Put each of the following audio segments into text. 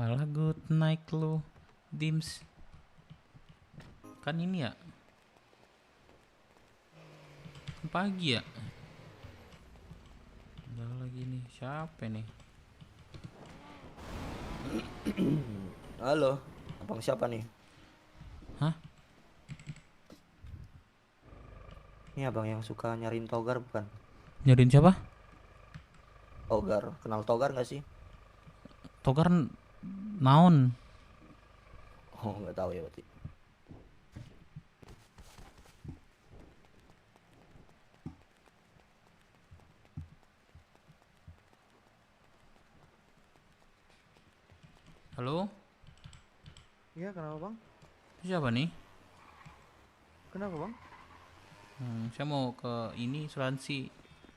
Apalah good night lu, Dims. Kan ini ya, kan pagi ya. Udah lagi nih, siapa nih? Halo, abang siapa nih? Hah? Ini abang yang suka nyariin Togar bukan? Nyariin siapa? Togar, kenal Togar nggak sih? Togar naon? Oh nggak tahu ya berarti. Halo? Iya, kenapa bang? Siapa nih? Kenapa bang? Saya mau ke ini asuransi.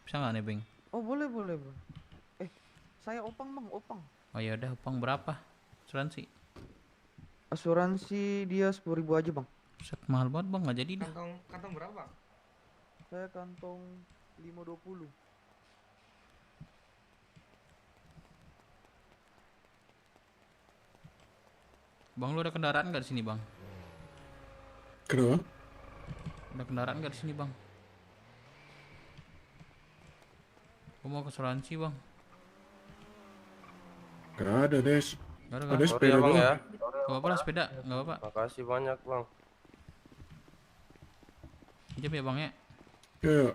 Bisa nggak nebeng? Oh boleh boleh bang. Saya Opang bang, Opang. Oh ya udah, upang berapa? Asuransi. Asuransi dia 10.000 aja bang. Set mahal banget bang, nggak jadi dah. Kantong berapa, Bang? Saya kantong 520. Bang lu ada kendaraan nggak di sini bang? Kenapa? Ada kendaraan nggak di sini bang? Aku mau ke asuransi bang. Gak ada, Des. Gak ada Ada kah? Sorry ya, sepeda Bang doang. ya. Gak apa-apa lah sepeda, gak apa-apa. Makasih banyak, Bang. Pinjam ya bang ya. Ya,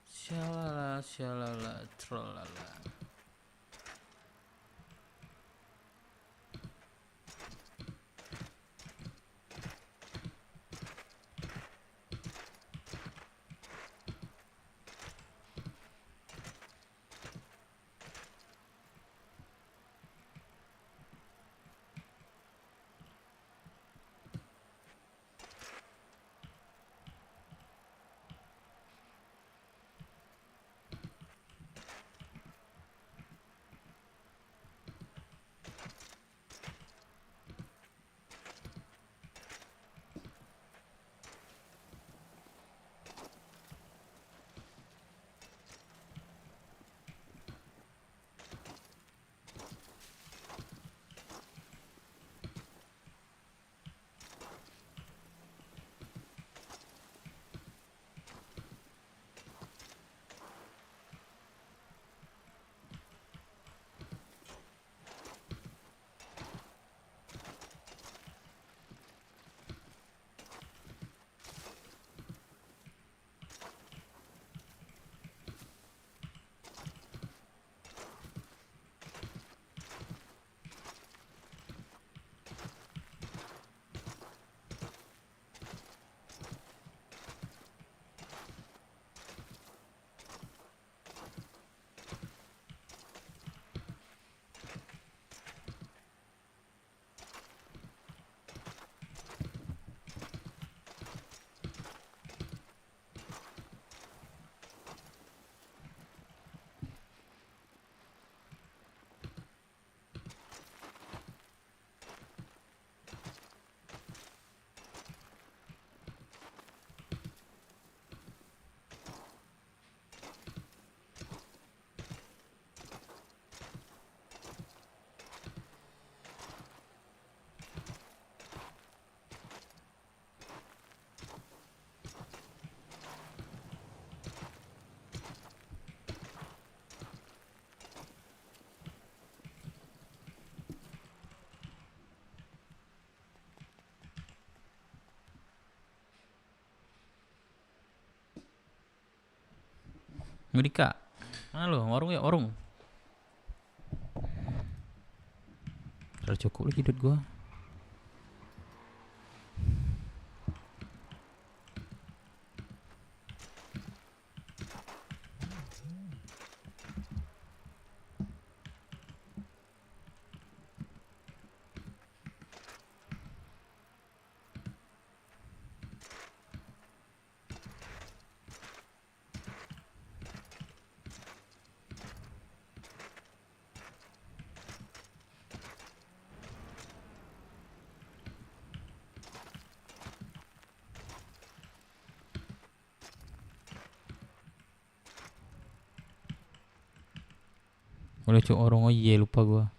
Shalala, shalala, trolala. Ngedika. Mana lu? Warung ya, warung. Udah cukup lagi duit gua. Udah cuk orang, oh iya lupa gua.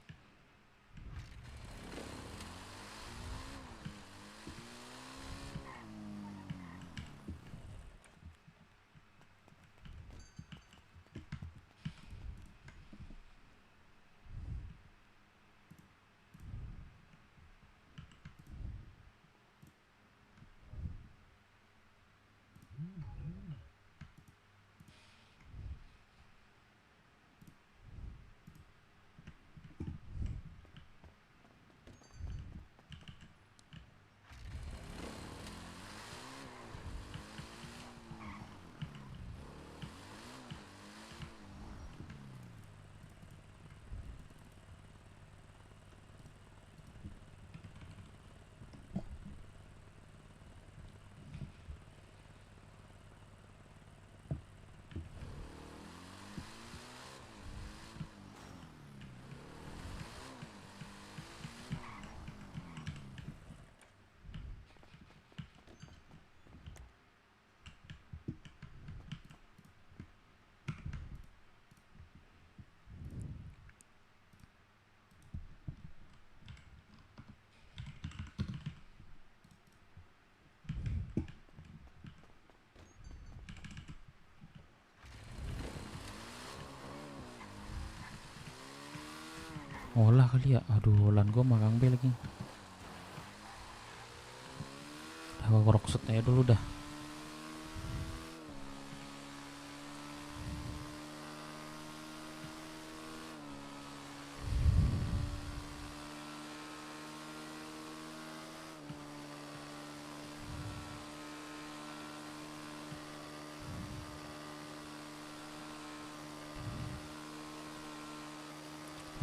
Olah kali ya. Aduh, lan gua magang B lagi. Dah gua roksut aja dulu dah.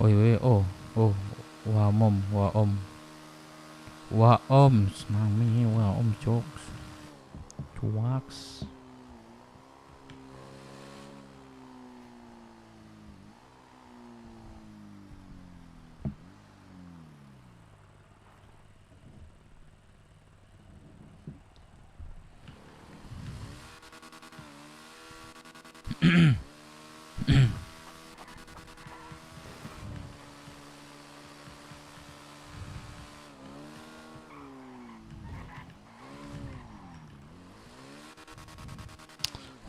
Oi woi oh oh wah mom wah om mami wah om jokes cuaks.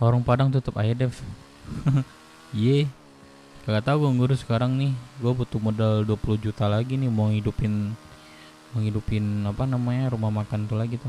Warung Padang tutup aja Dev. Ye, kagak tahu gue ngurus sekarang nih. Gue butuh modal 20 juta lagi nih mau ngidupin apa namanya rumah makan tuh lagi tuh.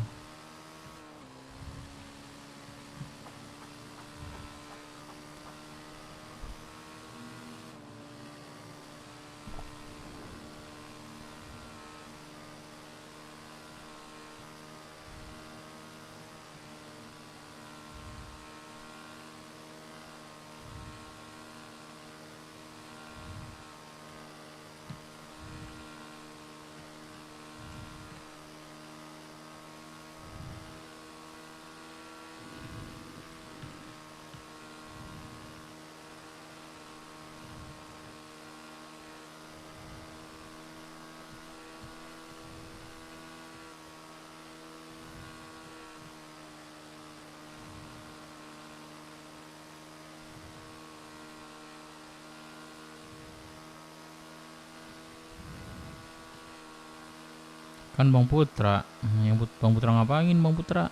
Kan Bang Putra, yang Bang Putra ngapain Bang Putra?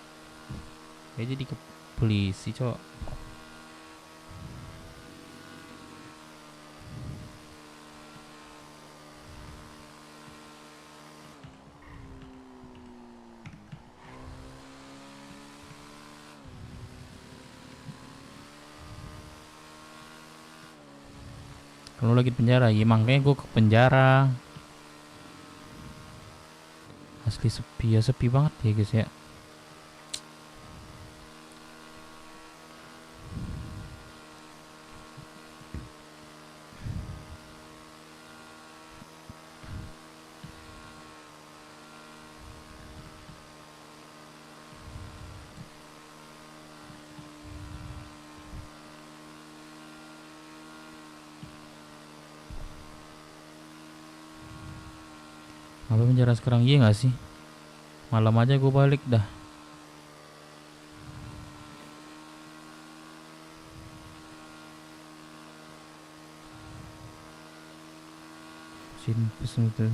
Ya jadi ke polisi cok. Kalau lagi di penjara, ya makanya gue ke penjara. Asli sepi ya, sepi banget ya guys ya. Apa penjara sekarang iya gak sih? Malam aja gue balik dah. gantiin pesan itu.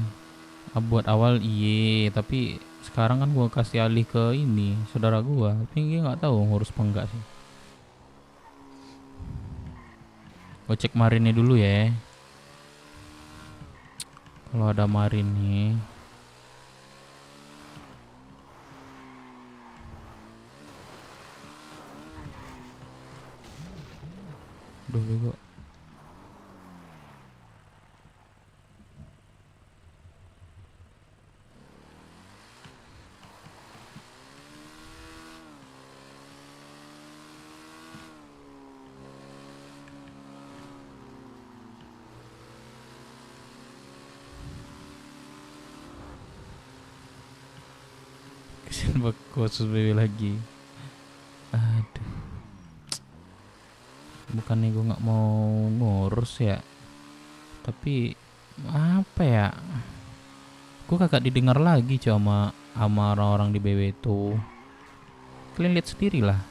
Buat awal iye, tapi sekarang kan gua kasih alih ke ini saudara gua, tapi dia nggak tahu ngurus apa enggak sih. Gua cek marinnya dulu ya. Kalau ada marin nih. Duh bego. Kesian bak khusus BW lagi. Aduh. Bukannya gue nggak mau ngurus ya, tapi apa ya? Gue kagak didengar lagi sama orang-orang di BW itu. Kalian lihat sendiri lah.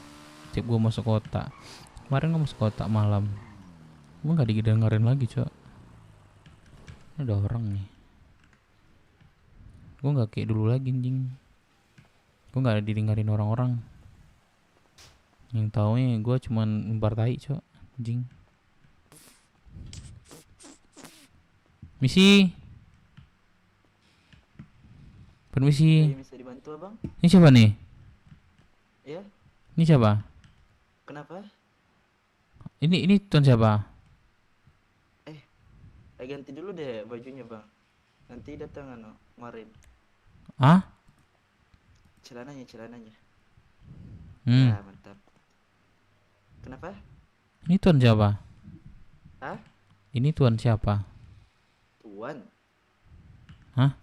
Cek gue masuk kota. Kemarin gue masuk kota malam. Gue nggak didengarin lagi cok. Ini ada orang nih. Gue nggak kayak dulu lagi anjing. Gue nggak didengarin orang-orang. Yang taunya gue cuman umbar tai cok anjing. Misi. Permisi. Bisa dibantu abang? Ini siapa nih? Ya, Ini siapa? kenapa? Ini tuan siapa? Ganti dulu deh bajunya bang. Nanti datang kemarin. Ah? Celananya. Hmm. Ya mantap. Kenapa? Ini tuan siapa? Hah? Ini tuan siapa? Tuan? Hah?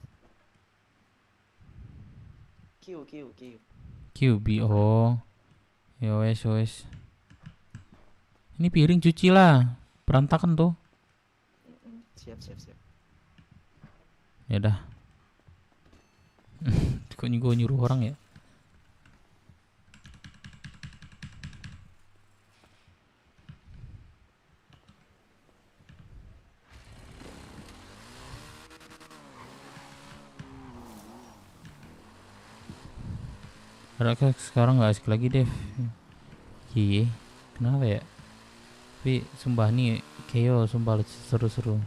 Q. QB. Oh. Yowes. Ini piring cuci lah. Berantakan tuh. Siap. Ya dah. Kok gue nyuruh orang ya? Harusnya sekarang nggak asik lagi Dev. Iya. Kenapa ya? Tapi sumpah nih Keo sumpah seru-seru.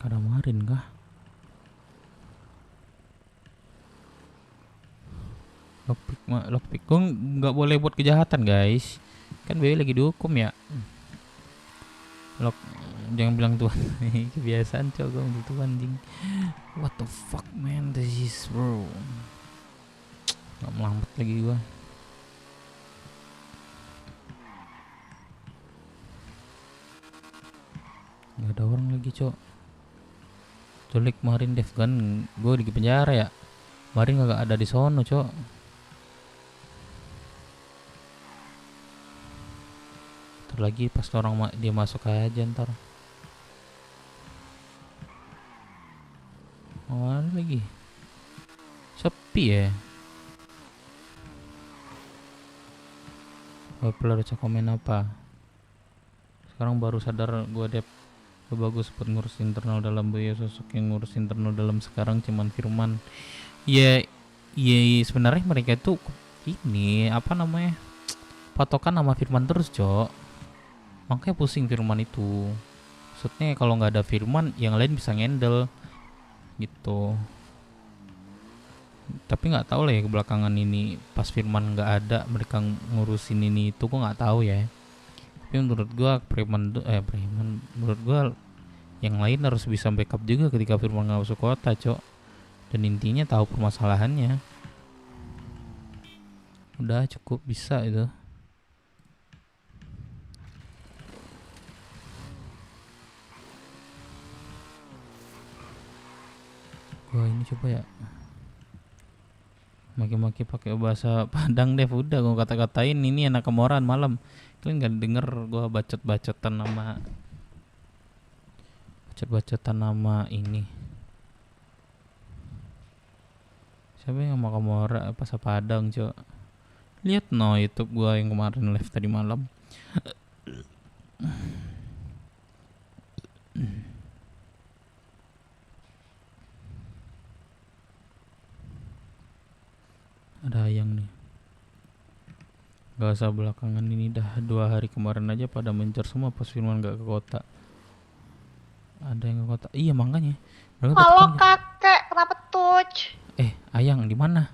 Karena kemarin kah? Lockpick gue nggak boleh buat kejahatan guys. Kan BW lagi dihukum ya. Jangan bilang tuan. Kebiasaan cowok gue bilang tuan anjing. What the fuck man, this is bro. Gak melambat lagi gua. Gak ada orang lagi cok. Culik kemarin Dev kan gue di penjara ya. Kemarin gak ada di sono cok. Ntar lagi pas orang dia masuk aja ntar. Oh ada lagi. Sepi ya. Gue perlu cek komen apa. Sekarang baru sadar gue Dep. Bagus buat ngurus internal dalam BW. Sosok yang ngurus internal dalam sekarang cuman Firman. Ya sebenarnya mereka tuh ini apa namanya, patokan nama Firman terus cok. Makanya pusing Firman itu. Maksudnya kalau nggak ada Firman yang lain bisa ngendel gitu. Tapi nggak tahu lah ya belakangan ini pas Firman nggak ada mereka ngurusin ini itu, gua nggak tahu ya. Tapi menurut gua Preman menurut gua yang lain harus bisa backup juga ketika Firman nggak masuk kota cok. Dan intinya tahu permasalahannya. Udah cukup bisa itu. Gua ini coba ya. Maki-maki pakai bahasa Padang Dev. Udah gua kata-katain ini anak kemoran malam. Kalian gak denger gua bacot-bacotan nama ini. Siapa yang mau Kamora bahasa Padang cok. Lihat no YouTube gua yang kemarin live tadi malam. Ada ayang nih. Gak usah belakangan ini dah, 2 hari kemarin aja pada mencar semua pas Firman gak ke kota. Ada yang ke kota. Iya makanya. Mereka Halo tetep kan- kakek, kenapa tuh? Ayang di mana?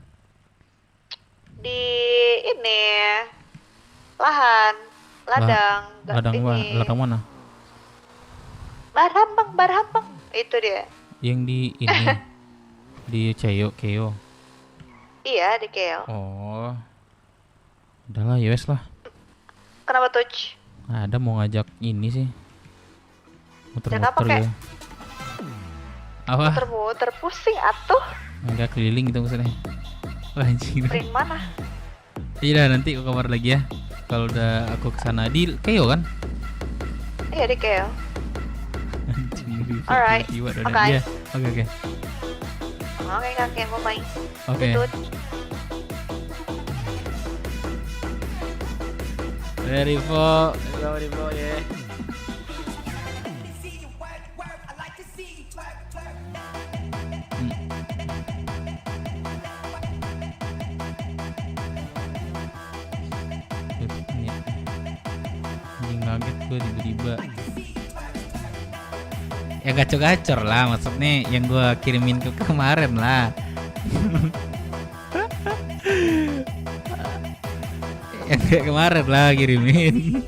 Di ini lahan, ladang, Ladang ladang mana? barhambang, itu dia. Yang di ini. Di Keo. Iya di Keo. Oh. Udahlah, ya wes lah. Kenapa tuh? Ada mau ngajak ini sih. Ngajak apa, Muter-muter Kek? ya. Apa? Muter-muter pusing atuh. Enggak keliling gitu maksudnya. Wah, anjing. Ring mana? Iya dah, nanti aku kabar lagi ya. Kalau udah aku kesana di Keo kan? Iya di Keo. Anjing. Alright. Tiba-tiba udah Okay. dia. Oke. Oke kakek, mau main. Oke. Tutut. Rivo ya. Anjing kaget gue tiba-tiba. Ya gacor-gacor lah, maksudnya yang gue kirimin ke kemarin lah. Yang kayak kemarin lah kirimin.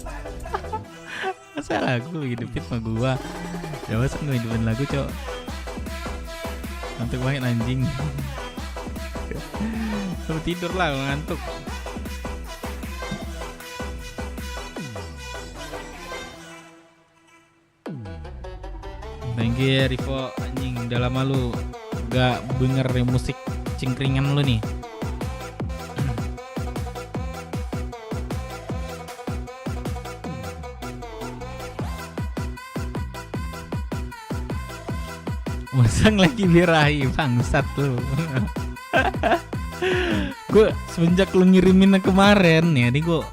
Masa lagu hidupin sama gua. Ya masa gue hidupin lagu cok. Ngantuk banget anjing. Selalu tidur lah kalau ngantuk. Thank you ya Rivo. Anjing udah lama lu gak denger musik cingkringan lu nih. Masang lagi birahi bangsat lu. Gue semenjak lu ngirimin yang kemarin ya, nih gue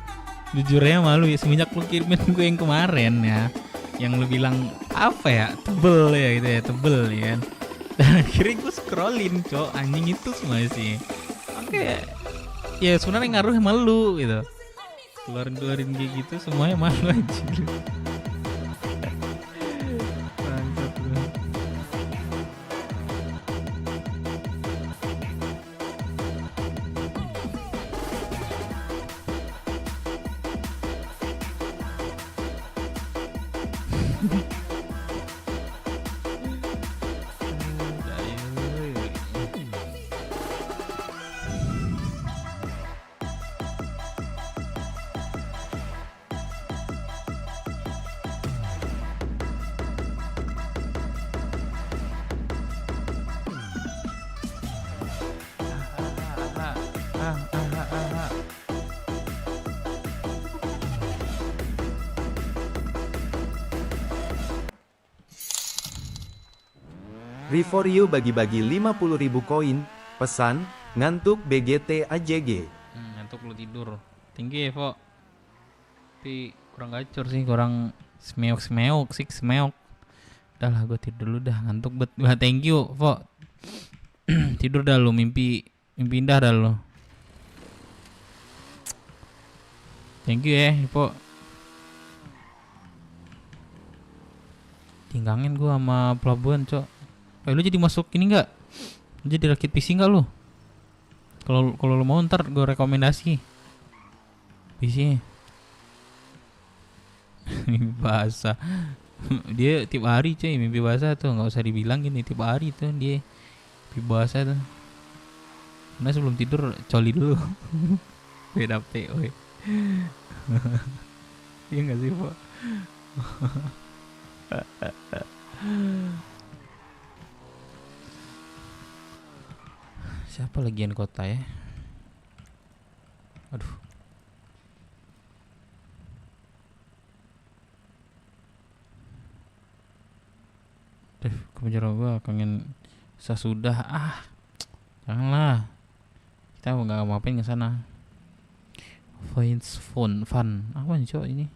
jujurnya malu ya, semenjak lu kirimin gue yang kemarin ya, yang lu bilang apa ya, tebel ya gitu ya, tebel ya kan. Dan akhirnya gue scrollin cok, anjing itu semua sih. Oke, ya sebenarnya ngaruh sama lu gitu. Keluarin kayak gitu semuanya malu anjing. Bangsat lu. Rivorio bagi-bagi 50.000 koin, pesan, ngantuk BGT AJG. Ngantuk lu tidur. Tinggi ya, Vo. Tapi kurang gacor sih, kurang smeok sih, smeok. Udah lah, gue tidur dulu dah, ngantuk bet. Wah, thank you, Vo. Tidur dah lu, mimpi indah dah lu. Thank you ya, Vo. Tinggangin gua sama pelabuhan, Cok. Lu jadi masuk ini enggak? Jadi rakit PC enggak lu? Kalau lu mau ntar gue rekomendasi PC-nya. Mimpi basah. Dia tiap hari cuy mimpi basah tuh, nggak usah dibilang gini, tiap hari tuh dia mimpi basah tuh. Nah sebelum tidur coli dulu. Beda PO. Iya nggak sih Pak? Siapa lagian kota ya? Aduh. Deh, ke penjara gua kangen sesudah janganlah. Kita nggak ngapain ke sana. Finds fun. Apa nih cowok ini?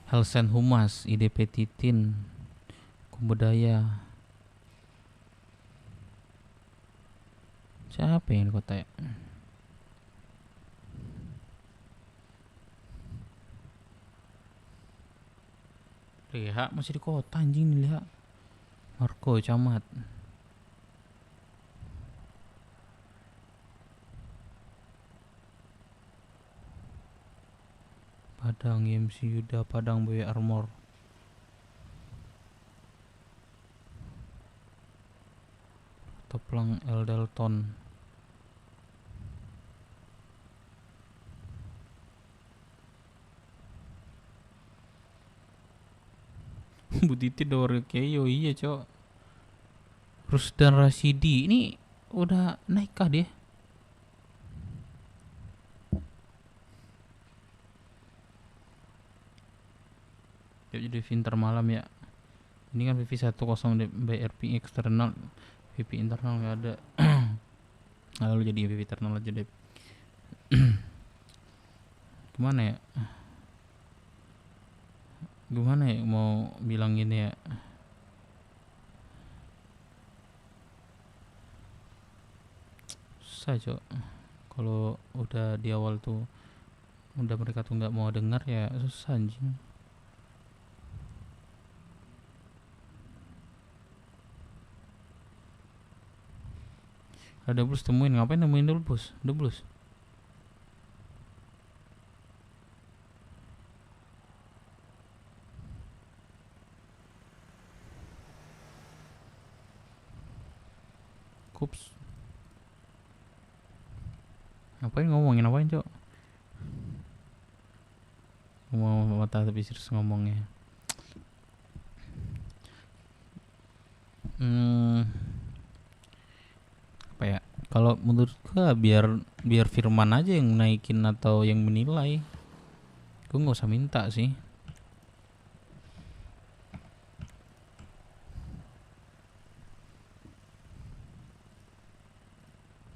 Helsen Humas, IDP Titin, Kumbudaya. Siapa yang di kota ya? Leha masih di kota anjing nih Leha. Marco Camat. Padang MC Yuda, Padang Boy Armor. Toplang El Delton. Buditi Dore Keyo, iya cok. Rusdan Rasidi ini udah naik kah dia? Yuk jadi Vinter malam ya. Ini kan VV 10 by RP eksternal, VP internal nggak ada. Lalu jadi VV internal aja deh. Gimana ya? Gimana ya mau bilang gini ya? Susah cok. Kalau udah di awal tuh, udah mereka tuh nggak mau dengar ya susah anjing. Ada bus temuin, ngapain nemuin dulu bus? Doubles. Kups. Ngapain ngomongin apain, Cok? Ngomong mata tapi serius ngomongnya. Apa ya? Kalau menurut gua biar Firman aja yang naikin atau yang menilai. Gua nggak usah minta sih.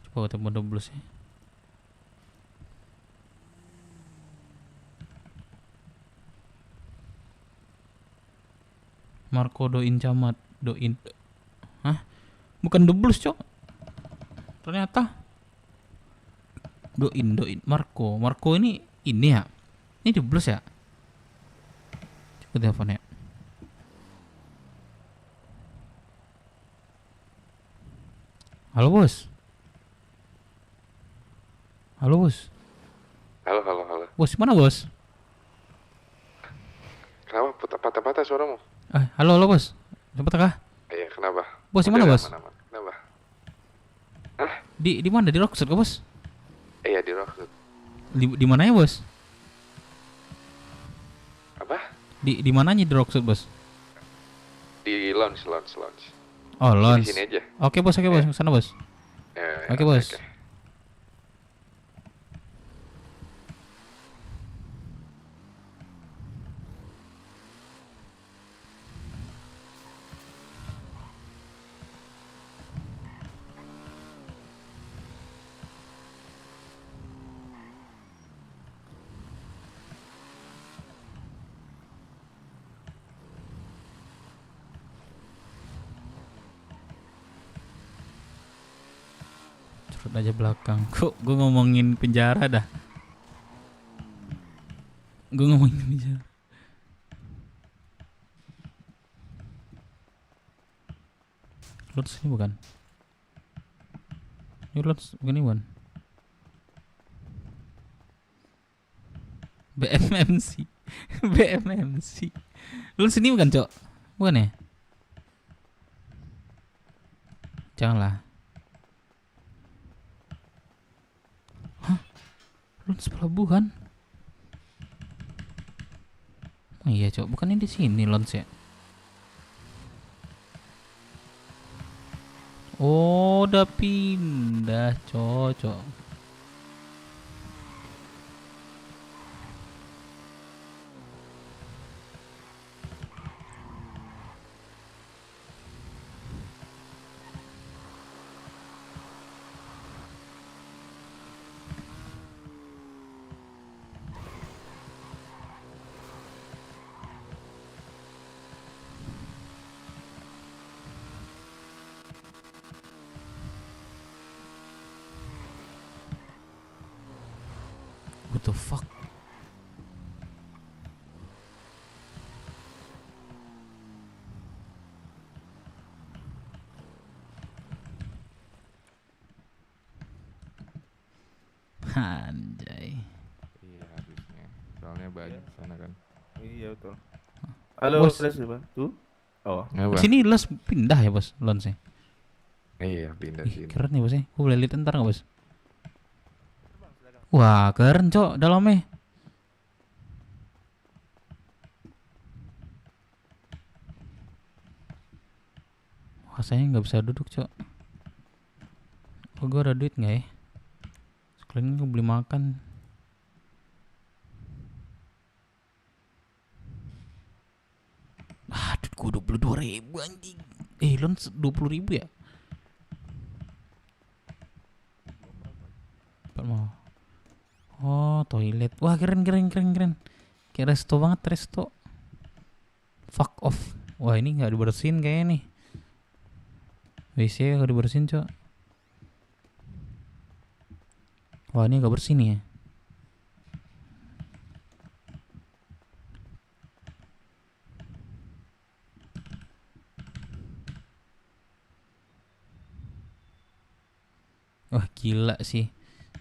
Coba ketemu doubles ya. Marco Doin Camat, Doin. Hah? Bukan doubles, Cok. Ternyata Doin Marco ini ya. Ini doubles ya. Coba telepon ya. Halo bos. Halo bos. Halo. Bos mana bos? Kenapa patah-patah suaramu? Halo bos. Cepet kah? Iya, kenapa? Bos di mana bos? Kenapa? Di mana? Di Rockset kah bos? Iya, di Rockset. Di mananya bos? Apa? Di mananya di Rockset bos? Di lounge. Oh Di lounge. sini aja. Oke bos, sana bos. Oke bos. Curut aja belakang. Kok gue ngomongin penjara dah. Gue ngomongin penjara. Lots ini bukan? Ini lots bukan ini bukan? BMMC. Lots ini bukan, Cok? Bukan ya? Janganlah. Lounge pelabuhan. Oh iya, Cok, bukannya di sini lounge ya? Oh, udah pindah, Cok. What the fuck? Anjay. Iya harusnya. Soalnya banyak sana kan. Iya betul. Halo, Bos. Pres coba. Tuh. Oh. Apa? Sini los pindah ya bos, lonsnya. Iya pindah Ih, sini. keren nih bos ya. Gue boleh lihat ntar nggak bos? Wah keren cok dalamnya. Wah saya nggak bisa duduk cok. Oh gue ada duit nggak ya? Sekalian gue beli makan. Ah duit gue 22.000 anjing. Lons 20.000 ya? Pak mau. Oh toilet. Wah keren. Kayak resto banget resto. Fuck off. Wah ini nggak dibersihin kayaknya nih. WC nggak dibersihin cok. Wah ini nggak bersih nih ya. Wah gila sih.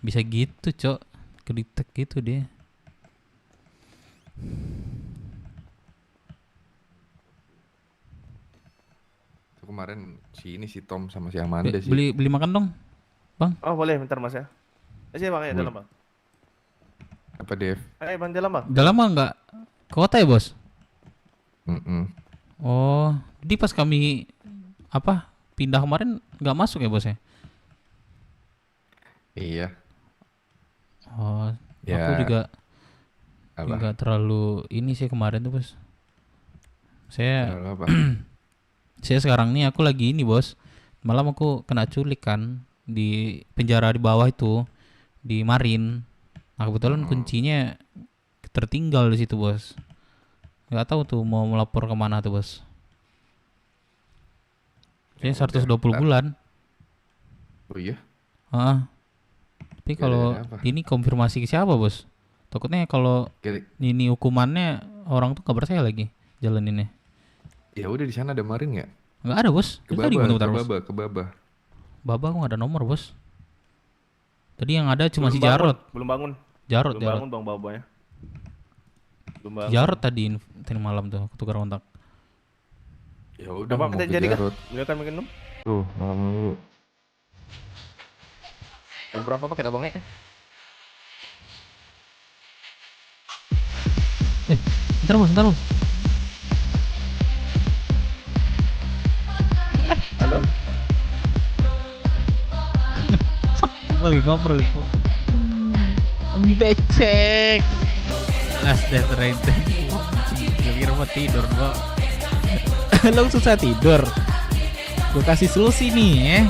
Bisa gitu cok. Kedetek gitu dia. Itu kemarin si Tom sama si Amanda sih. Beli makan dong. Oh, boleh bentar Mas ya. Sini Bang, ya dalam Bang. Apa Dev? Ayo Bang dalam Bang. Udah lama nggak ke kota ya bos? Mm-mm. Oh, jadi pas kami pindah kemarin nggak masuk ya bos ya? Iya. Oh, Ya. aku juga Apa? nggak terlalu ini sih kemarin tuh bos. Saya Lalu apa? saya sekarang nih aku lagi ini bos. Malam aku kena culik kan di penjara di bawah itu di Marin. Nah kebetulan kuncinya tertinggal di situ bos. Nggak tahu tuh mau melapor kemana tuh bos. Saya 120 bulan. Oh iya. Ah. Tapi kalau Gara-gara apa? ini konfirmasi ke siapa bos? Takutnya kalau Kira- ini hukumannya orang tuh kabar saya lagi jalaninnya. Ya udah di sana ada Marin nggak? Nggak ada bos. Ke Tadi Baba, bentar, ke bos. Baba, ke Baba. Baba aku nggak ada nomor bos. Tadi yang ada cuma Belum si bangun, Jarot. Belum bangun. Jarot. Belum bangun Bang babanya. Belum bangun. Jarot tadi malam tuh aku tukar kontak. Ya udah Bang, mau kita ke jadi kan? Jarot. Beliau kan minum. Tuh, malam dulu. Yang berapa paket abangnya? Bentar bos. Halo. Lagi ngobrol. Becek. Last death rate. Lu kira mau tidur kok. Lu susah tidur. Gue kasih solusi nih ya.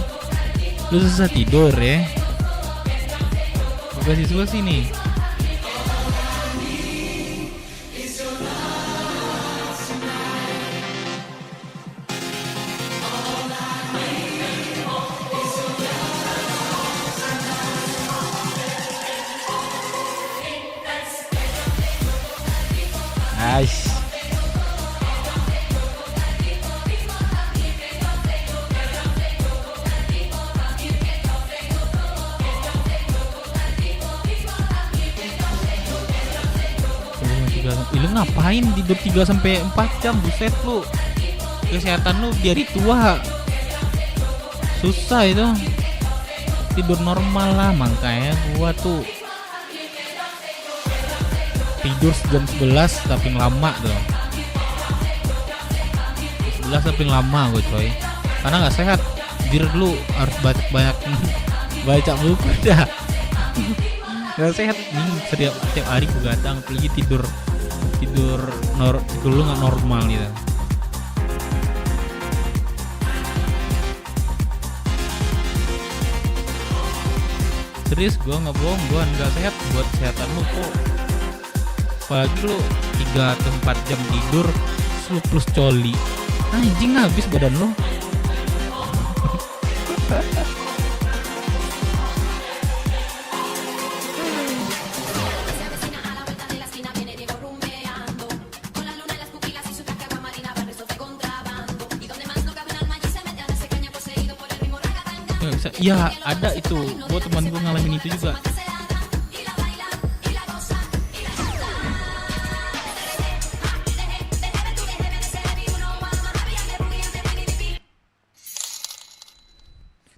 Lu susah tidur ya. Gue kasih solusi nih. Nice. Lu ngapain tidur 3 sampai 4 jam buset lu. Kesehatan lu biar tua. Susah itu. Tidur normal lah, makanya gua tuh tidur jam 11 tapi lama tuh. 11 tapi lama gue coy. Karena nggak sehat. Biar dulu harus banyak baca buku dah. Nggak sehat nih setiap hari begadang, apalagi tidur lu nggak normal gitu. Serius gue nggak bohong, gue nggak sehat buat kesehatan lu kok. Apalagi lu 3 atau 4 jam tidur lu plus coli, anjing habis badan lu. Nggak bisa. Ya ada itu. Gua teman gua ngalamin itu juga.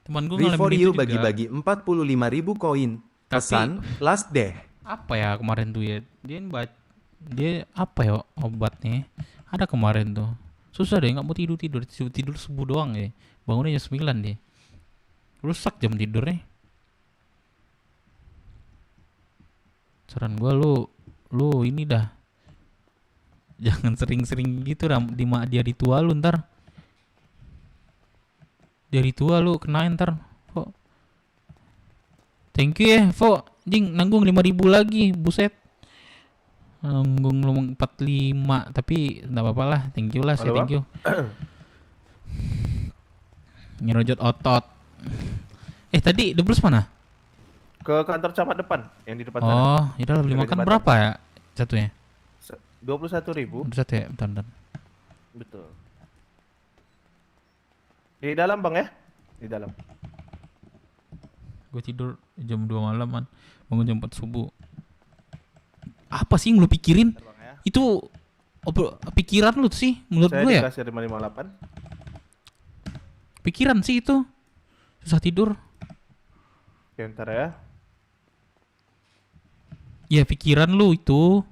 Teman gua Free ngalamin for itu you juga. bagi-bagi 45.000 koin. Pesan, last day. Apa ya kemarin tuh ya? Dia apa ya obatnya? Ada kemarin tuh. Susah deh, nggak mau tidur subuh doang ya. Bangunnya jam 9 deh. Rusak jam tidurnya. Saran gua lu ini dah. Jangan sering-sering gitu di hari tua lu ntar. Di hari tua lu kena ntar. Kok. Thank you ya, Fo. Jing, nanggung 5.000 lagi, buset. Nanggung lu 45, tapi enggak apa-apa lah. Thank you lah, saya Halo, thank you. Nyerojot otot. Tadi The Bruce mana? Ke kantor camat depan yang di depan sana. Oh, ya udah beli Dari makan jembatan. berapa ya satunya? 21.000. Udah satu ya, bentar. Betul. Di dalam bang ya? Di dalam. Gue tidur jam 2 malam man. Bangun jam 4 subuh. Apa sih yang lu pikirin? Bang ya. Itu pikiran lu sih menurut Saya gue ya. dikasih 558. Pikiran sih itu. Susah tidur. Oke, ntar ya. Ya pikiran lu itu.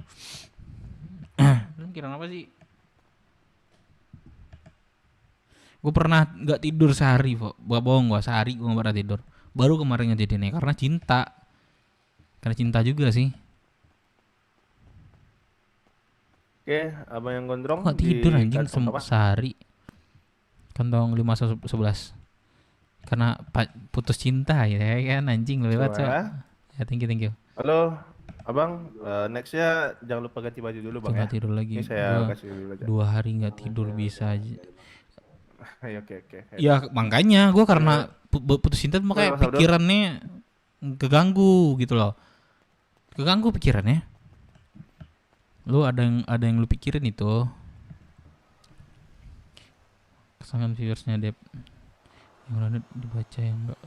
Lu pikiran apa sih? Gue pernah nggak tidur sehari, kok. Bohong gua, sehari gue nggak pernah tidur. Baru kemarin ngejadiinnya karena cinta. Karena cinta juga sih. Oke, abang yang gondrong. Kok di tidur anjing kantong apa? sehari. Kantong 511. Karena putus cinta ya kan anjing lu lewat. Coba ya. Ya thank you. Halo, abang. Nextnya jangan lupa ganti baju dulu bang ya. Nggak tidur lagi. Ini saya Gua kasih dulu aja. 2 hari nggak tidur bisa aja. Ayo, oke. Ya makanya gue karena putus cinta makanya Mas Abdul. pikirannya keganggu gitu loh. Keganggu pikirannya. Lu ada yang lu pikirin itu. Kesangan viewersnya Dep. Yang udah dibaca yang enggak.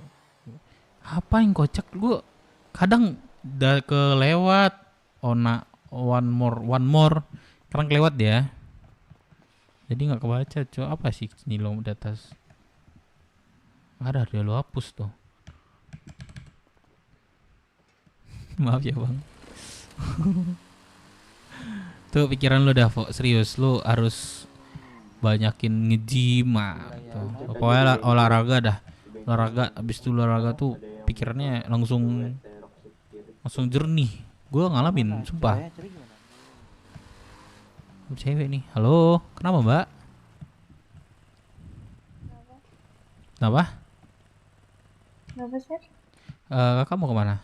Apa yang kocak gue kadang udah kelewat. One more. Sekarang kelewat ya. Jadi nggak kebaca, cow. Apa sih ini lo di atas? Ada dia lo hapus tuh. Maaf ya bang. Tuh pikiran lo dah, Fo. Serius, lo harus banyakin nge-gym tuh. Pokoknya olahraga dah. Olahraga, abis itu olahraga tuh pikirannya langsung jernih. Gue ngalamin, sumpah. Cewek nih. Halo, kenapa mbak? Kenapa? Kenapa sih? Kakak mau kemana?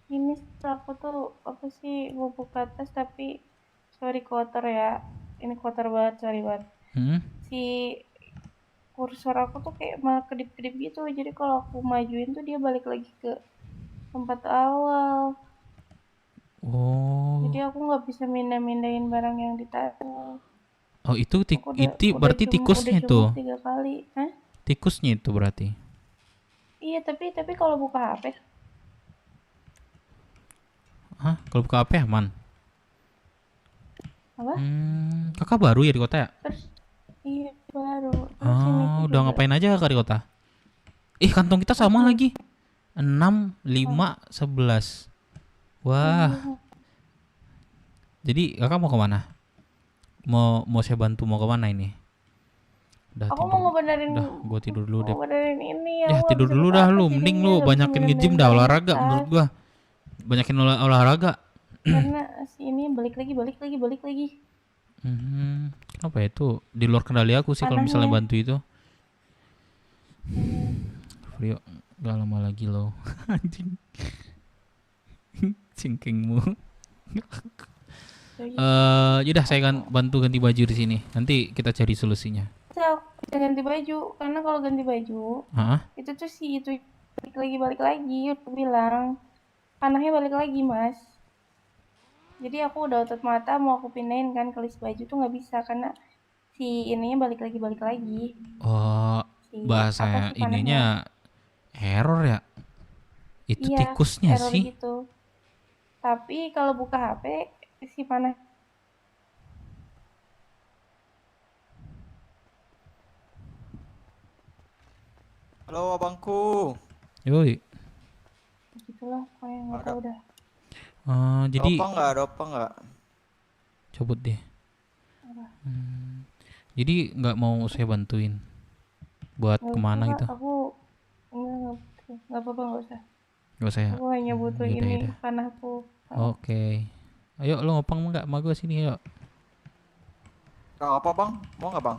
Ini aku tuh apa sih mau buka tas tapi sorry kotor ya. Ini kotor banget, sorry banget. Si kursor aku tuh kayak malah kedip-kedip gitu. Jadi kalau aku majuin tuh dia balik lagi ke tempat awal. Oh. Jadi aku nggak bisa mindahin barang yang ditaruh. Oh itu Udah berarti tikusnya udah itu. 3 kali. Hah? Tikusnya itu berarti. Iya tapi kalau buka HP. Hah? Kalau buka HP aman? Apa? Kakak baru ya di kota ya? Terus iya baru. Terus ini Oh, tuh udah juga. ngapain aja kakak di kota? Kantong kita sama lagi. 6, 5, 11. Wah. Jadi kakak mau kemana? Mau saya bantu mau kemana ini? Udah Aku mau ngebenerin. Udah, gua tidur dulu deh. Mau benerin ini Ya aku tidur nggak dulu bisa dah buka lu. HP Mending jadinya, lu nggak banyakin bisa nge-gym benerin dah, barang olahraga tas. menurut gua. Banyakin olahraga. Karena si ini balik lagi. Kenapa ya itu di luar kendali aku sih kalau misalnya Anehnya. bantu itu. Rio, gak lama lagi lo. Anjing. Cingkingmu. Yaudah saya akan bantu ganti baju di sini. Nanti kita cari solusinya. Bisa ganti baju karena kalau ganti baju Hah? itu tuh si itu balik lagi udah bilang panahnya balik lagi mas. Jadi aku udah otot mata mau aku pindahin kan ke list baju tuh nggak bisa karena si ininya balik lagi Oh, si apa bahasa sih panahnya? ininya error ya. Itu Iya, tikusnya error sih. gitu. Tapi kalau buka HP si panah Halo abangku. Yoi. gitulah, pokoknya nggak Ada tahu dah. Jadi Ada apa enggak? cabut deh. Jadi nggak mau saya bantuin buat Nggak kemana usah, gitu? Kak. Aku nggak apa-apa, nggak usah. Gak usah ya. Aku hanya butuh Yaudah, ini yaudah. panahku. Oke. Ayo lo ngopang nggak sama gue sini yuk. Apa bang? Mau nggak bang?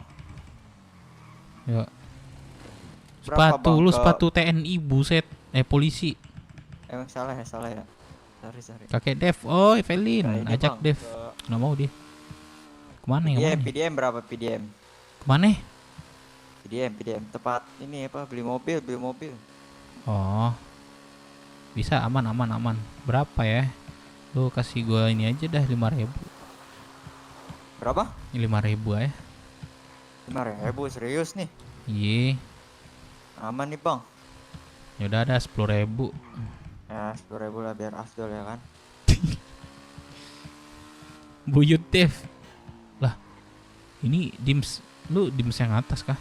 Yuk. Berapa, Sepatu Bang, lu ke- sepatu TNI buset. Polisi. Emang salah ya Sorry. Kakek Dev. Oh, Evelyn. Nah, ini, Ajak Bang, Dev. ke Nggak mau dia. Kemana ya? PDM, Kemana? PDM berapa PDM? Kemana? PDM tepat ini apa beli mobil. Oh. Bisa aman. Berapa ya? Lu kasih gua ini aja dah 5.000. Berapa? 5.000 aja. 5.000 serius nih. Iya. Aman nih bang. Yaudah ada 10.000. Ya 10.000 lah biar afdol ya kan. Buyut Dev. Lah. Ini dims. Lu dims yang atas kah?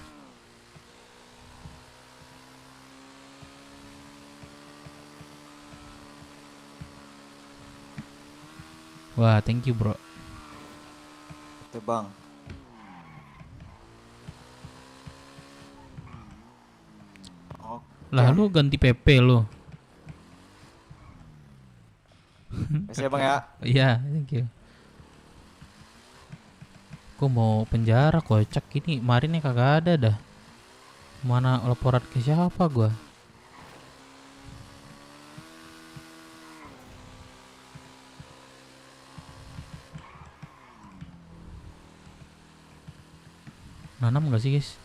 Wah, thank you bro. Itu bang. Oke. Lah lu ganti PP lu. Kasih ya bang ya. Iya, thank you. Kok mau penjara kocak ini, kemarinnya kagak ada dah. Mana laporan ke siapa gua? Nanam gak sih guys?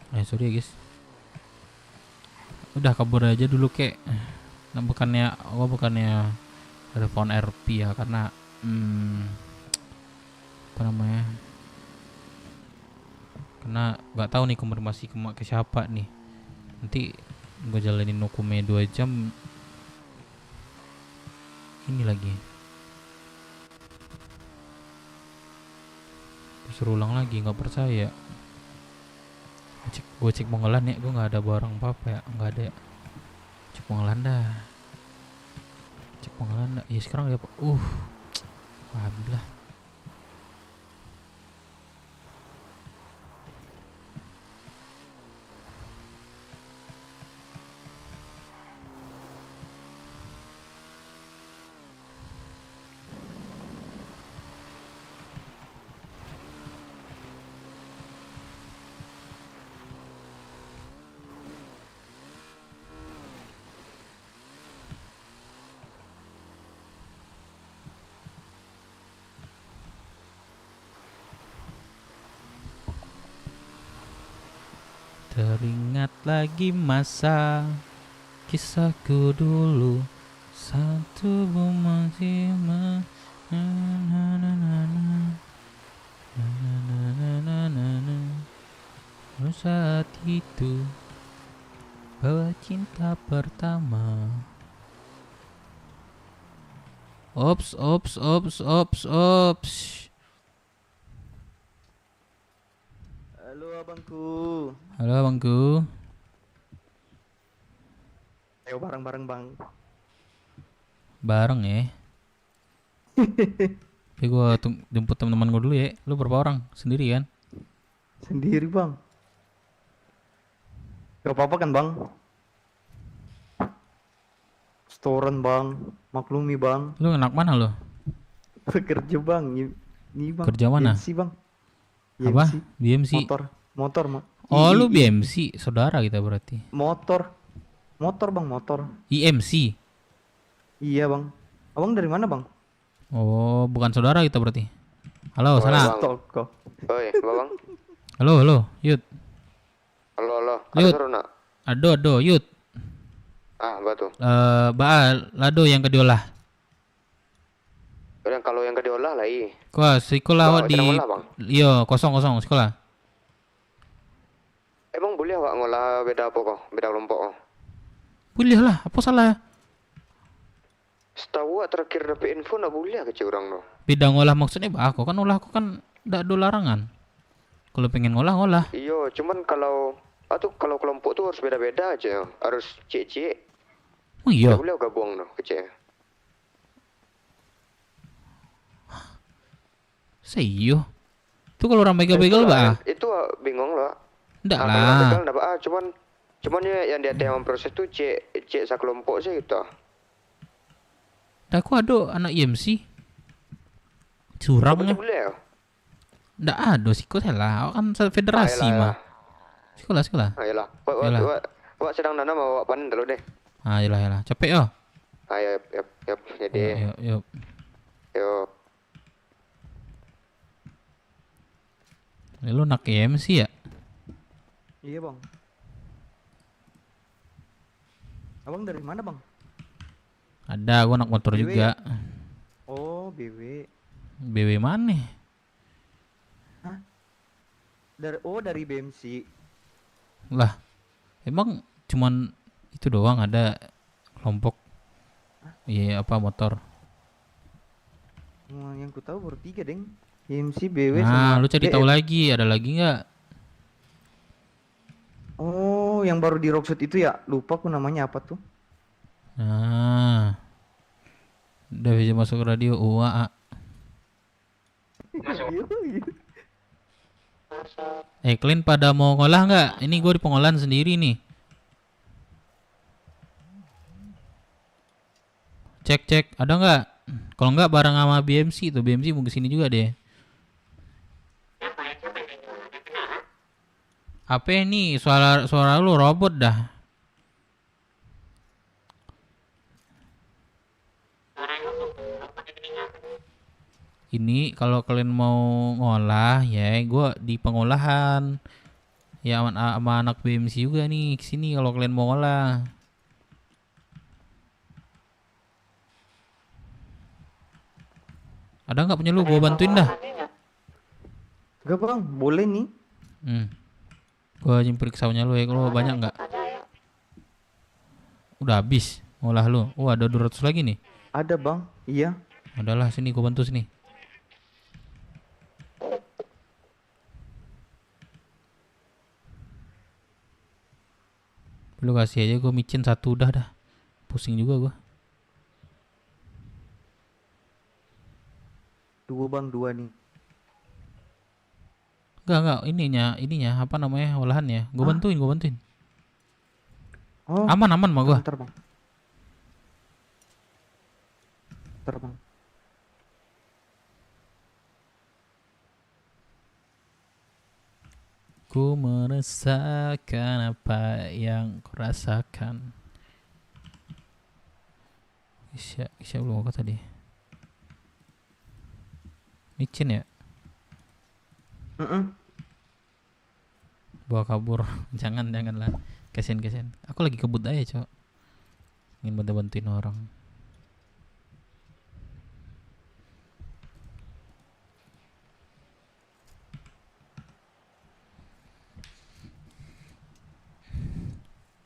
Sorry ya guys. Udah kabur aja dulu kek. Nah, bukannya ada phone RP ya, karena apa namanya? Karena nggak tahu nih konfirmasi ke siapa nih. Nanti gue jalanin hukumnya 2 jam. Ini lagi. Disuruh ulang lagi, nggak percaya. Gue cek Ponggelan ya, gue nggak ada barang apa-apa ya, nggak ada ya. Cek Ponggelan dah. Ya sekarang ya pak. Alhamdulillah. Teringat lagi masa kisahku dulu, satu masih saat itu bawa cinta pertama. Ops. Halo abangku. Halo abangku. Ayo bareng-bareng bang. Bareng ya. Tapi gue jemput teman-teman gue dulu ya. Lu berapa orang? Sendiri kan? Sendiri bang. Gak apa-apa kan bang? Setoran bang, maklumi bang. Lu anak mana lu? Kerja bang, ini bang. Kerja mana? BMC bang. Apa? BMC. Motor mak. Oh lu BMC, saudara kita berarti. Motor bang, motor. IMC. Iya bang. Abang dari mana bang? Oh bukan saudara kita berarti. Halo sana. Toko. Oi, Babang. Halo Yud. Halo. Yud. Ada nak? Ado Yud. Batu. Lado yang kediolah. Kalau yang kediolah lah Kau sekolah di. Bang. Iya kosong sekolah. Emang boleh awak ngolah beda apa kok? Beda kelompok kok? Boleh lah, apa salah? Setahu awak terakhir dapat info nak boleh kecil orang no. Beda ngolah maksudnya aku kan ndak ada larangan. Kalau pengen ngolah. Iyo, cuman kalau kelompok tuh harus beda-beda aja, harus cek. Oh iya. Boleh gabung no kecil. Seiyo. Itu kalau orang begal-begal bah. Itu bingung lah. Ndak Kalau lah. begal ndak cuman ya yang dia yang proses tuh cek sekelompok sih gitu. Dah aku ada anak IMC. Curangnya. Boleh ya? Ndak ada sih kok salah. Kan federasi mah. Sekolah. Ayolah. Wak sedang nanam awak panen dulu deh. Yalah. Capek yo. Yap. Jadi. Yuk. Lu nak IMC ya? Iya bang. Abang dari mana bang? Ada, gua anak motor BW juga. Ya? Oh, BW mana? Hah? Dari BMC. Lah, emang cuman itu doang ada kelompok? Iya, apa motor? Yang ku tahu baru 3 deng. BMC, BW Nah, sama lu cari tahu BF. lagi, ada lagi nggak? Oh, yang baru di Rockshot itu ya? Lupa aku namanya apa tuh. Nah, udah bisa masuk radio UA. Kalian pada mau ngolah nggak? Ini gue di pengolahan sendiri nih. Cek, ada nggak? Kalau nggak bareng sama BMC tuh, BMC mau kesini juga deh. Apa ini suara lu robot dah. Ini kalau kalian mau ngolah ya, gue di pengolahan. Ya sama anak BMC juga nih kesini kalau kalian mau ngolah. Ada nggak punya lu? Gua bantuin dah. Enggak bang, boleh nih. Gua jemput sawahnya lu ya. Kalau banyak nggak? Udah habis ngolah lu. Oh ada 200 lagi nih. Ada bang, iya. Adalah sini gua bantu sini. Lu kasih aja gua micin 1 udah dah. Pusing juga gua. 2 bang, 2 nih. Enggak ininya apa namanya olahannya. Gua bantuin. Oh, Aman mah gua. bentar bang. Bentar bang. Ku merasakan apa yang ku rasakan. Isya belum apa tadi? Micin ya? Bawa kabur. Janganlah. Kasian. Aku lagi kebut aja, Cok. Ingin bantuin orang.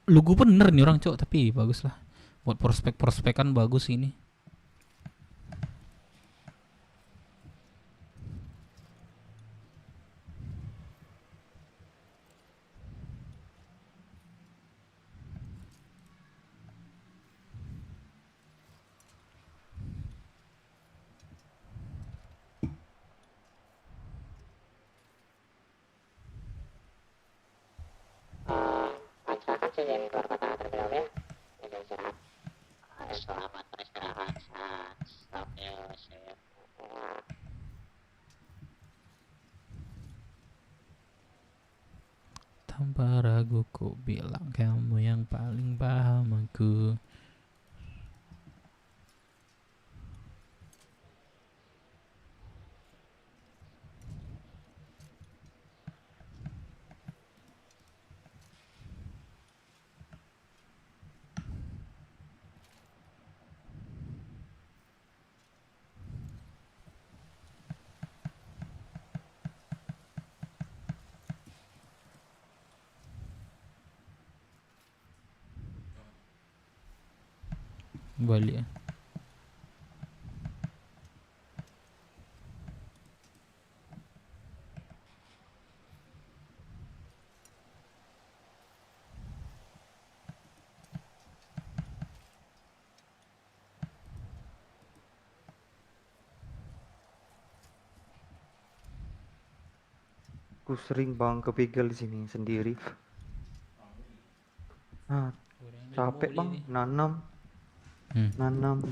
Lugu bener nih orang, Cok, tapi bagus lah. Buat prospek-prospekan bagus ini. Tanpa ragu ku bilang kamu yang paling paham aku. Balik ya. Aku sering bang kebegal di sini sendiri. Capek bang, nanam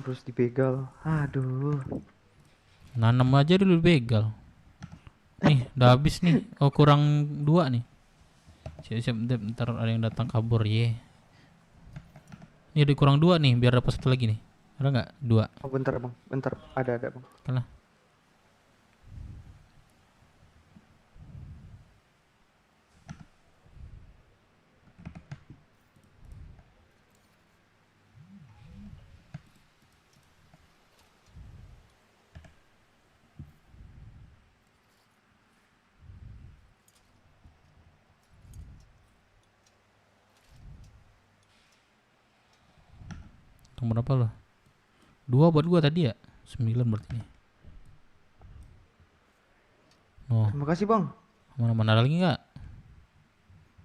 terus dibegal. Aduh. Nanam aja dulu begal. Nih, udah habis nih. Oh, kurang 2 nih. Siap-siap bentar ada yang datang kabur ye. Ini ada kurang 2 nih, biar dapat 1 lagi nih. Ada nggak? 2. Oh bentar bang, bentar. Ada bang. Kalah. Nomor berapa lo? 2 buat gua tadi ya? 9 berarti nih. Oh, Terima kasih bang. mana lagi nggak?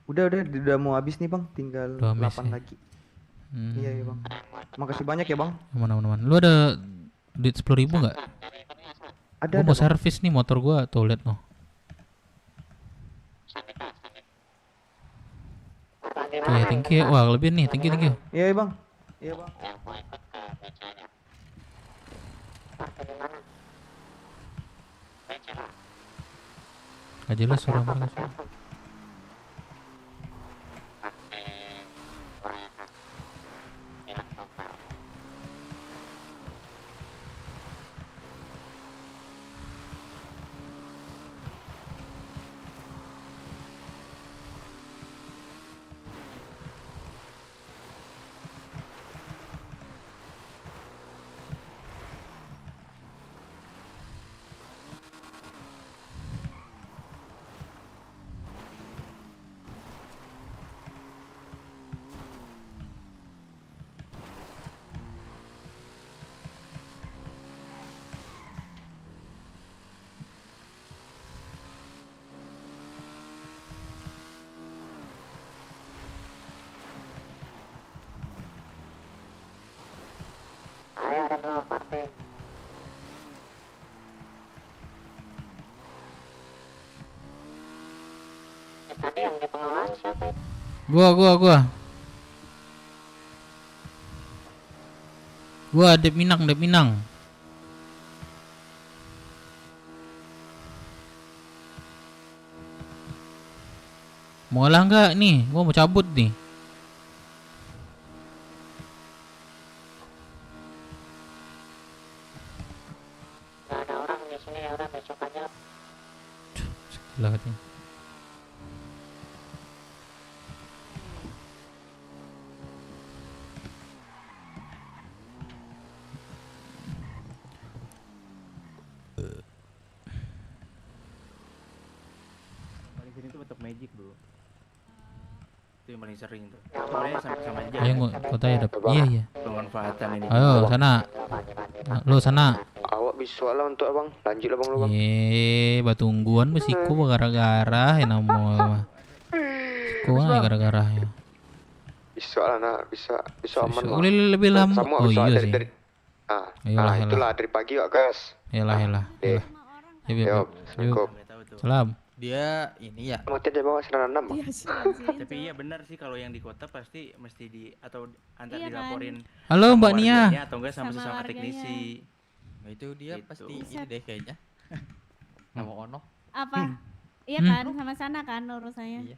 Udah mau habis nih bang. Tinggal Udah habis 8 ya? lagi. Iya bang. Makasih banyak ya bang. Mana. Lu ada duit 10.000 nggak? Ada Gua mau bang. servis nih motor gua, tuh lihat noh. Oke, thank you. Wah, lebih nih. Thank you. Iya bang. Iya bang. Gak jelas suara mereka. Gua. Dep Minang. Mau ngalah nggak nih? Gua mau cabut nih. Sekilah katanya. Paling sini tuh bentuk magic bro. Itu yang paling sering tuh. Sebenarnya sama-sama aja. Ayo gua tanya Dep. Iya. Pemanfaatan ini. Ayo sana. Lu sana. Awak bisa lah untuk abang. Lanjut lah bang lu bang. Batungguan besiku gara-gara ya nama. Kau gara-gara ya. Bisa lah nak, bisa aman bang. Boleh lebih lama. Sama Oh bisa iya dari, sih. dari itulah dari pagi kok guys. Yalah. Eh, Yuk. Assalamualaikum. Salam. Dia ini ya. Mau tidak bawa 96 bang. Tapi iya benar sih kalau yang di kota pasti mesti di atau antar dilaporin. Halo sama Mbak Nia. warganya atau enggak sama sesama teknisi. Nah, itu dia Gitu. pasti ini deh kayaknya. Nama Ono. Apa? Iya kan, sama sana kan urusannya. Iya.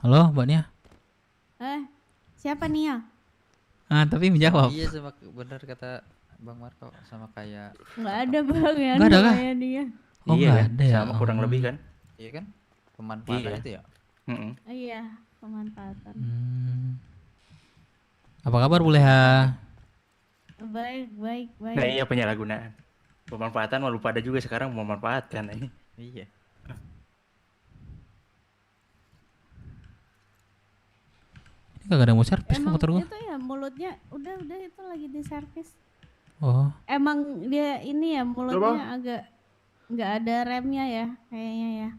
Halo Mbak Nia. Siapa Nia? Tapi menjawab. Iya sama benar kata Bang Marco sama kayak Nggak ada bang ya. Nggak ada kah? namanya Nia. Oh Iya nggak kan? ada ya. Sama kurang lebih kan. iya kan pemanfaatan Iya. itu ya. Iya, pemanfaatan. Apa kabar Buleha? Baik. Nah iya penyalahgunaan. Pemanfaatan malah lupa ada juga sekarang memanfaatkan ini. Iya. Ini kagak ada mau servis Emang motor gua. itu ya mulutnya udah itu lagi di servis. Oh. Emang dia ini ya mulutnya agak nggak ada remnya ya kayaknya ya.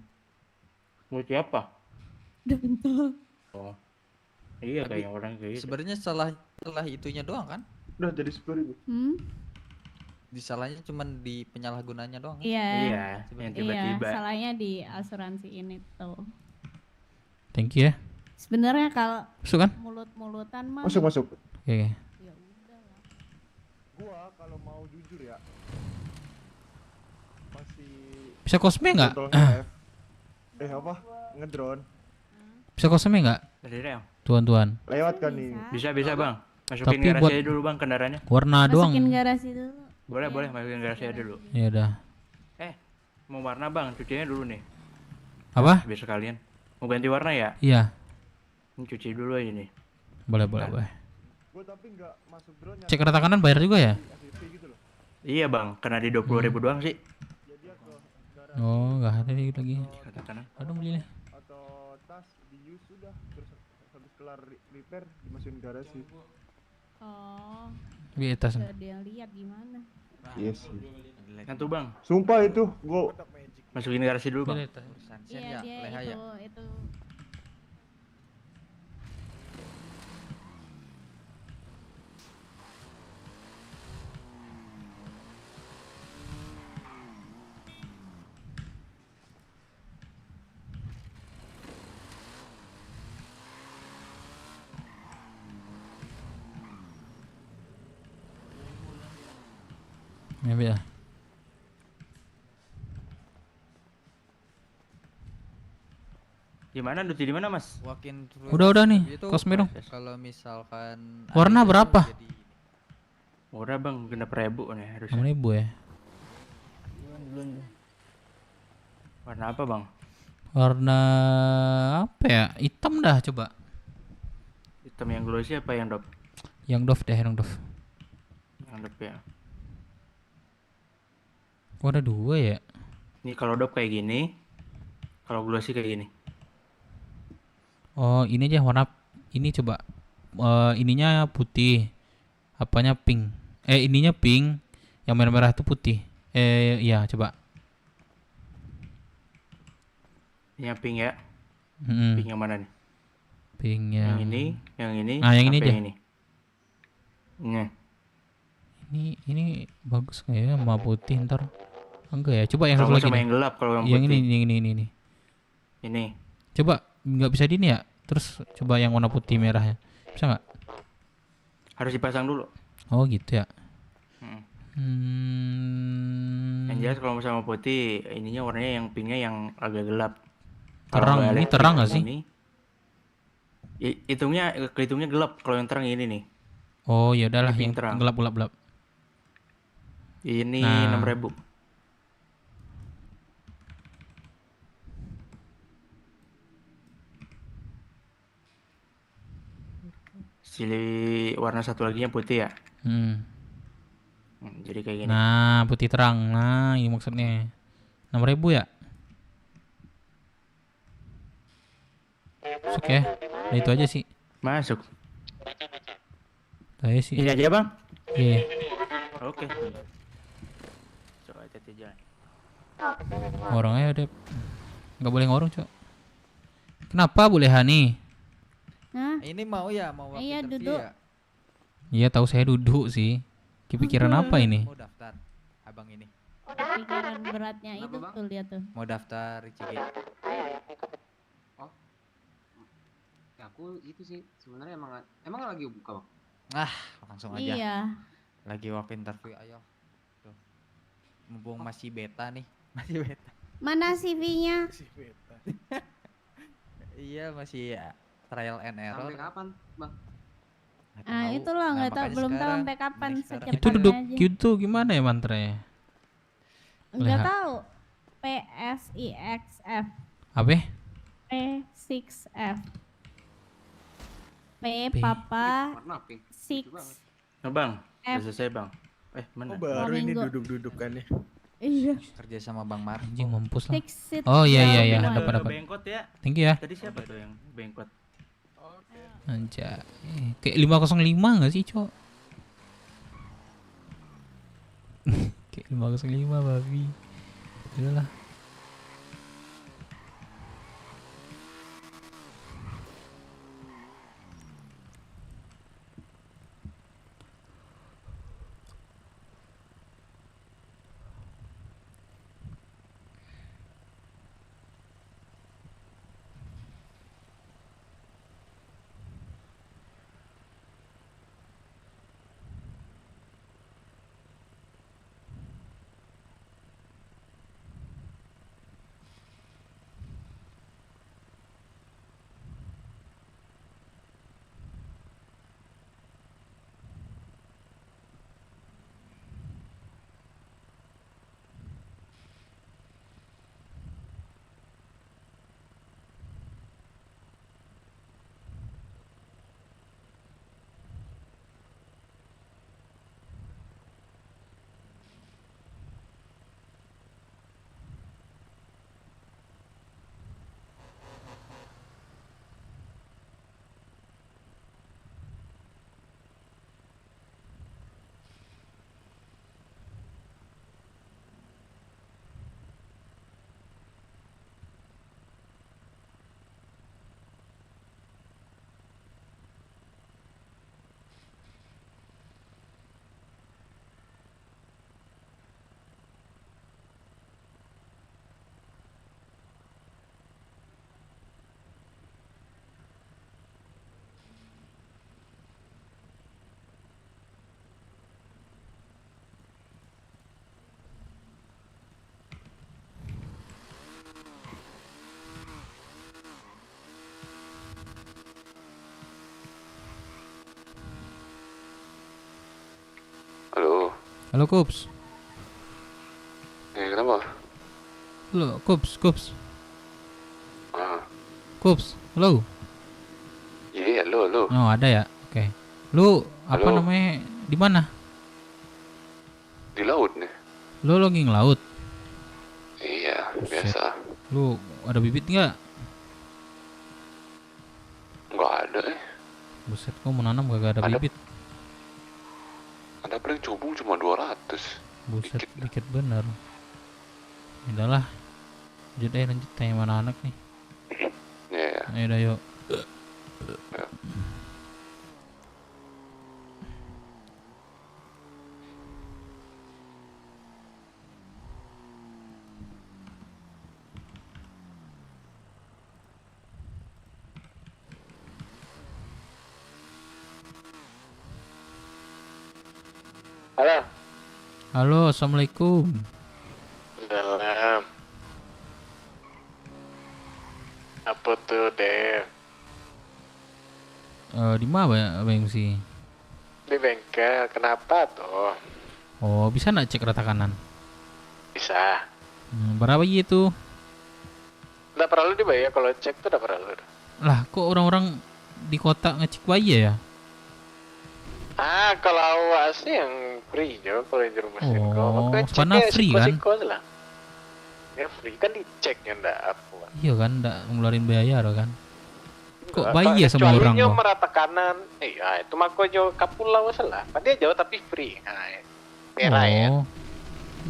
Buat siapa? Udah bentuk. Oh. Iya kayak orang kayak gitu. Sebenarnya salah itunya doang kan? Udah jadi 10.000. Disalahnya cuman di penyalahgunanya doang kan? Iya. Iya, yang tiba-tiba. Iya, salahnya di asuransi ini tuh. Thank you ya. Sebenarnya kalau Masuk kan? mulut-mulutan mah. Masuk. Oke. Ya udah lah. Gua kalau mau jujur ya masih Bisa kosme nggak? control F. Apa? Ngedrone. Bisa kosme nggak? Dari rel. Tuan-tuan. Lewat kan nih. Bisa bang. Masukin Tapi garasi buat- aja dulu bang kendaraannya. Warna doang. Masukin garasi dulu. Boleh masukin garasi aja dulu. Ya udah. Mau warna bang, cucinya dulu nih. Apa? Biar sekalian. Mau ganti warna ya? Iya. Ini cuci dulu aja nih. Boleh. Gua tapi nggak masuk drone Cek rata kanan bayar juga ya? gitu loh. Iya bang, kena di 20.000 doang sih. Jadi aku Oh, nggak ada lagi. Kata kanan. Aduh beli nih. atau tas di use sudah terus habis kelar repair dimasukin garasi. Oh. Di atas. Gak ada yang lihat gimana. Yes. Kan tuh bang, Sumpah itu gua masukin garasi dulu bang. Sanksian Iya ya, dia leha ya. itu. Ya. Gimana duti di mana mas? Walk-in terus Udah nih. itu Kosme dong. kalau misalkan Warna ada berapa? jadi- Udah bang, genap 1.000 nih harusnya. 6.000 ya. Warna apa bang? Warna apa ya? Hitam dah coba. Hitam yang glossy apa yang dop? Yang doff deh, yang doff. Yang dop ya. Oh, ada 2 ya. Ini kalau dop kayak gini, kalau glossy kayak gini. Oh, ini aja warna ini coba. Ininya putih. Apanya pink. Ininya pink. Yang merah-merah itu putih. Iya, coba. Ini yang pink ya. Mm-mm. Pink yang mana nih? Pink Yang ini, yang ini. Ah, yang ini apa aja. Yang ini. Ini. Ini bagus nggak ya sama putih ntar? Enggak ya. Coba yang Kalau satu lagi sama deh. yang gelap, kalau yang Yang putih. ini. Ini. Coba nggak bisa di ini ya. Terus coba yang warna putih merahnya. Bisa nggak? Harus dipasang dulu. Oh gitu ya. Yang jelas kalau sama putih, ininya warnanya yang pinknya yang agak gelap. Terang, Kalau ini elektrik terang nggak sih? ini, kehitungnya gelap. Kalau yang terang ini nih. Oh ya udahlah Ini yang pink terang. gelap. Ini Nah. 6.000. Sili warna satu lagi yang putih ya. Jadi kayak gini. Nah, putih terang. Nah, ini maksudnya 6.000 ya? Masuk ya? Nah, itu aja sih. Masuk. Itu aja sih. Ini aja bang. Iya. Oke. Coba hati-hati jalan. Ngorong aja deh. Nggak boleh ngorong, Cok. Kenapa boleh Hani? Nah, ini mau waktu Iya, interview duduk. ya? Iya, tahu saya duduk sih. Kepikiran apa ini? Mau daftar, abang ini. Pikiran beratnya itu tuh lihat tuh. Mau daftar ICG. Ya, aku itu sih sebenarnya emang lagi buka bang. Langsung aja. Iya. Lagi waktu interview, ayo. Tuh. Mumpung masih beta nih, masih beta. Mana CV-nya? Iya, masih ya, trial and error. Sampai kapan bang? Nggak Ah, tahu. itulah nggak tahu, makanya belum tahu sekarang- sampai kapan. makanya sekarang Secepatnya Itu duduk aja. gitu gimana ya mantranya? Nggak Lihat. tahu. PSIXF. Apa? P6F. P papa Warna pink. 6 Nah, bang, F. udah selesai bang. Mana? Baru ini Flamingo. duduk-dudukannya. Iya. Kerja sama Bang Mar. Anjing mampus lah. 6 seat Oh iya down one. dapat. Bengkot ya. Thank you ya. Tadi siapa tuh yang bengkot? Anjay. Kayak 505 nggak sih, Cok? Kayak 505 babi. Udahlah. Halo. Halo Kups. Kenapa? Halo Kups. Ah, Kups. Halo. iya, halo. Oh, ada ya. Oke. Lu apa Halo. namanya? Di mana? Di laut nih. Lu lagi ngelaut. Iya, Buset. biasa. Lu ada bibit nggak? Nggak ada Buset, kok mau nanam gak ada Ada. bibit? Ada paling cubung cuma 200. Buset, dikit bener. Udahlah. Lanjut tanya mana anak nih. Iya. Ayo dah yuk. Halo. Halo, assalamualaikum. Dalam. Apa tuh, Dev? Di mana Bang sih? Di bengkel, kenapa tuh? Oh, bisa nggak cek rata kanan? Bisa. Berapa gitu? Nggak perlu dibayar kalau cek tuh nggak perlu. Lah, kok orang-orang di kota ngecek bayi ya? Ah, kalau awas sih yang free jo, kalau yang di rumah Sinko. Oh, Makanya Spana ceknya free kan? Sinko lah. Ya free kan diceknya ndak apa. Iya kan, nggak ngeluarin biaya kan? Kok Enggak, bayi ya sama kecuali orang nyo kok? merata kanan. Iya, itu mako jo kapulau salah. Padahal jauh tapi free. Nah, merah ya. Oh,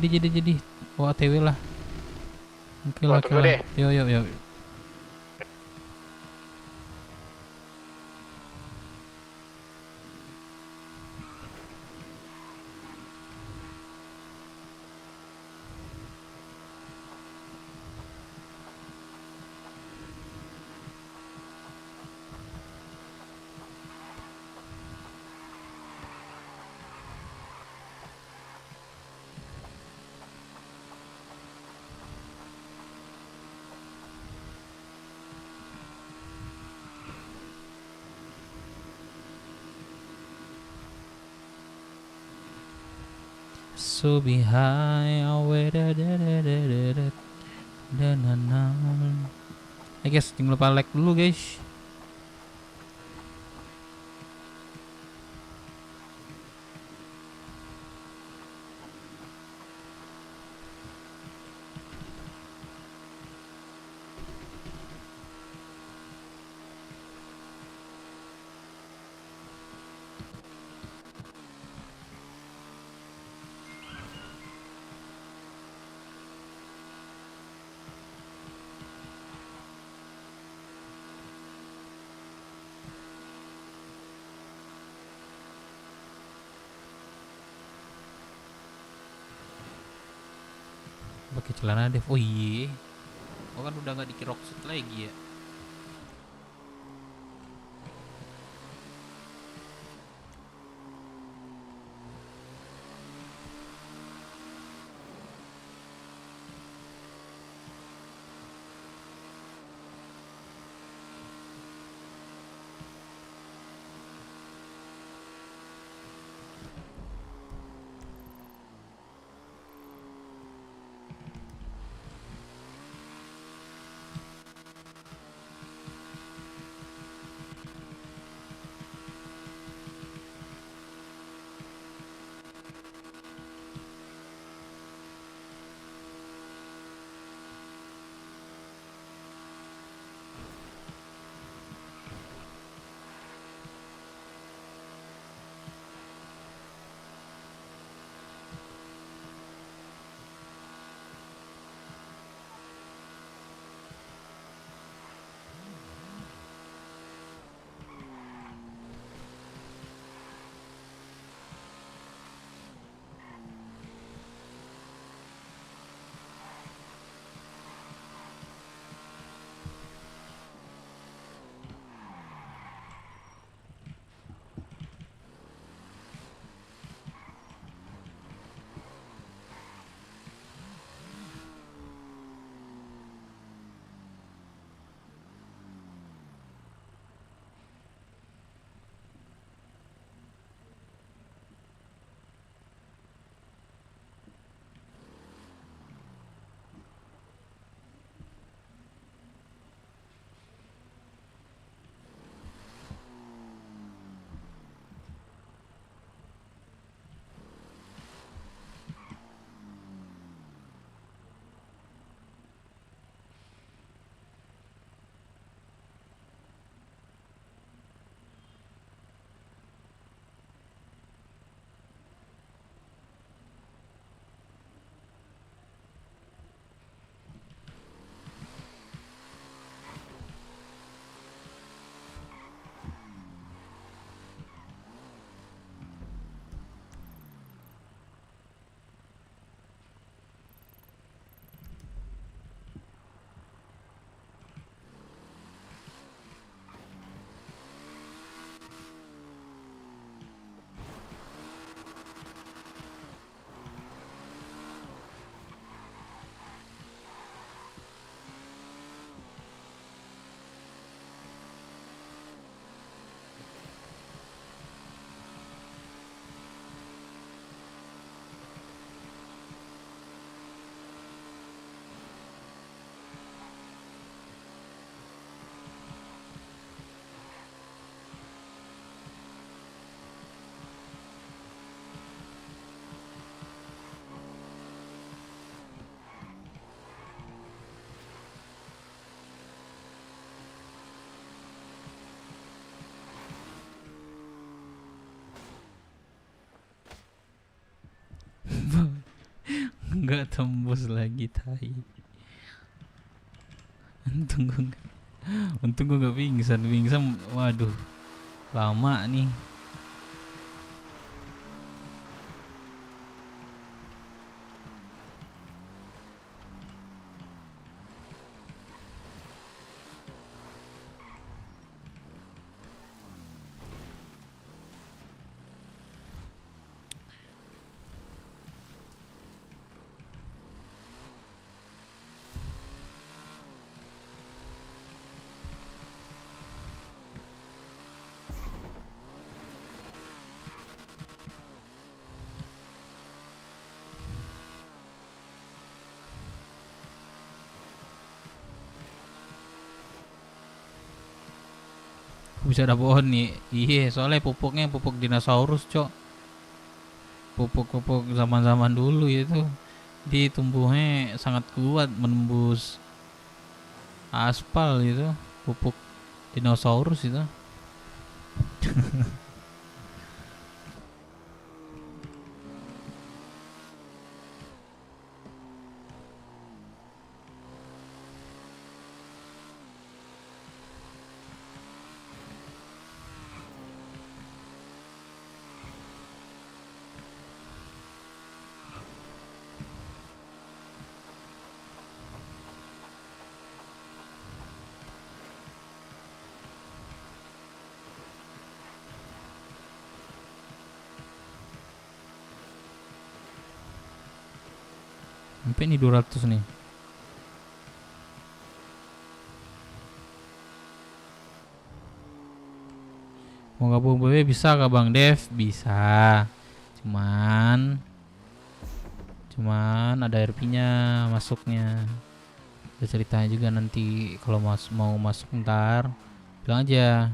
jadi. Oh, ATW lah. Oke Oh, lah, tunggu deh. Yuk. So be high away guys, tinggal lupa like dulu guys. Pakai celana Dev. Oh iya. Oh kan udah nggak di Rockset lagi ya. Nggak tembus lagi tai. Untung gue nggak pingsan. Waduh, lama nih. Bisa ada pohon nih. Iya, soalnya pupuknya pupuk dinosaurus, Cok. Pupuk zaman-zaman dulu itu. Dia tumbuhnya sangat kuat menembus aspal itu. Pupuk dinosaurus itu. Sampai nih 200 nih. Mau gabung BB bisa gak Bang Dev? Bisa. Cuman ada RP-nya masuknya. Ada ceritanya juga nanti kalau mau masuk ntar bilang aja.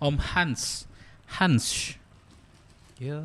Om Hans. Yo.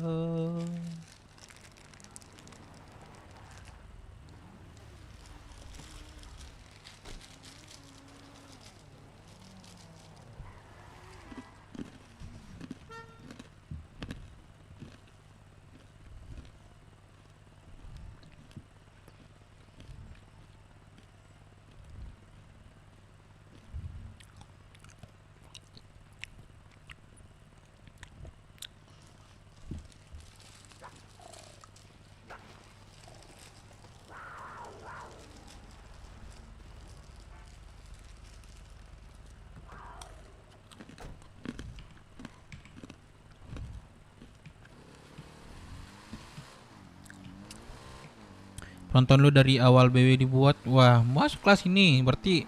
Penonton lu dari awal BW dibuat. Wah, masuk kelas ini berarti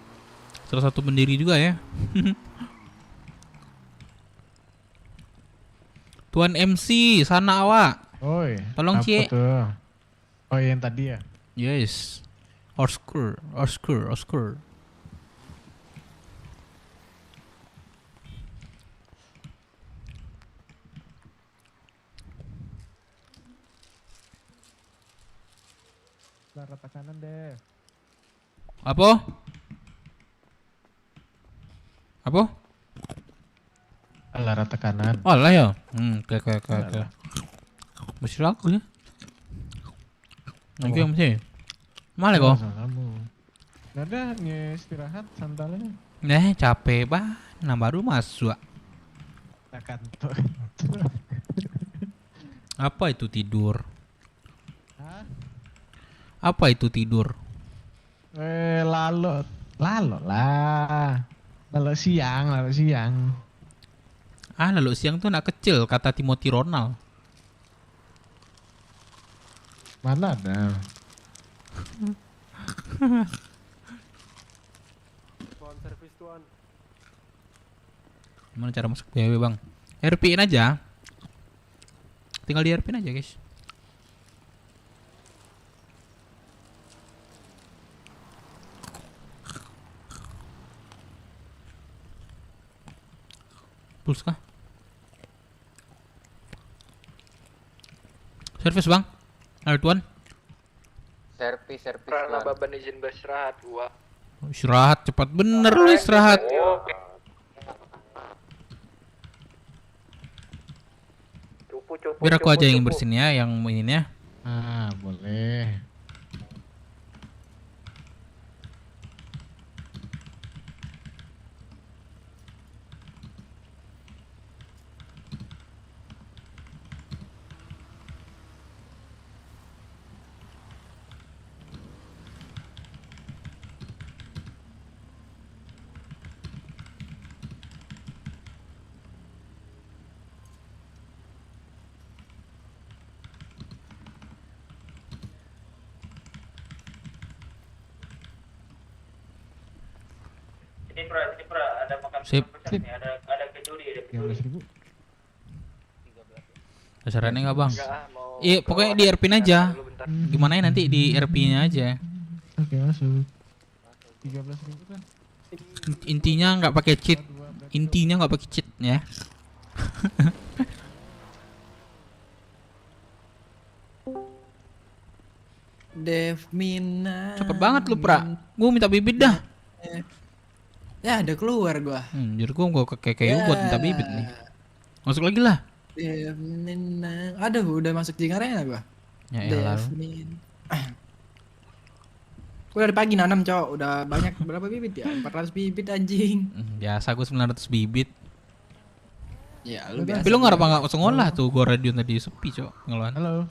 salah satu pendiri juga ya. Tuan MC sana awak. Oi, tolong apa Cie. tuh? Oh yang tadi ya? Yes. Oscar. Rata kanan deh. Apa? Alah rata kanan. Oh lah ya. Oke. Masih laku ya. Oke, masih. Mana kok? Nggak ada, nih istirahat santalnya. Capek bah. Nah baru masuk. Kantor. Apa itu tidur? Hah? Apa itu tidur? Lalu lah. Lalu siang. Lalu siang tuh anak kecil kata Timothy Ronald. Mana ada? Tuan servis tuan. Gimana cara masuk BW Bang? RP-in aja. Tinggal di RP-in aja guys. Puls kah? Servis Bang. Ayo tuan. Servis. Karena baban izin beristirahat gua. Istirahat cepat bener lu istirahat. Biar aku aja yang bersihin ya, yang ini ya. Ah, boleh. Sip. 13.000. Besarannya nggak bang? Iya pokoknya di RP-in aja. Gimana ya nanti di RP-nya aja. Oke, masuk. 13.000 kan. Intinya nggak pakai cheat. Intinya nggak pakai cheat ya. Devmina. Cepet banget lu pra. Gua minta bibit dah. Ya udah keluar gua. Jadi gua kayak buat minta bibit nih. Masuk lagi lah. Devmina. Aduh udah masuk Jingarena gua. Ya elah. Devmin. Gua dari pagi nanam cowok. Udah banyak berapa bibit ya? 400 bibit anjing. Biasa gua 900 bibit. Ya lu biasa. Tapi lu nggak usah ngolah tuh. Gua radio tadi sepi cok ngeluhan. Halo.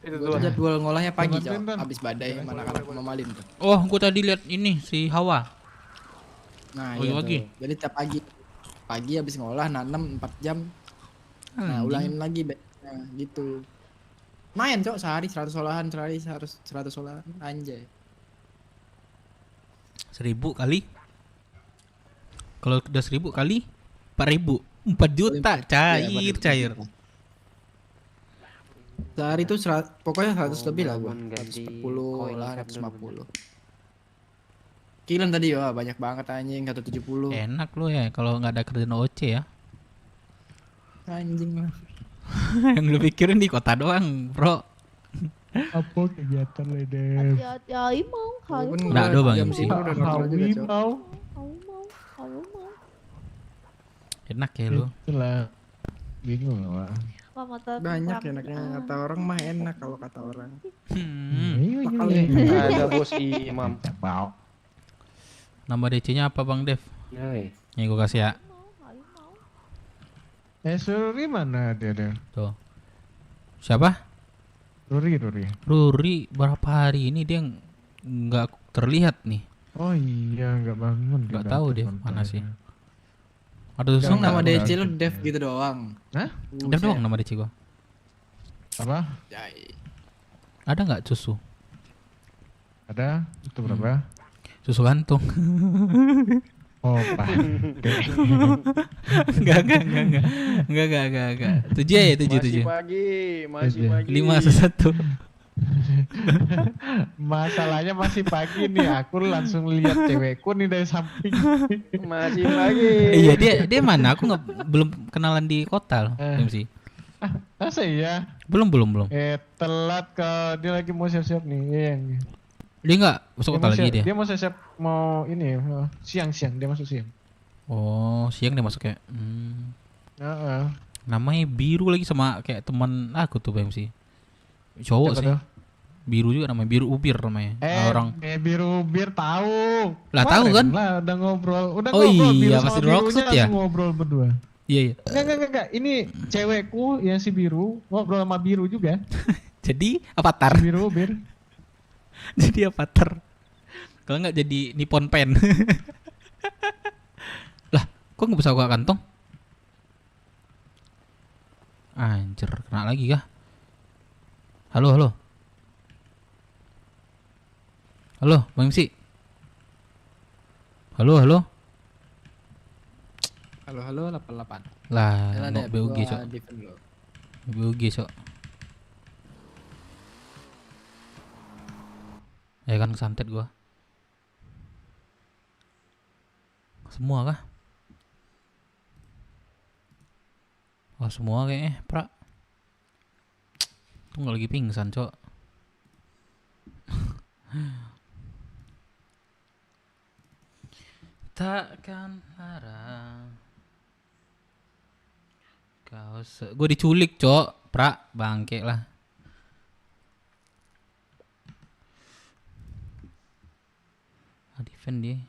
Gua jadwal ngolahnya pagi cowok. Habis badai mana anak mamalin tuh. Oh gua tadi lihat ini si Hawa. Nah, Pagi iya lagi. tuh. Jadi tiap pagi habis ngolah nanam 4 jam. Nah, ulangin lagi nah, gitu. Lumayan, Cok, sehari 100 olahan, sehari harus 100 olahan anjay. 1000 kali. Kalau udah 1000 kali 4000, 4 juta cair. Sehari itu pokoknya 100 lebih lah gua. 110 olahan 150. Kilan tadi ya banyak banget anjing 170. Enak lu ya kalau nggak ada kerjaan OC ya. Anjing lah. Yang lu pikirin di kota doang, bro. Apa kegiatan lo, Dev? Hãy mau hãy Nggak ada bang jam MC. sini udah normal juga, Cok. mau. mau Enak ya lu. Itulah. Bingung lah. Banyak enaknya kata orang mah enak kalau kata orang. Ada bos Imam. Mau. Nama DC-nya apa Bang Dev? Nih gua kasih ya. Suri mana dia Dev? Tuh. Siapa? Ruri. Ruri berapa hari ini dia nggak terlihat nih. Oh iya nggak bangun. Nggak tahu dia mana sih. Ada Emang tulisan nama nggak? DC lu Dev gitu doang. Hah? Dev doang nama DC gua. Apa? Jai. Ada nggak susu? Ada? Itu berapa? Susu kantung. Oh, Pak. Enggak. 7 ya, 7. Masih pagi. 5-1. Masalahnya masih pagi nih, aku langsung lihat cewekku nih dari samping. Masih pagi. Iya, dia mana? Aku belum kenalan di kota loh, MC. Masa iya? Belum. Telat ke dia lagi mau siap-siap nih. Iya. Dia enggak masuk kota lagi dia. Dia mau siap mau ini siang dia masuk siang. Oh, siang dia masuk kayak. Namanya biru lagi sama kayak teman aku tuh MC. Cowok Siapa sih. tuh? Biru juga namanya, biru ubir namanya. Orang biru ubir tahu. Lah tahu kan? Lah udah ngobrol. Oh ngobrol iya, biru pasti sama Rocksud birunya ya? langsung ngobrol berdua. Iya. Enggak. Ini cewekku yang si biru ngobrol sama biru juga. Jadi avatar. Si biru ubir. Jadi avatar. Kalau nggak jadi Nippon Pen. Lah, kok nggak bisa buka kantong? Anjir, kena lagi kah? Halo, Bang MC. Halo. Halo 88. Lah, no BUG, Cok. BUG, Cok. Ya kan kesantet gua. Semua kah? Oh semua kayaknya, pra. Tuh nggak lagi pingsan, Cok. takkan larang gue diculik cok, prak bangke lah. Defend dia.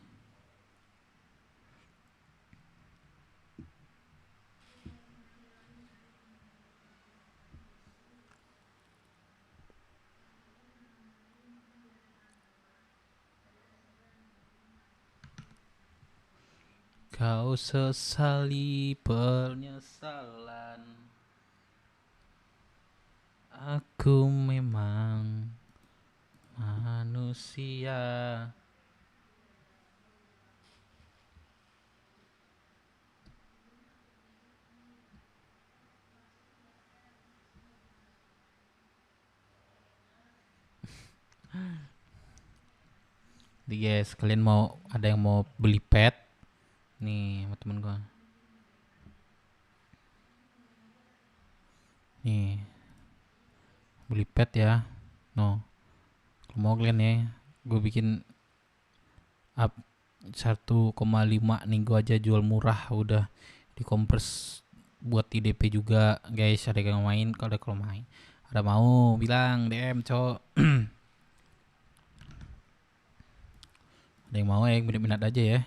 Kau sesali penyesalan. Aku memang manusia. Jadi guys, kalian mau ada yang mau beli pet? Nih sama temen gua. Nih beli pet ya. No, kalau mau kalian ya, gue bikin up 1,5 nih, gua aja jual murah, udah dikompres buat IDP juga guys. Ada yang main? Kalau main ada mau bilang DM cok. Ada yang mau ya, minat aja ya.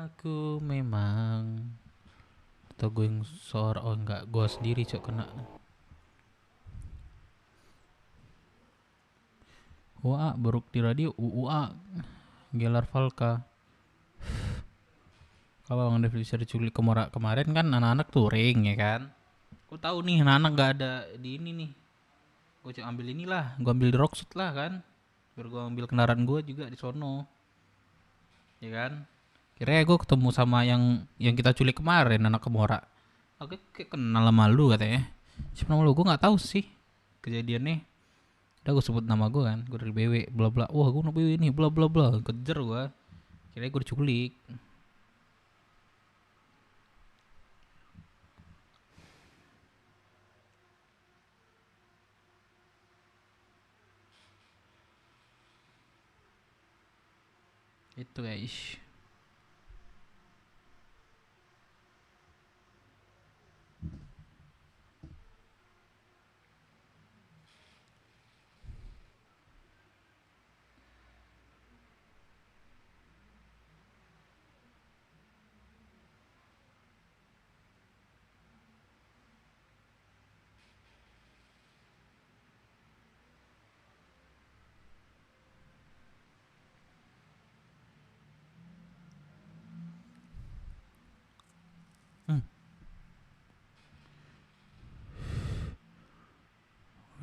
Aku memang, atau gue yang seorang, oh enggak, gue sendiri cok kena. Wah, Baruk di radio UUA Gelar Valka. Kalau Bang Dev bisa diculik kemarin kan anak-anak touring ya kan. Gue tahu nih anak-anak gak ada di ini nih. Gue coba ambil inilah, gue ambil di Rocksuit lah kan. Biar gue ambil kendaraan gue juga di sono. Ya kan? Kira gue ketemu sama yang kita culik kemarin, anak Kemora. Aku kayak kenal sama lu katanya. Siapa nama lu? Gue nggak tahu sih kejadiannya. Udah gue sebut nama gue kan, gue dari BW, bla bla. Wah gue anak BW ini, bla bla bla. Kejar gue. Kira gue diculik. Itu guys.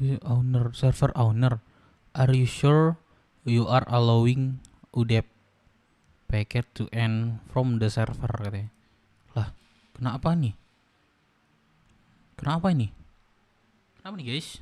Owner, server owner, are you sure you are allowing UDEP packet to end from the server katanya. Lah, kenapa nih? Kenapa nih guys?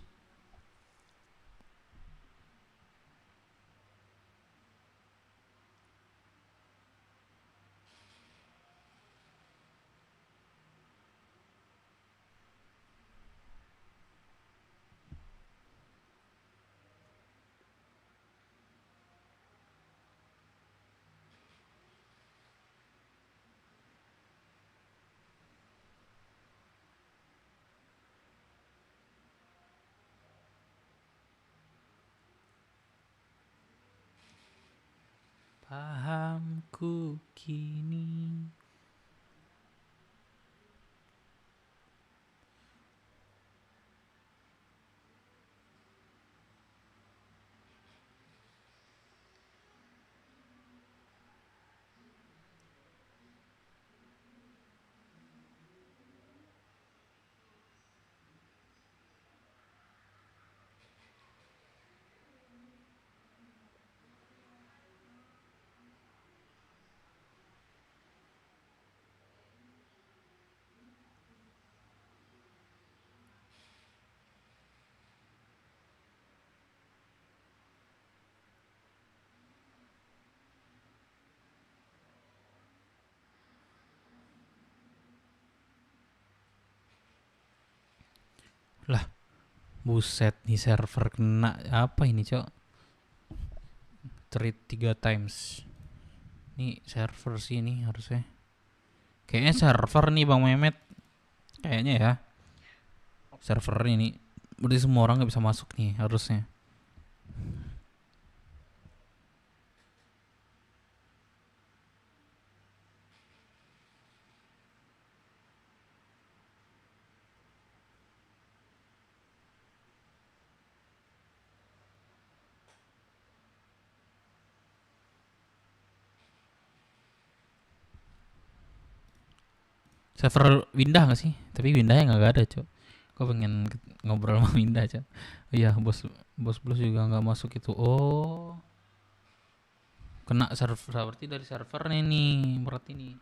Pahamku kini. Lah, buset nih server kena apa ini, Cok? Treat 3 times. Nih server sih ini harusnya. Kayaknya server nih Bang Mehmet. Kayaknya ya. Server ini. Berarti semua orang nggak bisa masuk nih harusnya. Server Windah gak sih? Tapi Windahnya nggak ada, Cok. Gue pengen ngobrol sama Windah, Cok. Iya, bos Blues juga nggak masuk itu. Oh, kena server, berarti dari servernya nih, berarti nih.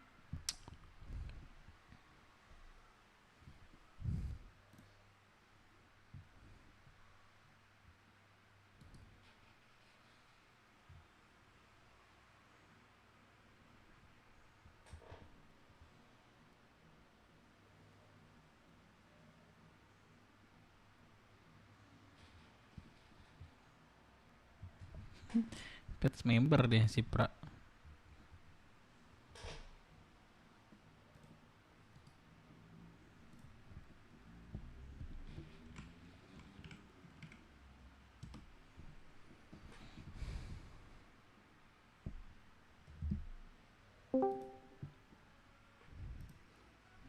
Pets member deh si Pra.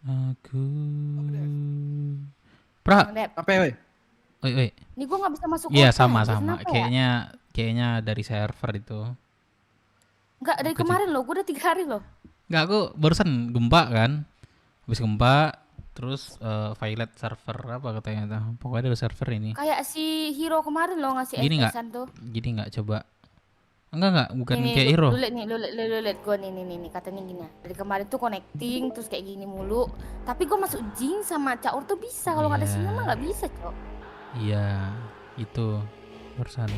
Aku Pra. Apa ya, woi? Oi. Ini gua nggak bisa masuk Iya, kota. sama. Kenapa ya? Kayaknya dari server itu. Enggak, dari kemarin loh, gua udah 3 hari loh. Enggak, aku barusan gempa kan. Habis gempa terus Violet server apa katanya tuh. Pokoknya ada server ini. Kayak si Hero kemarin loh ngasih Gini nggak? SMS-an tuh. Gini nggak coba? Enggak, bukan Nih, kayak Hero. lu liat gue nih katanya gini ya. Dari kemarin tuh connecting terus kayak gini mulu. Tapi gue masuk Jing sama Caur tuh bisa. Kalau nggak ada sinyal mah nggak bisa, Cok. Iya, itu barusan.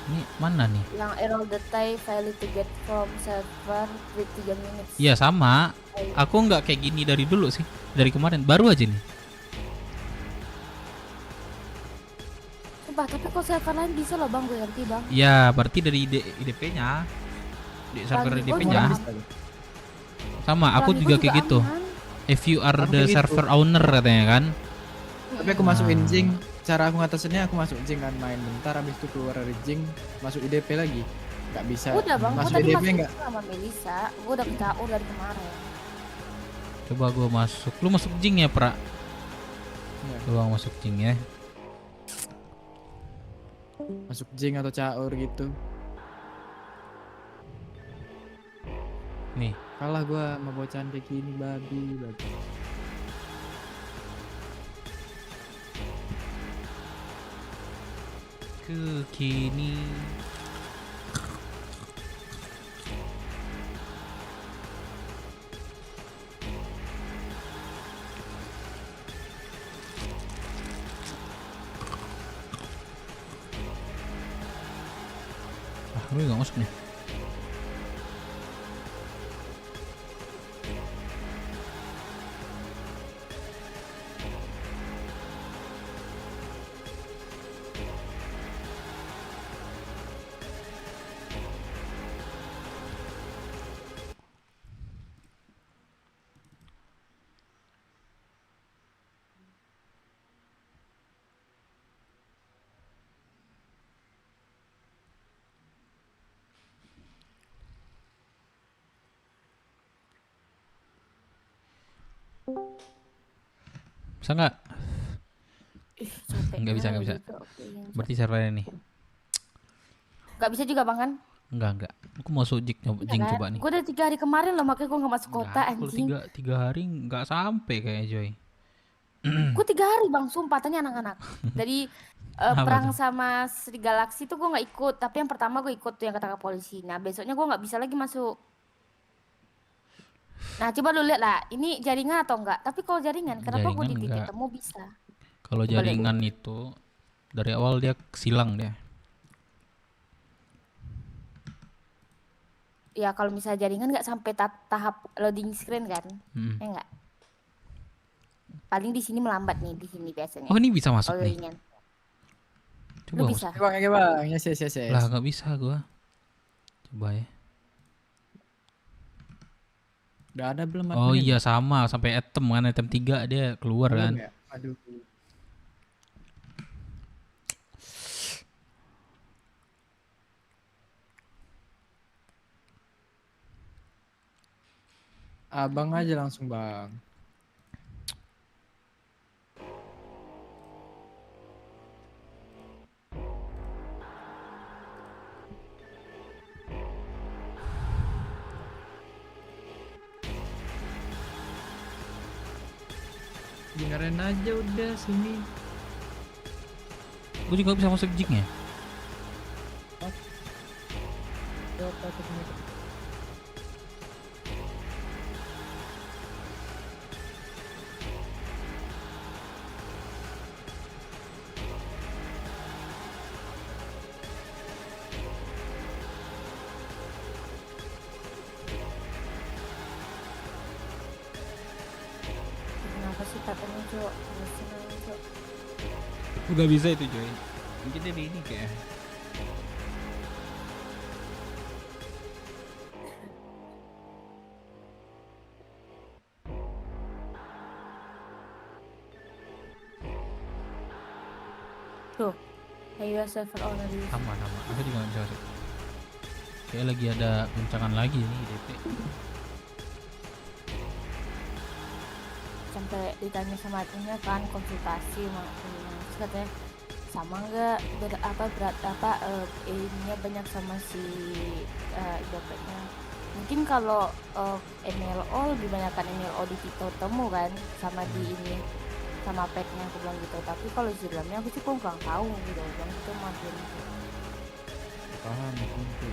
Ini mana nih? Yang error detail file to get from server with 3 minutes. Iya sama. Aku nggak kayak gini dari dulu sih. Dari kemarin baru aja nih. Sumpah, tapi kok server lain bisa loh bang, gue ngerti bang. Ya, berarti dari IDP-nya. Di server Bagi gua IDP-nya. Sama, aku Bagi juga gua kayak juga gitu. aman. If you are Aku the kayak gitu. server owner katanya kan. Tapi aku masukin Jing, cara aku ngatasinnya aku masuk Jing kan, main bentar habis itu keluar dari Jing, masuk IDP lagi. Nggak bisa. Udah bang, gue masuk tadi IDP masuk nggak? sama Melisa. Gue udah ke Caur dari kemarin. Coba gua masuk. Lu masuk Jing ya, Pra? Iya. Coba masuk Jing ya. Masuk Jing atau Caur gitu. Nih. Kalah gua sama bocahan kayak gini, babi. Ke kini. Lu nggak masuk nih. Bisa nggak? Nggak bisa. Berarti servernya nih. Nggak bisa juga bang kan? Enggak. Aku mau masuk Jing coba nih. Gue udah 3 hari kemarin loh, makanya gue nggak masuk kota Kalau anjing. tiga hari nggak sampai kayaknya Joy. Gue 3 hari bang, sumpah tanya anak-anak. Dari Apa perang tuh? sama Sri Galaxy tuh gue nggak ikut, tapi yang pertama gue ikut tuh yang ketangkap polisi. Nah besoknya gue nggak bisa lagi masuk. Nah coba lu lihat lah, ini jaringan atau enggak? Tapi kalau jaringan, kenapa gue Jaringan di titik enggak. temu bisa? Kalau Coba lihat jaringan itu dari awal dia silang dia. Ya kalau misalnya jaringan nggak sampai tahap loading screen kan? Hmm. Ya enggak? Paling di sini melambat nih, di sini biasanya. Oh ini bisa masuk Kalau nih. ringan. Coba Lu masuk. bisa. Bang, ya bang, yes yes yes yes. Lah nggak bisa gua. Coba ya. Udah ada belum? Oh adminnya? iya sama sampai item kan, item 3 dia keluar Belum kan. ya? Aduh. Abang aja langsung bang. Dengerin aja udah sini. Gua juga bisa masuk jig ya. Kenapa sih katanya Cok? Senang Cok. Udah bisa itu Joy. Mungkin dia di ini kayak. Tuh. Ayo server already. Aman. Aku juga nggak bisa masuk. Kayak lagi ada guncangan lagi nih DP. Sampai ditanya sama adminnya kan, konsultasi sama adminnya. Terus katanya sama nggak berat apa ininya banyak sama si dopetnya. Mungkin kalau MLO lebih banyakkan MLO di Tito temu kan sama di ini sama petnya aku bilang gitu. Tapi kalau di dalamnya aku sih kurang tahu gitu kan, itu makin Paham itu.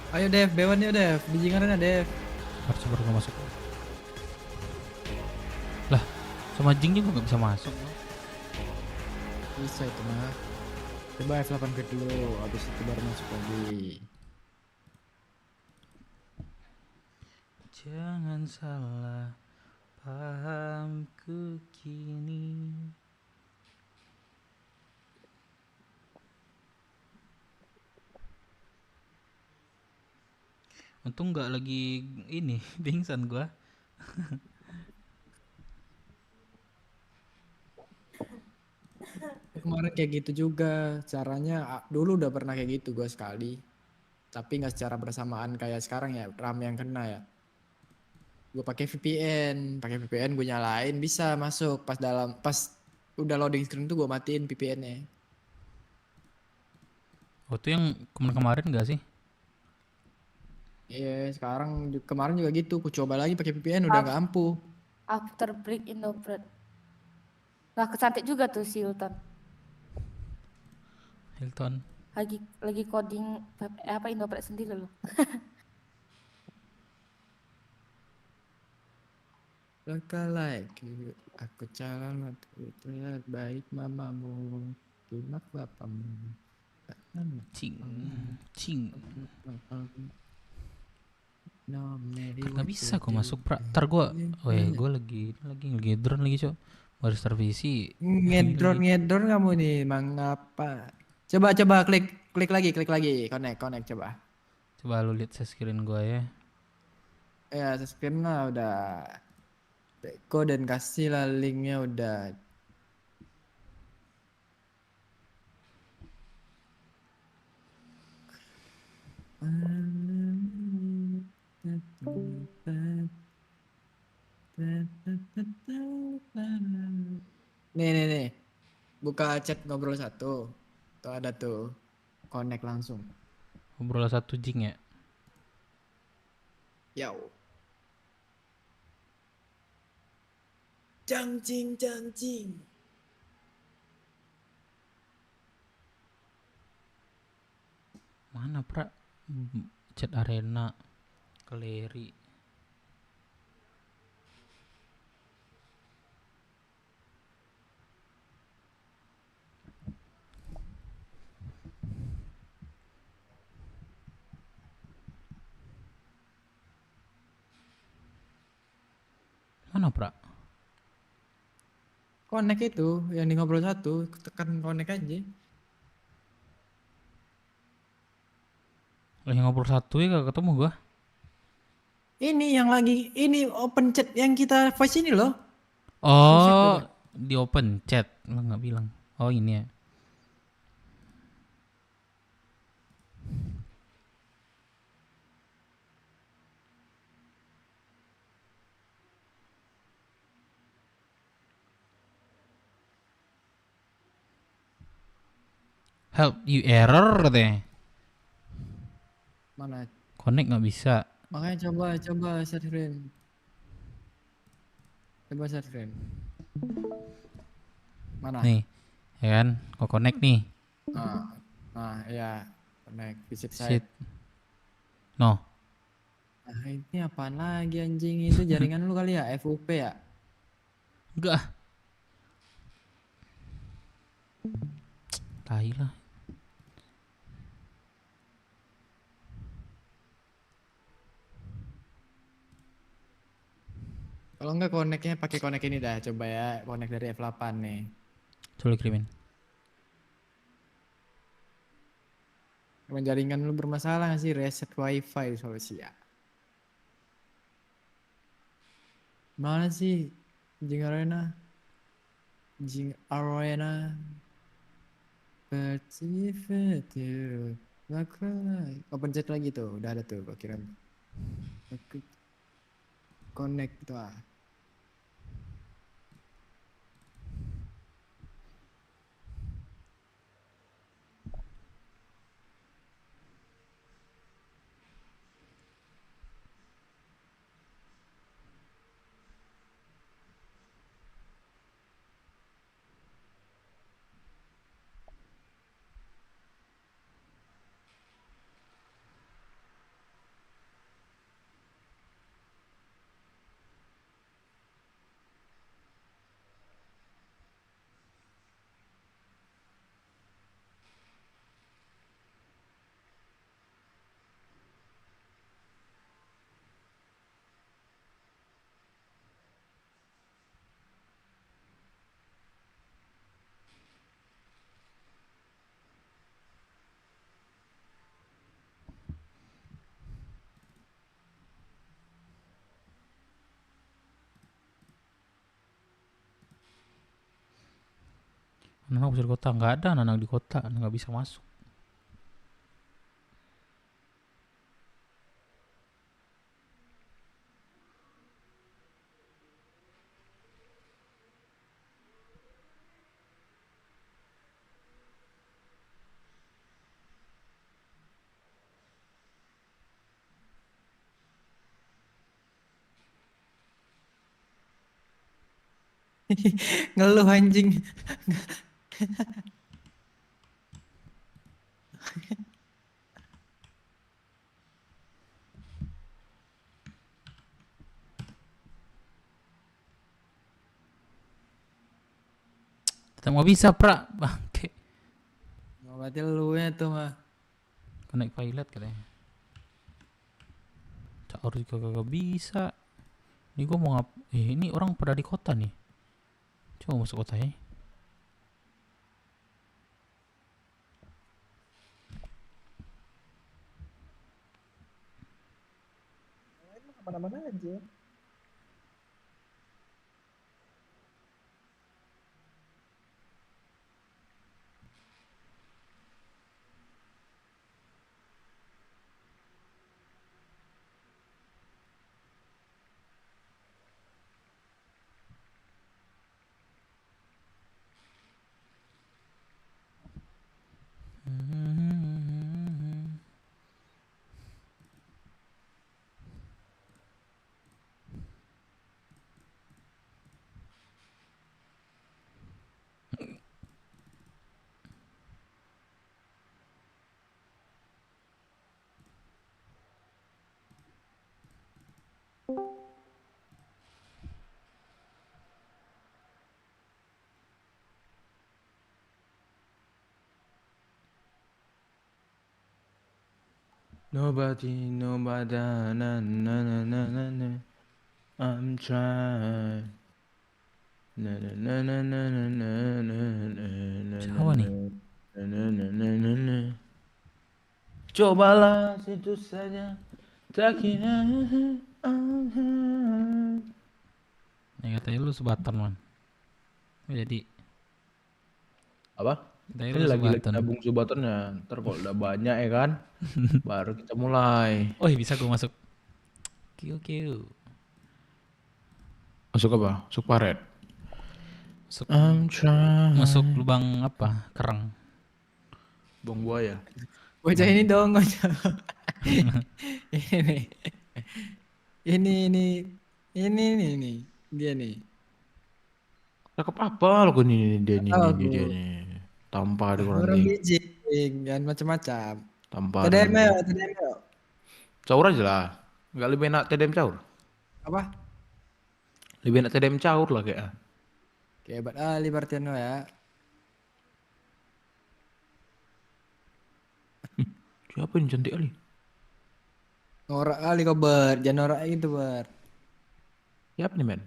Ayo Dev, Bewan yuk Dev, bijingannya Dev. Sabar gak masuk. Lah, sama Jing juga nggak bisa masuk. Bisa itu mah. Coba F8 ke dulu, habis itu baru masuk lagi. Jangan salah pahamku kini. Untung nggak lagi ini pingsan gua. Kemarin kayak gitu juga caranya, dulu udah pernah kayak gitu gue sekali, tapi nggak secara bersamaan kayak sekarang ya, RAM yang kena ya. Gue pakai VPN gue nyalain bisa masuk, pas udah loading screen tuh gue matiin VPN-nya. Oh itu yang kemarin nggak sih? Iya, kemarin juga gitu, ku coba lagi pakai VPN udah nggak ampuh. after break Indopret. Nah, kecantik juga tuh si Hilton. Lagi coding apa Indopret sendiri loh. Like aku calon terlihat baik mamamu, lunak bapamu. Cing. Nggak bisa gue masuk ntar gue lagi drone lagi cok, baru start PC ngedron kamu nih mengapa. Coba klik lagi connect coba lu lihat screen gue ya screen lah udah Beko dan kasih lah linknya udah. Nih buka chat ngobrol satu. Tuh ada tuh. Connect langsung. Ngobrol 1 jing ya. Yo. Jang cing. Mana pra? Chat arena Keleri. Mana pra? Connect itu yang di ngobrol satu, tekan connect aja. Lagi ngobrol 1 ya gak ketemu gua. Ini yang lagi ini open chat yang kita voice ini loh. Oh, di open chat. Lo nggak bilang. Oh ini ya. Help you error katanya. Mana? Connect nggak bisa. Makanya coba share screen. Coba share screen. Mana? Nih, ya kan? Kok connect nih? Ya, connect visit Sit. site. No. Ini apaan lagi anjing, itu jaringan lu kali ya, FUP ya? Enggak. Tai lah. Kalau enggak connectnya pakai connect ini dah, coba ya, connect dari F8 nih. Coba kirimin. Emang jaringan lu bermasalah nggak sih? Reset wifi solusi ya. Mana sih Jing Arena? Jing Arena. Percivetu. Open chat lagi tuh, udah ada tuh, gua kirim. Connect tuh ah. Anak di kota nggak ada, anak di kota nggak bisa masuk. Ngeluh anjing. Tetap nggak bisa pra, bangke. Berarti lu nya tuh mah. Connect pilot katanya. Caur juga kagak bisa. Ini gua mau ini orang pada di kota nih. Coba masuk kota ya. Mana-mana aja. Nobody, nobody, na na na na na na. I'm trying. Na na na na na na na na na. Siapa nih? Na na na na na na. Cobalah situ saja, tak kira. Ya katanya lu sebatan man. Jadi Apa? katanya Ini lu lagi sebatan. nabung subatannya. Ntar kalau udah banyak ya kan, baru kita mulai. Oh bisa gue masuk. Kiu. Masuk apa? Masuk paret. Masuk, I'm trying. masuk lubang apa? Kerang. Buang buaya. Bocah ini dong, bocah. ini. Ini. Dia nih. Cakep apa lo ini dia nih Tahu dia aku. nih. Tanpa ada Orang orang biji kan macam-macam. tanpa. TDM. Caur aja lah. Enggak lebih enak TDM caur. Apa? Lebih enak TDM caur lah kayak. Kayak hebat Ali Bartiano ya. Siapa yang cantik Ali? Norak kali kau Ber, jangan norak gitu Ber. Siapa nih men?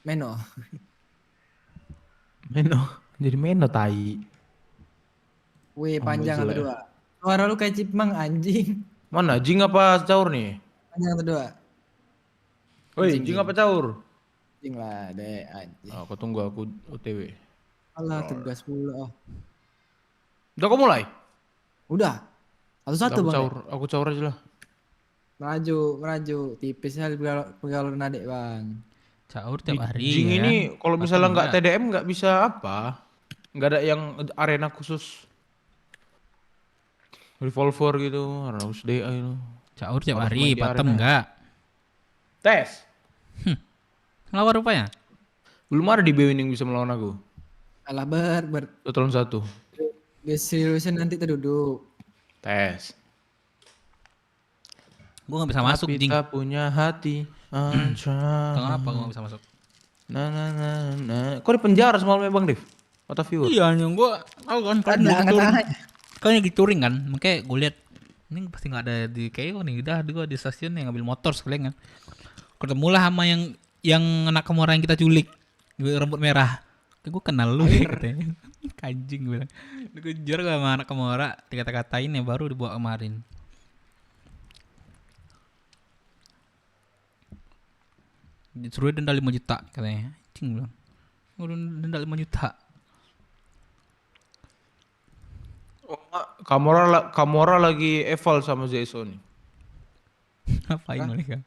Meno. Meno. Jadi Meno tai. Wih panjang Ambul atau dua. Suara lu kayak cipmang anjing. Mana jing apa caur nih? Panjang atau dua. Woi, Jing, jing jing. apa caur? Anjing lah deh anjing. Aku tunggu aku OTW. Alah tugas pula. Oh. Udah kau mulai? Udah. Satu-satu Aku bang. caur, aku caur aja lah. Meraju. Tipisnya pegalur adik bang. Caur tiap hari. Jing ya. ini kalau misalnya Patut nggak TDM nggak bisa apa? Nggak ada yang arena khusus. Revolver gitu, harus DA itu. Caur tiap Harus hari, main di patem arena. enggak. Tes. Ngelawan rupanya. Belum ada di BWin yang bisa melawan aku. Alah Ber. Total 1. Seriusan nanti terduduk. Tes. Gue gak bisa masuk Tapi jing. tak punya hati. Kenapa gue gak bisa masuk? Nah. Kok di penjara semalam ya Bang Dev? Kata viewer. Iya yang gue tau kan. Kalian lagi touring kan. Makanya gue lihat ini pasti gak ada di KO nih. Udah gue di stasiun yang ngambil motor sekalian kan. Ketemulah sama yang anak Kemora yang kita culik. Rambut merah. Gue kenal lu ya katanya. Kanjing gue bilang. Dikejar gue sama anak Kemora. Dikata-katain ya baru dibawa kemarin. Disuruh denda 5 juta katanya. Cing bilang. Udah denda 5 juta. Oh, Kamora lagi eval sama ZSO nih. Ngapain mereka?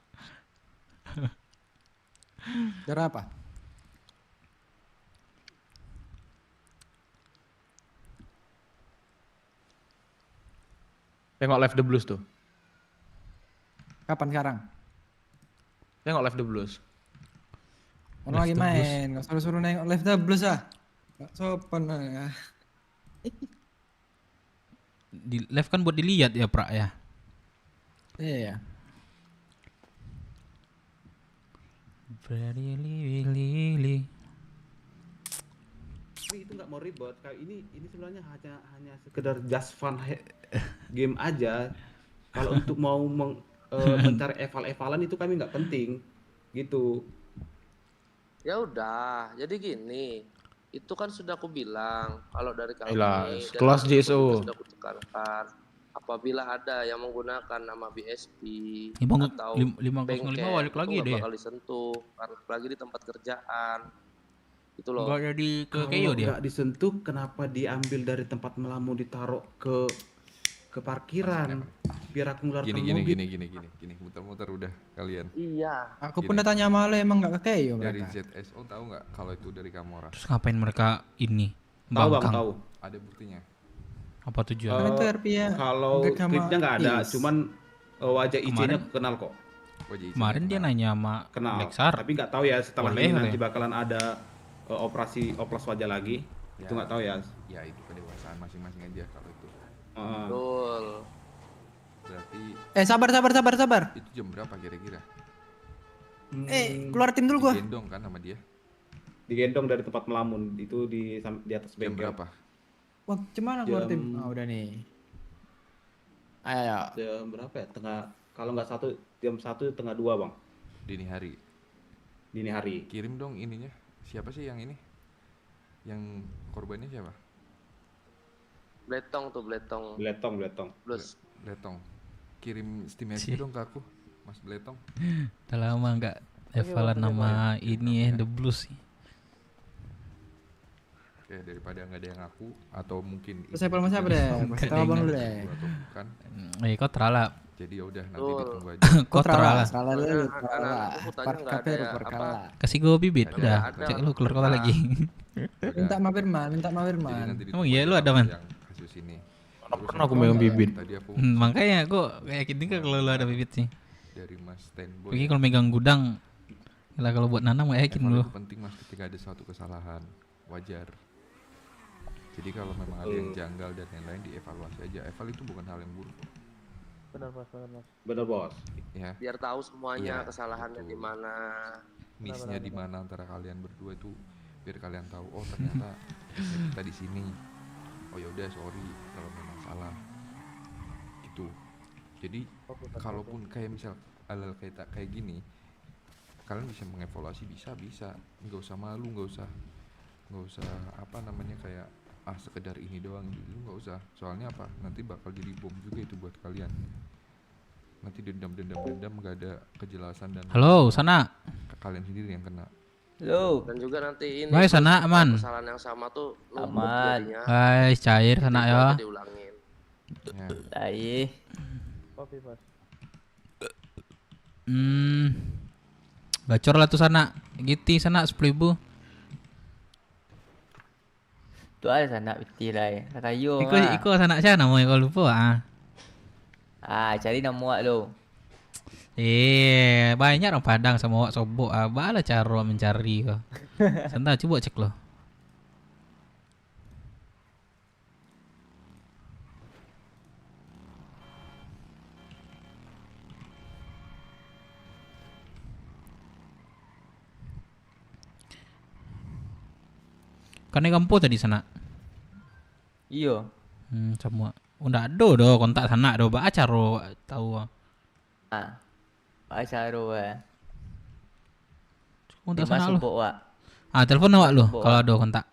Cara apa? Tengok Live the Blues tuh. Kapan sekarang? Tengok Live the Blues. Orang lagi main, nggak suruh nengok live the blues ah. Nggak sopan ah. Di live kan buat dilihat ya Pra ya. Iya. Lili. Tapi itu nggak mau ribet. Kayak ini sebenarnya hanya sekedar just fun game aja. Kalau untuk mau mencari eval-evalan itu kami nggak penting gitu. Ya udah, jadi gini, itu kan sudah aku bilang kalau dari kami Ayolah, dan kelas dari JSO. aku sudah aku tekankan apabila ada yang menggunakan nama BSP Ya, Bang, atau 505 bengkel balik lagi itu nggak deh. bakal disentuh karena lagi di tempat kerjaan itu loh. Enggak jadi ke Kalau KO dia. nggak disentuh, kenapa diambil dari tempat melamu ditaruh ke parkiran biar aku ngeluarkan Gini, muter-muter udah kalian. Iya. Aku pun udah tanya sama lo emang nggak kekei Dari mereka. ZSO tahu nggak kalau itu dari Kamora? Terus ngapain mereka ini? Tahu Bang, Bangkang. tahu. Ada buktinya. Apa tujuan? Kan itu RP-nya Kalau Greg sama skripnya nggak ada, Is. cuman wajah IC-nya Kemarin- aku kenal kok. Kemarin dia nanya sama Kenal. Lexar. Tapi nggak tahu ya setelah Boleh ini katanya. nanti bakalan ada oplas wajah lagi. Itu nggak tahu ya. Ya itu kedewasaan masing-masing aja kalau itu. Betul. Berarti Sabar. itu jam berapa kira-kira? Keluar tim dulu gua. Gendong kan sama dia. Digendong dari tempat melamun itu di atas Jam bengkel. berapa? Wah, gimana keluar tim? Ah, udah nih. Ayo. Jam berapa ya? Kalau nggak jam 1:30 bang. Dini hari. Dini hari. Kirim dong ininya. Siapa sih yang ini? Yang korbannya siapa? Bletong tuh, Bletong. Plus. Bletong. Kirim estimasi dong ke aku, Mas Bletong. Udah lama nggak evalan nama ini The Blues sih. Ya daripada nggak ada yang ngaku atau mungkin Terus Apple siapa deh? Kasih tahu abang dulu deh. Atau bukan. Kok teralap. Jadi ya udah nanti ditunggu aja. Kok teralap. Kasih gue bibit udah. Cek lu keluar kota lagi. Minta Ma Firman. Emang iya lu ada man? Kasus ini. Pernah aku megang bibit. Makanya kok kayak yakin juga kalau lu ada bibit sih. Dari Mas Tenboy. Pergi kalau megang gudang. Kalau buat nanam gak yakin lu. Itu penting Mas ketika ada suatu kesalahan. Wajar. Jadi kalau memang ada yang janggal dan lain-lain dievaluasi aja. Eval itu bukan hal yang buruk. Benar bos. Ya. Biar tahu semuanya kesalahannya di mana. Miss-nya di mana antara kalian berdua itu biar kalian tahu oh ternyata kita di sini. Oh ya udah sorry kalau memang salah. Gitu. Jadi kalaupun kayak misal hal kayak gini kalian bisa mengevaluasi bisa. Nggak usah malu, nggak usah apa namanya kayak sekedar ini doang gitu nggak usah. Soalnya apa? Nanti bakal jadi bom juga itu buat kalian. Nanti dendam nggak ada kejelasan dan halo sana kalian sendiri yang kena. Halo. Dan juga nanti ini baik sana aman. Kesalahan yang sama tuh aman. Baik cair sana ya. Diulangin. Baik. Kopi Mas. Gacor lah tuh sana. Gitu sana 10.000. Tu ada sana betul lah. Katayo. Iko sana siapa namanya kalau lupa cari nama awak lo. Banyak orang Padang sama awak sobok. Bala cara mencari kau. Santai coba cek lo. Kan kampung tadi sana. Iya. Semua. Udah ada do kontak sana do ba acaro tahu. Acaro Kontak sana lo. Sobok wak. Telepon awak lo kalau ada kontak.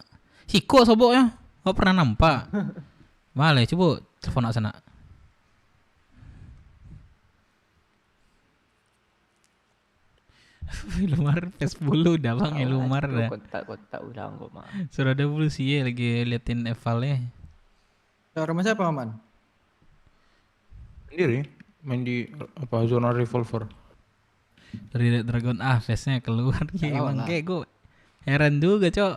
Hiko soboknya. Gak pernah nampak. Boleh coba telepon awak sana. Lumar Facebook lu udah bang ya Lumar dah. Kontak ulang kok mah. Sudah ada bulu sih ya lagi liatin evalnya. Rumah siapa aman? Sendiri main di zona revolver. Dari Dragon face-nya keluar emang kayak gue heran juga cok.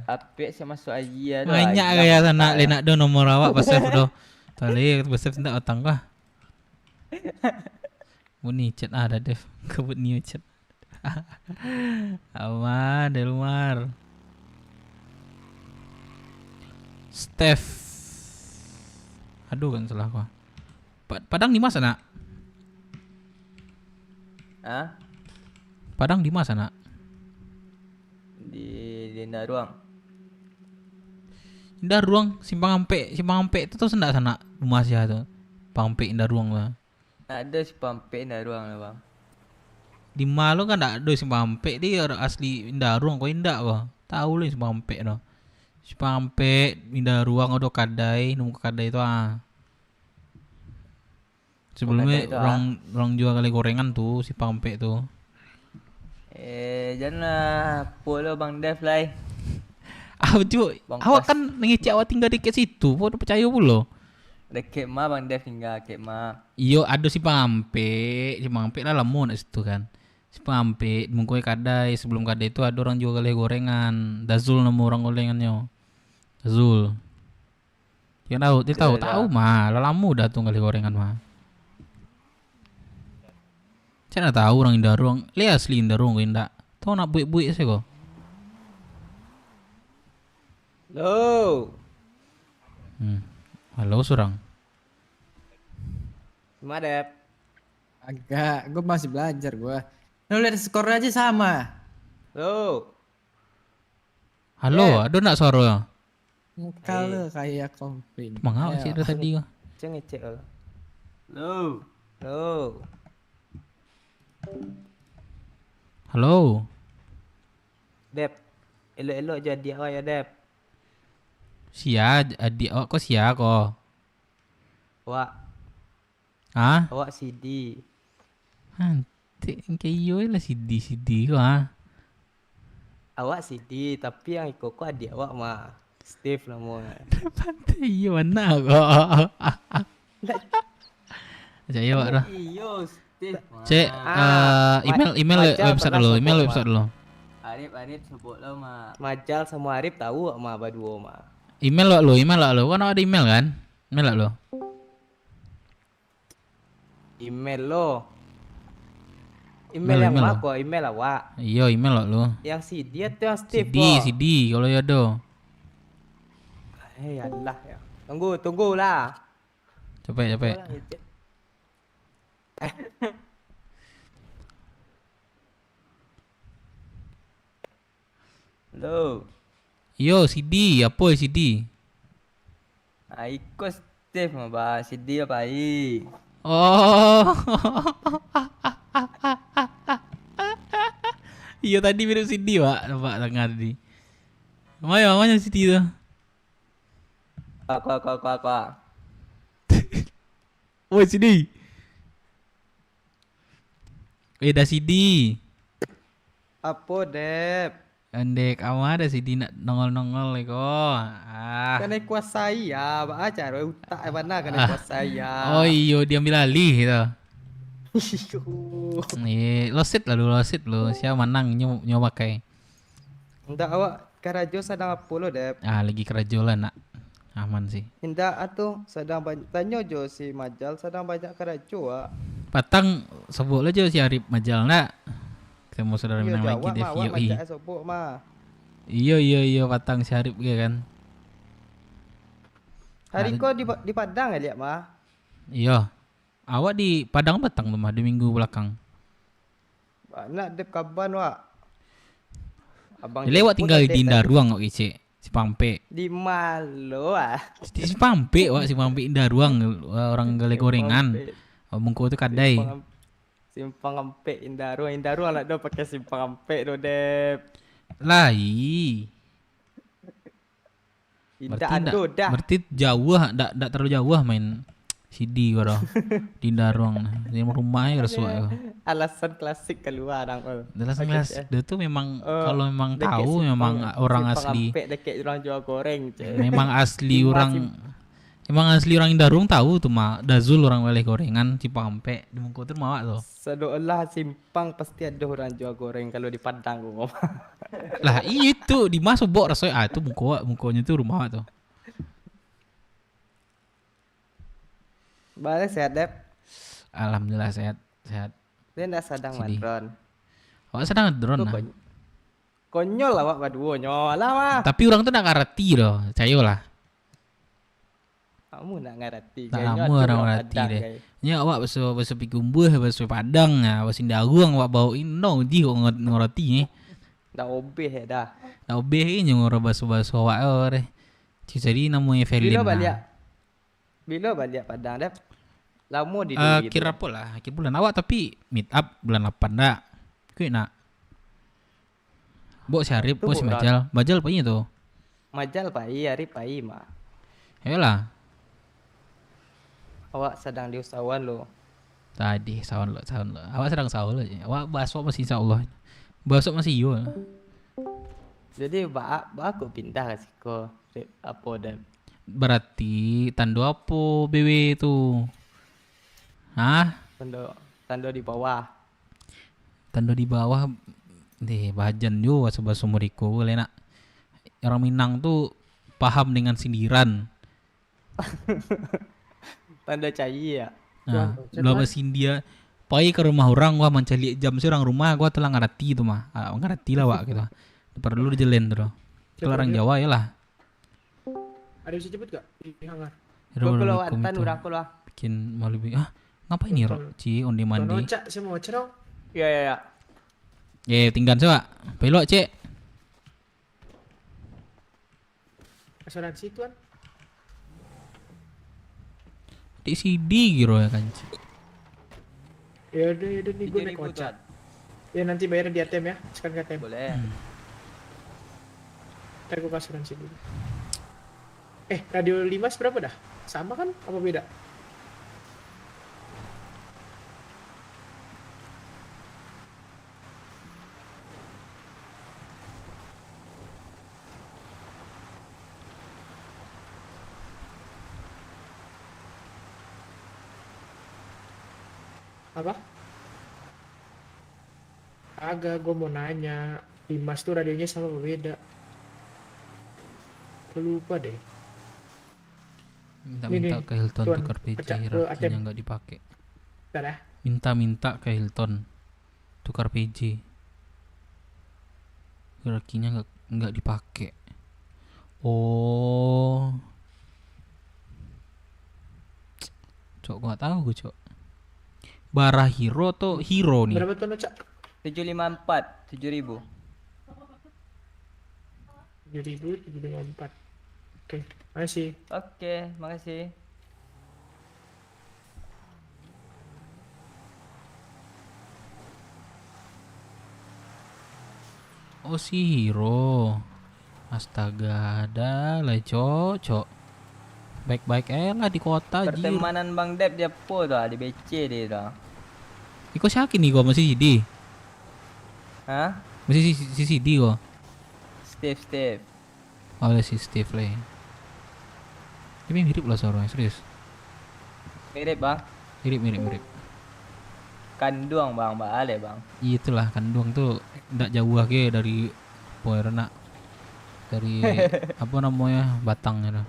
Apik saya masuk aja banyak kayak sana lenak do nomor awak pasef do. Tali pasef tidak otang kah? Bunyi chat ada Dev kebut new chat. Aman dari luar. Steph. Aduh kan salah gua. Padang di mana sana? Padang di mana sana? Di Indah Ruang. Indah Ruang Simpang Ampe itu tuh sendak sana rumah sih tuh. Simpang Ampe Indah Ruang lah. Ada Simpang Ampe Indah Ruang lah bang. Di Malu kan ada Simpang Ampe dia orang asli Indah Ruang kok indah kok. Tahu lah Simpang Ampe no. Simpang Ampe Indah Ruang ada Kadai nunggu Kadai itu Sebelumnya orang jual kali gorengan tuh Simpang Ampe tuh. Jangan polo Bang Dev lah. Awak kan ngecek awak tinggal di situ, kok udah percaya pula. Dekat mah Bang Dev tinggal dekat mah. Iyo ada Simpang Ampe lah lamun situ kan. Simpang Ampe mungkoi Kadai, sebelum Kadai itu ada orang jual kali gorengan. Dazul nama orang gorengannya. Dazul. Dia tahu mah, lalamu udah tuh kali gorengan mah. Saya nak tahu orang Indah Ruang, lihat asli Indah Ruang indah. Tahu nak buik-buik sih kok. Halo. Halo surang. Madep. Agak, gue masih belajar gue. Lu lihat skor aja sama. Lo. Halo, ada nak suara? Muka lu kayak komplain. Mengapa sih dari tadi? Cek ngecek lo. Lo. Halo. Dep. Elok-elok jadi awak ya, Dep. Sia, adik awak kok sia kok. Awak. Hah? Awak CD. Nanti kayak lah CD kok ah. Awak CD, tapi yang ikut kok adik awak mah. Steve namanya. Pantai iyo mana kok. Saya awak dah. Iyo, Steve. Cek email website dulu. Arif sebut lo mah. Majal sama Arif tahu mah berdua mah. Email lo kan ada email kan? Email lo. Email lo. Email yang mah kok email awak. Iya, email lo. Yang CD atau yang Steve? CD kalau ya do. Allah ya. Tunggulah. Capek. Lo. Yo, CD, apa CD? Ikut Steve mah bah CD apa ai? Oh. Iya tadi mirip CD, Pak. Nampak tengah tadi. Mana CD tu? Aku. Oh, CD. Dah CD. Apa, Dep? Andek amat ada CD nak nongol kok. Kena kuasai ya, apa cara utak mana kena kuasai ya. Oh iyo dia ambil alih gitu. Losit lu. Siapa menang nyoba pakai. Ndak awak kerajo sedang apa lo, Dep? Lagi kerajo lah nak. Aman sih. Ndak atuh sedang banyak tanya jo si Majal sedang banyak kerajo ah. Patang sebut aja si Arif Majal nak. Ketemu saudara menang lagi Dev Yoi. Iya patang si Arif ke kan. Hari kau di Padang ya lihat mah. Iya. Awak di Padang petang tuh mah di minggu belakang. Nak Dep kaban wak. Abang lewat tinggal di Indah Ruang kok kece. Si Pampe. Di Malo ah. Si Pampe wak, si Pampe Indah Ruang orang gale gorengan. Mungko itu kadai. Simpang Ampe Indah Ruang nak do pakai Simpang Ampe do Dep. Lai. Berarti jauh ndak terlalu jauh main CD karo di Indah Ruang. Di rumahnya rasuak. Alasan klasik keluar orang. Alasan klasik dia tuh memang kalau memang tahu memang orang asli. Dekat orang jual goreng. Memang asli orang. Emang asli orang Indah Ruang tahu tuh mah Dazul orang waleh gorengan Cipampe di Mungkutur mawak tuh. Sedolah Simpang pasti ada orang jual goreng kalau di Padang gua. Lah itu di masuk bok rasanya itu mukonya tuh rumah tuh. Balik sehat Dep. Alhamdulillah sehat. Dia ndak sedang mandron. Awak sedang mandron lah. Konyol awak berdua nyol lah mah. Tapi orang tuh nak ngerti loh, cayo lah. Kamu nak ngerti. Kamu orang ngerti deh. Nya awak baso pikumbuh, baso Padang, baso Indah Ruang awak bawa no di kok ngerti ni. Dah obeh dah. Dah obeh ni ngora baso awak ore. Jadi namanya Felin. Bila balik Padang Dep? Lama di dulu kira apa lah, akhir bulan awak tapi meet up bulan 8 dah. Kuy nak. Bok Syarif, bok si Majal apa ini tu? Majal pai, Arif pai mah. Yalah. Awak sedang di usahawan lo. Tadi sawan lo. Awak sedang sawan lo. Awak basok masih insyaallah. Basok masih yo. Jadi aku pindah ke siko apa Dep? Berarti tando apa BW tu? Hah? Tando di bawah. Tando di bawah. Bajan yo bahasa Muriko boleh nak. Orang Minang tu paham dengan sindiran. Tanda cair ya. Nah, belum India. Pai ke rumah orang gua mencari jam si orang rumah gua telah ngerti tu mah. Ngerti lah wak gitu. Perlu dijelen tu. Kalau orang Jawa ya lah. Ada bisa cepet gak? Di hangar. Gua keluar tan urang keluar. Bikin mau lebih Ngapain nih Ro? Ci onde Tono mandi. cak, saya mau cerong. Iya iya iya. Tinggal coba. Belok cek. Asuransi tuan. Di CD gitu ya kan. Ya udah nih gue naik 3.000 kocak. tuan. Ya nanti bayarnya di ATM ya, sekarang ke ATM. Boleh. Ntar gue ke asuransi dulu. Radio Limas berapa dah? Sama kan? Apa beda? Apa? Agak, gue mau nanya. Limas tuh radionya sama apa beda? Gue lupa deh. Minta ke Hilton Tuan, tukar PC, pecah ke rakinya ATM. nggak dipakai. Bentar ya. Minta ke Hilton tukar PJ. Rakinya nggak dipakai. Oh, cok gua nggak tahu gue cok. Bara Hero atau Hero nih? Berapa tuh Cak? 754, 7.000. 7.754. Oke, makasih. Oke, makasih. Oh si Hero. Astaga, ada lah cok. Baik-baik lah di kota jir. Pertemanan Bang Dep dia po dah di BC dia dah. Iko yakin nih gua masih CD. Hah? Masih si CD gua. Steve. Oh, ada si Steve lah. Tapi mirip lah suaranya, serius. Mirip bang. Mirip. Kanduang bang, balik bang. Iya itulah Kanduang tuh ndak jauh lagi dari Poerna. Dari apa namanya Batangnya dah.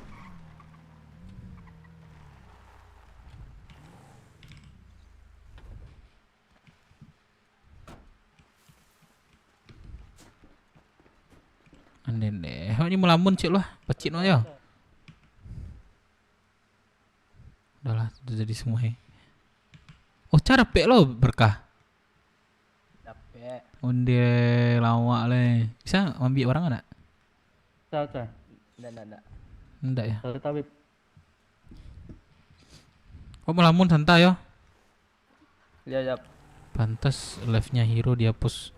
Anden deh. Oh, ini melamun cik lah, pecik no ya. Udahlah, udah jadi semua ya. Oh, cara pek lo berkah. Capek. Onde lawak le. Bisa ambil barang enggak? Saja. Nggak. Enggak ya. Tapi Oh, melamun santai ya. Lihat. Pantas live-nya Hero dihapus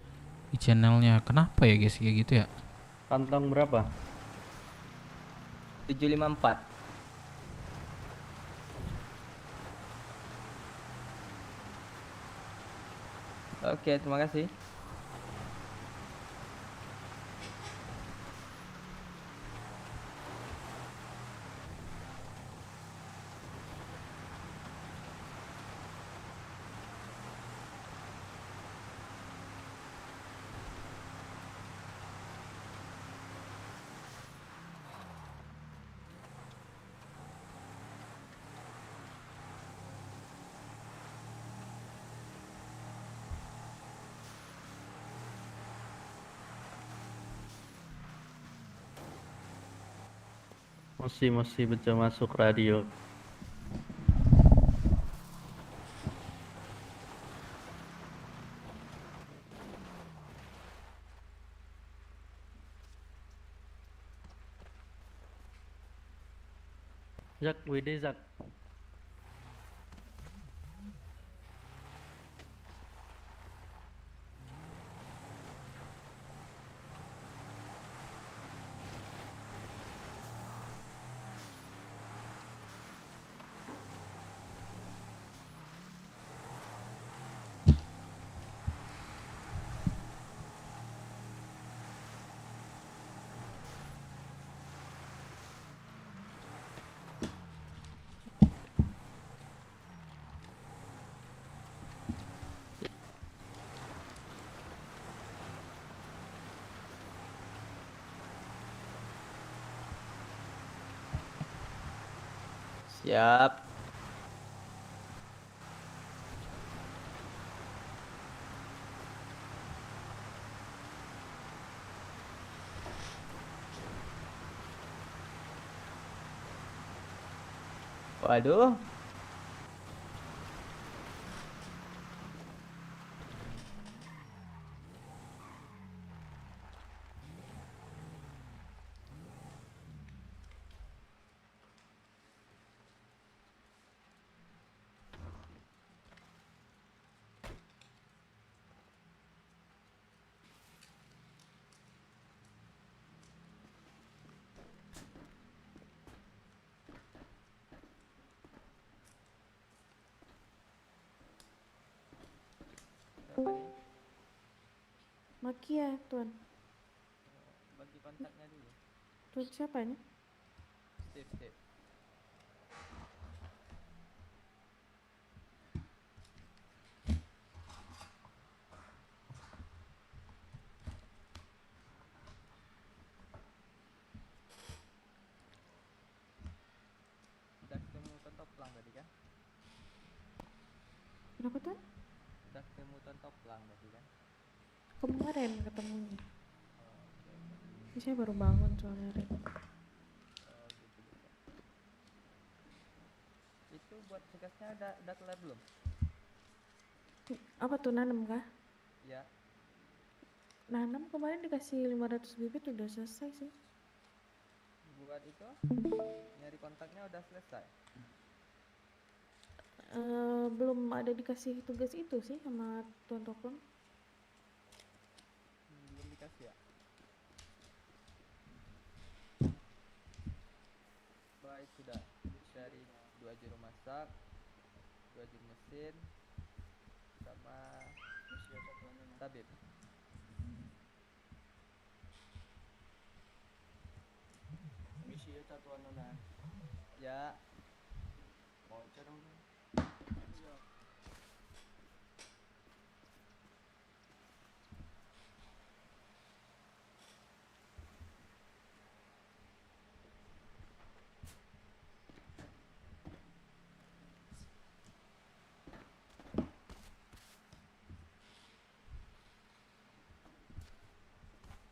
di channelnya. Kenapa ya guys kayak gitu ya? Kantong berapa? 754. Oke, terima kasih. Masih bisa masuk radio. Zak, WD Zak. Siap. Waduh. Kia, Tuan. Bagi kontaknya dulu. Tuan siapa ini? Steve. Udah ketemu Tontoplang tadi kan? Kenapa, Tuan? Udah ketemu Tontoplang tadi kan? Kemarin ketemunya. Ini saya baru bangun soalnya, Ren. Itu buat tugasnya udah kelar belum? Apa tuh, nanam kah? Ya. Nanam kemarin dikasih 500 bibit udah selesai sih. Buat itu nyari kontaknya udah selesai. Belum ada dikasih tugas itu sih sama Tuan Tokong. Belum dikasih ya? Baik, sudah. Dari 2 juru masak, 2 juru mesin, sama tabib. Misi ya satuan nona. Ya. Mau dong.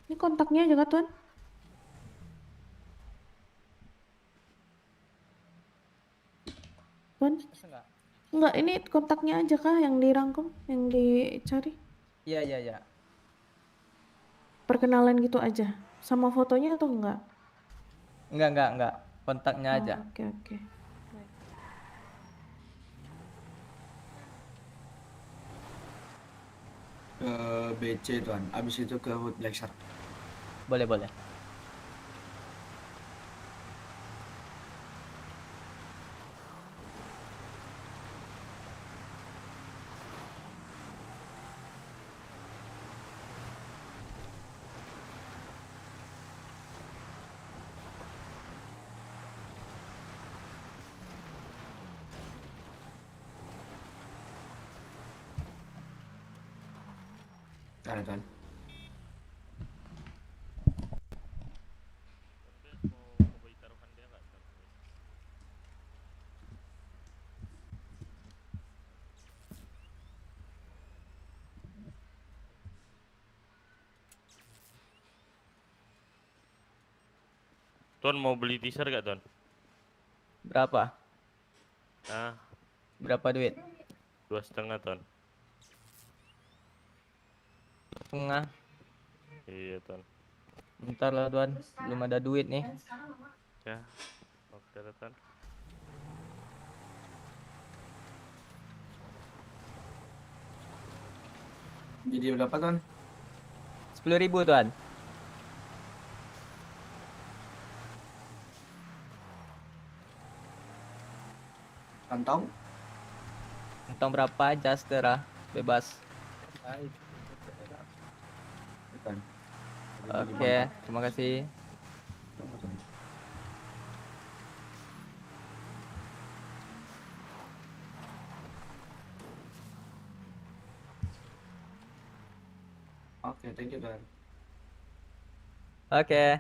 Ini kontaknya aja kah, Tuan? Tuan? Masa enggak? Enggak, ini kontaknya aja kah yang dirangkum, yang dicari? Iya. Perkenalan gitu aja. Sama fotonya atau enggak? Enggak. Kontaknya aja. Oke. Ke BC Tuan, abis itu ke Hood Black Shark. Boleh. Ada Tuan. Tuan mau beli teaser gak Tuan? Berapa? Ah, Berapa duit? 2,5 Tuan. Setengah. Iya Tuan. Bentar lah Tuan, belum ada duit nih. Ya, oke lah Tuan. Jadi berapa Tuan? 10.000 Tuan. Kantong? Kantong berapa aja setera, bebas. Tuan. Oke, terima kasih. Oke, thank you Tuan. Oke.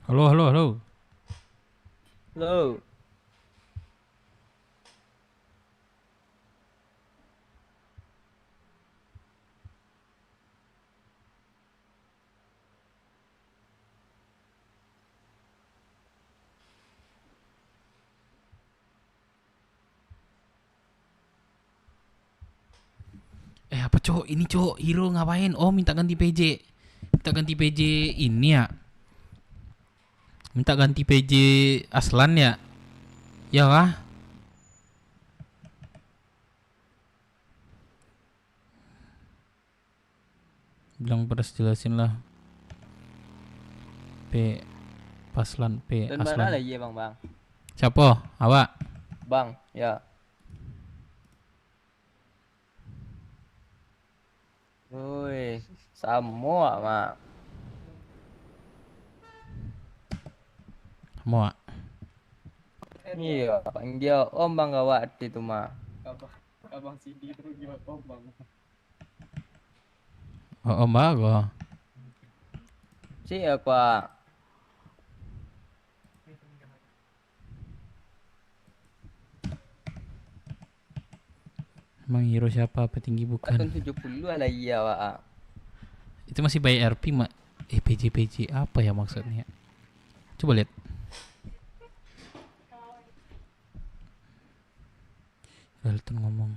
Halo, halo, halo. Halo. Apa cowok ini cowok hero ngapain? Oh minta ganti PJ. Minta ganti PJ ini ya. Minta ganti PJ Aslan ya. Ya kah? Bilang pedas jelasin lah. P Paslan P Dan mana Aslan. lagi ya bang? Siapa? Awak. Bang, ya. Woi, Samoa mak. Mau. Iya, panggil Om Bang Gawat itu mah. Abang Sidi itu gimana bang? Oh, bago. Siapa? Emang hero siapa? Petinggi bukan? Tahun 70 lah iya Wak. Itu masih by RP mak. PJ apa ya maksudnya? Coba lihat. Dalton ngomong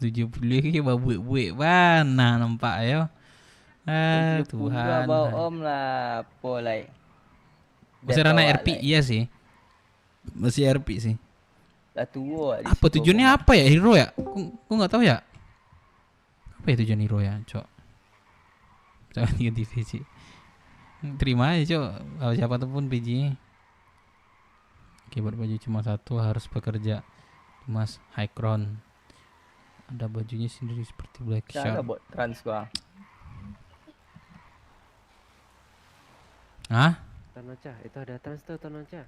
70 ke babuik-buik mana nampak ya. Tuhan. Bawa Om lah, polai. Masih ranah RP iya sih. Masih RP sih. Dah tua. Apa tujuannya apa ya hero ya? Aku nggak tahu ya. Apa ya tujuan hero ya, Cok? Jangan ganti PJ. Terima aja, Cok. Kalau siapa pun PJ. Keyboard baju cuma satu, harus bekerja. Mas High Crown. Ada bajunya sendiri seperti Black Cara Shark. buat trans bang. Hah? Tonocha, itu ada trans tuh Tonocha.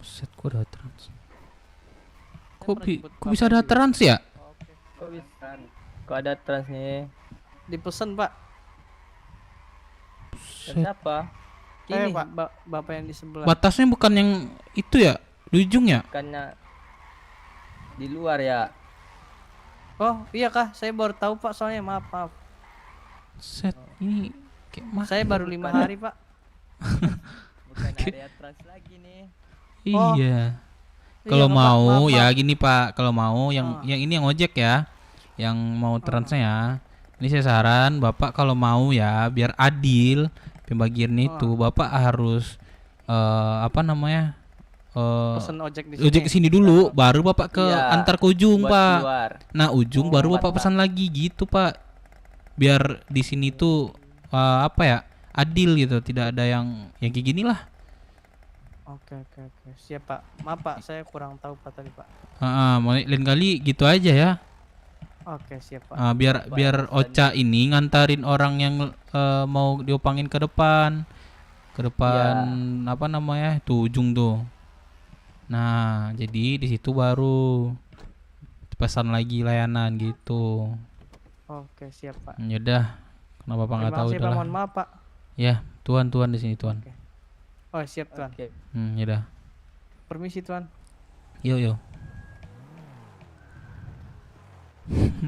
Set, kok ada trans? Kok bisa ada trans ya? Kok bisa? Kok ada trans nih? Dipesan pak. Dan siapa? Ini pak, bapak yang di sebelah. Batasnya bukan yang itu ya? Di ujung ya? Bukannya di luar ya? Oh iya kah? Saya baru tahu pak, soalnya maaf. Set, ini kayak Saya baru 5 hari pak. Bukan area trans lagi nih. Iya. Iya, Kalau Pak, mau maaf, ya Pak. gini Pak, kalau mau yang ini yang ojek ya, yang mau transnya ya. Ini saya saran Bapak kalau mau ya biar adil pembagian itu, Bapak harus apa namanya? Pesen ojek di Ojek ke sini dulu, baru Bapak ke Iya, antar ke ujung, buat Pak. keluar. Nah, ujung baru Bapak pesan lagi gitu, Pak. Biar di sini tuh apa ya? Adil gitu, tidak ada yang kayak gini lah. Oke. Siap pak. Maaf pak, saya kurang tahu pak tadi pak. Lain kali gitu aja ya. Oke siap pak. Biar Ocha ini ngantarin orang yang mau diopangin ke depan, apa namanya tuh ujung tuh. Nah jadi di situ baru pesan lagi layanan gitu. Oke siap pak. Yaudah, kenapa Pak nggak tahu Terima kasih pak, udahlah. mohon maaf pak. Ya tuan di sini tuan. Oh siap tuan. Yaudah. Permisi tuan. Yo.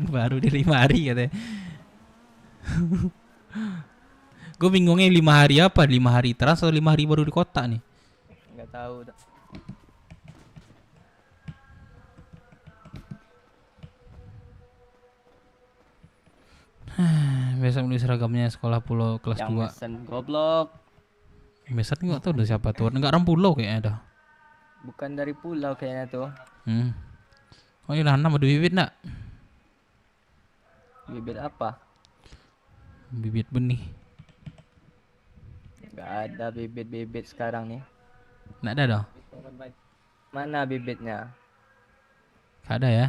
Baru di 5 hari katanya. Gue bingungnya 5 hari apa? 5 hari trans atau 5 hari baru di kota nih? Nggak tahu. Besok beli seragamnya sekolah pulau kelas 2. Yang mesen goblok. Besok nggak tahu udah siapa tuh. Enggak orang pulau kayaknya ada. Bukan dari pulau kayaknya tuh. Oh ini nanam ada bibit nak? Bibit apa? Bibit benih. Nggak ada bibit-bibit sekarang nih. Nggak ada dong? Mana bibitnya? Nggak ada ya?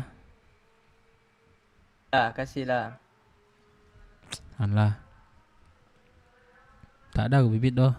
Kasihlah. Alah. Tak ada bibit doh.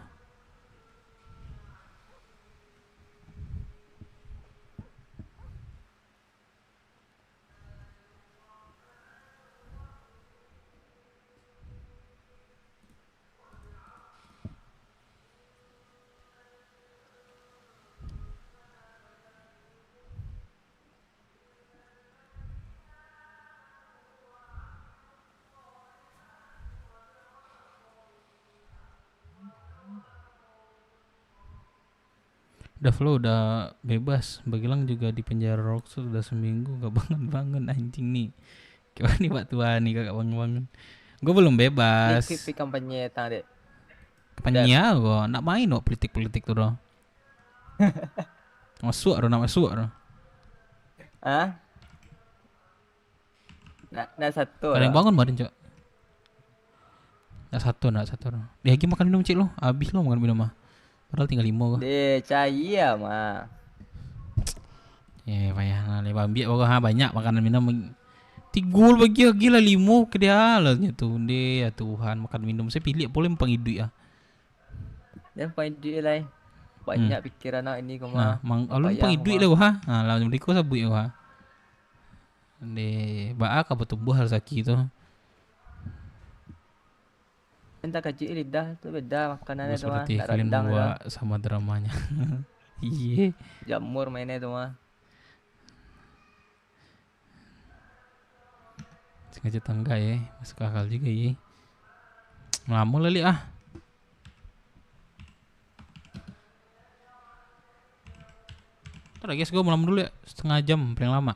Udah flow, udah bebas. Bagilang juga di penjara Roxo udah seminggu gak bangun-bangun anjing nih. Gimana nih Pak Tua nih kagak bangun-bangun. Gue belum bebas. Di kampanye tang dek. Kampanye gue nak main kok politik-politik tuh doh. Masuk nama masuk doh. Ah? Nak satu. Ada yang bangun badan cok. Nak satu. Dia lagi makan minum cik lo. Habis lo makan minum mah. Padahal tinggal 5 gua. De cahaya mah. Ya payah lah le bambi pokok ha banyak makanan minum. Tigul bagi gila 5 ke dia lah tuh. De ya Tuhan makan minum saya pilih boleh pang duit ah. Dan pakai duit lah. Banyak pikiran nak ini kau Nah, mah. mang alun pang duit lah gua ha. Nah, lawan mereka sabut gua. De baak apa tumbuh hal sakit tu. Entah kecil lidah tu beda makanannya tu mah. Seperti kalian bawa sama dramanya. Iya. Jamur mainnya tu mah. Sengaja tangga ya, masuk akal juga ya. Lama lali ah. Ntar guys, gue malam dulu ya, setengah jam paling lama.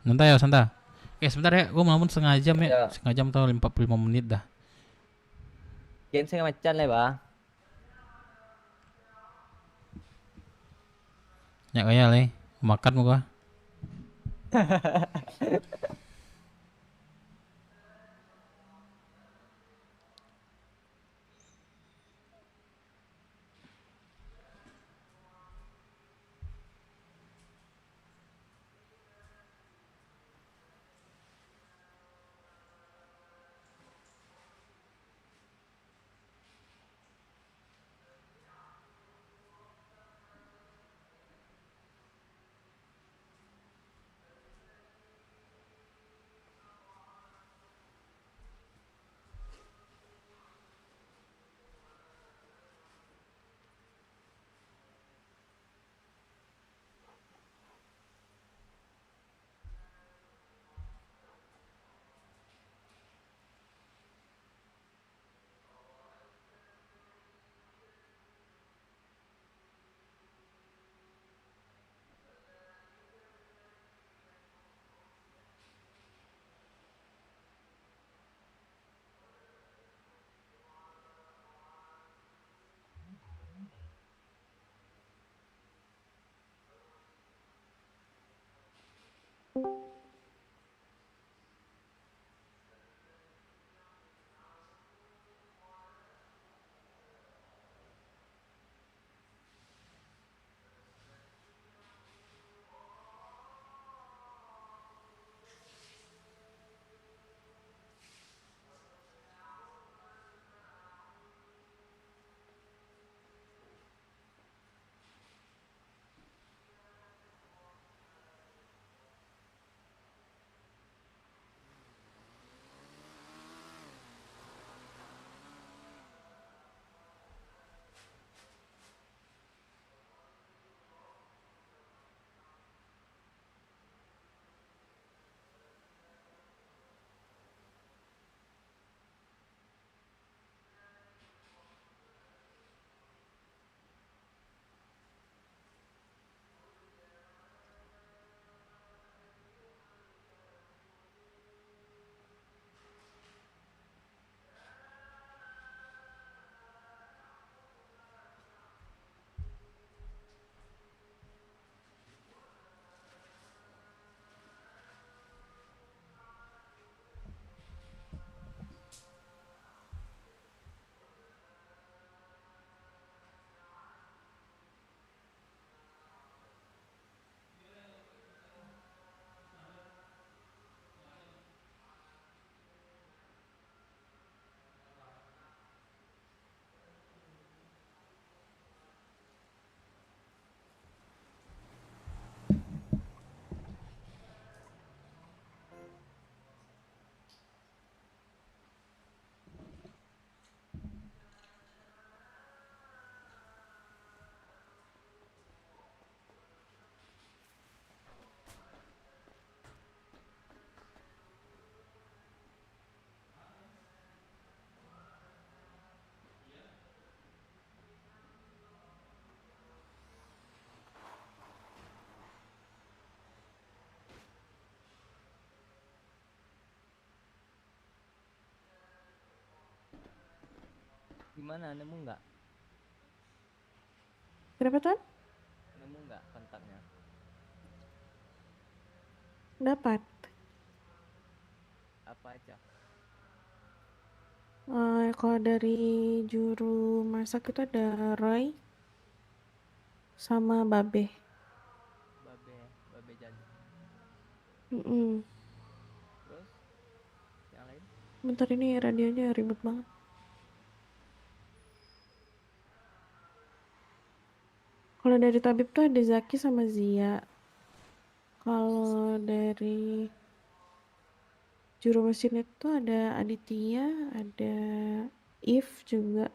Santai ya, santai. Oke sebentar ya, gue malam setengah jam ya. Setengah jam atau 45 menit dah. Game saya macam lah bah. Ya kayak le, makan muka. Gimana, nemu nggak? Kenapa tuan? Nemu nggak kontaknya? Dapat. Apa aja? Kalau dari juru masak itu ada Roy sama Babe. Babe jadi. Mm-mm. Terus yang lain? Bentar, ini radionya ribet banget. Kalau dari tabib tuh ada Zaki sama Zia. Kalau dari juru mesin itu ada Aditya, ada If juga.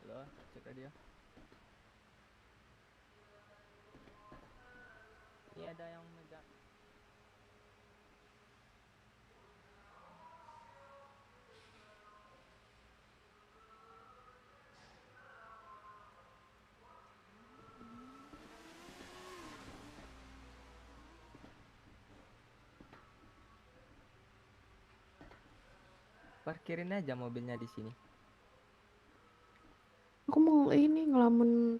Halo, cek radio. Ini ada yang megang. Parkirin aja mobilnya di sini. Aku mau ini ngelamun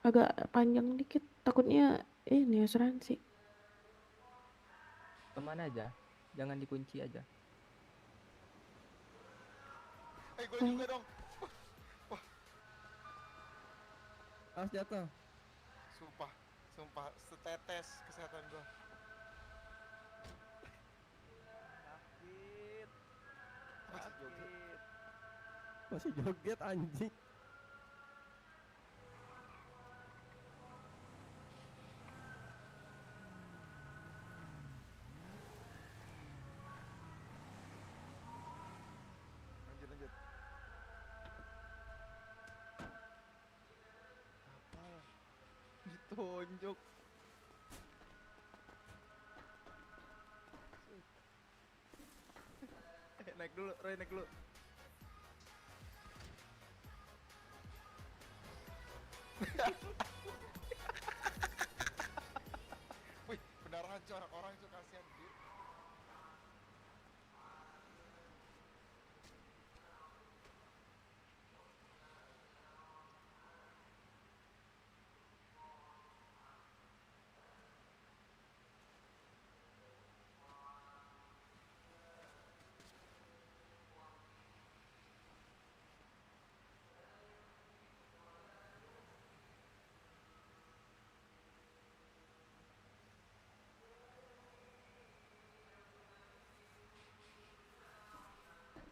agak panjang dikit, takutnya ini asuransi. Kemana aja? Jangan dikunci aja. Gue juga dong. Awas jatuh. Sumpah setetes kesehatan gue. Sakit. Masih joget anjing. Lanjut. Apa? Ditunjuk. Naik dulu, Roy, naik dulu. Wih, beneran cuy, orang itu kasihan dia.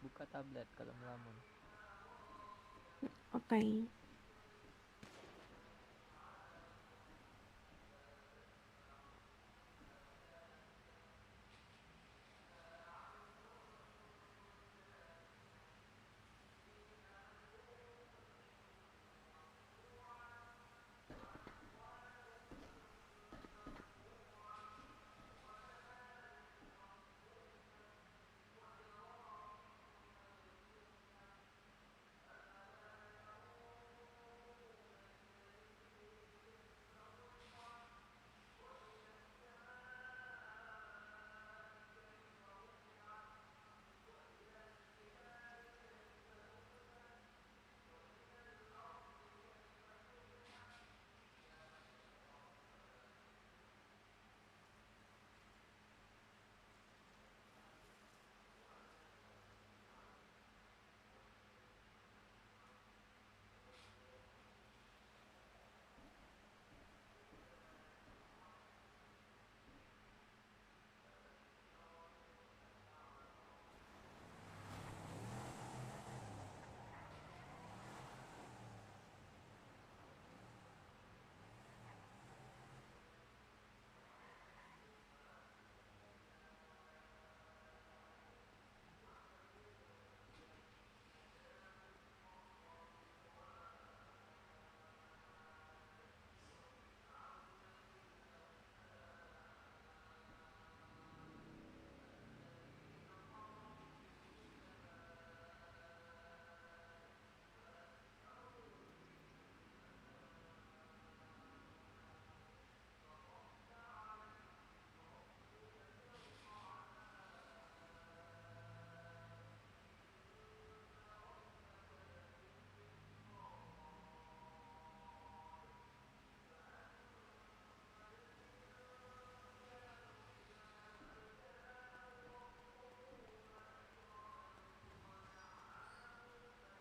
Buka tablet kalau ngelamun. Oke.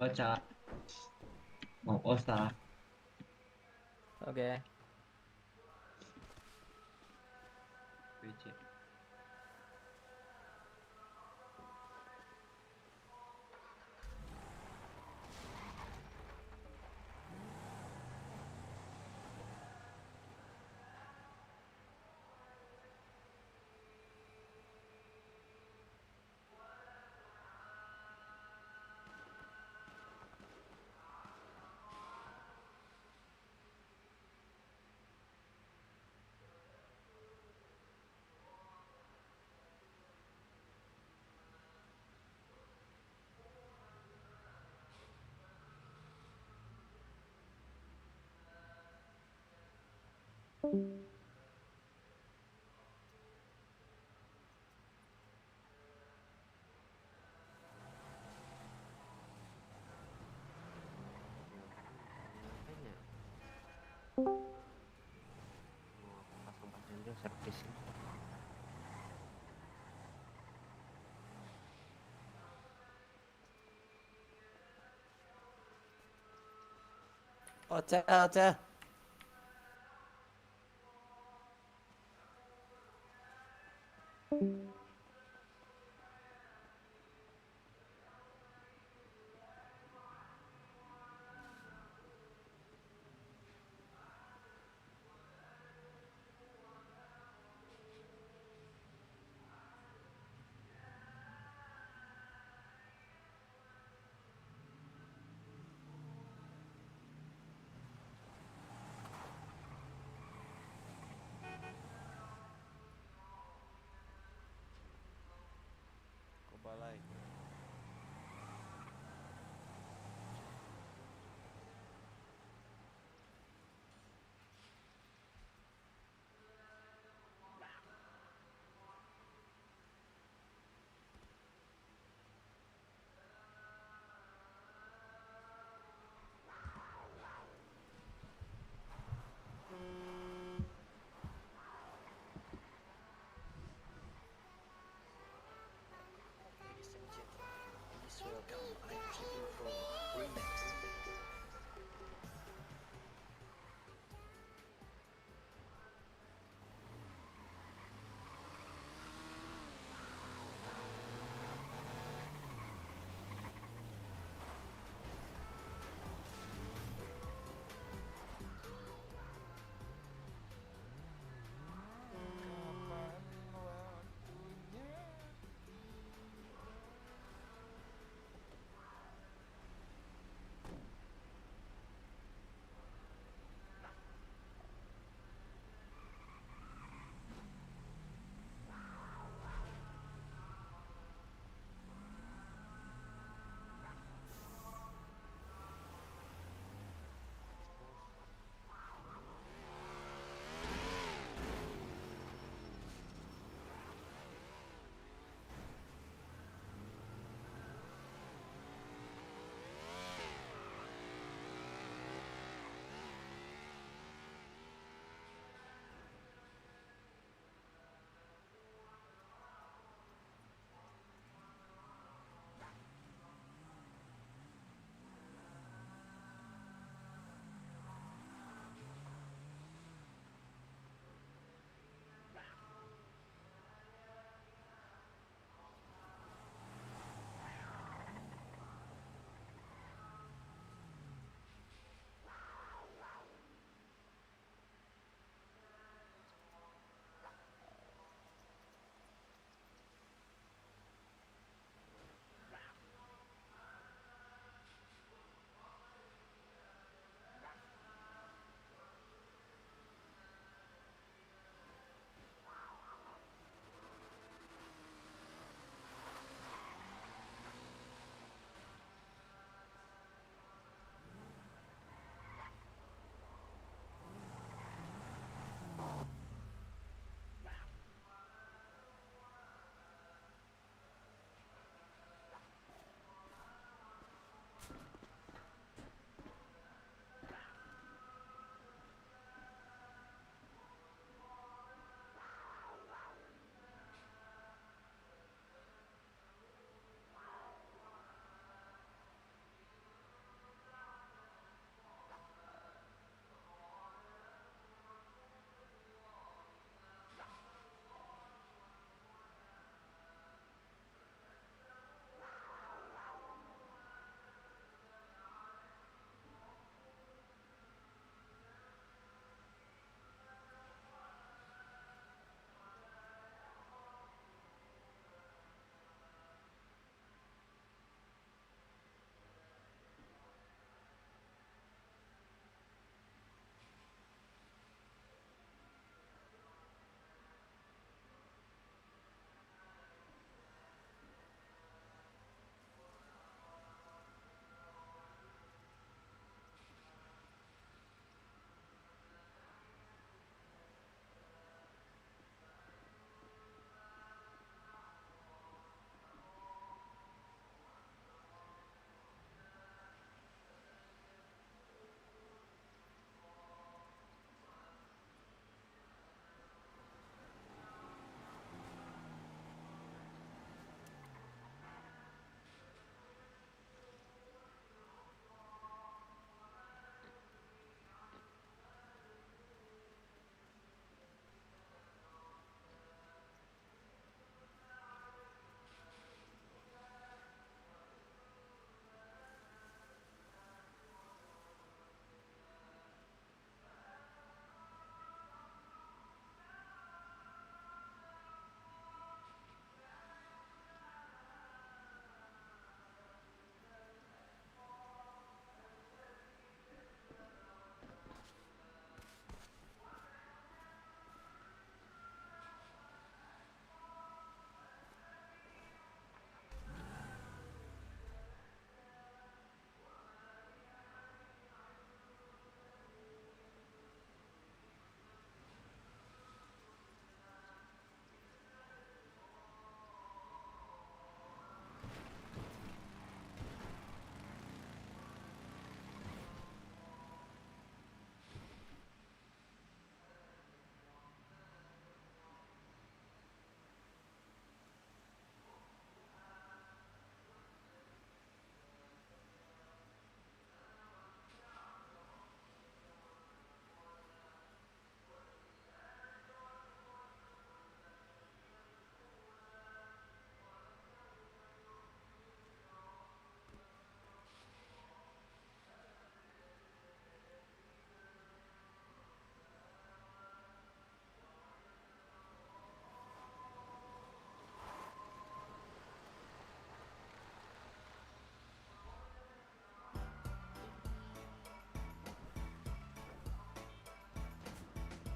Ocha. Mau Osta. Oke. PC. Pasang-pasang dulu servis. Ocha, Ocha.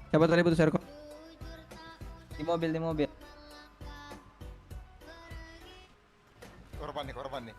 Siapa tadi putus aircon? Di mobil, di mobil. Korban nih.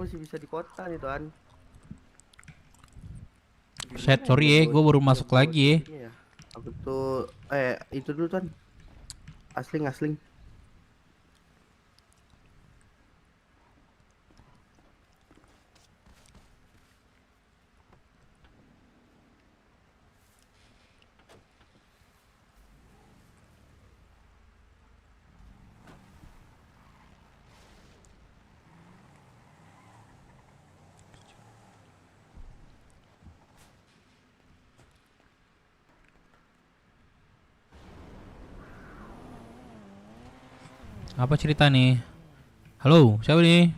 masih bisa di kota nih Tuan. Set, sorry ya, gue baru masuk lagi ya. Aku tuh itu dulu Tuan. Asling. Apa cerita nih? Halo, siapa nih?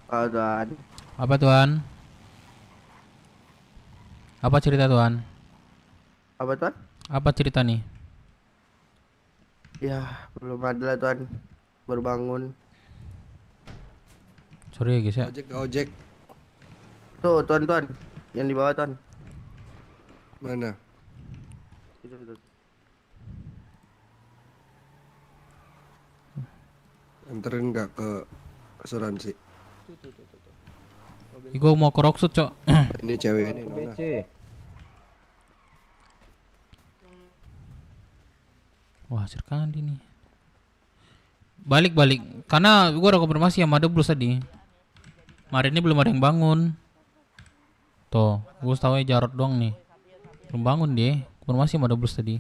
Tuan. Apa Tuan? Apa cerita Tuan? Apa Tuan? Apa cerita nih? Ya, belum ada lah Tuan. Baru bangun. Sorry ya guys ya. Ojek. Tuh Tuan. Yang di bawah Tuan. Mana? Itu. Anterin nggak ke asuransi? Gue mau ke Rocksud, Cok. Ini cewek ini Nona. Wah, Sirkandi nih. Balik. Karena gue udah konfirmasi sama Deblus tadi. Kemarin ini belum ada yang bangun. Tuh, gue tahu Jarod doang nih. Belum bangun dia. Konfirmasi sama Deblus tadi.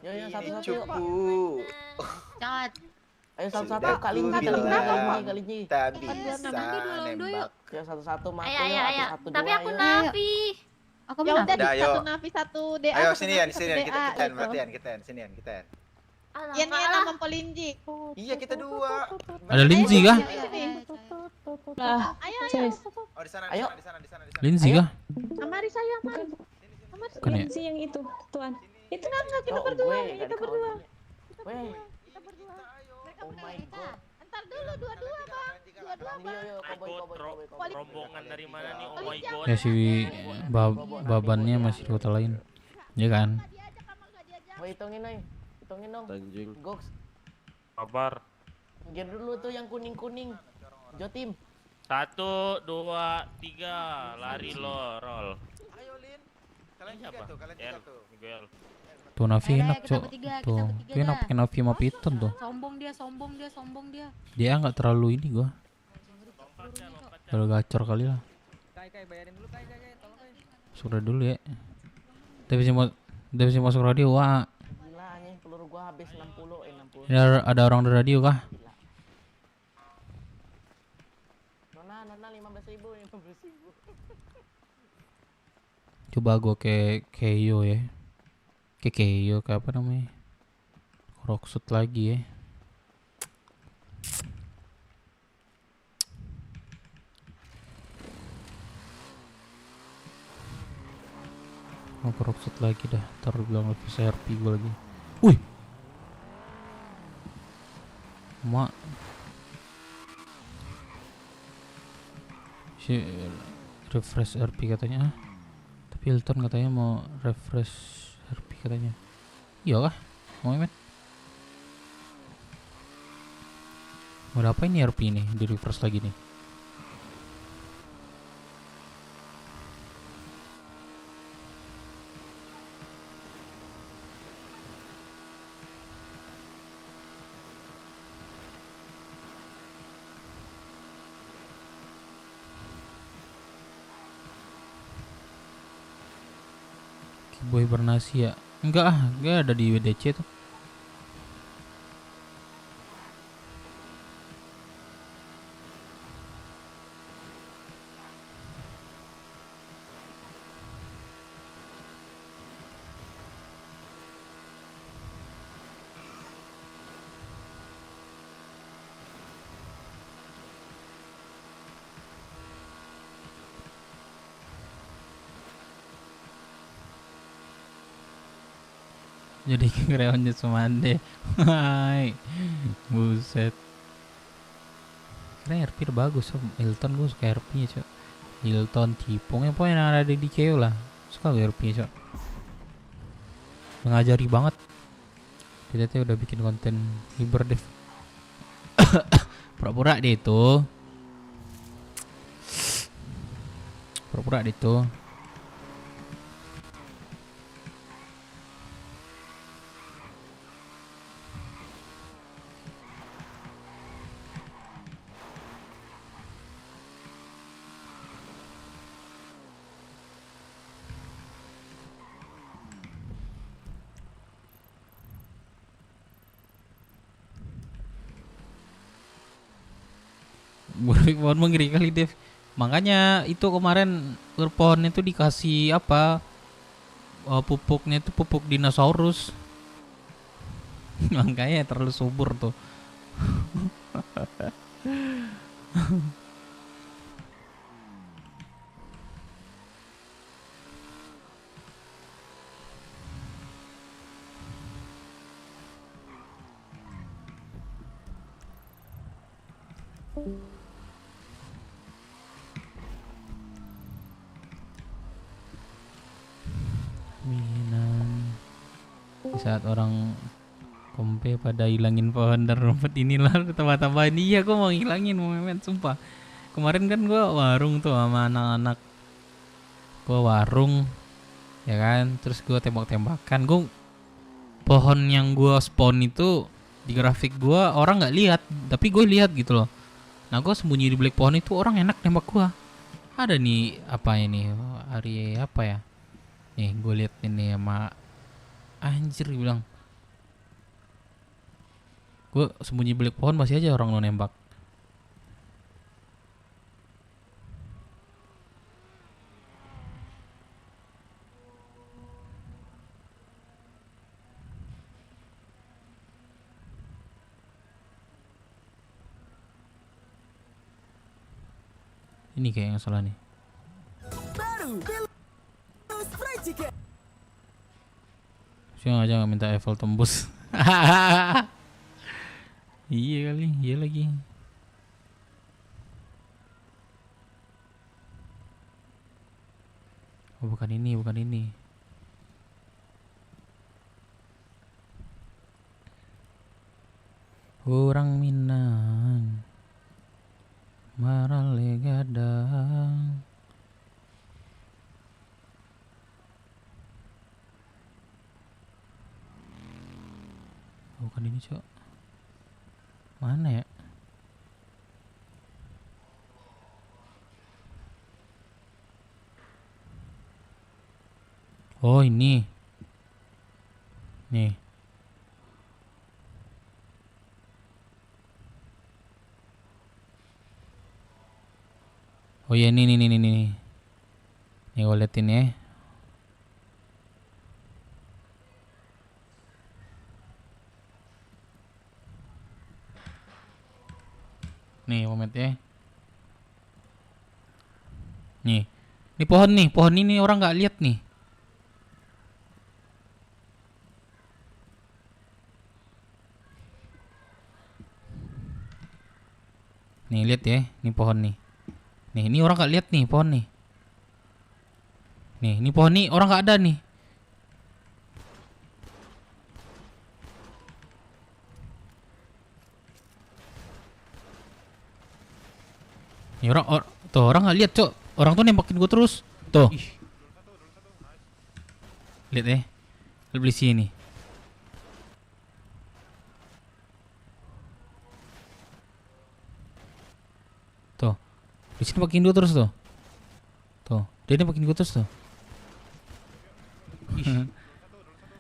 Ya, satu-satu yuk. Cat. Ayo satu-satu kali ini. Tak bisa nembak. Ya satu-satu mati. Ayo. Tapi aku Nafi. Aku Ya udah Nafi. satu Nafi satu DA. Ayo satu sinian, Nafi, satu sinian kita DA, kita gitu. matian kita. Yan sama Polinji. Iya kita dua. Ada Lindsay kah? Lah, ayo. Oh di sana. Lindsay kah? Sama Risa ya, Man. Bukan ya? Lindsay yang itu, Tuan. Itu enggak kita berdua. Kita berdua. Oh my god. Entar dulu dua-dua, Bang. Dua-dua, Bang. Rombongan dari mana nih? Oh my god. Ya si babannya masih di kota lain. Ya kan? Mau hitungin dong. Anjing. Goks. Kabar. Minggir dulu tuh yang kuning. Jotim. 1, 2, 3, lari lo, roll. Ayo Lin. Kalian siapa? tiga tuh. Miguel. Tuh Navi enak, kita Cok. bertiga Tuh, dah. dia enak pakai Navi sama Piton tuh. Sombong dia. Dia nggak terlalu ini gua. Terlalu gacor kali lah. Kai bayarin dulu kai. Sudah dulu ya. Dia bisa masuk radio, wah. Gila anjing, peluru gua habis 60. Ini ada orang di radio kah? Nona 15.000. Coba gua ke Keio ya. Keio kayak apa namanya? Rocksud lagi ya. Mau ke Rocksud lagi dah. Ntar bilang lebih CRP gue lagi. Wih. Mak. Si refresh RP katanya. Tapi Hilton katanya mau refresh RP katanya. Iya kah? Mau men? Mau apa ini RP ini? Di refresh lagi nih. Boy Bernasi ya? Enggak ada di WDC tuh. Jadi kreonnya Sumande. Hai. Buset. Kira RP udah bagus. Hilton gue suka RP nya, Cok. Hilton, Cipong, yang pokoknya yang ada di KO lah. Suka gue RP nya, Cok. Mengajari banget. Kita udah bikin konten Hyperdev. Pura-pura deh itu. Pura-pura deh itu. Grafik pohon mengeri kali Dev. Makanya itu kemarin pohon itu dikasih apa? Pupuknya itu pupuk dinosaurus. Makanya terlalu subur tuh. Di saat orang kompe pada hilangin pohon dan rumput, inilah tambah-tambahin. Iya, gue mau ngilangin, mau memet, sumpah. Kemarin kan gue warung tuh sama anak-anak. Gue warung, ya kan. Terus gue tembak-tembakan. Gue pohon yang gue spawn itu di grafik gue orang nggak lihat, tapi gue lihat gitu loh. Nah, gue sembunyi di balik pohon itu, orang enak nembak gue. Ada nih apa ini hari apa ya? Nih gue lihat ini sama anjir, bilang gue sembunyi balik pohon masih aja orang lo nembak. Ini kayak yang salah nih. Siang aja nggak minta Eiffel tembus. Iya kali, iya lagi. Oh, bukan ini, bukan ini. Orang Minang marale gadang. Bukan ini, Cok. Mana ya? Oh, ini. Nih. Oh ya, ini. Nih gue liatin ya. Nih momennya. Nih. Ini pohon nih, pohon ini orang nggak lihat nih. Nih lihat ya, ini pohon nih. Nih, ini orang nggak lihat nih pohon nih. Nih, ini pohon nih orang nggak ada nih. Nih tuh orang nggak lihat, Cok. Orang tuh nembakin gue terus. Tuh. Lihat ya. Lihat beli sini. Tuh. Di sini makin gue terus tuh. Tuh, dia nembakin gue terus tuh.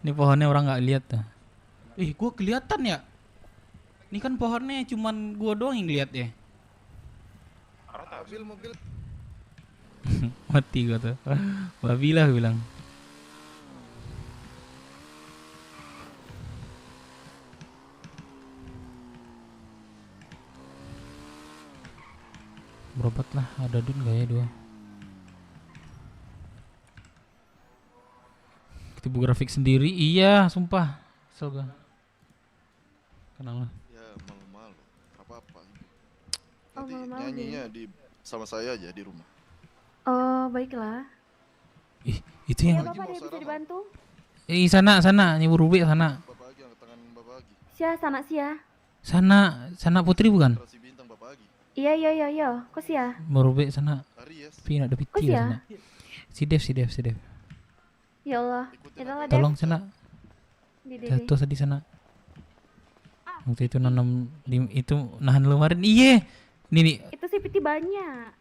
Ini pohonnya orang nggak lihat tuh. Gue kelihatan ya. Ini kan pohonnya cuman gue doang yang lihat ya. Mobil. Mati gue tuh. Babilah bilang. Berobat lah, ada dun gak ya dua? Tipe grafik sendiri, iya sumpah. Kesel gue. Kenapa? Ya malu-malu, apa-apa. Oh, Nanti malu-malu nyanyinya deh. sama saya aja di rumah. Oh, baiklah. Itu Ya, yang Bapak, ada yang bisa dibantu? sana nyebur Rubi sana. Sia, sana sia. Sana Putri bukan? Iya. Kok sih ya? Merubek sana. Tapi ada Kok piti sih sana. ya? Si Dev. Ya Allah. Itulah Dev. Tolong sana. Di Jatuh tadi sana. Waktu itu nanam itu nahan lemari. Iya. Nih. Itu sih piti banyak.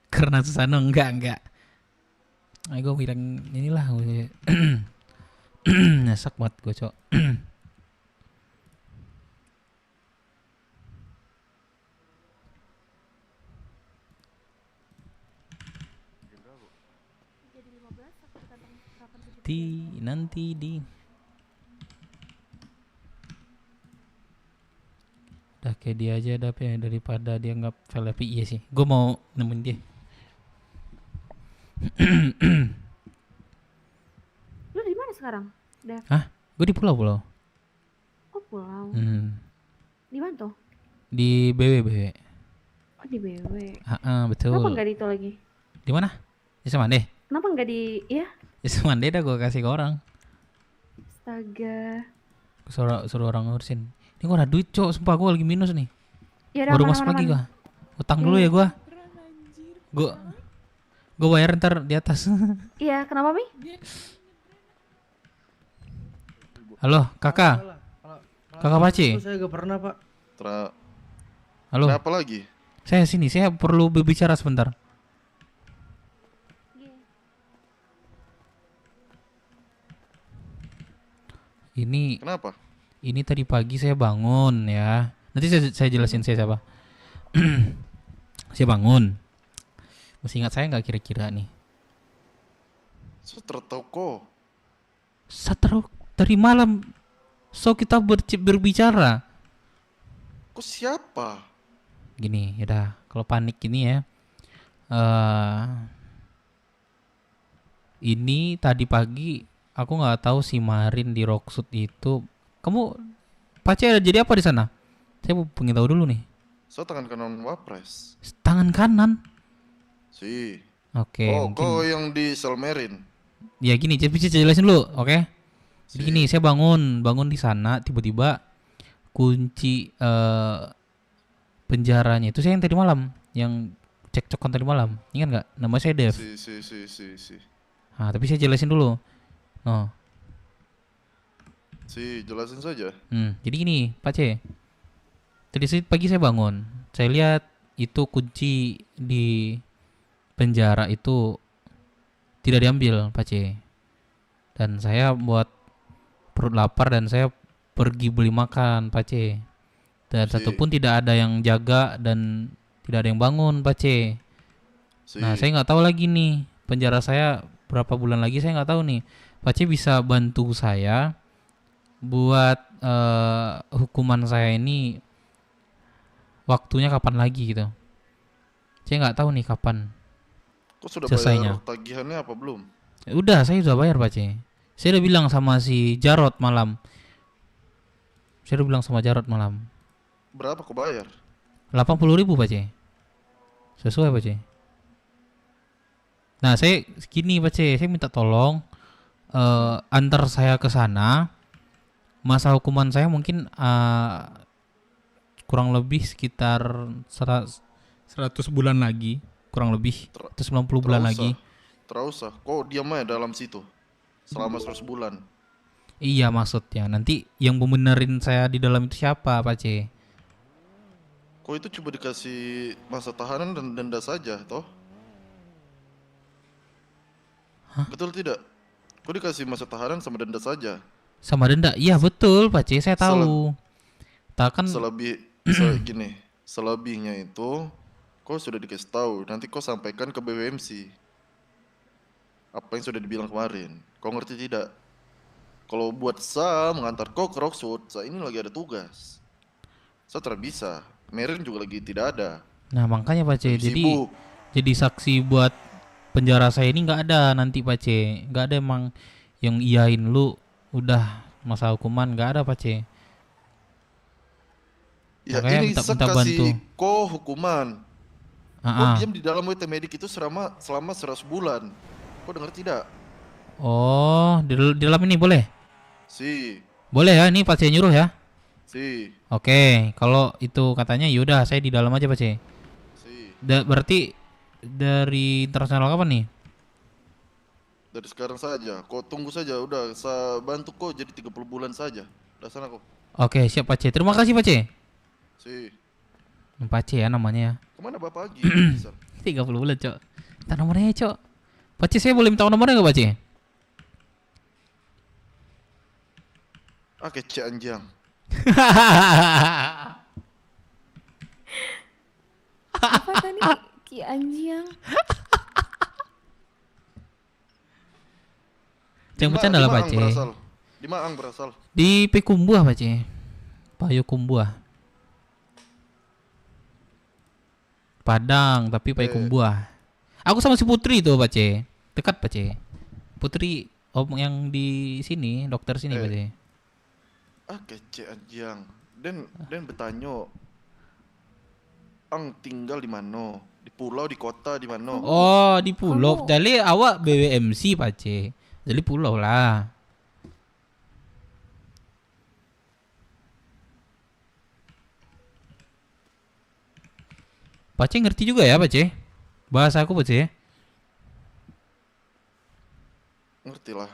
Karena Susano enggak. Gue bilang inilah gue. Nyesak banget gue, Cok. Nanti di udah kayak dia aja ya daripada dia nggak VLP. Iya sih, gue mau nemuin dia. Lu di mana sekarang, Dev? Hah? Gue di pulau. Oh, pulau. Di mana tuh? Di BW. Oh, di BW. Betul. Kenapa nggak di itu lagi? Di mana? Di Semande. Kenapa nggak di Di Semande dah gue kasih ke orang. Astaga. Suruh orang ngurusin. Ini gue ada duit, Cok. Sumpah gue lagi minus nih. Yaudah, baru masuk pagi gue. Utang dulu ya gue. Gue bayar ntar di atas. Iya, kenapa Mi? Halo, kakak. Kakak Paci. Saya gak pernah, Pak. Halo. Kenapa lagi? Saya sini, saya perlu berbicara sebentar. Ini Kenapa? Ini tadi pagi saya bangun ya. Nanti saya jelasin saya siapa. Saya bangun. Masih ingat saya nggak kira-kira nih? Satroko. Dari malam. So kita berbicara. Kok siapa? Gini, yaudah. Kalau panik gini ya. Ini tadi pagi aku nggak tahu si Marin di Rocksuit itu. Kamu Pace ada jadi apa di sana? Saya pengen tahu dulu nih. So tangan kanan Wapres. Tangan kanan. Si. Oke. Kok yang di Selmerin? Ya gini, saya jelasin dulu, oke? Jadi gini, saya bangun di sana, tiba-tiba kunci penjaranya itu saya yang tadi malam, yang cekcokan tadi malam. Ingat nggak? Nama saya Dev. Si. Nah, tapi saya jelasin dulu. Jelasin saja. Jadi gini, Pak C. Tadi pagi saya bangun, saya lihat itu kunci di penjara itu tidak diambil, Pak C. Dan saya buat perut lapar dan saya pergi beli makan, Pak C. Dan satupun tidak ada yang jaga dan tidak ada yang bangun, Pak C. Nah, saya nggak tahu lagi nih penjara saya berapa bulan lagi, saya nggak tahu nih. Pak C bisa bantu saya buat hukuman saya ini waktunya kapan lagi gitu. Saya nggak tahu nih kapan. Kok sudah selesainya. bayar tagihannya apa belum? Udah, saya sudah bayar, Pak C. Saya udah bilang sama si Jarot malam. Berapa kau bayar? 80.000, Pak C. Sesuai, Pak C. Nah, saya gini, Pak C, saya minta tolong antar saya ke sana. Masa hukuman saya mungkin kurang lebih sekitar 100 bulan lagi, kurang lebih 190 bulan lagi. Terusah, kok diam aja dalam situ selama 100 bulan. Iya, maksudnya nanti yang membenerin saya di dalam itu siapa, Pak C? Kok itu cuma dikasih masa tahanan dan denda saja, toh? Hah? Betul tidak? Kok dikasih masa tahanan sama denda saja? Sama denda? Iya betul, Pak C, saya tahu. Selebihnya itu kau sudah dikasih tahu, nanti kau sampaikan ke BWMC apa yang sudah dibilang kemarin. Kau ngerti tidak? Kalau buat saya mengantar kau ke Rocksuit, saya ini lagi ada tugas. Saya tidak bisa. Merin juga lagi tidak ada. Nah, makanya Pak C, Sibuk. jadi saksi buat penjara saya ini nggak ada nanti, Pak C. Nggak ada emang yang iyain lu udah masa hukuman, nggak ada, Pak C. Ya, makanya ini minta kasih bantu. kau hukuman. Kau diam di dalam WT Medik itu selama 100 bulan. Kau dengar tidak? Oh, di dalam ini boleh? Si. Boleh ya, ini Pace nyuruh ya. Si. Oke, kalau itu katanya yaudah saya di dalam aja Pace. Si. Berarti dari internasional kapan nih? Dari sekarang saja. Kau tunggu saja. Udah, saya bantu kau jadi 30 bulan saja. Udah sana kau. Oke, siap Pace. Terima kasih Pace. Si. Pace ya namanya ya. Kemana bapak lagi? 30 bulan, Cok. Minta nomornya, Cok. Pace, saya boleh minta nomornya nggak, Pace? Ah, kece anjang. Apa tadi? Ki anjing. Jangan bercanda lah, Pace. Di Maang berasal. Di Pekumbuah, Pace. Payokumbuah. Padang, tapi Payokumbuah. Aku sama si Putri tuh, Pace. Dekat, Pace. Putri om yang di sini, dokter sini, Pace. Ah, kece anjang. Dan bertanya, ang tinggal di mana? Di pulau, di kota, di mana? Oh, di pulau. Jadi awak BWMC, Pace. Jadi pulau lah. Pace ngerti juga ya, Pace? Bahasa aku, Pace. Ngerti lah.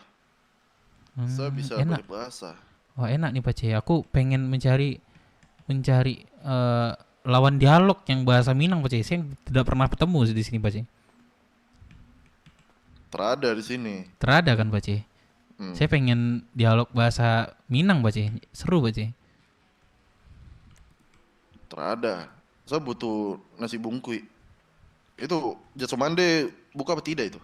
Saya bisa enak. berbahasa. Wah, enak nih Pace. Aku pengen mencari lawan dialog yang bahasa Minang, Pace. Saya tidak pernah ketemu di sini, Pace. Terada di sini. Terada kan, Pace? Saya pengen dialog bahasa Minang, Pace. Seru, Pace. Terada. Saya butuh nasi bungkui. Itu Jasa Mande buka apa tidak itu?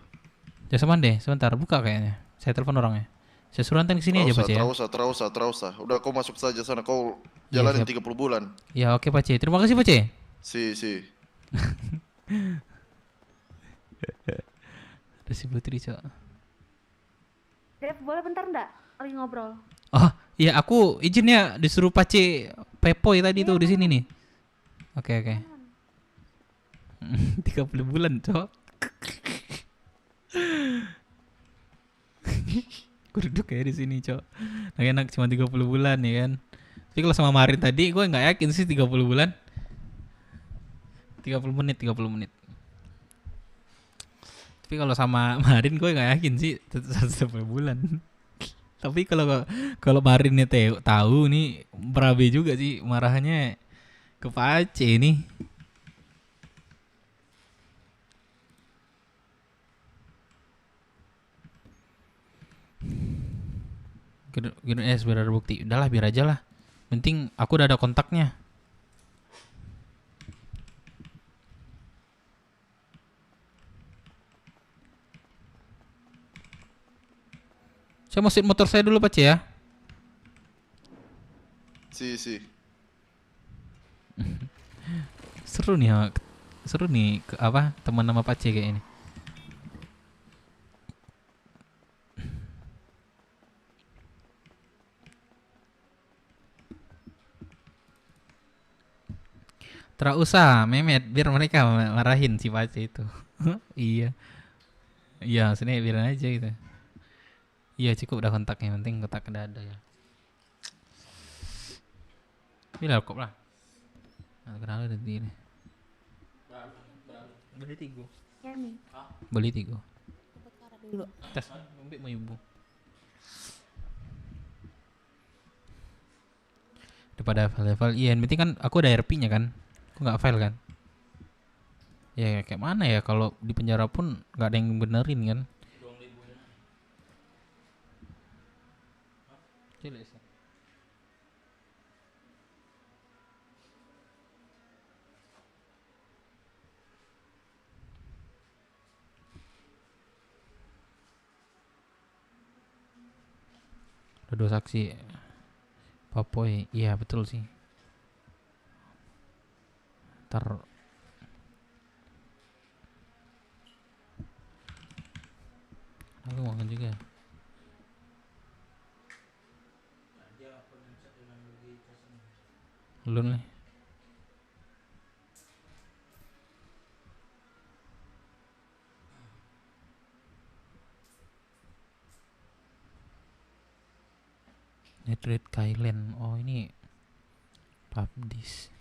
Jasa Mande, sebentar buka kayaknya. Saya telepon orangnya. Saya suruh nanti kesini aja, Pace ya. Terusah. Udah kau masuk saja sana, kau jalanin 30 bulan. Ya, oke, Pace. Terima kasih, Pace. Si. Ada si Putri, Cok. Dev, boleh bentar enggak? Lagi ngobrol. Oh, iya aku izinnya disuruh Pace Pepoy tadi tuh di sini nih. Oke. 30 bulan, Cok. Gue duduk kayak di sini, Cok. Enak cuma 30 bulan ya kan. Tapi kalau sama Marin tadi gue nggak yakin sih 30 bulan. 30 menit. Tapi kalau sama Marin gue nggak yakin sih 110 bulan. Tapi kalau Marinnya tahu nih berabe juga sih marahnya ke Pace nih. Biar ada bukti. Udahlah biar aja lah. Penting aku udah ada kontaknya. Saya mau sit motor saya dulu, Pace ya. Si. Seru nih teman nama Pace kayak ini. Tidak usah Memet, biar mereka marahin si Pace itu. Iya, sini biarin aja gitu. Iya, cukup udah kontaknya, penting kontak udah ada ya. Bila kok lah. Nah, kenal udah ini. Beli 3. Ya nih. Beli 3. Dulu. Tes, ambil mau ibu. Daripada level, iya, yang penting kan aku ada RP-nya kan. Aku nggak file kan. Ya kayak mana ya kalau di penjara pun nggak ada yang benerin kan. Ada 2 saksi. Papoy, iya betul sih. Ntar aku makan juga. Belum nih. Netred Kailen. Oh ini Pubdis.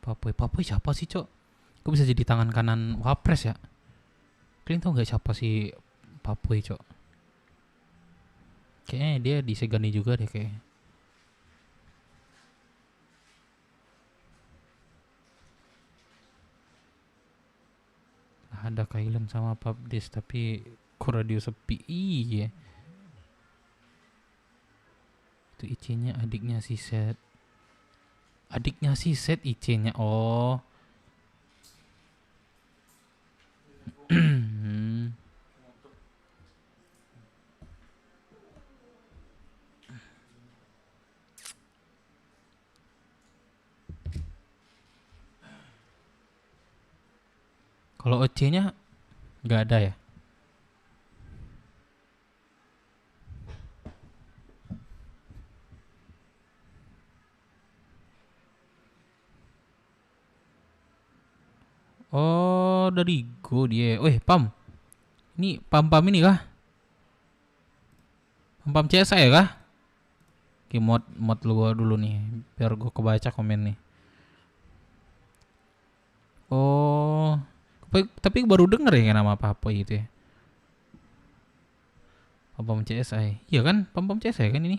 Papoy siapa sih cok? Kok bisa jadi tangan kanan Wapres ya? Kalian tau nggak siapa sih Papoy cok? Kayaknya dia disegani juga deh kayak. Ada Kailan sama Pubdis tapi kok radio sepi. Iya. Itu IC-nya adiknya si Set. Adiknya si Set IC-nya. Oh. Kalau OC-nya nggak ada ya? Oh, dari Go dia. Weh, Pam. Ini Pam ini kah? Pam CS ya kah? Oke, mod lu dulu nih, biar gua kebaca komen nih. Oh. Tapi baru denger ya nama apa gitu ya. Pam CSI. Iya kan? Pam CSI kan ini.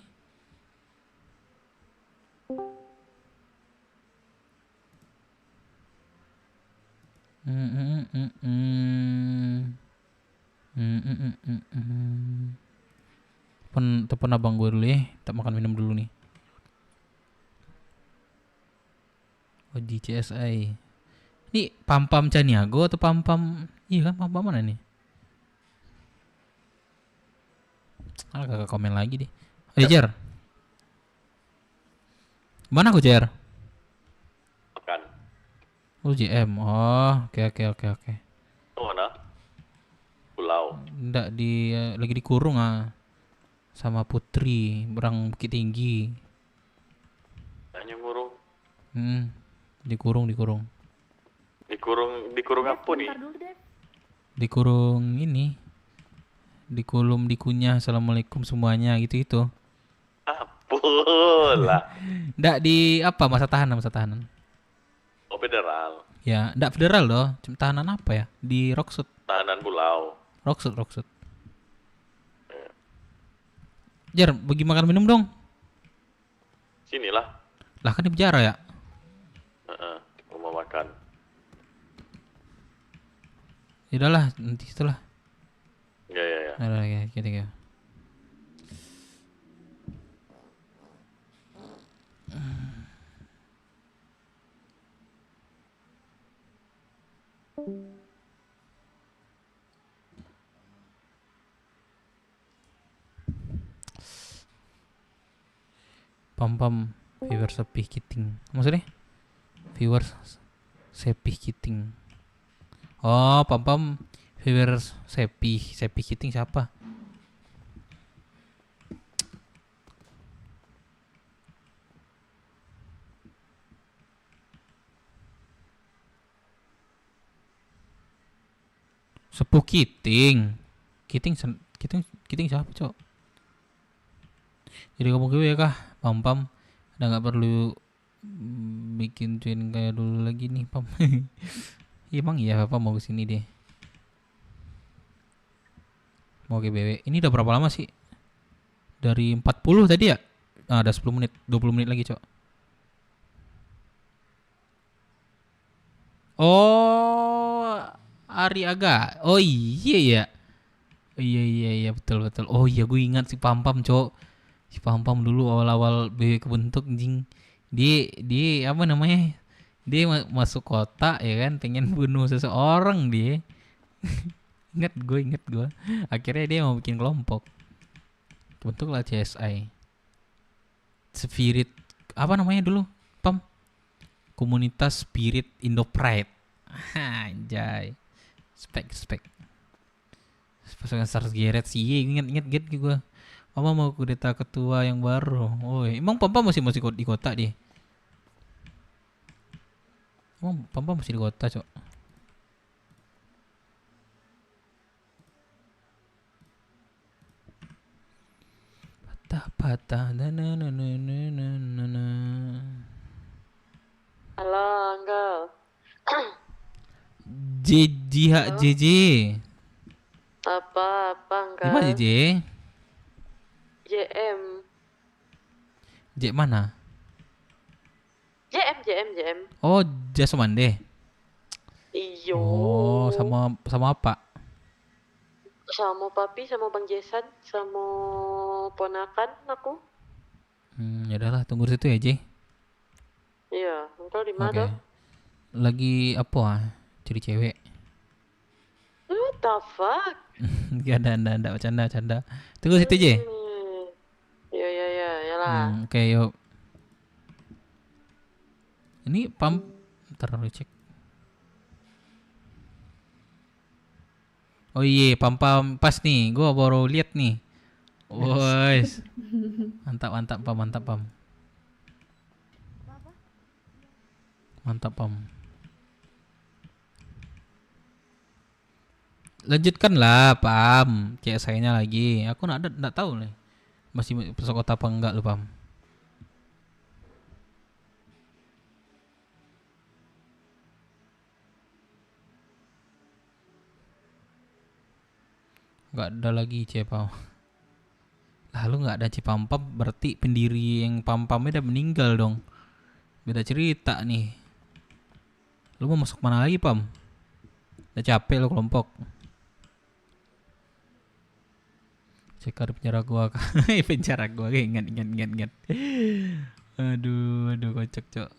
Telepon abang gue dulu ya. Tak makan minum dulu nih. Oh di CSI. Ini Pam Caniago atau Pam? Iya kan Pam mana nih? Kagak komen lagi deh. Jer. Mana aku Jer? Makan. Oh GM. Oh, oke. Mana? Pulau. Nggak lagi dikurung sama Putri, berang Bukit Tinggi. Hanya ngurung. Dikurung. Dikurung apa nih? Dikurung ini. Dikunyah assalamualaikum semuanya gitu. Apalah. Nggak di apa masa tahanan. Oh federal. Ya, nggak federal loh. Cuma tahanan apa ya? Di Roksut. Tahanan pulau. Roksut. Jar, bagi makan minum dong. Sinilah. Lah kan di penjara ya? Mau makan. Yaudahlah, nanti setelah. Ya. Ada ya, gitu. Pam viewers sepih kiting. Maksudnya? Viewers sepih kiting. Oh, Pam viewers sepih kiting siapa? Sepuh kiting. Kiting siapa, Cok? Jadi kamu gue ya kah? Pam udah nggak perlu bikin join kayak dulu lagi nih, Pam. Emang iya Papa mau kesini deh. Mau GBW. Ini udah berapa lama sih? Dari 40 tadi ya? Ada 10 menit, 20 menit lagi, Cok. Oh, Ari Aga. Oh iya ya. Iya betul. Oh iya gue ingat si Pam, Cok. Si Pam dulu awal-awal BW kebentuk anjing. Dia apa namanya? Dia masuk kota ya kan, pengen bunuh seseorang dia. ingat gue. Akhirnya dia mau bikin kelompok. Bentuklah CSI. Spirit apa namanya dulu? Pam. Komunitas Spirit Indo Pride. Anjay. Spek. Pasukan Stars Geret sih, ingat gue. Mama mau kudeta ketua yang baru. Oh, emang Pam masih di kota dia. Emang Pam masih di kota, Cok. patah-patah. Halo, Uncle. JJ. Apa, Uncle? Gimana JJ? JM. J mana? JM. Oh, Jasmande. Iyo. Oh, sama apa? Sama papi, sama Bang Jason, sama ponakan aku. Ya udahlah, tunggu di situ ya, J. Iya, Uncle di mana? Oke. Lagi apa? Cari cewek. What the fuck? Gak ada, bercanda. Tunggu situ, J. Ya lah. Oke, yuk. Ini pump ntar lu cek. Oh iya, pam pas nih. Gua baru lihat nih. Wes. Mantap pam. Mantap pam. Lanjutkanlah pam. Cek sayanya lagi. Aku enggak tahu nih. Masih besok kota apa enggak lu pam. Enggak ada lagi Cepam. Lalu enggak ada Cipampam berarti pendiri yang Pampamnya udah meninggal dong. Beda cerita nih. Lu mau masuk mana lagi Pam? Udah capek lu kelompok. Cekar penjara gua. Penjara gua ingat. Aduh kocak cok.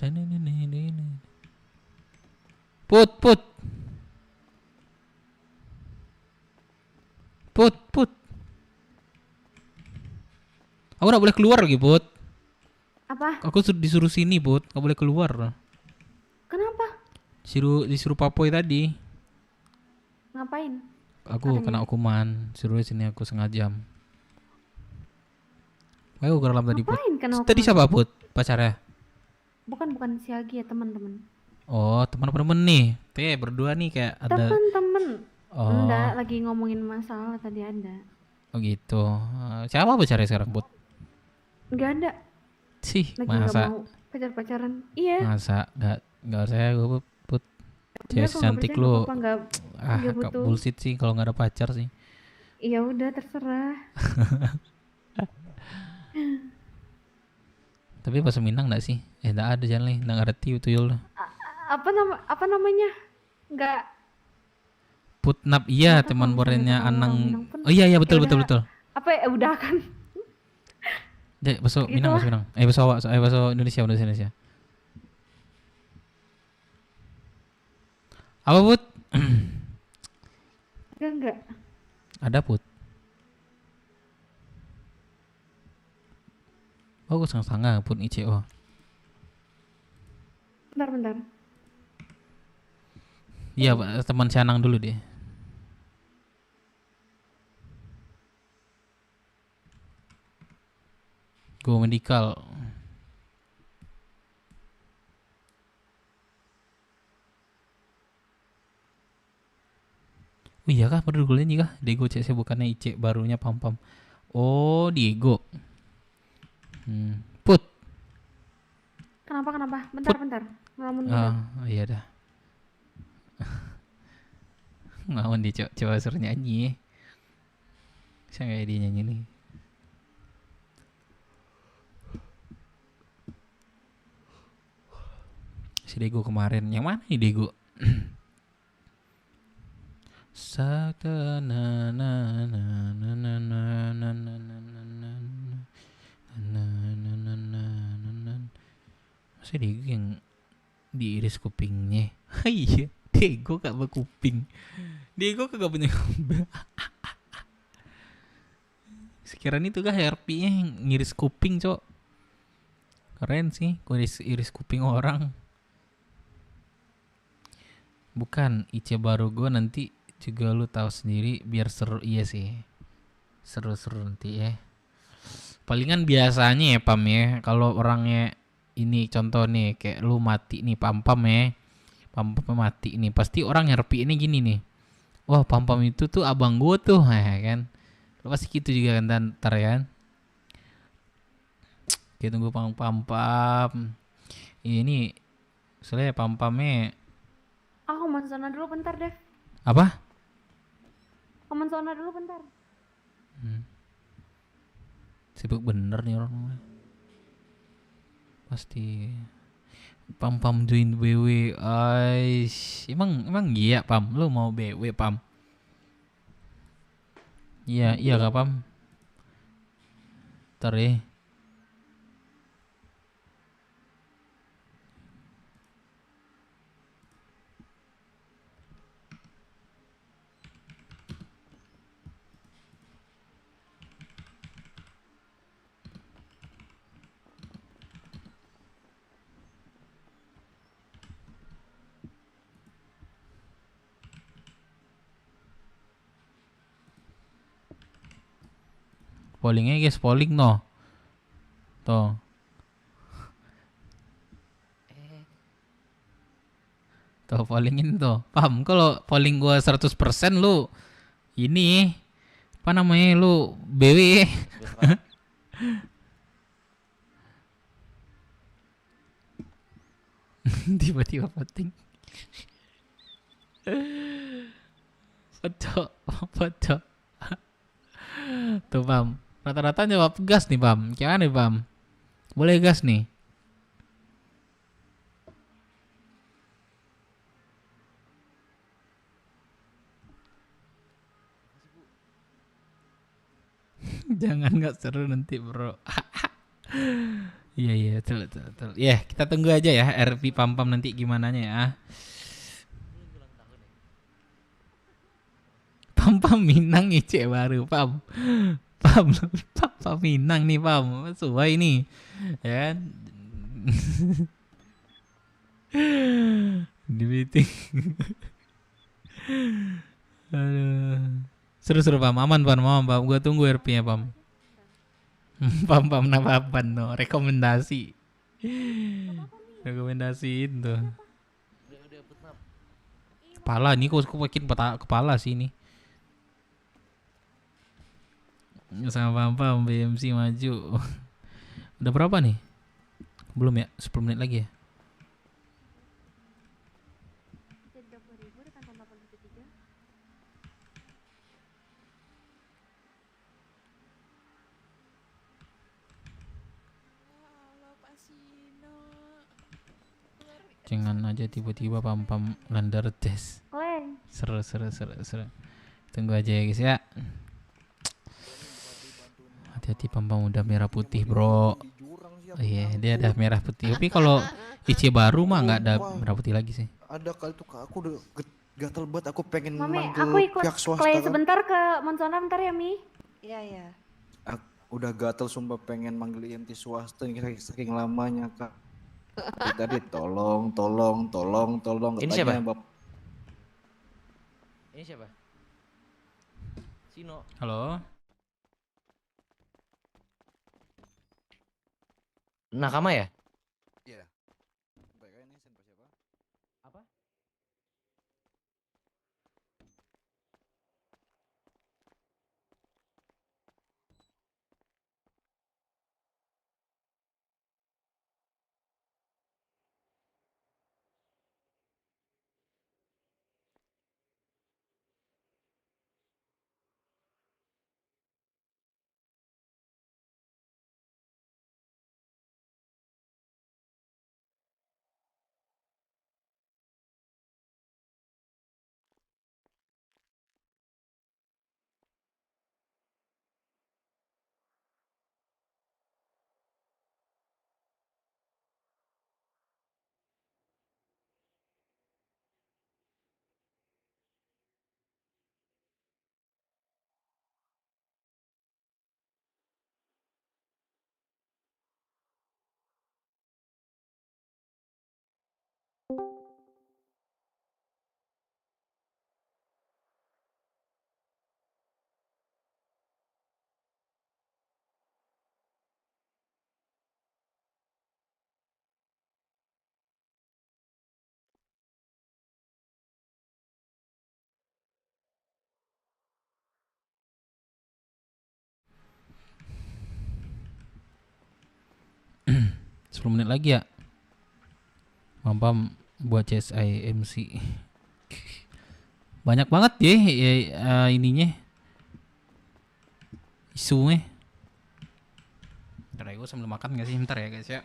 Put. Aku gak boleh keluar lagi, Put. Apa? Aku disuruh sini, Put. Gak boleh keluar. Kenapa? Disuruh Papoy tadi. Ngapain? Aku kena hukuman. Suruh sini aku setengah jam. Ayo ke dalam tadi, Put. Ngapain kena Tadi hukuman? siapa, Put? Pacarnya? Bukan si Agi ya, teman-teman. Oh, teman-teman nih. Berdua nih kayak ada. Teman-teman. Oh. Enggak, lagi ngomongin masalah tadi ada. Oh gitu. Siapa pacarnya sekarang, Put? Enggak ada. Sih, Lagi nggak masa? mau pacaran. Iya. Masa enggak saya gue, Put. Udah, Cewek kalau nggak cantik percaya lu. nggak apa-apa, nggak butuh. Bullshit sih kalau nggak ada pacar sih. Iya udah terserah. Tapi pas Minang enggak sih? Enggak ada jalan nih, enggak ngerti tuyul. Apa namanya? Enggak. Putnap iya teman borenya Anang. Oh iya betul. Apa ya udah kan? Dek, besok Gitu Minang lah. masuk Minang. Besok Indonesia. Apa, Put? Enggak. Ada, Put. Oh, sang-sanga Put ICO. Bentar. Iya, Pak, teman si Anang dulu deh. Go medical. Oh iya kah, baru gue kah? Diego CC bukannya IC barunya Pam. Oh, Diego. Put. Kenapa? Bentar. Ngelamun dulu. Oh iya dah. Ngelamun dia coba suruh nyanyi. Bisa gak ya dia nyanyi nih? Si Diego kemarin. Yang mana nih Diego? Masa Diego yang diiris kupingnya? Iya, Diego gak berkuping. Diego kagak punya kuping. Sekiranya itu kah RP-nya yang ngiris kuping, Cok. Keren sih, iris kuping orang. Bukan, IC baru gue nanti juga lu tahu sendiri biar seru. Iya sih, seru nanti ya. Palingan biasanya ya Pam ya, kalau orangnya ini contoh nih kayak lu mati nih pam-pam ya. Pam-pam mati nih. Pasti orang ngerti ini gini nih. Wah, pam-pam itu tuh abang gua tuh, ya kan. Lu pasti gitu juga kan ntar ya. Kita tunggu pam-pam. Ini soalnya pam-pamnya Aku mau sana dulu bentar deh. apa? Komen sana dulu bentar. Sibuk bener nih orang. Pasti pam join BW. Aish, emang iya pam, lu mau BW pam? Iya kak pam. Ntar ya. Pollingnya guys, polling no. Tuh. Tuh pollingin tuh. Pam, kalau polling gua 100% lu ini apa namanya lu BW. Tiba-tiba penting. Foto. Tuh pam. Rata-rata jawab gas nih pam. Gimana nih pam? Boleh gas nih. Jangan nggak seru nanti bro. Iya betul. Ya kita tunggu aja ya RP pam nanti gimana ya. Pam Minang ngecek baru pam Minang nih pam sesuai nih ya kan. Di meeting. Aduh. Seru pam, aman pam, gua tunggu RP nya pam. Pam napapan no, rekomendasiin tuh. Kepala nih kok makin kepala sih ini. Sama pam BMC maju. Udah berapa nih? Belum ya, 10 menit lagi ya. Jangan aja tiba-tiba pam landar tes. Seru. Tunggu aja ya guys ya. Hati-hati pam udah merah putih bro. Iya dia ada merah putih. Tapi kalau IC baru mah nggak ada merah putih lagi sih. Ada kali tuh kak, aku udah gatel banget, aku pengen Mami, manggil aku ikut pihak swasta. Clay Kan. sebentar ke Monsona bentar ya Mi. Iya. Aku udah gatel sumpah pengen manggil IMT swasta ini saking lamanya kak. Tadi tolong. Ini siapa? Ini siapa? Sino. Halo. Nakama ya? Iya. Apa? 10 menit lagi ya. Mampam buat CSI MC. Banyak banget ya, ininya. Isunya. Ntar ya gue sambil makan gak sih? Ntar ya guys ya.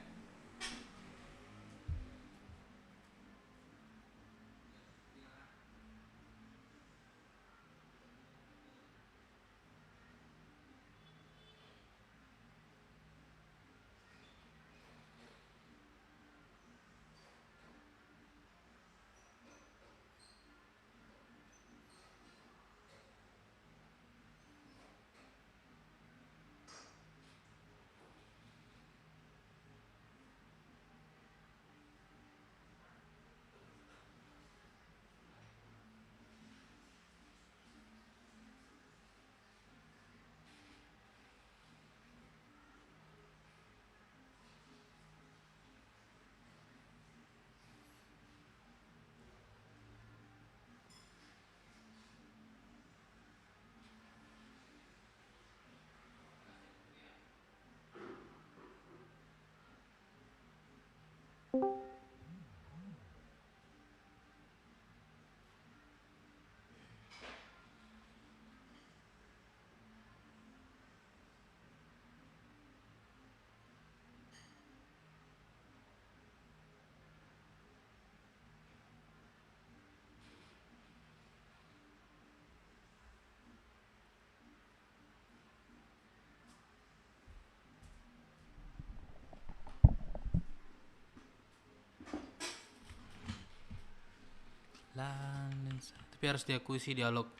Tapi harus diakui sih dialog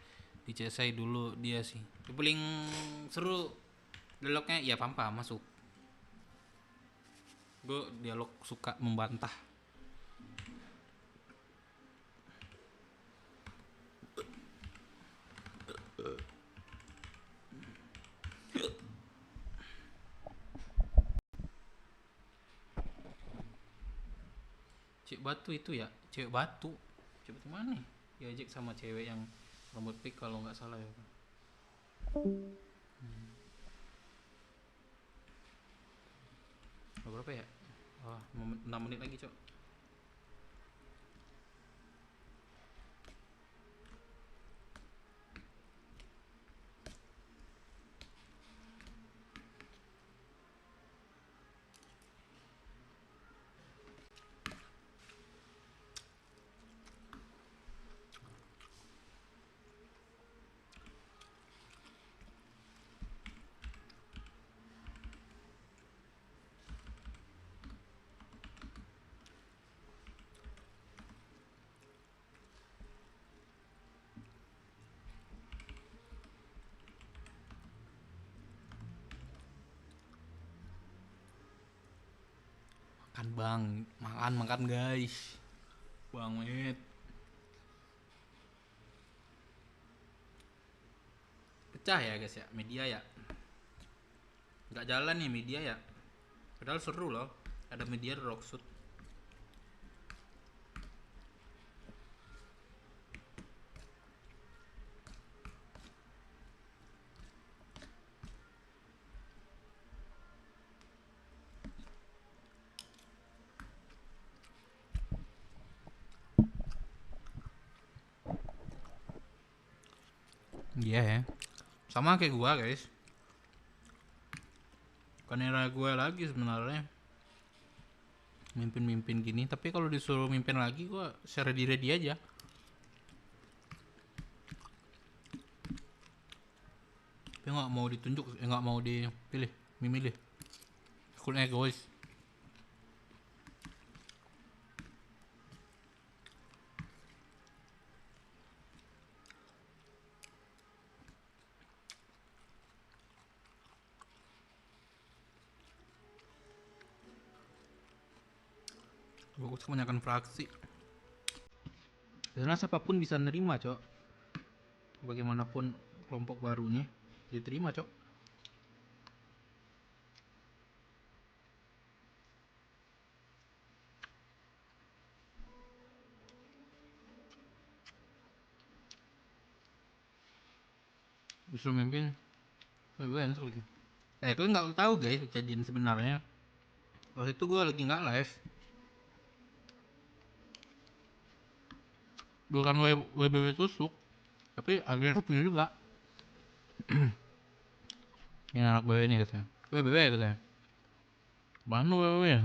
di CSI dulu dia sih. Yang paling seru dialognya ya Pampa masuk. Gue dialog suka membantah. Cewek batu itu ya, cewek batu. Cewek batu mana nih? Diajak sama cewek yang rambut pink kalau nggak salah ya. Berapa ya? Oh, 6 menit lagi, Cok. Makan bang, makan guys. Bang Met. Pecah ya guys ya, media ya. Nggak jalan nih media ya. Padahal seru loh. Ada media rockshoot. Iya ya. Sama kayak gua guys. Bukan era gua lagi sebenarnya. Mimpin-mimpin gini, tapi kalau disuruh mimpin lagi gua secara ready aja. Tapi nggak mau ditunjuk, nggak mau dipilih, memilih. Aku egois. Bagus kebanyakan fraksi. Karena siapapun bisa nerima, Cok. Bagaimanapun kelompok barunya diterima, Cok. Bisa mimpin. Kalian lagi. Kalian nggak tahu guys kejadian sebenarnya. Waktu itu gue lagi nggak live, bukan WBW tusuk, tapi agen resmi juga. Ini anak WBW ini katanya, WBW katanya. Mana WBW ya?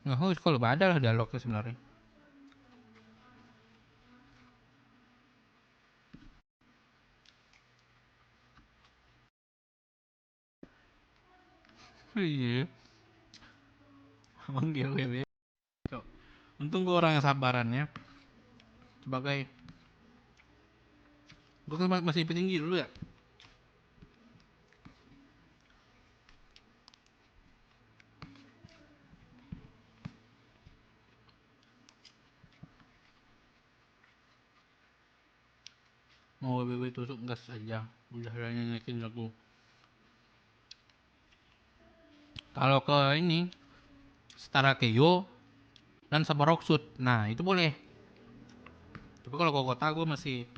Nggak tahu kalau ada lah dialognya sebenarnya. Iya. Manggil WBW. Untung gue orang yang sabarannya. Sebagai gue kan masih IP tinggi dulu ya. Mau WBW tusuk gas aja, udah nyanyikin lagu. Kalau ke ini Setara Keyo dan sama Rocksud, nah itu boleh. Tapi kalau ke kota gue masih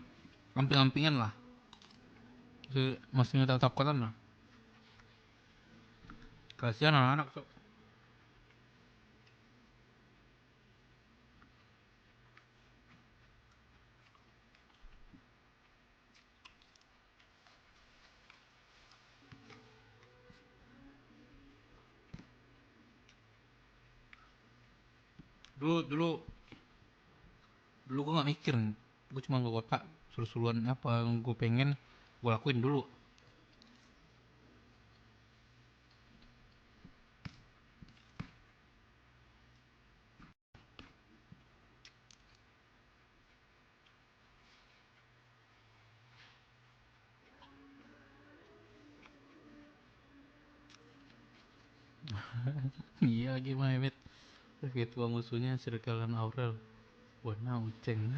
lamping-lampingan lah, masih tetap kotaan lah. Kasihan anak-anak tuh. Dulu gue nggak mikir, gue cuma ke kota suruh-suruhan apa yang gue pengen gue lakuin dulu. Iya lagi Mehmet, ketua musuhnya Circlean Aurel. Wah nah uceng.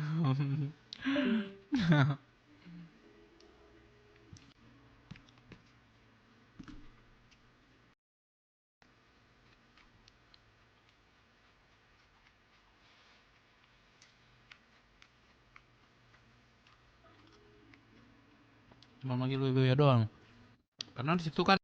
Cuma manggil WBW doang, karena di situ kan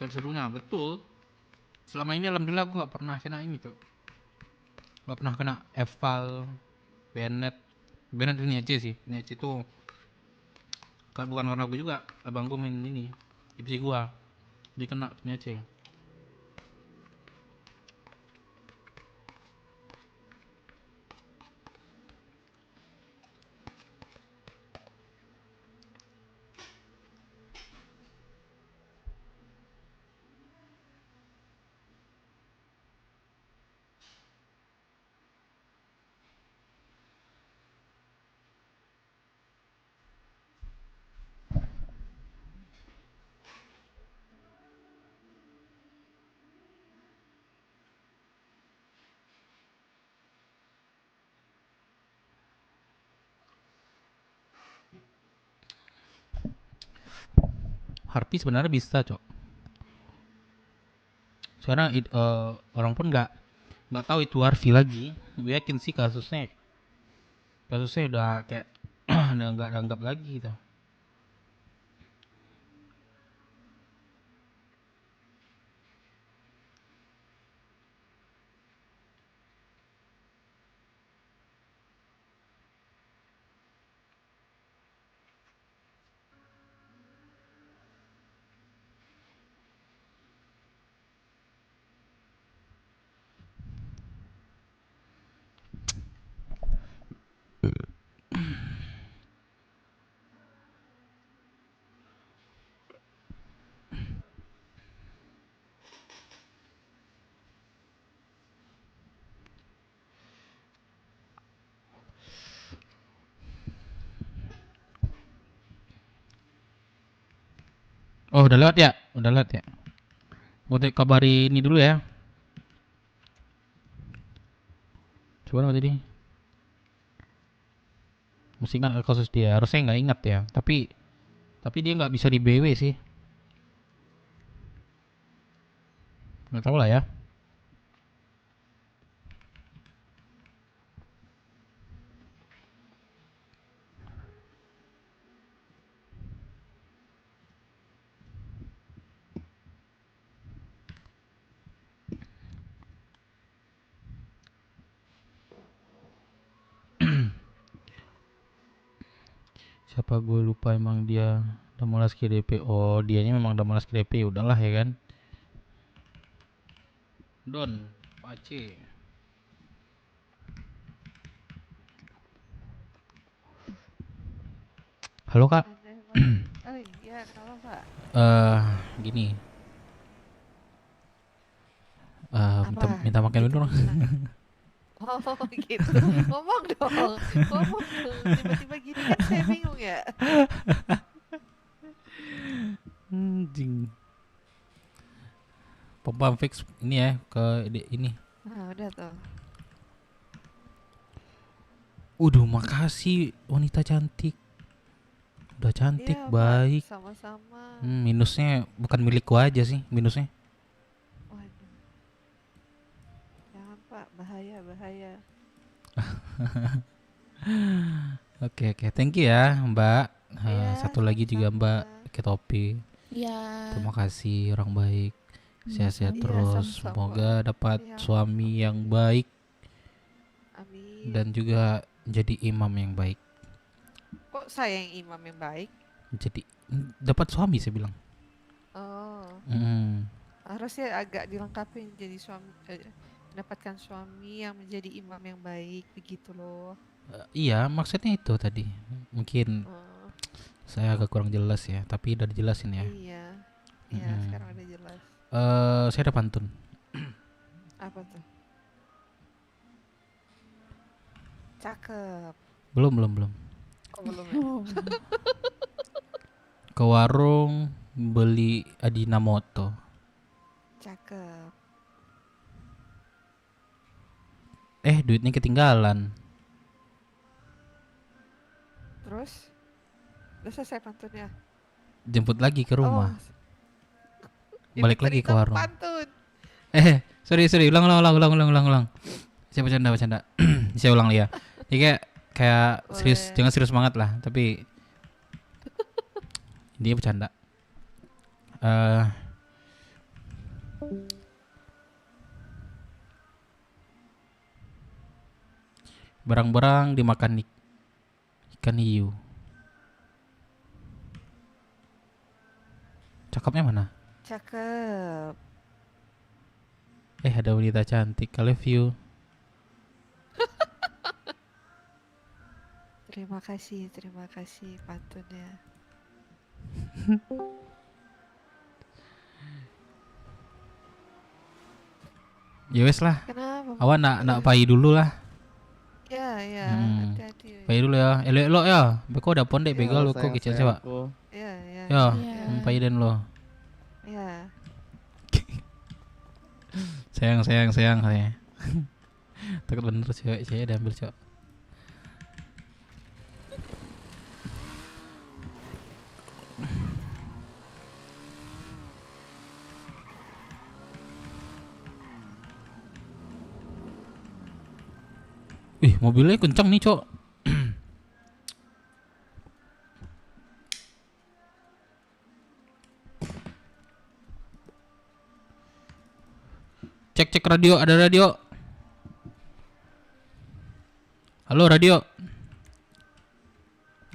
kan serunya betul. Selama ini alhamdulillah gue nggak pernah kena ini tuh, nggak pernah kena eval, Bennett ini aja sih. Ini aja tuh kan bukan karena gue juga, abang gue main ini IPC gua, dia kena ini aja. Harpi sebenarnya bisa cok. Sekarang orang pun nggak tahu itu Harvey lagi. Gue yakin sih kasusnya udah kayak udah nggak dianggap lagi gitu. Oh udah lewat ya, udah lewat ya. Gue kabari ini dulu ya. Coba apa tadi? Mesti ingat kasus dia, harusnya nggak ingat ya. Tapi Tapi dia nggak bisa di BW sih. Nggak tahu lah ya. Siapa gue lupa, emang dia udah malas KDP. Oh, dianya memang udah malas KDP, udahlah ya kan. Don Pace. Halo Kak. Oh iya, kenapa Pak? Gini. Minta makan dulu dong. Oh gitu, ngomong dong, tiba-tiba gini kan saya bingung ya. Anjing. Pom fix ini ya ke ini. Nah udah tuh. Udah, makasih wanita cantik. Udah cantik, Iya, Pak, baik. sama-sama. Minusnya bukan milikku aja sih, minusnya. Waduh. Jangan Pak, bahaya. Oke, thank you ya Mbak. Iya, Satu lagi juga Mbak pakai topi. Iya. Terima kasih, orang baik. Sehat-sehat Iya, terus. sama-sama. Semoga dapat Iya. suami yang baik Amin. dan juga jadi imam yang baik. Kok saya yang imam yang baik? Jadi dapat suami saya bilang. Oh. Mm. Harusnya agak dilengkapi jadi suami, mendapatkan suami yang menjadi imam yang baik begitu loh. Iya, maksudnya itu tadi. Mungkin saya agak kurang jelas ya, tapi udah dijelasin ya. Iya. Iya, sekarang udah jelas. Saya ada pantun. Apa tuh? Cakep. Belum. Oh, belum ya? Ke warung beli Ajinomoto. Cakep. Duitnya ketinggalan. Terus? Udah selesai pantunnya? Jemput lagi ke rumah. Balik Itu lagi tadi ke warung. pantun. Sorry, ulang. Saya bercanda. Saya ulang ya. Ini kayak serius, jangan serius banget lah, tapi dia bercanda. Barang-barang dimakan ikan hiu. Cakepnya mana? Cakep. Ada wanita cantik. I love you. Terima kasih pantunnya. Ya wes lah. Kenapa? Awan nak pai dulu lah. Ya, hati-hati. Pai dulu ya. Elok ya. Beko udah pondek begal beko kecil coba. Ya. Ya, pai dan lo. Ya. Sayang saya. Takut bener cewek saya udah ambil cowok. Mobilnya kencang nih, Cok. Cek radio, ada radio. Halo radio.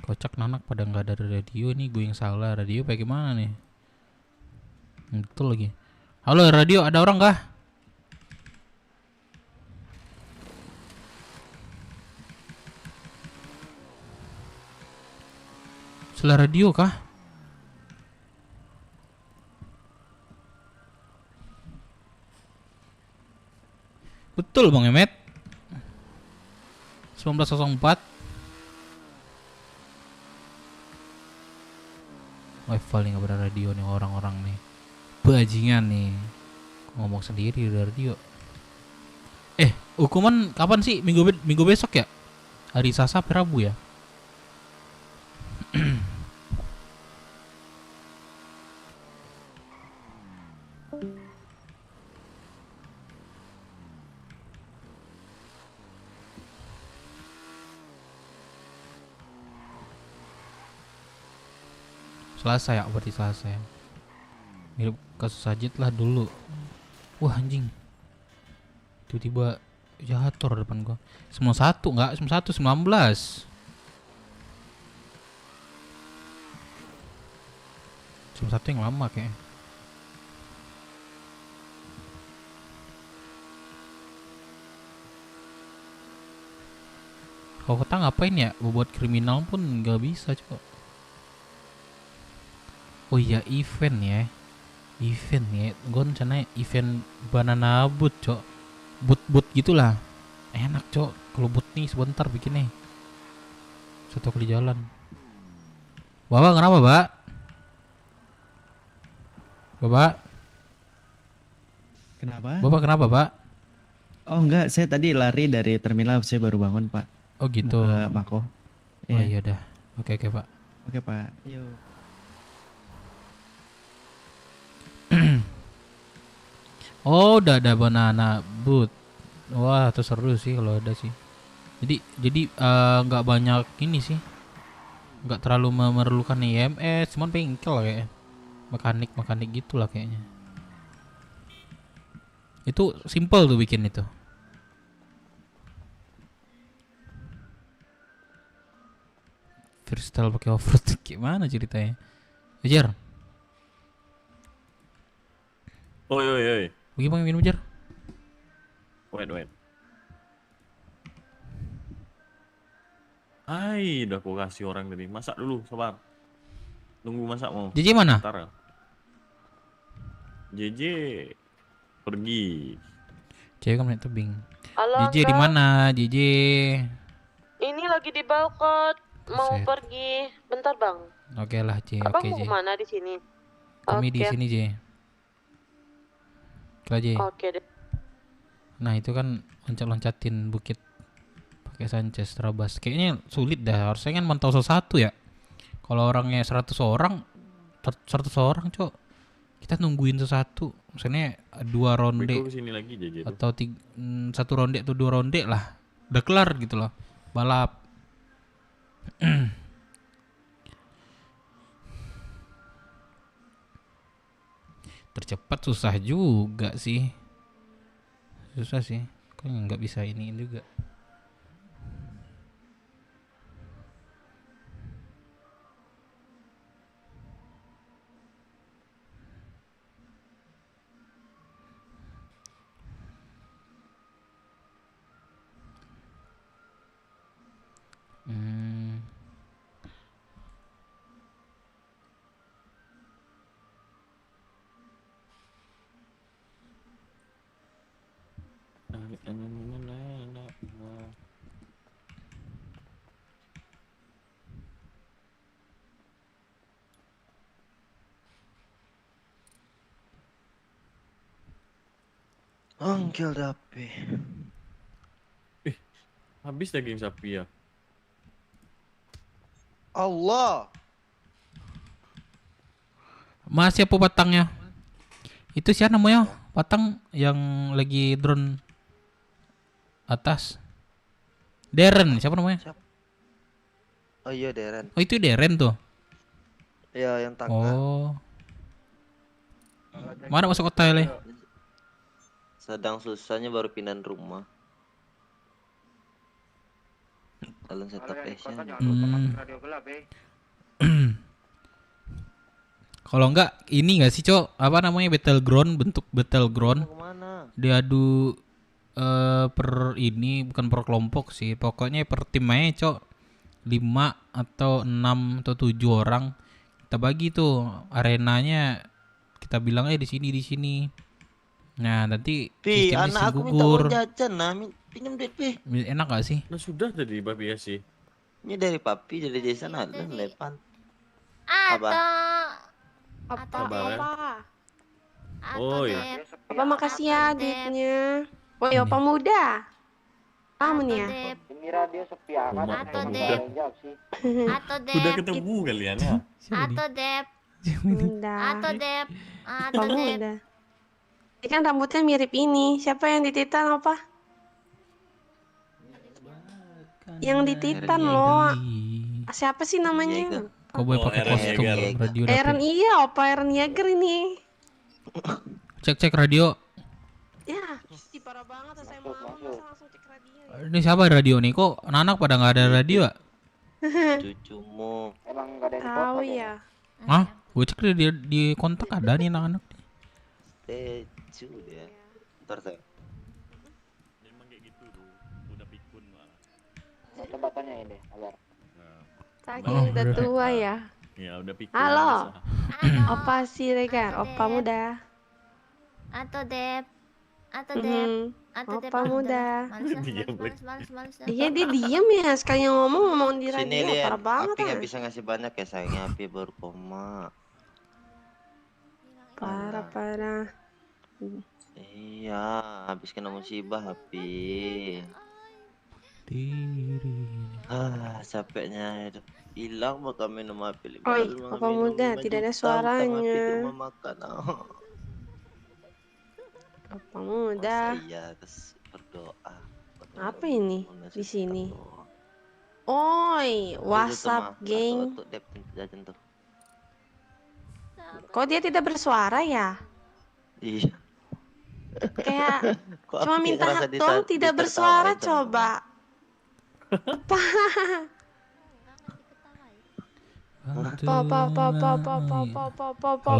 Kocak nanak pada nggak ada radio nih, gue yang salah. Radio bagaimana nih? Betul lagi. Halo radio, ada orang kah? Salah radio kah? Betul Bang Emet. 1904. Wifi nggak pada radio nih orang-orang nih. Bajingan nih. Ngomong sendiri udah radio. Hukuman kapan sih? Minggu besok ya? Hari Selasa Rabu ya? Selasa ya, berarti Selasa ya. Mirip kasus Sajid lah dulu. Wah anjing. Tiba-tiba jatuh depan gua. 91 enggak? 91 19. 91 yang lama kayaknya. Kalau kota ngapain ya? Buat kriminal pun nggak bisa coba. Oh iya event ya. Event ya. Gue rencananya event banana boat cok. Boot gitulah. Enak cok. Kalau boot nih sebentar bikinnya. Satu kali jalan. Bapak kenapa Pak? Bapak? Kenapa? Bapak kenapa Pak? Oh enggak, saya tadi lari dari terminal, saya baru bangun Pak. Oh gitu. Mau ke Mako. Oh iya dah. Oke Pak. Oke Pak. Yuk. Oh udah ada banana boot. Wah itu seru sih kalau ada sih. Jadi nggak banyak ini sih. Nggak terlalu memerlukan IMS, cuman bengkel kayaknya. Mekanik gitulah kayaknya. Itu simple tuh bikin itu. Freestyle pakai offroad gimana ceritanya? Ujar. Oi. Bagaimana minum Ujar? Wait. Udah aku kasih orang tadi. Masak dulu, sabar. Tunggu masak mau. JJ mana? Bentar ya. JJ pergi. Cewek kan naik tebing. Halo, JJ di mana? JJ. Ini lagi di balkon, mau Buset. pergi. Bentar bang. Oke lah J. Abang Oke mau J. kemana di sini? Kami di Oke. sini J. Oke J. Oke deh. Nah itu kan loncat-loncatin bukit pakai Sanchez Trabas. Kayaknya sulit dah. Harusnya kan mantau satu ya. Kalau orangnya 100 orang, cok. Kita nungguin satu. Misalnya 2 ronde. Beko kesini lagi JJ tuh. Atau 1 ronde atau 2 ronde lah. Udah kelar gitu loh. Balap. Tercepat susah juga sih. Susah sih. Kok nggak bisa ini juga. Anggil dape. Habis daging sapi ya. Allah. Masih apa batangnya? Itu siapa namanya? Batang yang lagi drone atas. Darren, siapa namanya? Oh iya Deren. Oh itu Darren tuh. Iya yang tangga. Oh. Mana masuk kota le? Sedang susahnya baru pindahan rumah. Kalian setup Asian. Kalau enggak ini enggak sih Cok? Apa namanya battleground, bentuk battleground. Diadu per ini bukan per kelompok sih. Pokoknya per tim aja Cok. 5 atau 6 atau 7 orang. Kita bagi tuh arenanya. Kita bilang di sini. Nah, nanti Pi, sistemnya anak aku minta gugur. uang jajan nah, pinjam duit Pi. Enak gak sih? Nah sudah tadi Babi ya sih. Ini dari papi, dari Jason ada lepan. Apa? Sabar ya. Oh iya. Apa makasih ya duitnya. Woi, opa muda. Kamu nih ya? Ini radio sepi amat. Atau Dep. Atau Dep. Udah ketemu kalian ya. Atau Dep. Udah. Atau Dep. Opa muda. Ini kan rambutnya mirip ini. Siapa yang dititan apa? Yang dititan loh. Siapa sih namanya? Koboi pakai kostum radio dapet. Eren iya, opa Eren Yeager ini. Cek radio. Ya, parah banget saya mau masa langsung cek radio. Ini siapa radio nih? Kok anak pada nggak ada radio? Cucumu. Emang gak ada yang Tahu ya. Hah? Gue cek di kontak ada nih anak-anak. Teju dia. Ntar saya. Memang kayak gitu tuh. Udah pikun malah. Coba tanyain deh, agar. Saking udah tua ya. Ya udah pikun. Halo. Opa Siregar, opa muda. Atau Dep. Atau Dep. Atau Dep. Opa muda. Males. Iya dia diem ya, sekali ngomong di Sini radio, lihat. parah banget Api ah. nggak bisa ngasih banyak ya sayangnya, Api baru koma. Parah. Iya, habis kena musibah Api. Capeknya itu hilang bakal minum Api. Oi, opa muda, tidak ada suaranya. Makan. Opa muda. Iya, terus berdoa. Apa ini di sini? Oi, WhatsApp geng. Kok dia tidak bersuara ya? Iya. Kayak cuma minta hak doang tidak bersuara coba.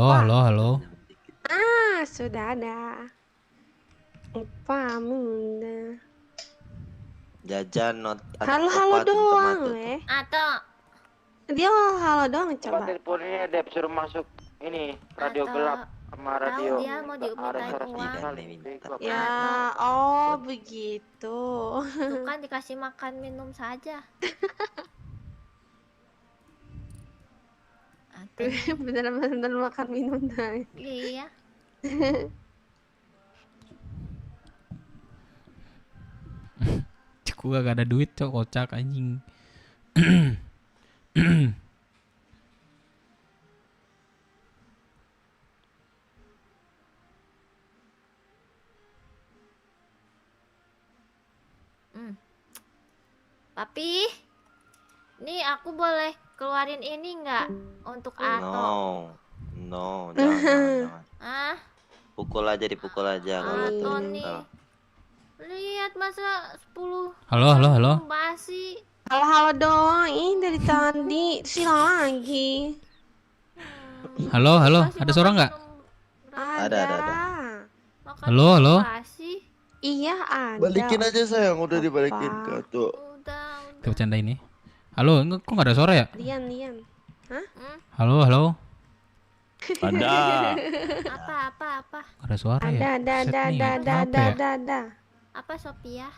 Halo. Ah, sudah ada. Opa muda. Jajan not. Halo doang, Atau dia halo doang coba. Teleponnya Dep suruh masuk ini radio gelap sama radio. dia mau dimintain uang. Ya, oh begitu. Tuh kan dikasih makan minum saja. Bener-bener makan minum dah. Iya. Gue gak ada duit cok, kocak anjing. Papi, nih aku boleh keluarin ini nggak untuk Ato? No, jangan. Ah, Pukul aja, dipukul aja kalau gitu. Ato nih. Lihat masa 10. Halo. Basi. Halo doang, ini dari tadi silang lagi. Halo. Ada suara nggak? Ada. Halo. Basi. Iya ada. Balikin aja sayang, udah dibalikin ke tuh. Kita bercanda ini. Halo, kok nggak ada suara ya? Lian. Hah? Halo. Ada. Apa? Gak ada suara ya? Ada. Apa Sophia?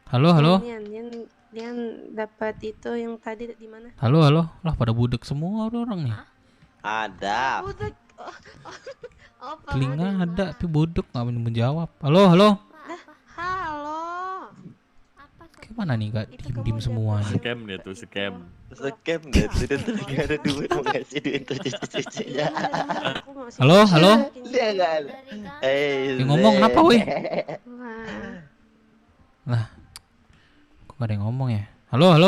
Halo. Dia dapat itu yang tadi di mana? Halo. Lah pada budek semua orang nih. Ada. Telinga ada tapi budek nggak menjawab. Halo. Gimana nih gak diem semua nih? Scam dia tuh, scam. Dia tuh gak ada duit mau ngasih duit untuk cucu-cucunya. Halo. Dia gak ada. Yang ngomong kenapa weh? Lah, kok gak ada yang ngomong ya? Halo.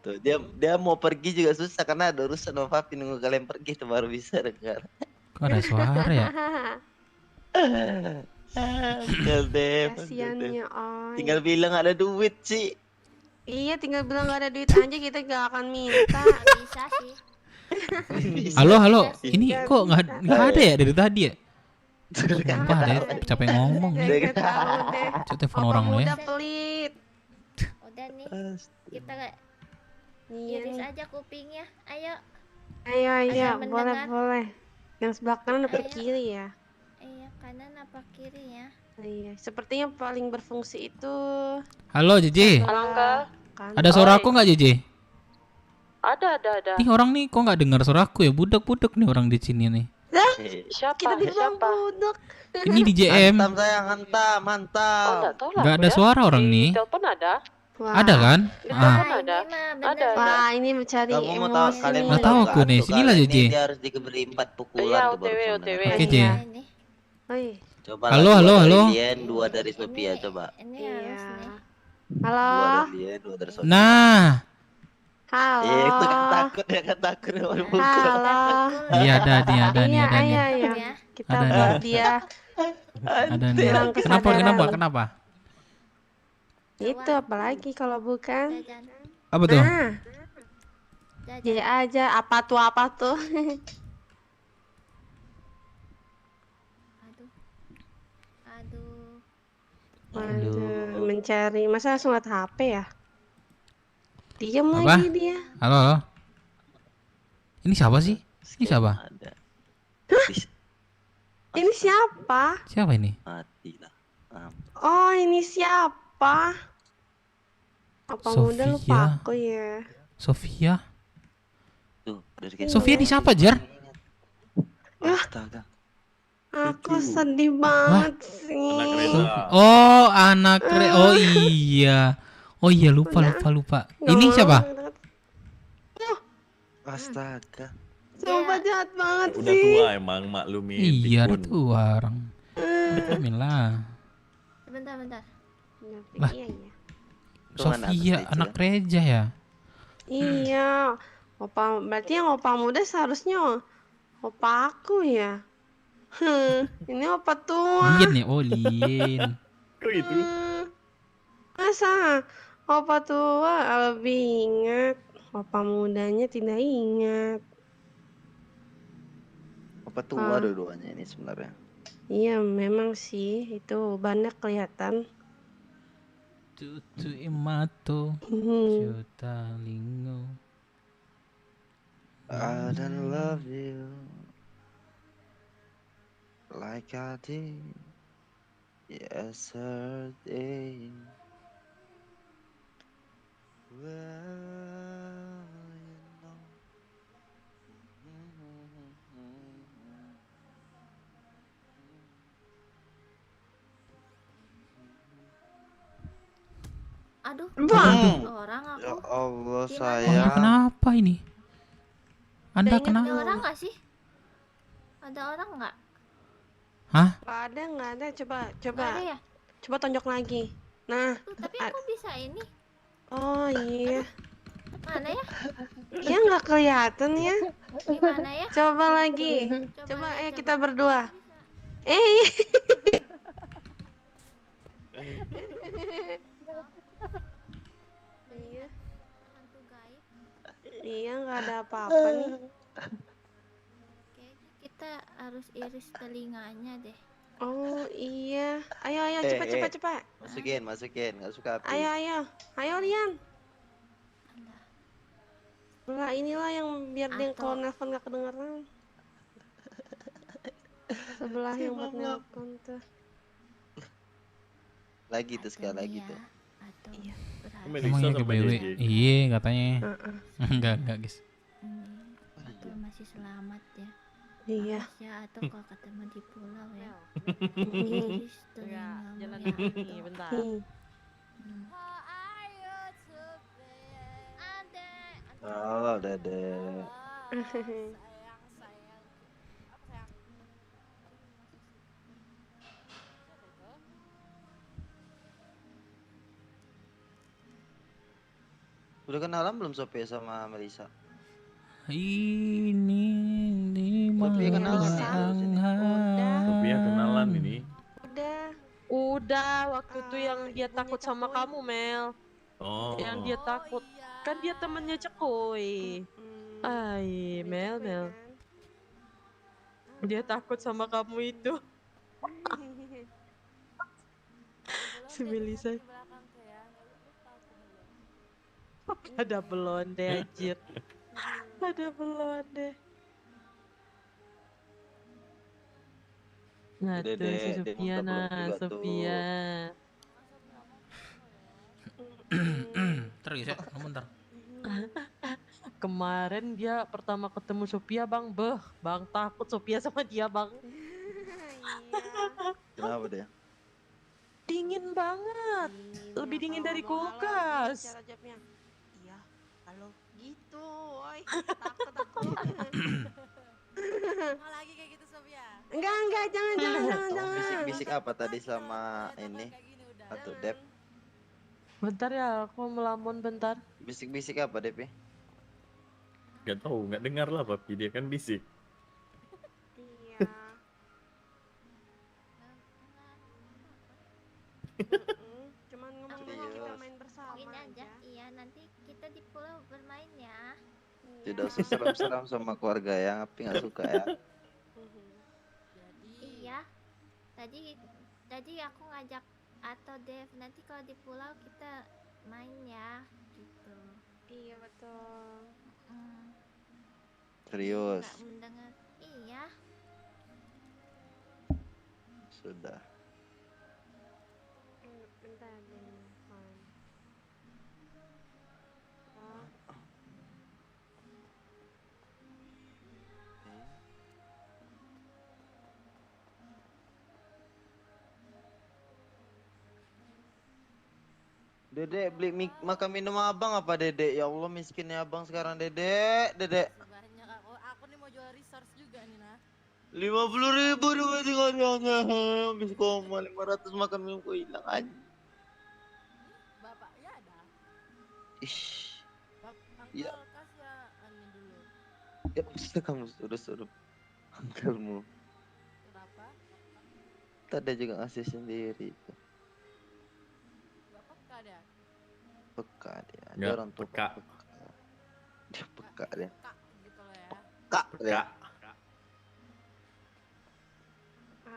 Tuh dia mau pergi juga susah karena ada urusan sama Papi, nunggu kalian pergi tuh baru bisa dengar. Kok ada suara ya? Kasiannya Oi. Tinggal bilang ada duit sih. Iya, tinggal bilang gak ada duit aja kita gak akan minta. Bisa sih. Halo. Ini kok nggak ada ya dari tadi ya? Sumpah deh, capek ngomong nih. Coba telepon orang lo ya. Udah pelit. Udah nih, kita iris aja kupingnya. Ayo. Ayo, boleh. Yang sebelah kanan apa kiri ya? Iya, kanan apa kiri ya? Iya, sepertinya paling berfungsi itu. Halo Jeje. Halo Kak. Ada suara aku nggak Jeje? Ada. Nih orang nih kok nggak dengar suara aku ya? Budak nih orang di sini nih. Siapa? Kita bilang budak. Ini di JM. Hantam sayang, hantam. Nggak ada suara orang nih. Telepon ada. Wah. Ada kan? Ada. Wah, ini mencari Kamu mau tahu emosi. kalian Nggak tahu aku nih. Sini lah Jeje. Dia harus diberi 4 pukulan Iya, tuh baru OTW. Oke Je. Coba Halo. Lilian, 2 dari Sophia coba. Halo. 2 dari Lilian, 2 dari Sophia. Nah. Halo. Itu kata takut dia kan takut baru Halo. Iya ada nih, ada nih, ada nih. Iya. Kita Ada buat nih. dia Ada nih. hilang Kenapa? kesadaran. Kenapa? Itu apalagi kalau bukan? Apa tuh? Nah. Jadi aja apa tuh Waduh, mencari. Masa langsung liat HP ya? Diam Apa? lagi dia. Halo. Ini siapa sih? Ini siapa? Ini siapa? Siapa ini? Matilah. Oh, ini siapa? Apa muda lupa Sofia. aku ya? Sofia. Tuh, dari kecil. Sofia ini siapa, Jar? Astaga. Aku sedih banget sih. Oh, anak Oh iya. Oh iya, lupa. Ini siapa? Astaga. Coba jahat banget Udah sih. tua emang maklumin. Iya, udah tua orang. Amin lah. Bentar. Lah. Sofia, anak Reja ya? Iya. Opa, berarti yang opa muda seharusnya opa aku ya. Ini opa tua. Lien ya? Oh, Lien. Kok itu? Masa opa tua lebih ingat, opa mudanya tidak ingat. Apa tua dua-duanya ini sebenarnya? Iya, memang sih itu banyak kelihatan. Tutu imato, juta lingo. I don't love you like I did yesterday. Well, you know. Aduh. Bang. Orang aku. Ya Allah Anda sayang. kenapa ini? Anda Ada kenapa? orang nggak sih? Ada orang nggak? Hah? Nggak ada. Coba. Nggak ada ya? Coba tonjok lagi. Nah. Tapi aku bisa ini. Oh iya. Mana ya? Iya nggak kelihatan ya. Gimana ya? Coba lagi. Coba ayo kita berdua. Iya. Iya nggak ada apa-apa nih. Kayaknya kita harus iris telinganya deh. Oh iya. Ayo cepat. Masukin, nggak suka api. Ayo Lian. Sebelah inilah yang biar dia kalau nelpon nggak kedengeran. Sebelah yang buat nelpon tuh. Lagi tuh sekali lagi tuh. Iya. Emangnya ke BW? Iya katanya. Enggak guys. Atau masih selamat ya. Iya. Ya atau kalau ketemu di pulau ya. Iris jalan lagi bentar. Oh, Dede. Udah kenalan belum Sophia sama Melisa? Ini di Sophia kenalan nih harus ini. Sophia kenalan ini. Udah waktu itu yang dia takut sama kamu Mel. Oh. Yang dia takut kan dia temennya Cekoy. Ay Mel. Dia takut sama kamu itu. Si Melisa. Ada blonde anjir. Ada blonde. Nah tuh si Sophia, Sophia. Ntar ya, bentar. Kemarin dia pertama ketemu Sophia bang, bang takut Sophia sama dia bang. Kenapa dia? Dingin banget, lebih dingin dari kulkas. Cara jawabnya. Iya, kalau gitu, oi. Takut aku. Mau lagi kayak gitu Sophia? Enggak, jangan. Bisik-bisik apa tadi sama ini? Atau Dep? Bentar ya, aku melamun bentar. Bisik-bisik apa Dep ya? Gak tahu, nggak dengar lah papi, dia kan bisik. Iya. Cuman ngomong-ngomong kita main bersama Ini aja. aja. Iya, nanti kita di pulau bermain ya. Tidak usah seram-seram sama keluarga ya, Api nggak suka ya. Iya. Tadi aku ngajak atau Dev, nanti kalau di pulau kita main ya, gitu. Iya betul. Serius. Nggak mendengar. Iya. Sudah. Bentar deh. Dedek beli makan minum abang apa dedek? Ya Allah miskinnya abang sekarang dedek. Banyak aku nih mau jual resource juga nih nah. 50.000 duit di kontraknya. Habis koma 500 makan minum kok hilang aja. Bapak ya ada. Ish. Uncle Ya. kasih ya ani dulu. Ya pasti kamu suruh angkelmu. Kenapa? Tadi juga ngasih sendiri. Gak peka dia. Peka dia. Ada Nggak orang tua peka. Dia peka dia. Kak gitu loh ya. Peka dia.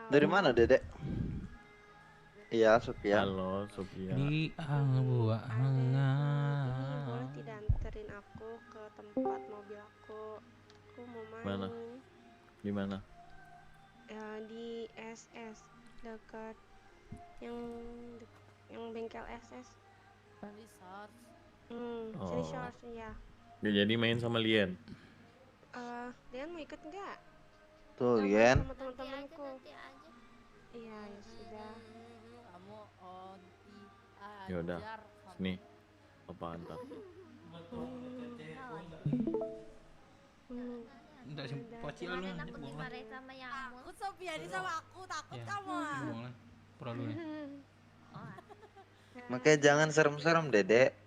Dari mana dedek? Iya Sophia. Halo Sophia. Di buah hangat. Boleh tidak anterin aku ke tempat mobil aku? Aku mau main. Mana? Di mana? Di SS dekat yang bengkel SS. Resource. Sini Oh. shorts ya. Gak jadi main sama Lian. Lian mau ikut nggak? Tuh Sama- Lian. Sama teman-temanku. Iya ya sudah. Kamu onti Ya udah, ajar. sini. Apa antar? Enggak sih, poci lu. Kemarin aku dimarahin sama yang Takut Sophia ini sama aku takut Ya, kamu. buang lah. Pura lu nih. Makanya jangan serem-serem dedek.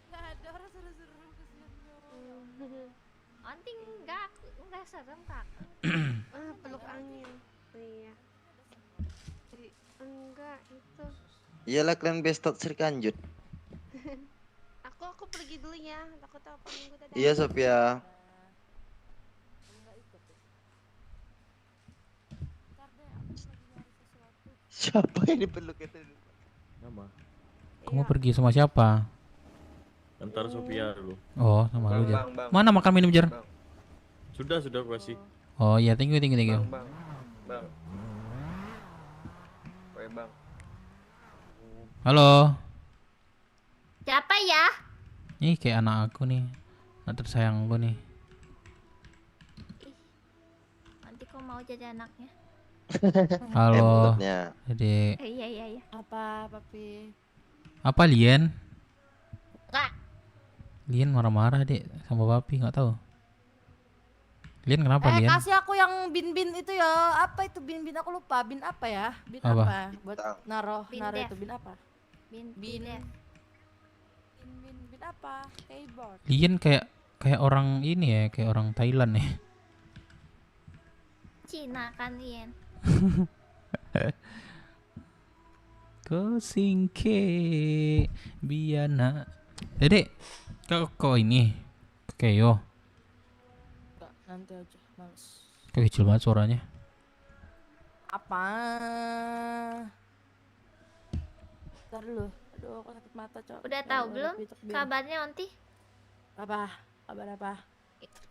Gak ada orang seru-seru kesian dong. Onti enggak serem kak. Peluk angin. Iya. Enggak itu. Iyalah kalian bestot Sri Kanjut. Aku pergi dulu ya. Takut apa minggu tadi. Iya Sophia. Siapa yang dipeluk itu? Nama? Kamu pergi sama siapa? Antar Sophia dulu. Oh, sama lu Jar. Bang. Mana makan minum Jar? Sudah aku kasih. Oh iya, thank you. Bang. Oke bang. Halo. Siapa ya? Ih, kayak anak aku nih. Anak tersayangku nih. Nanti kau mau jadi anaknya? Halo. mulutnya. Dede. Iya. Apa papi? Apa Lian? Enggak. Lian marah-marah, Dek, sama papi, nggak tahu. Lian kenapa, Lian? Kasih aku yang bin itu ya. Apa itu bin aku lupa. Bin apa ya? Bin Apa? apa? Buat naruh Bin naruh Dev. itu bin apa? Bin Bin apa? Keyboard. Lian kayak orang ini ya, kayak orang Thailand ya. Cina kan Ian. Ko singke biana. Dede, kok ini? Keyo. Enggak, nanti aja. Males. Kok kecil banget suaranya. Apa? Ntar dulu. Aduh, aku sakit mata, Cok. Udah tahu belum kabarnya Onti? Apa? Kabar apa?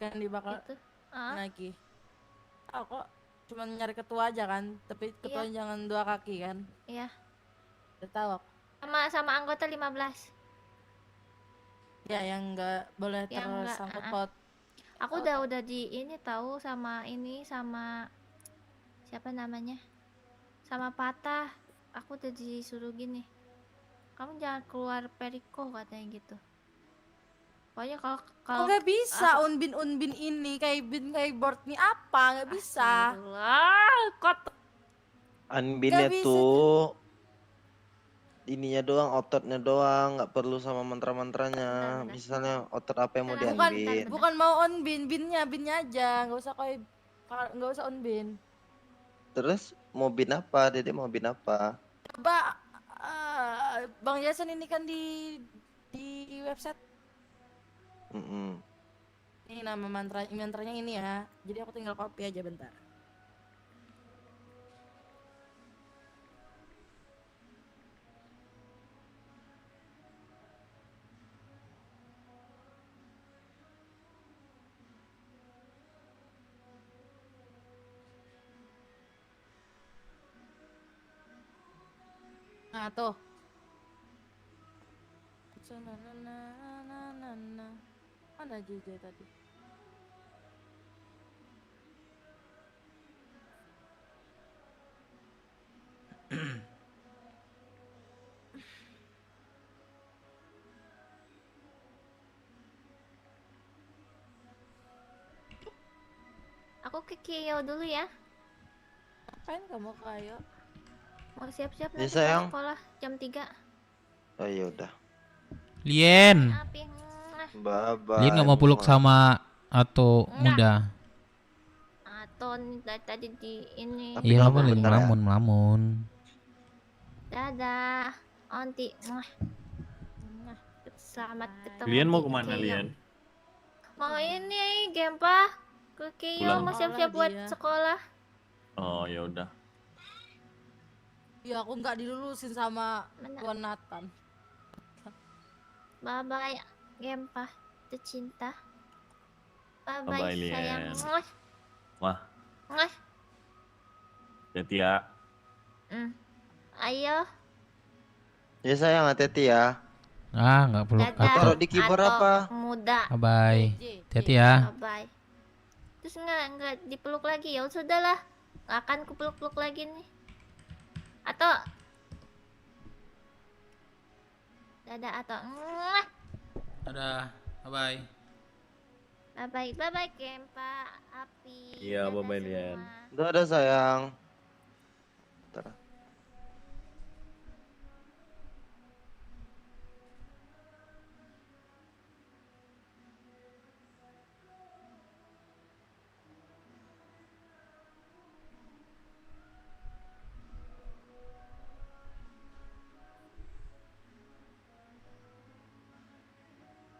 Kan dibakal Itu. lagi. Oh, kok cuma nyari ketua aja kan? Tapi ketua jangan 2 kaki kan? Iya. Udah tahu aku. Sama anggota 15. Ya, yang nggak boleh Yang nggak, tersangkut paut. Aku udah di ini tahu sama siapa namanya? Sama Patah. Aku udah disuruh gini. Kamu jangan keluar Periko katanya gitu. Pokoknya kalau Nggak bisa unbin ini kayak bin keyboard nih apa? Nggak bisa. Astagfirullah, kot. Anbinnya Nggak bisa. tuh ininya doang, ototnya doang, nggak perlu sama mantra-mantranya. Misalnya otot apa yang mau Bukan diambil. bukan mau on binnya aja, nggak usah kayak nggak usah on bin. Terus mau bin apa? Dede mau bin apa? Coba Bang Jason ini kan di website. Ini nama mantranya ini ya. Jadi aku tinggal copy aja bentar. Nah tuh. Mana JJ tadi? Aku ke Kio dulu ya. Ngapain kamu kayo? Mau siap-siap Ya, nanti sayang. sekolah jam 3. Oh iya udah. Lien. Bye bye. Lien nggak mau peluk sama atau muda. Atau dari tadi di ini. Iya nggak boleh melamun. Dadah. Onti. Selamat ketemu. Lian mau di kemana Kio. Lian? Mau ini Gempa ke Kio, Pulang. mau siap-siap buat sekolah. Oh ya udah. Ya aku nggak dilulusin sama Tuan Nathan. Bye bye Gempa tercinta. Bye Bye-bye, bye Lien. sayang. Wah, Mwah. hati ya. Ayo. Ya sayang, hati-hati ya. Ah nggak peluk Dadah. atau. Taruh di keyboard Atau apa? Muda. Bye bye. Hati-hati ya. Bye bye. Terus nggak dipeluk lagi ya sudahlah. Nggak akan kupeluk-peluk lagi nih. Atau dadah atau Dadah. Bye bye. bye bye Gempa Api. Iya, Dadah bye-bye Lian. semua. Dadah sayang. Ntar.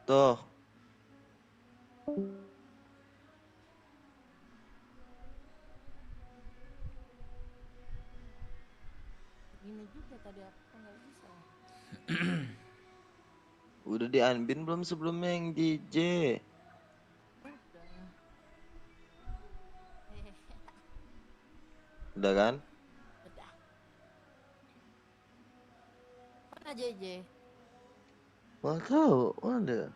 Tuh. Gini juga tadi aku nggak bisa. Udah di unbin belum sebelumnya yang DJ? Udah kan? Mana JJ? Wah tahu, ada.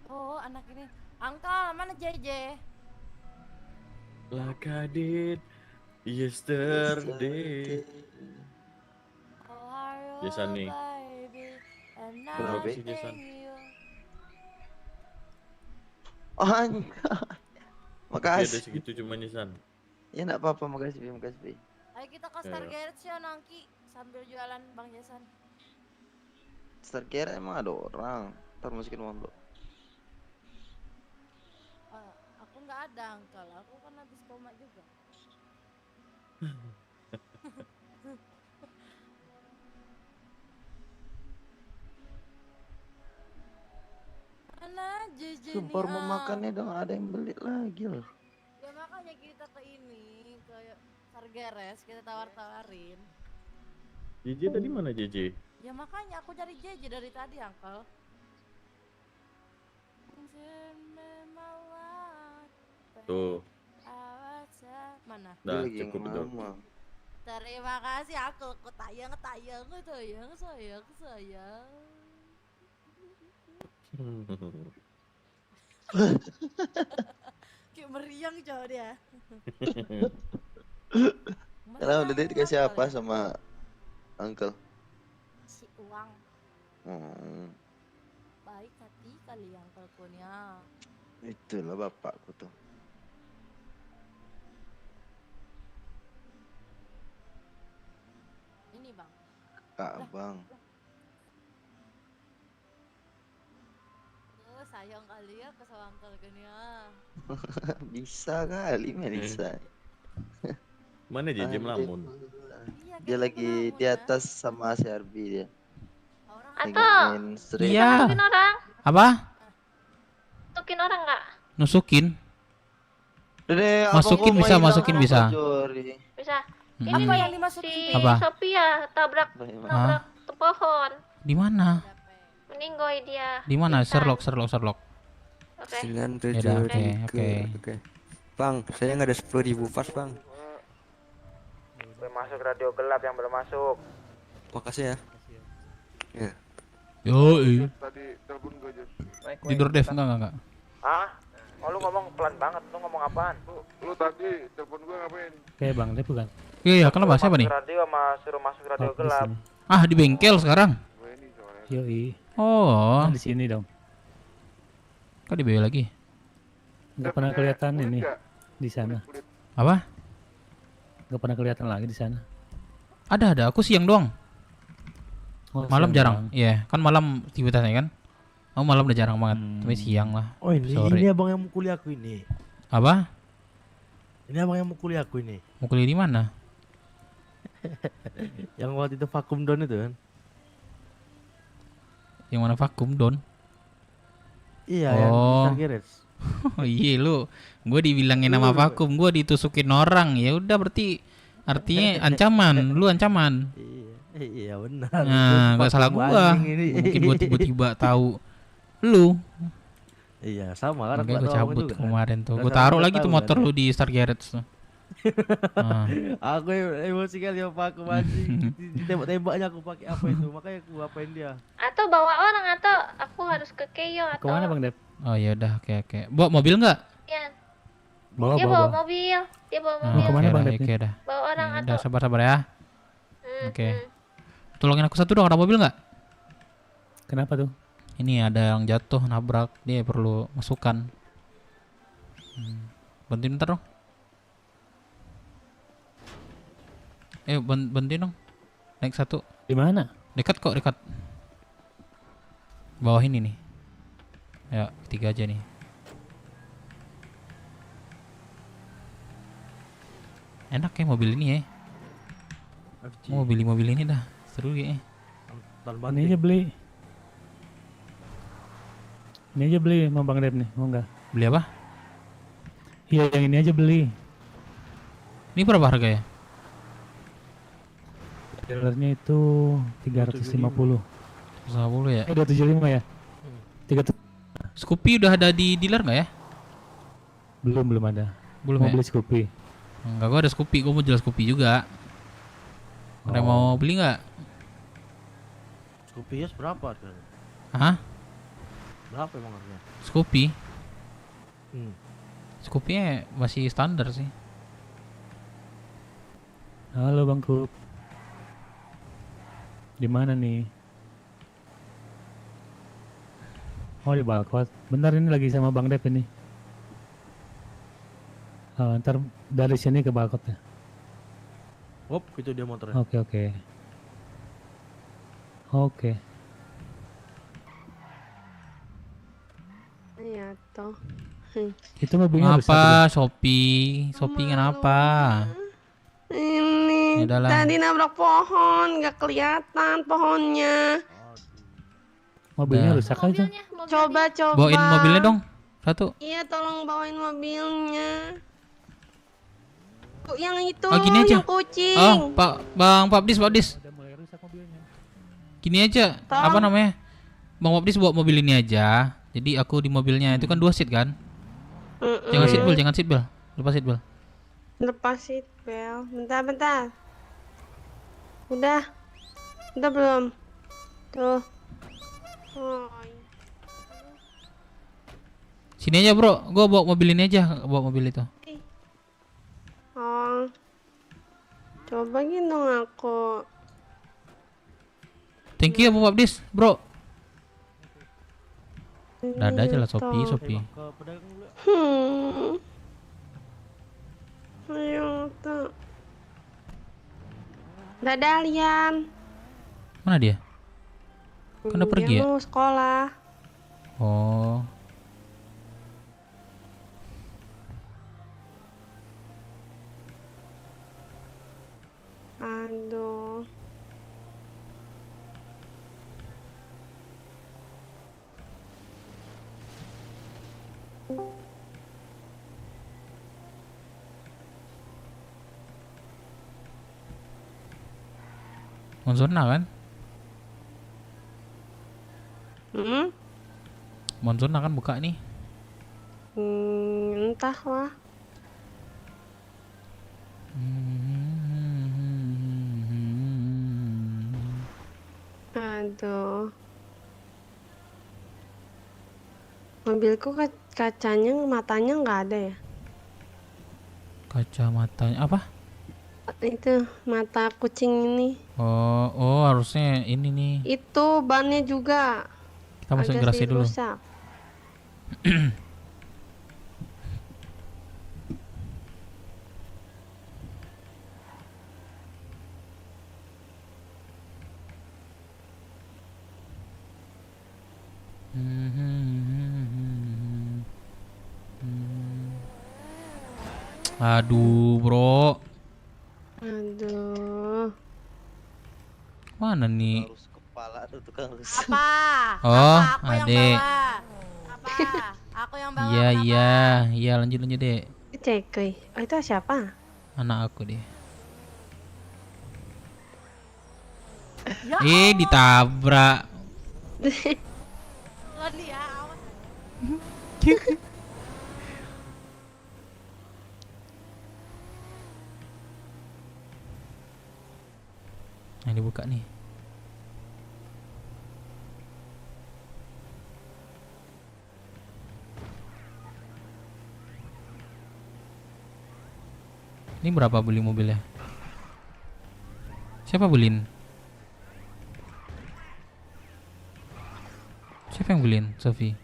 Oh anak ini. Angkal mana JJ? Like I did yesterday. Jason nih. Berapa sih Jason? Oh, anjir. Ada Makasih. segitu cuma Jason. Ya enggak apa-apa, makasih, makasih. Ayo kita ke Star Garage ya Nangki sambil jualan Bang Jason. Star Care emang ada orang. Ntar masukin uang dulu. Aku nggak ada Angkal, aku kan habis koma juga. Mana JJ nih? Sumpah mau makannya udah nggak ada yang beli lagi loh. Ya makanya kita ke ini, ke Sargeres, kita tawar-tawarin. JJ tadi mana JJ? Ya makanya aku cari JJ dari tadi, Uncle. Tuh. Mana? Dah Dia lagi cukup itu. ngomong. Terima kasih aku tayang sayang. Kayak meriang cowok dia. Karena udah dia dikasih apa sama uncle? Si uang. Baik hati kali Uncle punya. Itulah bapakku tuh. Ini Bang. kakak bang. Oh, sayang kali ya ke Sawangkal gini ya. Bisa kali Melisa. Mana dia melamun? Dia lagi di atas sama CRB dia. Lagi Atau main street. Iya. nusukin orang? Apa? Nusukin orang nggak? Nusukin? Dede, Masukin bisa, masukin bisa. Bisa. Mm-mm. Ini Apa yang dimasukin? si Apa? Sophia tabrak Hah? tuh pohon. Di mana? Meninggoy dia. Di mana? Pingsan. Sherlock. Oke. 97 Yaudah, oke. Bang, saya nggak ada 10.000 pas bang. Belum masuk radio gelap yang belum masuk. Makasih ya. Ya. Yoi. Tadi telepon gue Jus. Tidur Dev, enggak. Hah? Oh lu ngomong pelan banget, lu ngomong apaan? Lu tadi telepon gue ngapain? Kayak Bang Dev bukan? Iya, kenapa? Siapa nih? Radio sama suruh masuk radio gelap. Ah, di bengkel sekarang. Yoi. Oh. Nah, di sini dong. Kok di BW lagi? Nggak pernah kelihatan ini di sana. Apa? Nggak pernah kelihatan lagi di sana. Ada. Aku siang doang. Oh, Malam siang jarang. doang. Iya, kan malam aktivitasnya kan. Oh, malam udah jarang banget. Tapi siang lah. Oh ini Sore. abang yang mukuli aku ini. Apa? Ini abang yang mukuli aku ini. Mau kuliah di mana? Yang waktu itu vakum down itu kan? Yang mana vakum don? Iya yang di Star Garage. Oh iya lu, gue dibilangin nama vakum, gue ditusukin orang, ya udah berarti artinya ancaman, lu ancaman. Iya benar. Nah, gak salah gua. Mungkin gua tiba-tiba tahu lu. Iya sama kan. Makanya gue cabut kemarin tuh. Gue taruh lagi tuh motor lu di Star Garage tuh. Nah. Aku emosi kali ya Pak, aku anjing. Ditembak-tembaknya aku pakai apa itu? Makanya aku apain dia. Atau bawa orang atau aku harus ke Keyo atau Kemana Bang Dev? Oh ya udah, oke. Bawa mobil nggak? Iya. Bawa, Dia bawa. bawa mobil. Dia bawa mobil. Kemana Bang Dev? Oke dah. Bawa orang Ya atau udah sabar ya. Oke. Tolongin aku satu dong, ada mobil nggak? Kenapa tuh? Ini ada yang jatuh nabrak, dia perlu masukan. Bantuin bentar dong. Bantuin dong. Naik satu. Di mana? Dekat kok, dekat. Bawah ini nih. Ya, tiga aja nih. Enak ya mobil ini ya. Mau beli mobil ini dah. Seru ya. Ini aja beli. Ini aja beli sama Bang Dev nih, mau nggak? Beli apa? Iya, yang ini aja beli. Ini berapa harganya? Dealernya itu 350. 150 ya? 275 ya? 3 Scoopy udah ada di dealer nggak ya? Belum ada. Belum mau ya? beli Scoopy. Enggak, gua ada Scoopy, gua mau jual Scoopy juga. Ada yang mau beli nggak? Scoopy Yes berapa harganya? Hah? Berapa emang harganya? Scoopy? Scoopy-nya masih standar sih. Halo Bang Kup. Di mana nih? Oh di Balkot. Bentar ini lagi sama Bang Dev ini. Ntar dari sini ke Balkot ya. Hop, itu dia motornya. Oke. Iya toh. Itu mobilnya Apa? Shopee kenapa? Ini Yaudah lah. tadi nabrak pohon, nggak kelihatan pohonnya. Mobilnya Nah. rusak aja. Coba. Bawain mobilnya dong. Satu. Iya, tolong bawain mobilnya. Yang itu, Oh, gini aja. yang kucing. Oh, Pak Abdis. Gini aja. Apa namanya? Bang Abdis bawa mobil ini aja. Jadi aku di mobilnya itu kan 2 seat kan? Jangan seat belt. Lepas seat belt. Lepas seatbelt. Bentar. Udah belum? Tuh. Oh. Sini aja, Bro. Gua bawa mobil ini aja, bawa mobil itu. Oh. Coba gendong aku. Thank you, Bang Abdis, Bro. Dada aja lah Shopee. Ayo tuh. Dadah Lian. Mana dia? Kan udah pergi Dia ya? mau sekolah. Oh. Aduh. Monzona kan? Hmm? Monzona kan buka nih. Entahlah. Aduh. Mobilku kacanya matanya nggak ada ya? Kacamatanya apa? Itu mata kucing ini. Oh, harusnya ini nih. Itu bannya juga Kita masukin agak garasi sedikit dulu. rusak. Aduh, bro. Aduh. Mana nih? Kepala tuh tukang rusak. Apa? Oh, Apa? Aku yang adek. bawa. Apa? Aku yang bawa. Iya, kenapa? iya, lanjut deh. Cekui. Oh, itu siapa? Anak aku deh. Ya Ditabrak. Lodi ya, awas. Nah, dibuka nih. Ini berapa beli mobilnya? Siapa beliin? Siapa yang beliin? Sofi.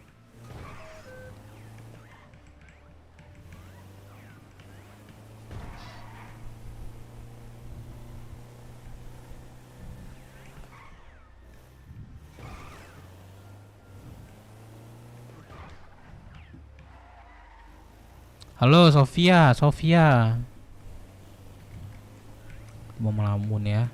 Halo Sofia. Mau melamun ya.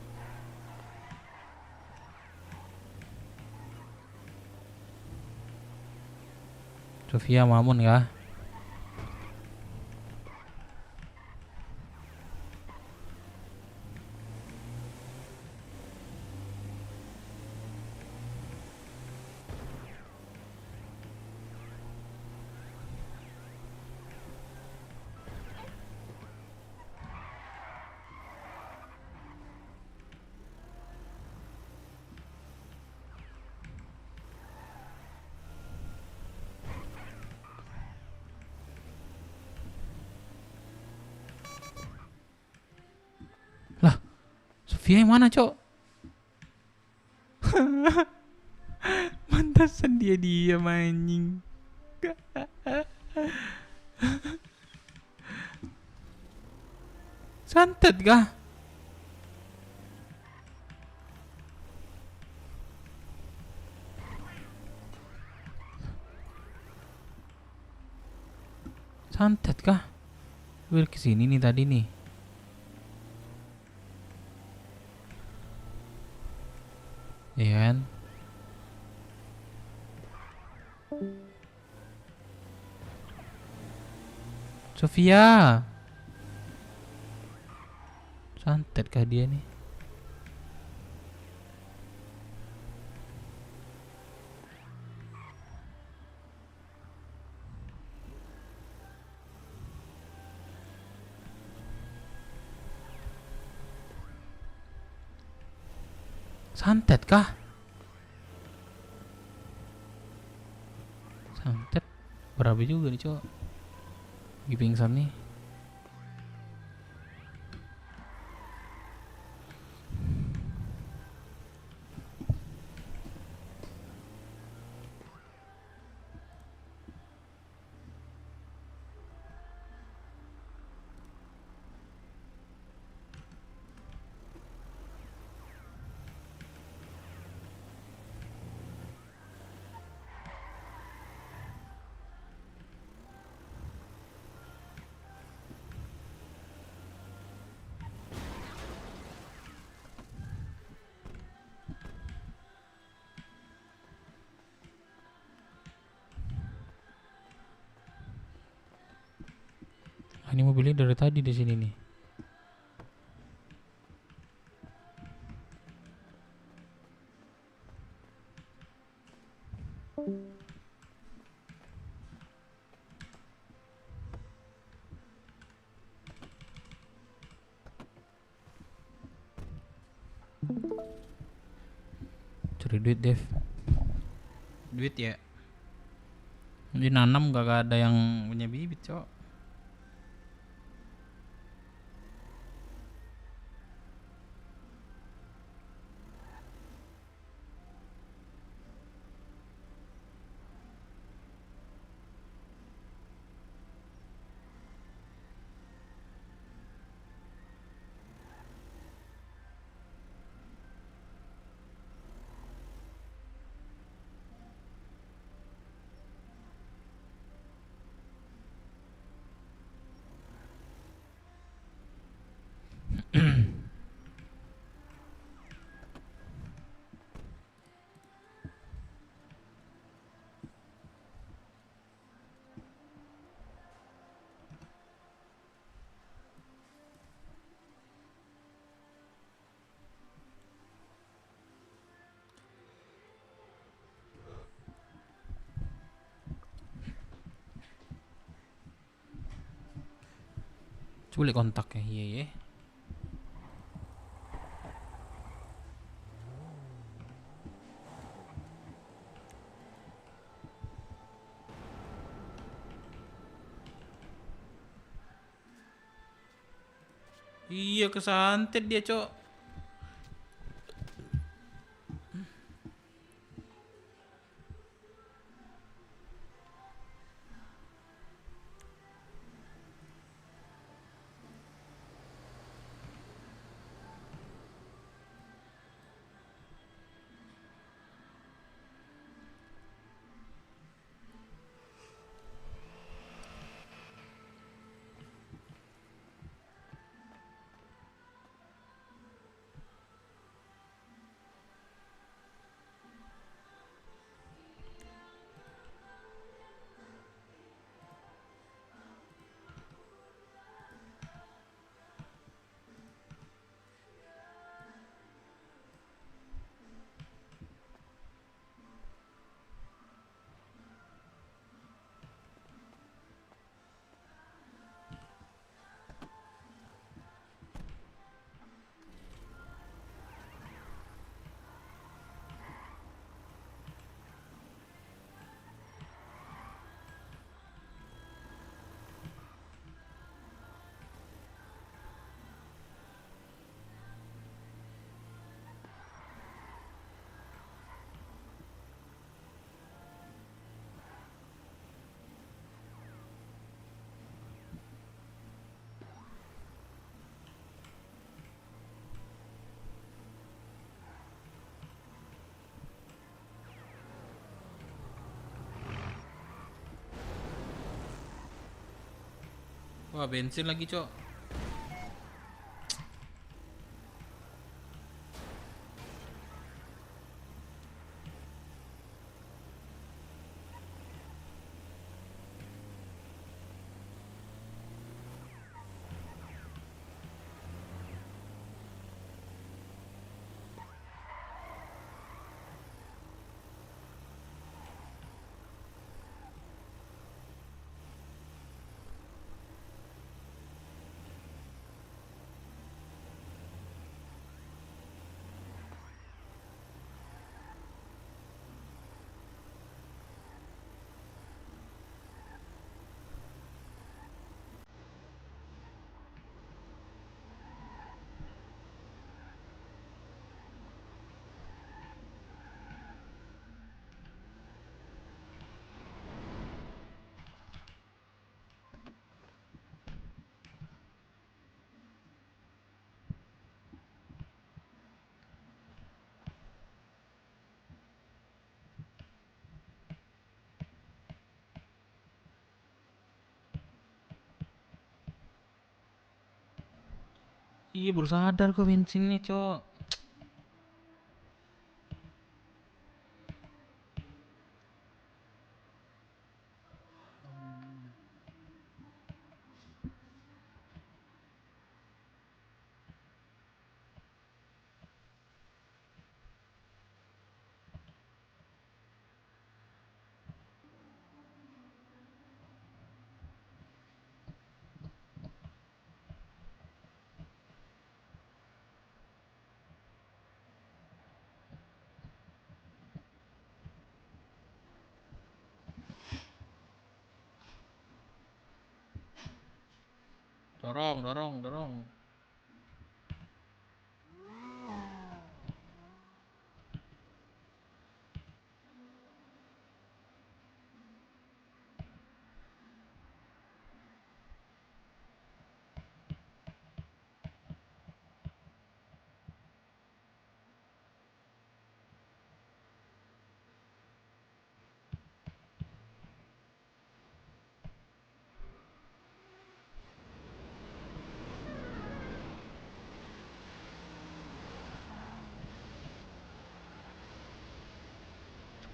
Sofia melamun ya. Lah, Sofia yang mana, Cok? Mantasan dia anjing. Santet kah? Santet kah? Gue kesini nih tadi nih. Iya kan? Sofia. Santet kah dia nih? Santet kah? Santet berapa juga nih, Cok? Lagi pingsan nih. Ini mobilnya dari tadi di sini nih. Cari duit, Dev. Duit ya. Jadi nanam gak ada yang punya bibit, Cok. Coba lihat kontaknya, iya ya. Iya kesantet dia, Cok. Wah, bensin lagi, Cok. Iya, baru sadar kok bensinnya, Cok. Dorong, dorong, dorong.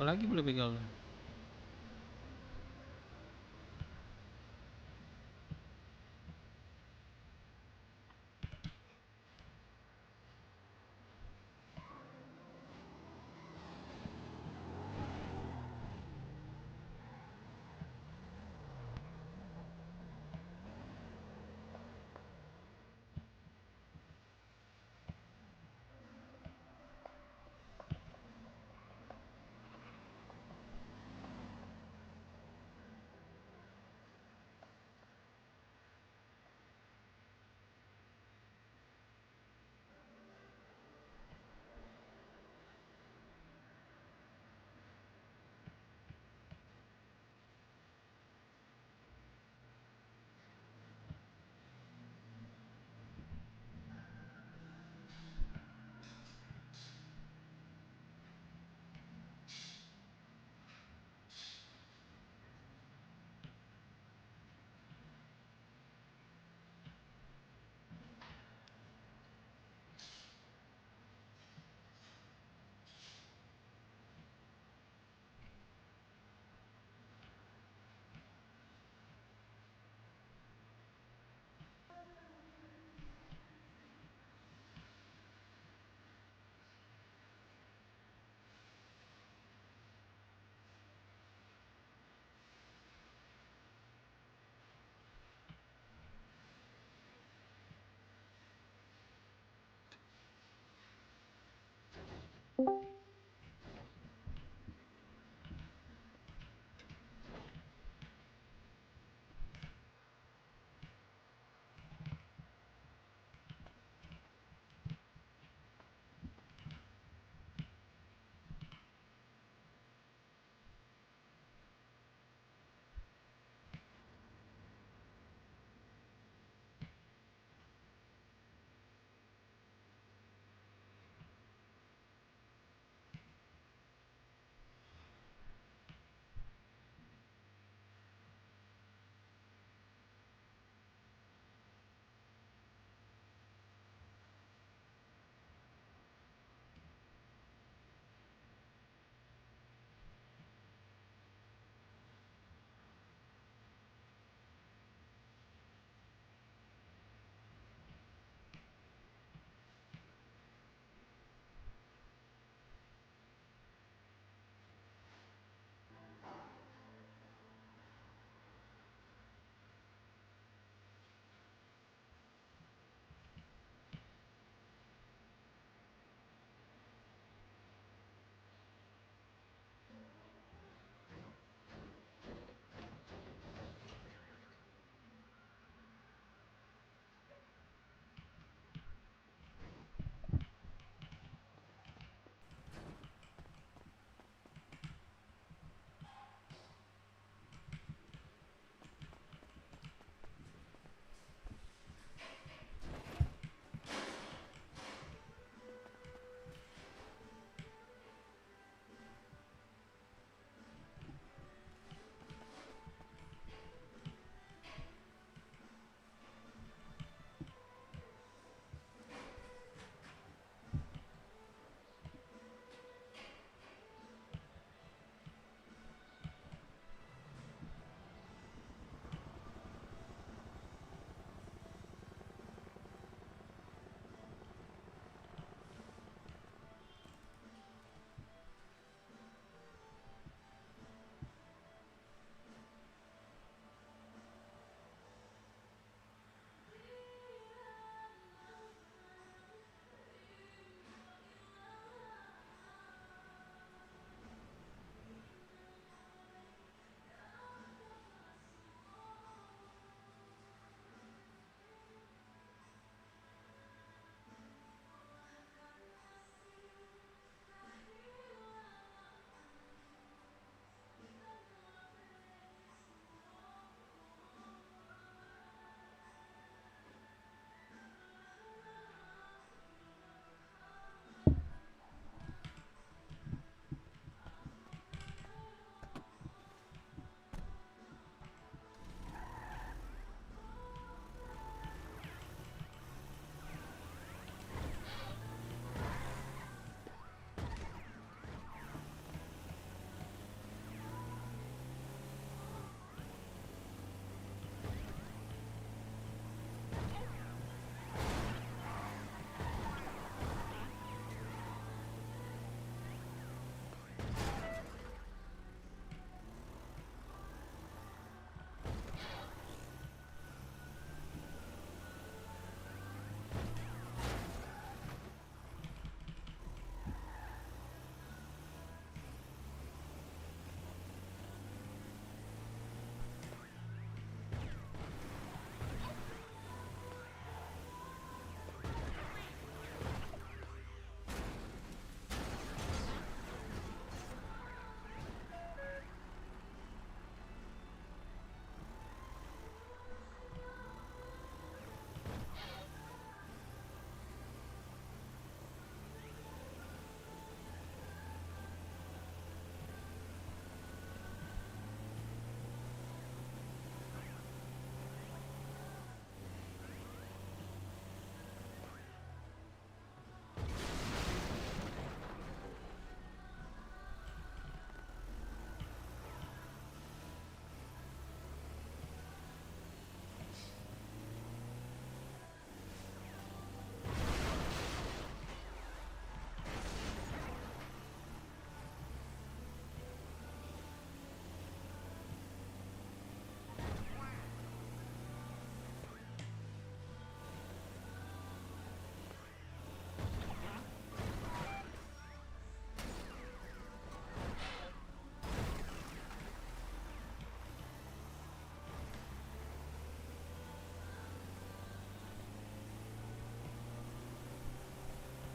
Apa lagi boleh begal?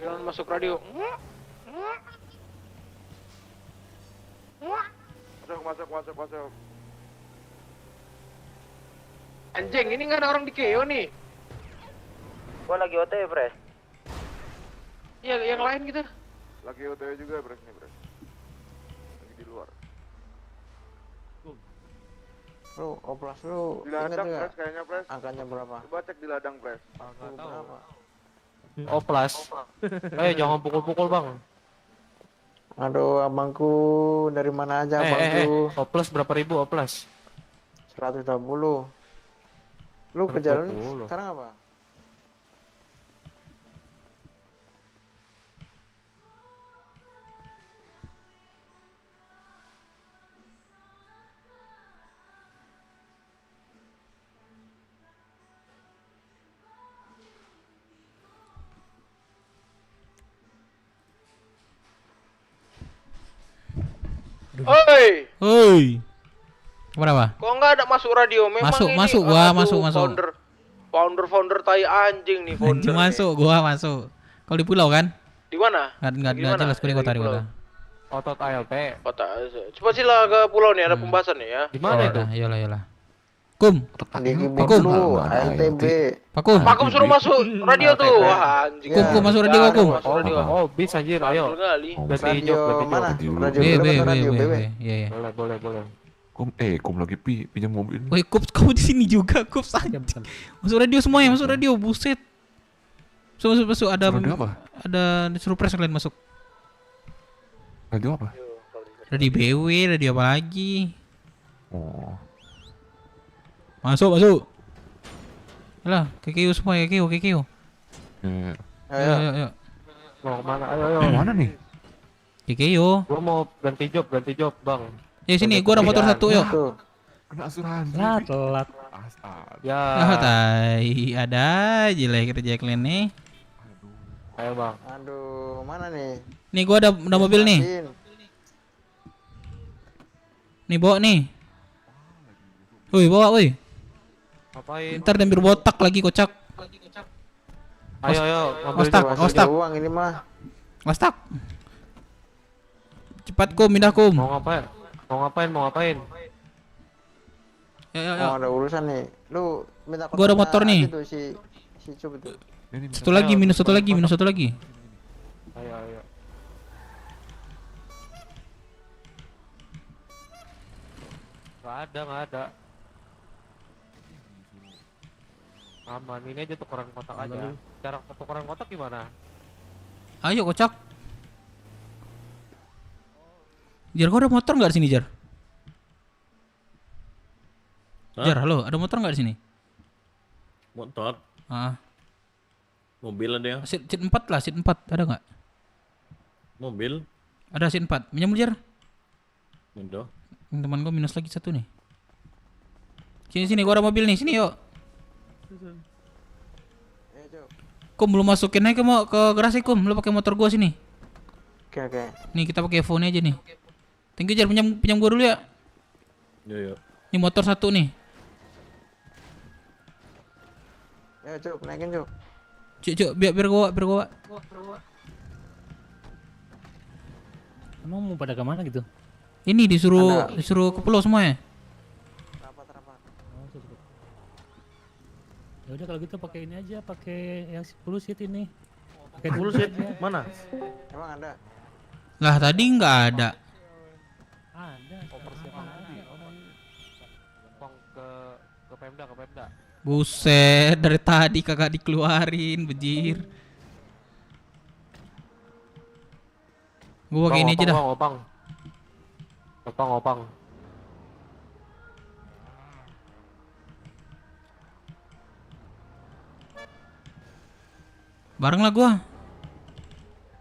Jangan masuk radio. Masuk. Anjing, ini nggak ada orang di Keo nih. Gua lagi OTW, Pres. Iya, yang lain gitu. Lagi OTW juga, Pres nih, Pres. Lagi di luar. Lu, oplas lu. Di ladang, Pres, kayaknya, Pres. Angkanya berapa? Coba cek di ladang, Pres. Berapa? Oplas. Jangan pukul-pukul, Bang. Aduh, abangku dari mana aja abangku? Oplas berapa ribu, Oplas? 120. Lu ke jalan sekarang apa? Oi, Berapa? kok nggak ada masuk radio? Memang Masuk, ini, masuk, gua aduh, masuk. Founder tai anjing nih founder. Anjing masuk, gua masuk. Kalau di pulau kan? Di mana? Nggak jelas, gue di kota, Otot ALP. Kota. Coba sila ke pulau nih, ada pembahasan nih ya. Di mana itu? Iyalah. Kum. Di Pakum. ALTB. Pakum. Pakum suruh masuk radio tuh. Wah, anjing. Kum masuk radio, Kum. Oh, bisa anjir, ayo. Radio mana? Radio BW. Iya. Boleh. Kum lagi pinjam mobil. Woi, kamu di sini juga, Kup. Masuk radio semuanya, masuk radio, buset. Masuk ada disuruh press kalian masuk. Radio apa? Radio BW, radio apa lagi? Oh. Masuk. Alah, KKU semua, KKU. Ayo. Mau kemana? Ayo. Mana nih? KKU. Gua mau ganti job, Bang. Ya sini, gua ada motor satu, yuk. Kena asuransi. Telat. Ya. Tai, ada aja lah kerja kalian nih. Ayo, Bang. Aduh, mana nih? Nih gua ada mobil nih. Nih bawa nih. Woi, bawa woi. Ngapain? Ntar dan botak lagi kocak. Ayo, Ostak. Uang ini mah. Ostak. Cepat Kum, pindah Kum. Mau ngapain? Ya. Oh, ada urusan nih. Lu minta Gua ada motor nih. Gitu, si Cup itu. Minus satu lagi. Ayo. Nggak ada. Aman, ini aja tukeran kotak aja. Cara tukeran kotak gimana? Ayo kocak. Jar, kau ada motor nggak di sini, Jar? Jar, halo, ada motor nggak di sini? Motor? Mobil ada yang? Seat 4 lah, seat 4 ada nggak? Mobil? Ada seat 4, minjem Jar. Udah. Teman gue minus lagi satu nih. Sini, gua ada mobil nih, sini yuk. Kum, belum masukin aja ke garasi Kum, lu pakai motor gua sini. Oke. Nih kita pakai phone aja nih. Thank you Jar, pinjam gua dulu ya. Iya. Ini motor satu nih. Ya, Cuk, naikin, Cuk. Cuk, biar gua bawa. Emang mau pada kemana gitu? Ini disuruh ke pulau semua ya. Rapat. Ya udah kalau gitu pakai ini aja, pakai yang 10 seat ini. Pakai 10 seat mana? Emang ada? Lah tadi nggak ada. Ada. Ke Pemda. Buset, dari tadi kagak dikeluarin, bejir. Gua pakai ini aja dah. Opang. Bareng lah gua.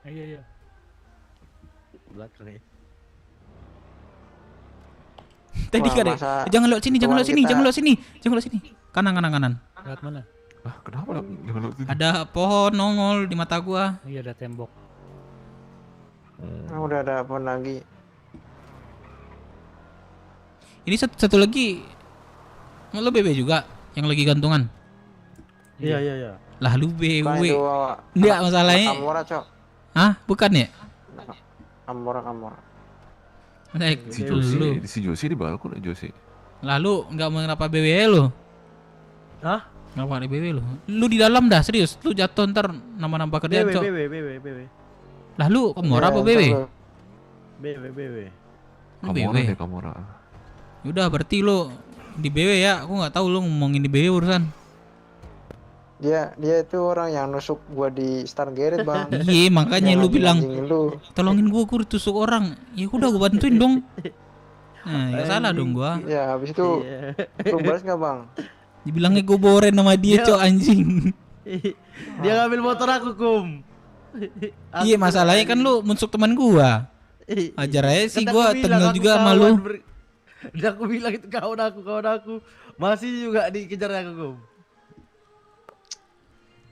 Iya. Belakang ya. Tadi kan jangan lewat sini. Kanan. Lewat mana? Kenapa jangan lewat sini? Ada pohon nongol di mata gua. Iya, ada tembok. Udah ada apa lagi? Ini satu lagi. Lo BB juga yang lagi gantungan. Iya. Lah lu BW. Enggak masalahnya. Hah? Bukan ya? Kamora. Si dulu. Josi di balkon Josi. Lalu nggak mau ngapa BW lu? Hah? Ngapa di BW lu? Lu di dalam dah serius. Lu jatuh ntar nama-nama kerjaan cok. BW. Lah lu Kamora apa BW? BW. Lu Kamora BW. deh Kamora. Udah berarti lu di BW ya. Aku nggak tahu lu ngomongin di BW urusan. Dia itu orang yang nusuk gua di Stargate, Bang. Iya makanya Yang lu bilang anjing-anjingin lu. tolongin gua ditusuk orang. Ya udah gua bantuin dong. Nah, nggak salah dong gua. Ya, habis itu lu balas nggak, Bang? Dibilangnya gua boren sama dia cok anjing. Dia ngambil motor aku, Kum. Iya masalahnya kan lu munsuk teman gua. Ajar aja sih Kan gua aku bilang, tinggal aku juga sama kawan lu. Dan aku bilang itu kawan aku. Masih juga dikejar aku, Kum.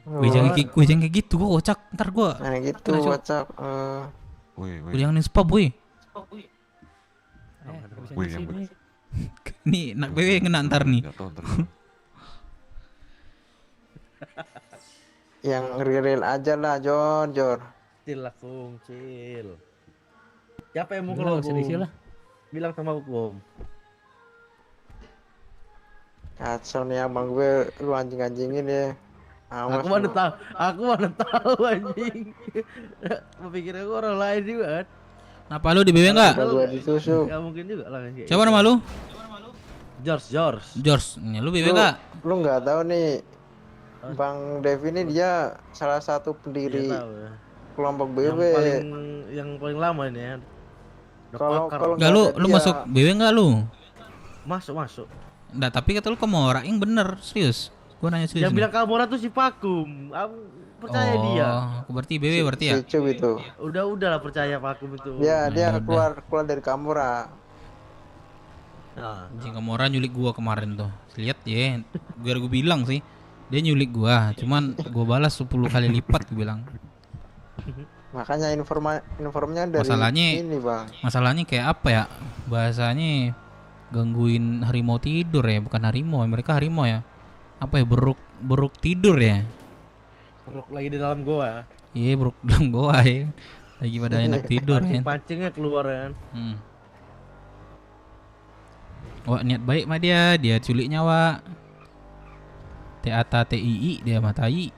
Gue jangan kayak gitu, gua kocak. Ntar gua. Nah gitu, kena, Cok. WhatsApp. Gua jangan spam, boy. Wih, yang bener. Nih, nak BW kena ntar nih. Yang real aja lah, Jor. Chill lah, Kum, chill. Siapa yang mukul aku? Bilang sama aku, Kum. Kacau nih abang gue, lu anjing-anjingin ya. Awas Aku mana tahu anjing. Pikir aku orang lain juga kan. Apa lu di BW enggak? Gua ditusuk. Enggak mungkin juga lah. Siapa nama lu? George. Nih, lu BW enggak? Lu nggak tahu nih, Bang Dev ini dia salah satu pendiri Iya, tahu ya. kelompok BW. Yang paling lama ini ya. Kalau Enggak lu masuk BW enggak lu? Masuk. Enggak, tapi kata lu Kamora yang bener, serius. Gua nanya serius. Yang nih. bilang Kamora tuh si Pakum. Aku percaya dia. Oh, berarti BW berarti ya? Si Cup itu. Udahlah percaya Pakum itu. Dia keluar dari Kamora. Nah, Anjing Kamora nyulik gua kemarin tuh. Lihat ya, biar gua bilang sih. Dia nyulik gua, cuman gua balas 10 kali lipat gua bilang. Makanya informnya dari ini, Bang. Masalahnya kayak apa ya? Bahasanya gangguin harimau tidur ya, bukan harimau. Mereka harimau ya. Apa ya, beruk tidur ya? Beruk lagi di dalam goa. Iya, beruk dalam goa ya. Lagi pada enak tidur ya. Pancingnya keluar kan. Wah, niat baik mah dia culik nyawa. TATA-TII dia matai.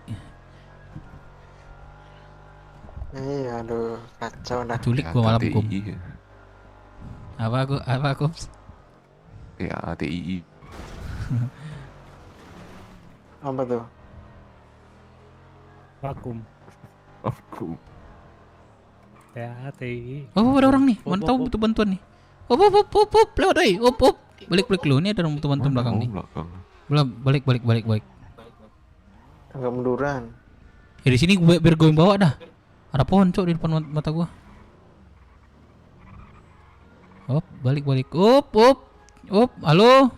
Aduh, kacau dah. Culik gua malam kum. Apa kum? TATII. Apa tuh? Vakum. TATI. Oh, ada orang nih. Mau tahu butuh bantuan nih. Op, lewat doi. Op. Balik lu, ini ada butuh bantuan belakang nih. Belum, balik. Agak munduran. Ya di sini gue biar gue yang bawa dah. Ada pohon cok di depan mata gua. Op, balik. Op. Halo.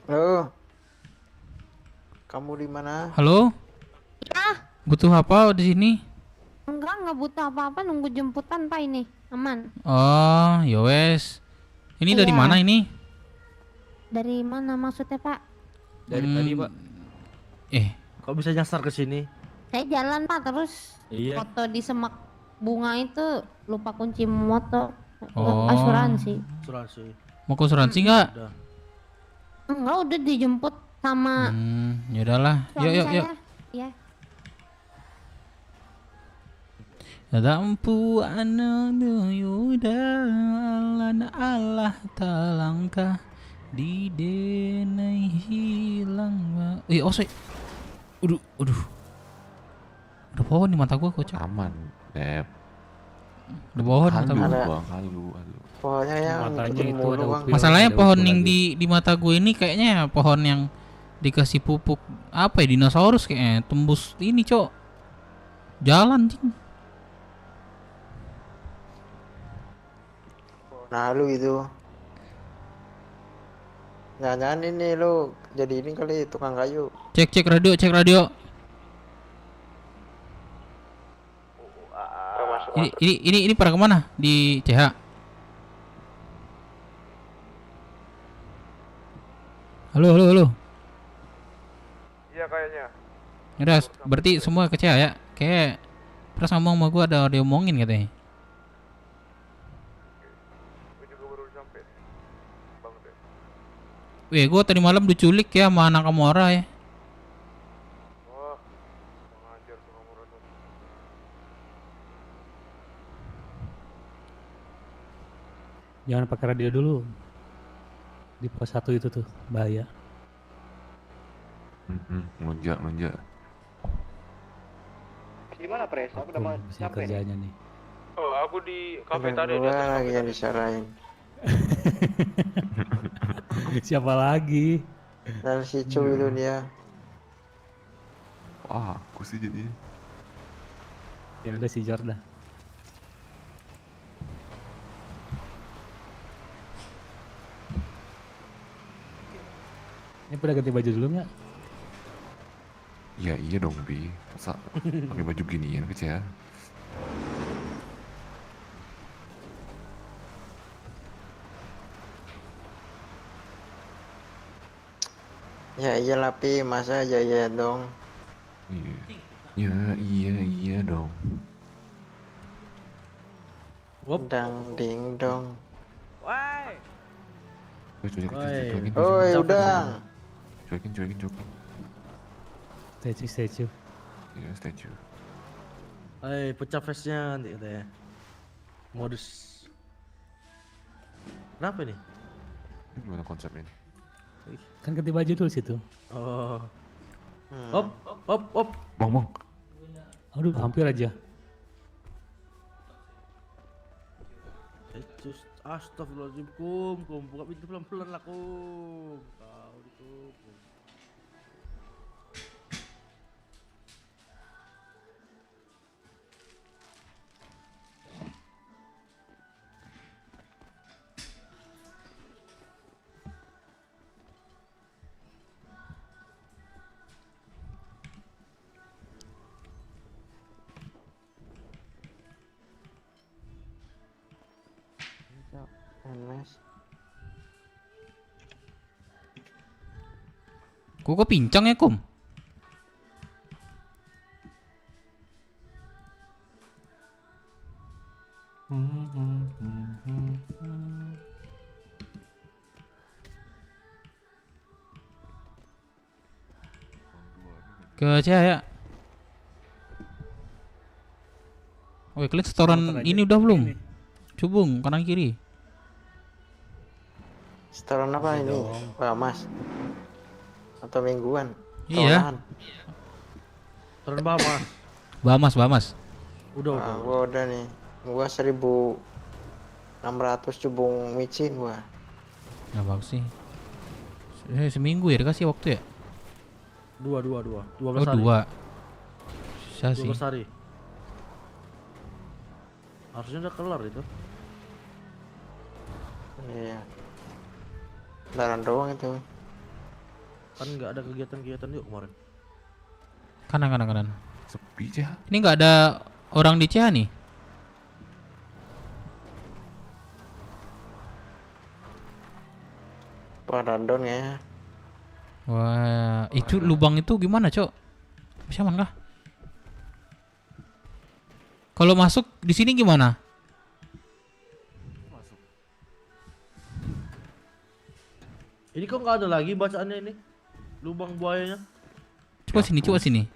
Halo. Kamu di mana? Halo. Ya. Butuh apa di sini? Enggak butuh apa-apa, nunggu jemputan Pak ini. Aman. Oh, ya wes. Ini dari Iya. mana ini? Dari mana maksudnya, Pak? Dari tadi, Pak. Kok bisa nyasar ke sini? Saya jalan, Pak, terus Iya. foto di semak bunga itu lupa kunci motor. Oh. Asuransi. Mau ke asuransi enggak? Enggak, udah dijemput sama Ya udahlah. suami Yuk. saya. Ya. Dampu anu yuda Allah talangkah di denai hilang. Osoi. Aduh. Ada pohon di mata gua kocak. Aman, Dep. Ada pohon di mata gua. Bang, halu. Pokoknya yang Matanya itu ada Bang. Masalahnya pohon yang di mata gue ini kayaknya pohon yang dikasih pupuk apa ya, dinosaurus kayaknya tembus ini cok jalan cing. Nah lu itu. Jangan ini lu jadi ini kali tukang kayu. Cek radio. Ini pada kemana di CH? Halo. Iya kayaknya. Udah, berarti semua ke CH ya? Kayak Terus ngomong sama gue ada diomongin katanya. Gue juga baru sampai nih. Bang deh. Weh, gue tadi malam diculik ya sama anak Kamora ya. Wah, mengajar tuh kamu Ratu. Jangan pakai radio dulu. Di pos 1 itu tuh bahaya. Lonjak. Gimana Pres? Aku udah mau Mesti sampai nih. kerjanya nih. Oh, aku di kafe tadi. Gue lagi yang disarain. Siapa lagi? Dan si Cu itu dia. Wah, aku sih jadi. Ya udah si Jordan. Ini pada ganti baju dulu nggak? Ya iya dong Bi. Masa pakai baju ginian ke ya? Ya iyalah Pi, masa aja ya dong. Iya dong. Dang ding dong. Woi. Cuekin. Oi, udang. Cuekin. Statue. Iya, statue. Pecah face-nya nanti katanya. Modus. Kenapa nih? Ini gimana konsepnya nih? Kan ganti baju dulu situ. Oh. Op. Bang. Aduh, hampir aja. Astagfirullahaladzim, kum. Buka pintu pelan-pelan lah, kum. Kau ditutup. Mas. Kok pincang ya, Kum? Ke Cahaya. Oke, kalian setoran ini udah belum? Cubung kanan kiri. Setoran apa ini? Wah, Mas. Atau mingguan? Iya. Setoran Bamas. Bamas. Udah. Gua udah nih. Gua 1.600 cubung micin gua. Nah, bagus sih. Seminggu ya dikasih waktu ya? 2 Oh, hari. 2. Bisa sih. 12 hari. Harusnya udah kelar itu. Iya. Daran doang itu. Kan nggak ada kegiatan yuk kemarin. Kanan. Sepi aja. Ini nggak ada orang di CH nih. Random ya. Wah, itu lubang itu gimana, Cok? Bisa aman kah? Kalau masuk di sini gimana? Ini kok nggak ada lagi bacaannya ini? Lubang buayanya. Coba sini.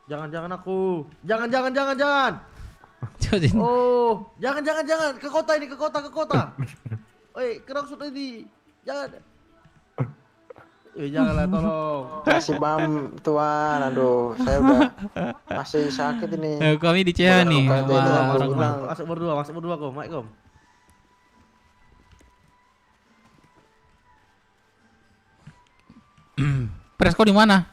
Jangan aku. Jangan. Coba sini. Oh, jangan. Ke kota. Oi, keraksud ini. Jangan. Janganlah, tolong. Kasih bam tuan, aduh, saya udah masih sakit ini. Kami di CH nih. Masuk berdua kok, Mike kom. Presko di mana?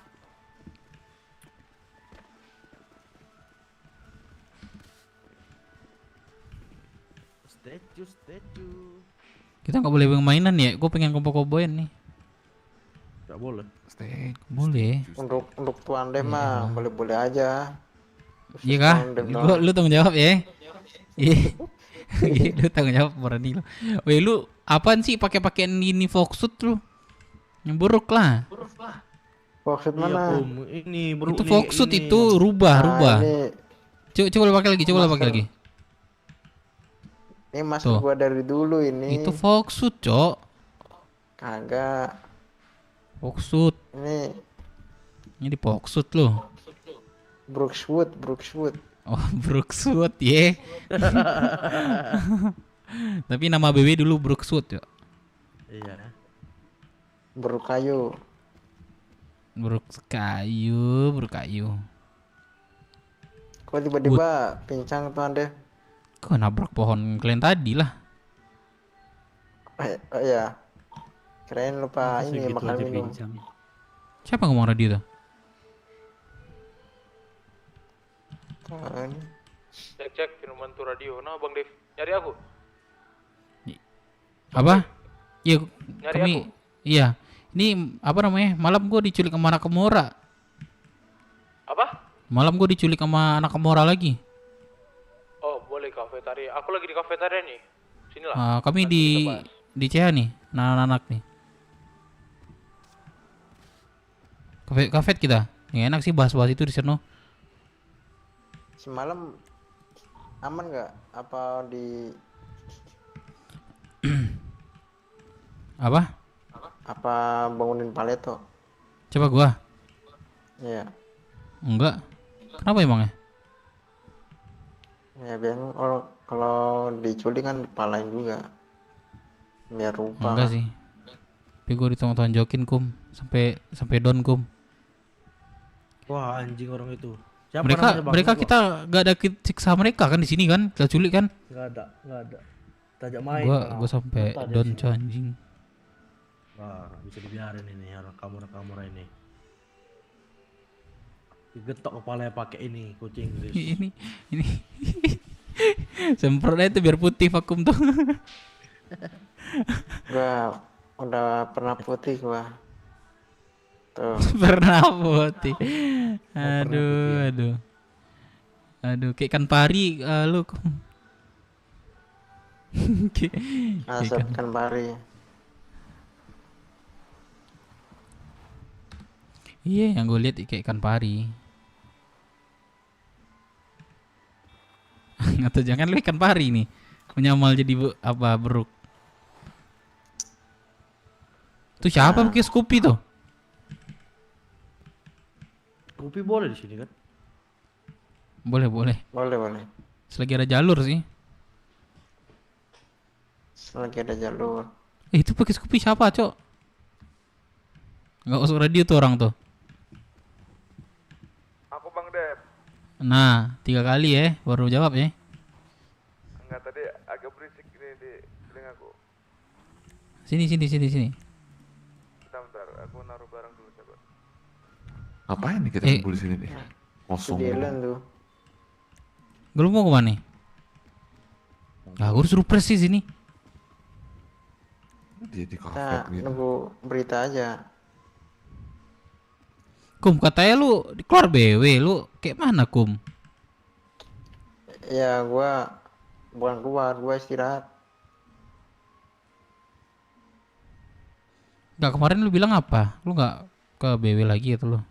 Statue. Kita nggak boleh mainan ya. Gue pengen kompo-komboin nih. Gak boleh. Boleh. Untuk tuan deh mah boleh aja. Iya kah? Lu tanggung jawab ya. Iya. Lu tanggung jawab berani lu. Weh, lu apaan sih pakai pakaian ini Foxsuit lu? Yang buruk lah. Foxsuit mana? Ini itu Foxsuit itu rubah. Coba pakai lagi, coba pakai lagi. Ini masker Tuh. gua dari dulu ini. Itu Foxsuit, Cok. Kagak. Foxsuit. Ini di Foxsuit loh. Brookswood. Oh, Brookswood, ye. Tapi nama BW dulu Brookswood, Cok. Iya. Brookkayu. Brookkayu. Kok tiba-tiba pincang tuh Ande? Kok nabrak pohon kalian tadi lah. Oh iya. Kirain lupa ini Segitu makan aja minum. pincang. Siapa ngomong radio tuh? Cek minuman tuh radio. Nah, Bang Dev, nyari aku. Apa? Iya, Nyari kami. aku. Iya. Ini apa namanya? Malam gua diculik sama anak Kemora. Apa? Malam gua diculik sama anak Kemora lagi. Oh, boleh kafetaria. Aku lagi di kafetaria nih. Sinilah. Kami Nanti kita bahas. di CH nih, anak-anak nih. Kafet kita. Yang enak sih bahas-bahas itu di sana. Semalam aman nggak? Apa di Apa? apa bangunin Paleto? Coba gua. Iya. Enggak. Kenapa emangnya? Ya biar kalau diculik kan dipalain juga. Biar rupa. Enggak sih. Tapi gua ditonjokin kum sampai down kum. Wah, anjing orang itu. Siapa Mereka namanya, Bang? mereka Lupa. kita gak ada siksa mereka kan di sini kan, kita culik kan. Nggak ada. Tajak main. Gua sampai Bentar dia down sini. coy, anjing. Wah, bisa dibiarin ini kamera ini. Digetok kepalanya pakai ini kucing. Riz. Ini semprotnya itu biar putih vakum tuh. Gua udah pernah putih gua. Tuh. Pernah putih. Aduh. Kayak ikan pari lu. Asap kan pari. Iya, yang gue lihat kayak ikan pari. Atau jangan lu ikan pari nih, menyamal jadi beruk. Tuh siapa pakai Scoopy tuh? Kopi boleh di sini kan? Boleh. Boleh. Selagi ada jalur sih. Selagi ada jalur. Itu pakai Scoopy siapa, Cok? Nggak usah radio tuh orang tuh. Aku Bang Dev. Nah, 3 kali ya baru jawab ya. Enggak, tadi agak berisik ini di telingaku. Sini. Bentar, aku naruh barang dulu coba. Ngapain nih kita kumpul di sini nih? Kosong. Jalan tuh. Lu mau kemana? Ah, gue suruh press sih sini. Dia di kafe Kita gitu. nunggu berita aja. Kum, katanya lu keluar BW, lu kayak mana Kum? Ya gua bukan keluar, gua istirahat. Nggak, kemarin lu bilang apa? Lu nggak ke BW lagi atau lu?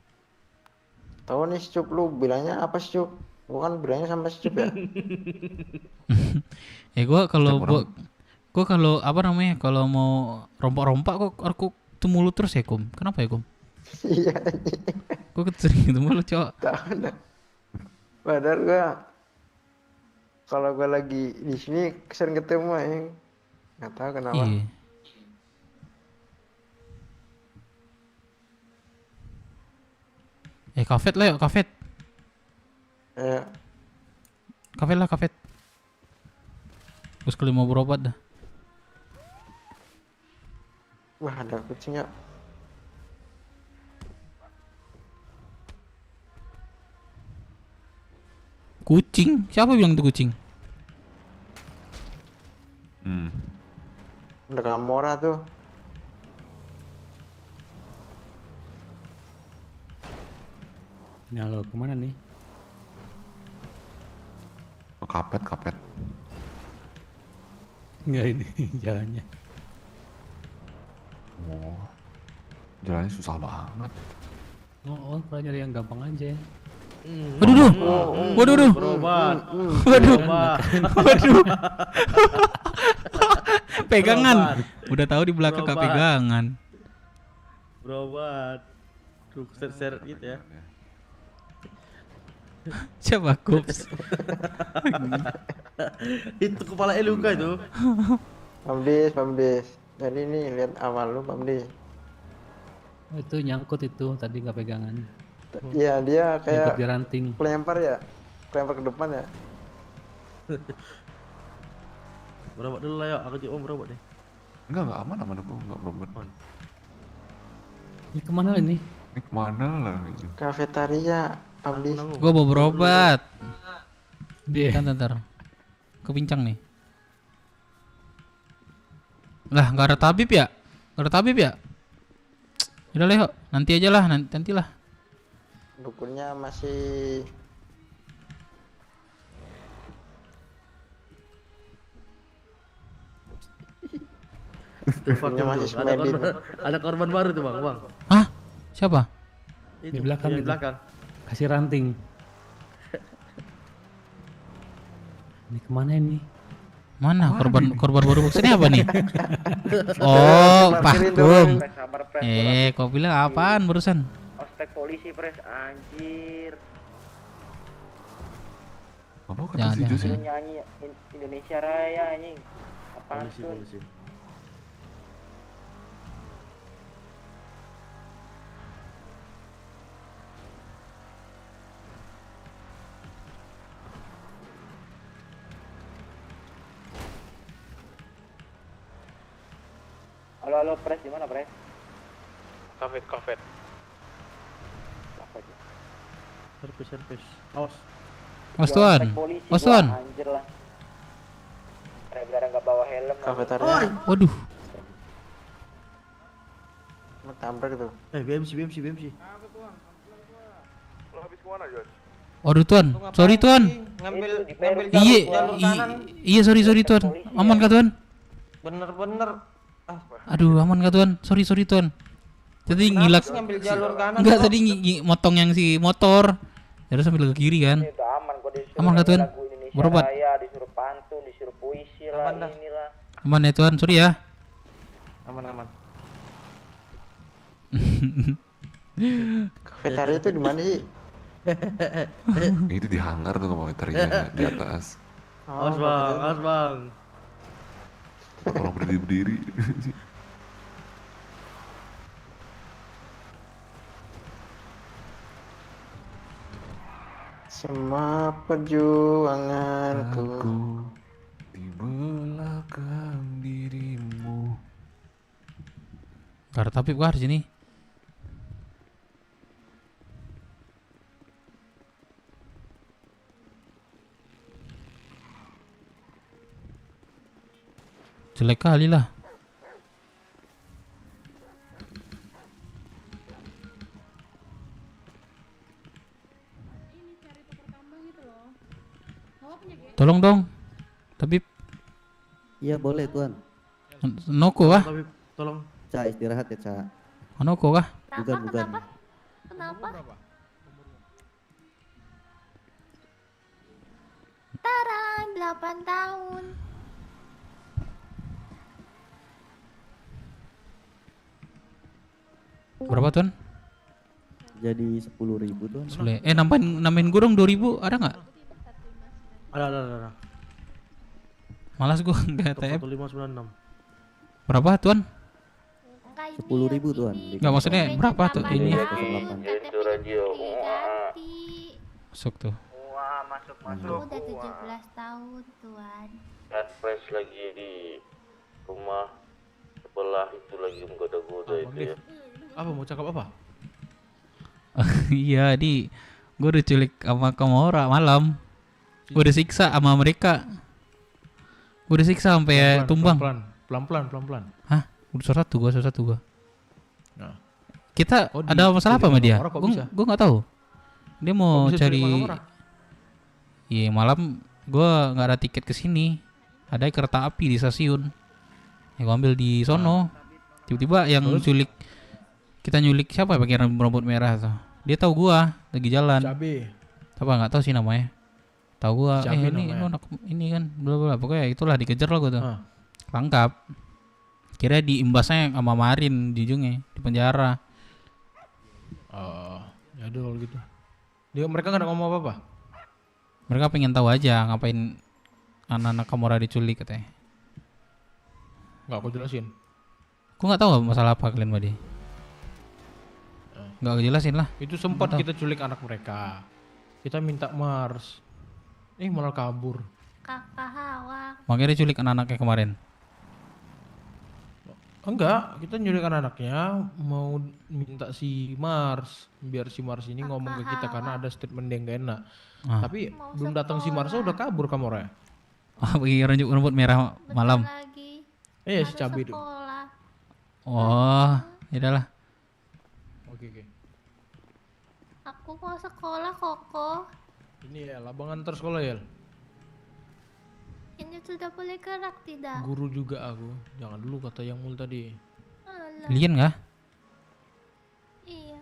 Tahu nih Cup, lu bilangnya apa sih Cup? Gua kan bilangnya sama si Cup ya. Gua kalau apa namanya? Kalau mau rompak-rompak kok aku ketemu lu terus ya Kum. Kenapa ya Kum? Iya. Gua sering ketemu lu, Cok. Tahu dah. Padahal gua kalau gua lagi di sini sering ketemu ya. Nggak tahu kenapa. Iya. Kafet lah yuk, kafet. Ya. Kafet. Gue sekali mau berobat dah. Wah, ada kucingnya. Kucing? Siapa bilang itu kucing? Ada Gamora tuh. Nah lo kemana nih? Kapet. Enggak ini jalannya. Oh, jalannya susah banget. Oh, kalau nyari yang gampang aja. Waduh, waduh, Berobat. waduh, Berobat. waduh. Pegangan. Berobat. Udah tahu di belakang kak Berobat. pegangan. Berobat. Tuh seret gitu ya. Siapa Kups? Itu kepala luka itu. Pamdes. Jadi nih lihat awal lu Pamdes. Itu nyangkut itu tadi nggak pegangan. Iya dia Nyangkut kayak di ranting. kelempar ya, kelempar ke depan ya. Berobat dulu lah yuk, aku juga mau berobat deh. Enggak aman aku enggak berobat. Ini kemana ini? Ini kemana lah ini? Kafetaria Pamdes. Gua mau berobat. Ntar. Kepincang nih. Lah nggak ada tabib ya? Nggak ada tabib ya? Udah lah yuk, nanti aja lah, nantilah. Dukunnya masih dukunnya masih semedit. Ada korban baru tuh bang. Hah? Siapa? Itu, Di belakang yang itu. di belakang. Kasih ranting. Ini kemana ini? Mana korban baru maksudnya apa nih? Oh, Pakum. Kau bilang apaan barusan? Ospek polisi pres anjir. Apa Jangan, kata si jangan. Jus? Nyanyi Indonesia Raya anjing. Apaan tuh? Polisi. Halo pres di mana pres? Kafet. Apa aja? Servis. Awas. Mas Tuan. Polisi Mas gua, Tuan. anjir lah. Gara-gara nggak bawa helm. Kafetaria. Waduh. Tabrak tuh. BMC. Lo habis kemana Jos? Waduh Tuan. Sorry Tuan. Ngambil Iya sorry Tuan. Aman kah Tuan? Bener-bener. Aduh aman kah Tuan? Sorry Tuan. Tadi ngilak. Ngambil jalur kanan. Enggak tadi motong yang si motor. Terus sambil ke kiri kan. Itu aman gua disuruh. Aman kah Tuan? lagu Indonesia Berobat. Raya, disuruh pantun, disuruh puisi lah, inilah. Aman ya Tuan. Sorry ya. Aman. Kafetaria itu di mana sih? Itu di hanggar tuh kafeterianya di atas. Awas bang. Orang berdiri. Semua perjuanganku Di belakang dirimu. Gak ada tabib gua di sini. Jelek kali lah. Tolong dong. Tabib. Iya boleh tuan. Noko kah? Tapi tolong. Ca istirahat ya Ca. Noko kah? Bukan. Kenapa? Taran 8 tahun. Berapa Tuan? Jadi 10.000 tuan. Nambahin gue dong 2.000 ada nggak? Ada. Malas gue nggak TF. 1596. Berapa Tuan? 10.000 tuan. Nggak maksudnya berapa tuh ini? Itu radio. Masuk tuh. Wah, masuk. Aku udah 17 tahun, Tuan. Fresh lagi di rumah sebelah itu lagi menggoda-goda itu ya. Apa mau cakap apa? Iya gue udah culik sama Komora malam. Gue udah siksa sama mereka. Gue udah siksa sampai tumbang. Pelan-pelan. Hah? Udah satu gua. Nah. Kita ada masalah apa sama dia? Gue Gue nggak tahu. Dia mau cari. Iya malam gue nggak ada tiket ke sini. Ada kereta api di stasiun. Ya gue ambil di sono. Tiba-tiba yang kita nyulik siapa ya pakai rambut merah tuh. Dia tahu gua lagi jalan. Apa nggak tahu sih namanya. Tahu gua Siapa ini namanya? lu anak ini kan bla bla pokoknya itulah dikejar lah gua tuh. Ah. Tangkap. Kira diimbasnya sama Marin di ujungnya di penjara. Oh, ya udah kalau gitu. Mereka nggak ada ngomong apa-apa. Mereka pengen tahu aja ngapain anak-anak Kamora diculik katanya. Nggak aku jelasin. Aku nggak tahu masalah apa kalian Badi. Nggak kejelasin lah. Itu sempat Nggak tahu. kita culik anak mereka. Kita minta Mars. Malah kabur. Kakak Hawa. Makanya diculik anak-anaknya kemarin. Enggak, kita nyulik anaknya mau minta si Mars biar si Mars ini ngomong ke kita karena ada statement yang gak enak. Ah. Tapi belum datang si Mars udah kabur Kamora. Ah, pergi rambut merah malam. Iya si cabai itu. Oh, ya udahlah. Oke. Aku mau sekolah Koko. Ini ya, abang antar sekolah ya. Ini sudah boleh gerak tidak? Guru juga aku. Jangan dulu kata yang mul tadi. Alah. Lian kah? Iya.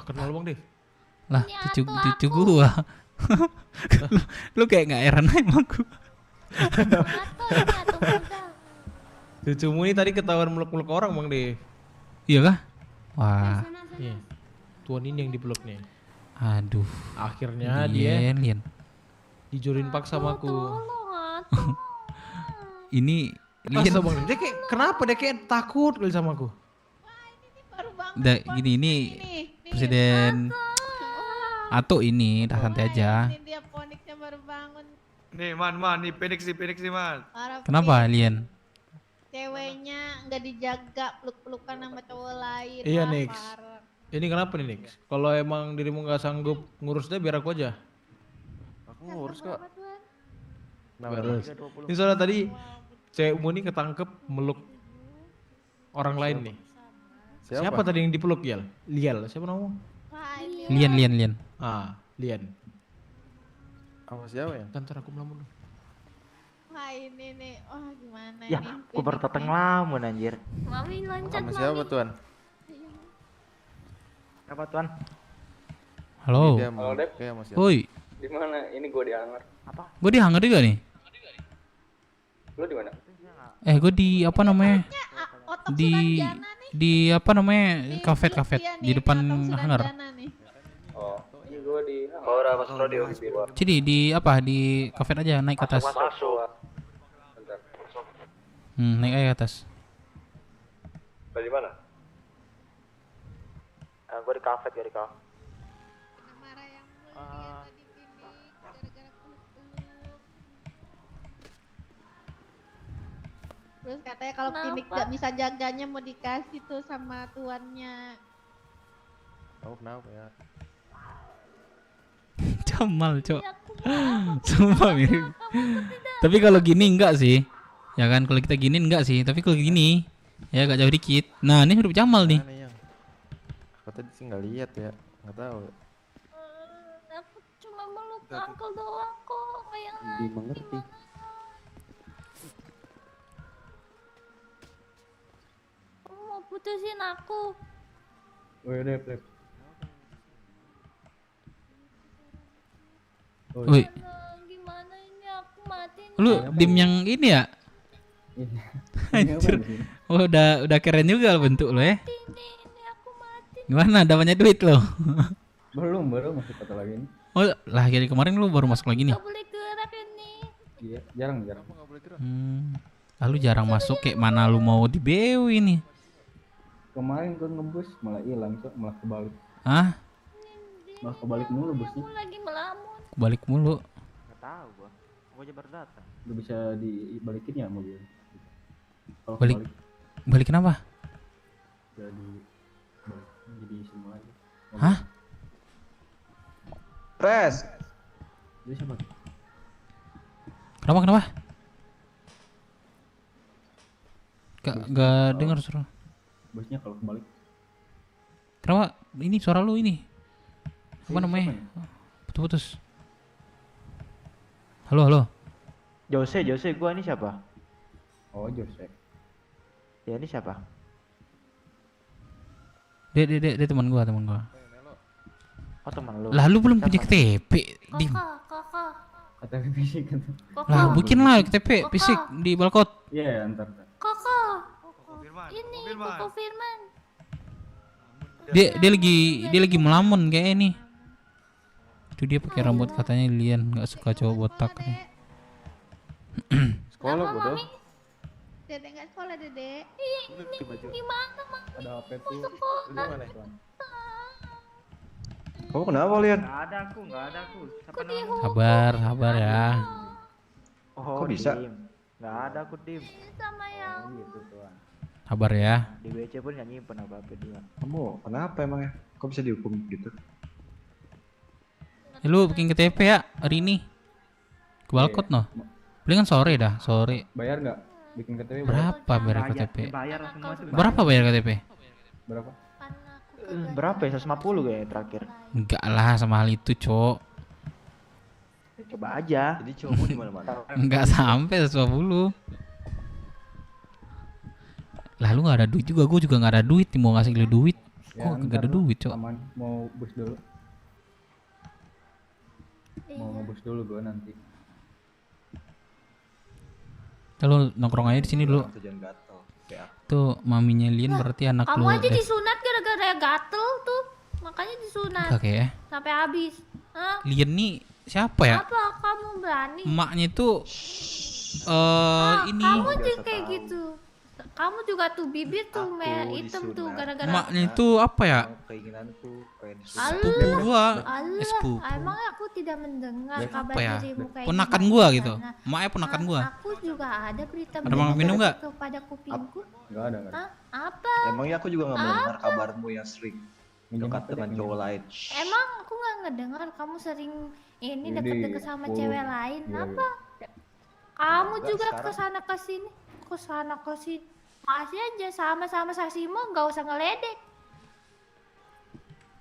Kenal bang Dev. Lah, cucu gua. lu kayak nggak heran emang gua. Cucumu ini tadi ketahuan meluk-meluk orang bang Dev. Iya kah? Wah. Iya. Tuan ini yang dipeluk nih. Aduh. Akhirnya dia Lian. dijodohin paksa sama aku. Ini Lian bang Dev. Dia kayak kenapa dia kayak takut kali sama aku. Gini ini presiden atau ini dah santai aja. Ini dia Phoenixnya baru bangun. Nih man, nih Phoenix nih man. Parah, Kenapa Lian? Ceweknya nggak dijaga, peluk-pelukan sama cowok lain. Iya Wah, Nix. parah. Ini kenapa nih Nix? Kalau emang dirimu nggak sanggup ngurus dia biar aku aja. Aku ngurus kok. Terus. Ini soalnya tadi cewekmu ini ketangkep meluk orang lain nih. Siapa tadi yang dipeluk Lial? Lial, siapa namanya? Lian. Lian. Sama siapa ya? Ntar aku melamun. Wah ini nih, gimana Ya, nih? aku baru datang lamun anjir. Mami loncat Sama siapa tuan? Apa tuan? Halo. Halo Dep. Woi. Di mana? Ini gua di hangar. Apa? Gue di hangar juga nih. Lu di mana? Gue di apa namanya? Di apa namanya? Kafe di depan hangar. Oh, ini gua di udah masuk radio di luar. Jadi di apa? Di kafe aja naik ke atas. Masuk. Bentar. Naik aja ke atas. Dari mana? Gue di kafe. Terus katanya kalau Phoenix gak bisa jaganya mau dikasih tuh sama tuannya. Kamu kenapa ya? Jamal, Cok. Sumpah mirip. Tapi kalau gini enggak sih. Ya kan kalau kita gini enggak sih, tapi kalau gini ya agak jauh dikit. Nah, ini mirip Jamal nih. Aku tadi sih nggak lihat ya, nggak tahu. Aku cuma meluk uncle doang kok, kayak Dimengerti. kamu mau putusin aku. Woi, Dep. Woi. Gimana ini aku mati nih. Lu dim yang ini ya? Anjir. Oh, udah keren juga bentuk lo ya. Gimana dapatnya duit lo? Belum masuk kata lagi ini. Oh, lah jadi kemarin lu baru masuk lagi nih. Gak boleh gerak ini. Iya, jarang. Lalu jarang masuk kayak mana lu mau di BW ini? Kemarin gua ngebus malah hilang, malah kebalik. Hah? Malah kebalik mulu busnya. Aku lagi melamun. Balik mulu. Nggak tahu gua. Gua aja baru datang. Udah bisa dibalikin ya mobil. Kalau Balik kenapa? Jadi semua aja. Hah? Pres. Jadi siapa? Kenapa? Gak dengar suara. Bosnya kalau kebalik. Kenapa? Ini suara lu ini. Apa namanya? Putus. Halo. Jose, gua ini siapa? Oh, Jose. Ya ini siapa? Dia teman gua. Oh teman lu. Lah lu belum punya KTP, Dim. Koko. KTP fisik kan. Lah bikin lah KTP fisik di Balkot. Iya, ntar. Koko. Ini Koko Firman. Dia lagi melamun kayak ini. Itu dia pakai rambut katanya Lian nggak suka cowok botak. Sekolah bodoh. Dedek nggak sekolah, Dedek. Gimana, Mang? Ada HP tuh. Gimana? Kamu kenapa Lian? Nggak ada aku. Siapa namanya? Sabar ya. Oh, kok bisa? Nggak ada aku Dim. Sama yang Gitu tuan. Sabar ya. Di WC pun nggak nyimpen apa-apa dia. Kamu kenapa emangnya? Kok bisa dihukum gitu? Lu bikin KTP ya hari ini. Ke Balkot noh. Palingan sore dah, sore. Bayar nggak? Bikin KTP Berapa bayar KTP? Bayar semua tuh. Berapa bayar KTP? Berapa? Berapa ya? 150 kayak terakhir. Enggak lah sama hal itu, Cok. Coba aja. Jadi cowokmu di mana-mana. Enggak sampai 150. Lah lu enggak ada duit juga, gua juga enggak ada duit, mau ngasih lu duit. Ya, Kok enggak ada duit, Cok? Aman, mau bus dulu. Mau ngebus dulu gua nanti. Kalau nongkrong aja di sini dulu. Jangan gatel. Tuh maminya Lian berarti anak kamu lu. aja disunat gara-gara gatel tuh. Makanya disunat. Oke ya. Sampai habis. Hah? Lian nih siapa ya? Apa kamu berani? Emaknya tuh ini. Kamu juga kayak gitu. Kamu juga tuh bibir tuh merah hitam tuh gara-gara. Emaknya itu apa ya? Keinginanku kayak Sepupu gua. Sepupu. Emang aku tidak mendengar kabar Apa ya? dirimu kayak Ponakan gimana gua di gitu. sana. Emaknya ponakan gua. Aku juga ada berita Ada mau minum nggak? kepada kupingku. Nggak ada. Hah? Apa? Emangnya aku juga nggak mendengar kabarmu yang sering dekat dengan cowok lain. Emang aku nggak ngedengar kamu sering ini Ini deket-deket sama full. cewek lain. Iya, Apa? Kamu Enggak, juga sekarang. kesana kesini, kesana kesini. Masih aja sama-sama saksimu, nggak usah ngeledek.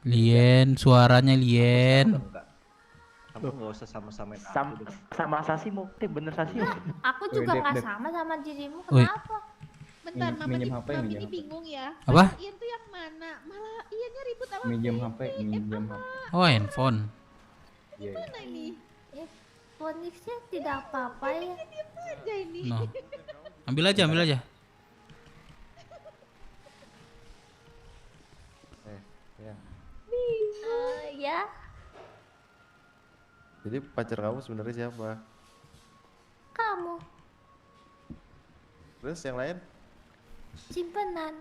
Lian, suaranya Lian. Kamu nggak usah sama-samain aku. Sama Sasimu, bener Sasimu. Aku juga Dep, nggak Dep. sama sama dirimu. Woi. Kenapa? Bentar, Minjem HP, Mami minjem ini HP. bingung ya. Apa? Ian tuh yang mana? Malah Iannya ribut sama Minjem Vivi. HP, minjem HP. Oh handphone. Iya. Mana ini? Fonisnya tidak apa-apa ya. Diam aja ini. No. Ambil aja. Ya. Jadi pacar kamu sebenarnya siapa? Kamu Terus yang lain? simpenan.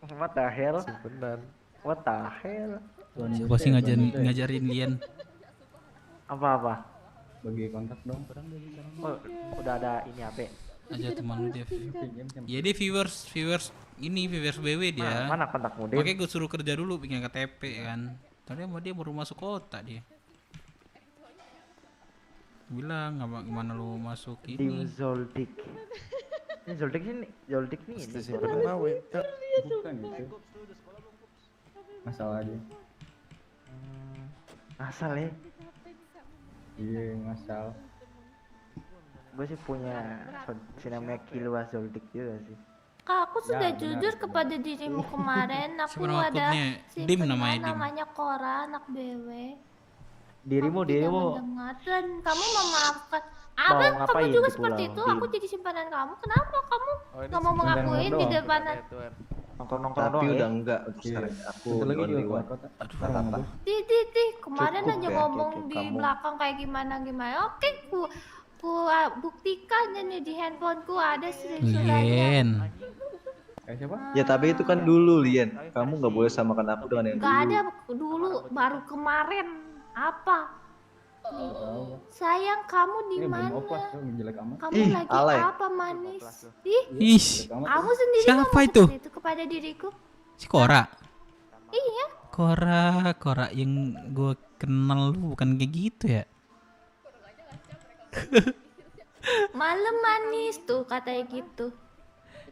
What the hell? Simpenan. What the hell? Siapa sih ngajarin Lian? Apa-apa? Bagi kontak dong. Oh, udah ada ini HP. Aja teman lu Dev. Ya dia viewers BW dia. Mana kontakmu, Dev? Makanya gue suruh kerja dulu bikin KTP kan. Tadi sama dia baru masuk kota dia. Bilang gimana lu masuk Dim ini. Zoldik. Ini Zoldik nih ini. Bukan itu. Masalah dia. Asal ya. Iya, ngasal. Gue sih punya namanya Kilua Zoldik juga sih. Kak, aku sudah benar, jujur benar. kepada dirimu kemarin. Aku Siapa nama ada akutnya? Dim simpenan namanya, Dim. namanya Cora, anak BW. Dirimu Tidak mendengar dan kamu memaafkan. Apa kamu ngapain juga di seperti pulau, itu? Dim? Aku jadi simpanan kamu. Kenapa kamu Oh, ini nggak mau simpenan mengakuin di doang. depan? Nongkrong-nongkrong Tapi doang udah ya? enggak sekarang aku Bentar lagi di juga luar. keluar kota. Kata-kata. Di kemarin Cukup aja ya, ngomong cukup. di Kamu- belakang kayak gimana. Oke, ku buktikan nih di handphoneku ada screenshot-nya. Lian. Siapa? Ya tapi itu kan dulu Lian. Kamu nggak boleh samakan aku dengan yang Gak dulu. ada dulu, baru kemarin. Apa? Sayang, kamu di Ini belum mana? oplas tuh, jelek amat. Kamu Ih, lagi alay. apa manis? Ih, Ih, kamu sendiri siapa ngomong itu? seperti itu kepada diriku. Si Cora. Iya. Cora yang gue kenal lu bukan kayak gitu ya? Malam manis tuh katanya gitu.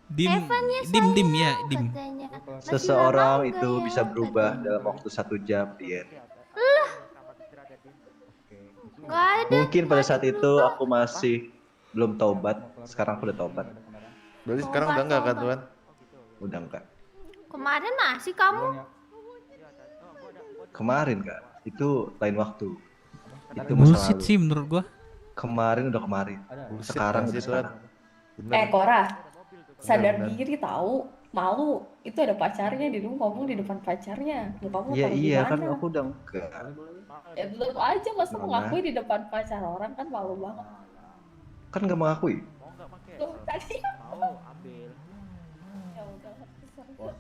Dim Heavennya dim ya, dim. katanya. Masih Seseorang lama itu enggak bisa ya? berubah dalam waktu 1 jam, Lian. Gak ada. Mungkin pada saat itu aku masih belum taubat. Sekarang aku udah taubat. Berarti sekarang udah enggak kan, Tuan? Udah enggak. Kemarin masih kamu. Kemarin kak, itu lain waktu. Itu masa Bullshit lalu. sih menurut gua. Kemarin udah kemarin. Sekarang udah sekarang. Kora, sadar diri tahu, malu. Itu ada pacarnya di rumah, ngomong di depan pacarnya. Lu kamu Iya taruh iya kan gimana? aku udah enggak. Ya tetep aja masa Mana? mengakui di depan pacar orang kan malu banget. Kan nggak mengakui. Tuh, tadi ambil. ya udah terserah.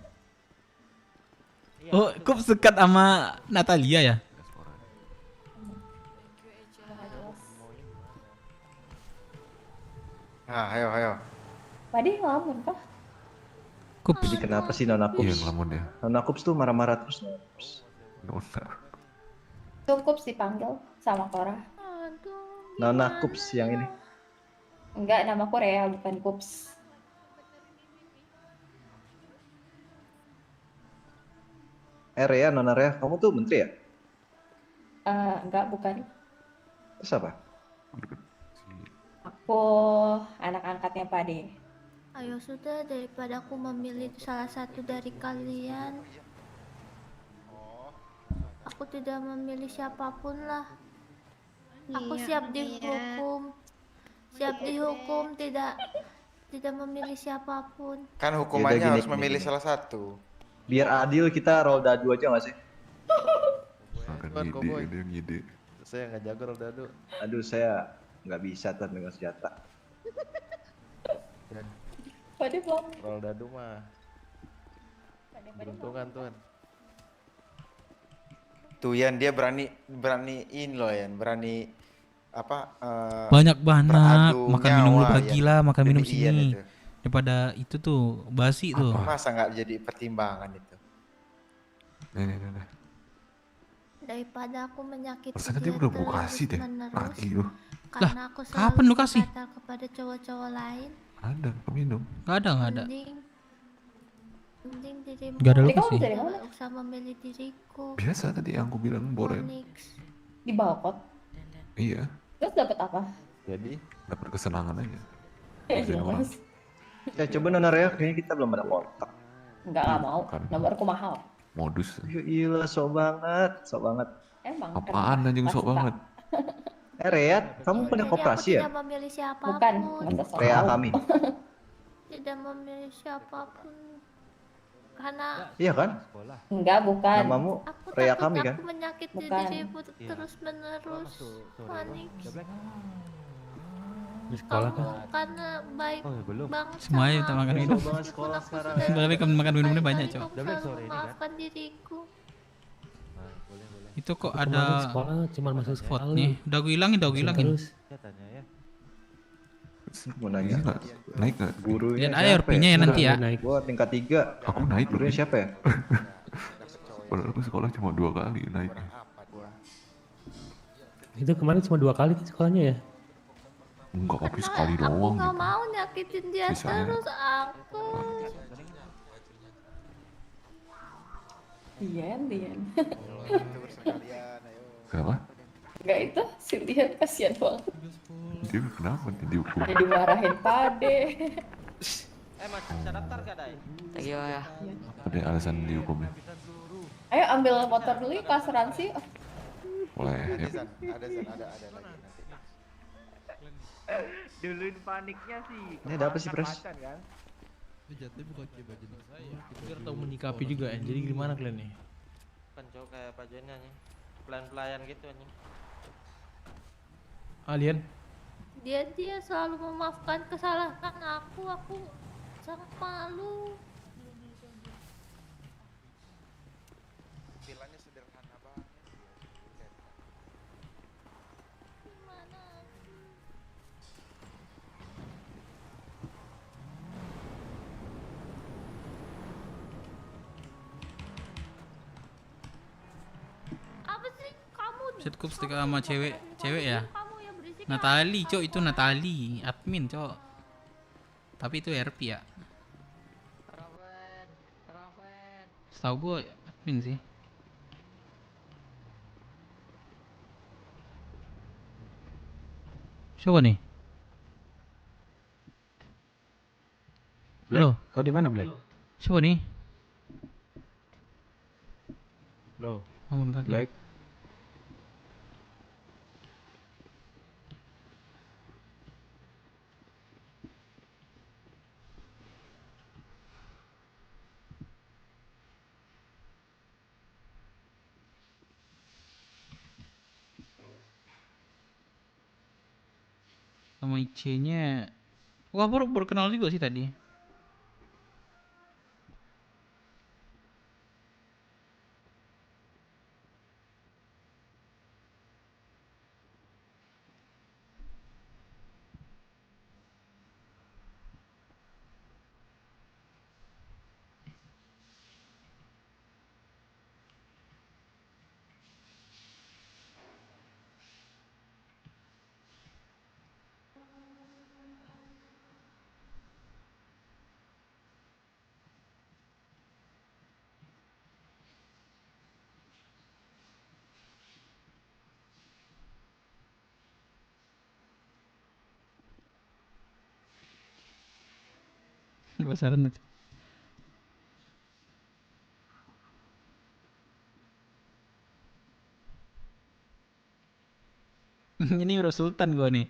Oh, kok sekat sama Natalia ya? Nah, ayo. Tadi ngelamun kah? Kups. Jadi kenapa sih Nona Kups? Iya ngelamun ya. Nona Kups tuh marah-marah terus. Nona Kups. Nona. Cukup dipanggil sama Kora. Nona Kups yang ini. Enggak, nama Korea bukan Kups. Rea, Nona Rea, kamu tuh menteri ya? Enggak, bukan. Terus apa? Aku anak angkatnya Pak D. Ayo sudah, daripada aku memilih salah satu dari kalian. Aku tidak memilih siapapun lah. Aku Iya, siap iya. dihukum. Siap dihukum, tidak memilih siapapun. Kan Yaudah, hukumannya gini, harus gini, memilih gini. salah satu. Biar adil kita roll dadu aja nggak sih? Makan ide, ada yang ide. Saya nggak jago roll dadu. Aduh saya nggak bisa tuh dengan senjata. Pak D belum. Roll dadu mah. Beruntungan tuan. Tuh Yan, dia beraniin loh Yan, berani apa? Banyak banget beradu makan minum lu nyawa, pagi Yan. lah, makan minum Demi Ian sini. itu. Daripada itu tuh basi tuh. Masa nggak jadi pertimbangan itu? Nih. Daripada aku menyakiti Rasanya dia dia udah mau kasih deh. terus-menerus. Lagi lu. Karena aku kapan selalu lu kasih? berkata kepada cowok-cowok lain. Ada, minum. Gak ada. Mending dirimu Gak ada lu Kamu kasih. dari mana? gak usah memilih diriku. Biasa tadi yang aku bilang Boren. Onyx. Di balkon. Iya, Terus dapat apa? Jadi dapat kesenangan aja. Iya, Kerjain orang. Mas. Ya coba Nona Rea, kayaknya kita belum ada kontak. Enggak mau. Kan. Nomorku mahal. Modus. Ya iyalah, sok banget. Emang. Apaan anjing sok banget. Rea, kamu punya Jadi koperasi aku ya? tidak memilih siapapun. Bukan. Masa sok Rea tahu. kami. Tidak memilih siapapun. Karena Iya kan? Enggak, bukan. Namamu aku Rea takut kami kan? aku menyakiti Bukan. dirimu terus menerus. Onyx. Di sekolah kan? Karena baik banget Semuanya sama kita makan aku. minum. Coba sekolah sekarang. Tapi kan makan minumnya banyak, Kali-kali Cok. kamu selalu memaafkan diriku. Itu kok Kemarin ada sekolah cuma masuk spot sekali. nih. Udah gue hilangin. Terus. Mau nanya Nggak, naik nggak? gurunya Lihat aja siapa RP-nya ya nanti ya. Naik. Gua tingkat 3. Aku naik loh. Gurunya siapa ya? Padahal aku sekolah cuma 2 kali naik. Itu kemarin cuma 2 kali sekolahnya ya? Enggak, tapi sekali Aku doang gak gitu. mau nyakitin dia Bisa ya? terus aku. Dian. Kenapa? Enggak itu, si Dian kasihan banget. Dia kenapa nih dihukum? Jadi marahin Pak D. Masih bisa daftar gak, Dai? Iya. Apa deh alasan dihukumnya? Ayo ambil motor dulu yuk ke asuransi. Boleh. Ya. Ada lagi nanti. Duluin paniknya sih. Ini ada apa sih, Pres? Kan? Biar tahu menyikapi juga ya. Jadi gimana kalian nih? Kan cowok kayak Pak Joni anjing. Pelayan gitu anjing. Alien? Dia selalu memaafkan kesalahan aku sangat malu. Tampilannya sederhana banget. Apa sih kamu? Set kups sama cewek ya. Kamu yang berisik. Natali, Cok, itu Natali, admin, Cok. Tapi itu RP ya. Setahu gua admin sih. Siapa nih? Halo, Kau di mana, Black? siapa nih? Lo. Oh, bentar ya. Black. Sama IC-nya. Wah, baru kenal juga sih tadi. Pasaran aja. Ini Bro Sultan gua nih.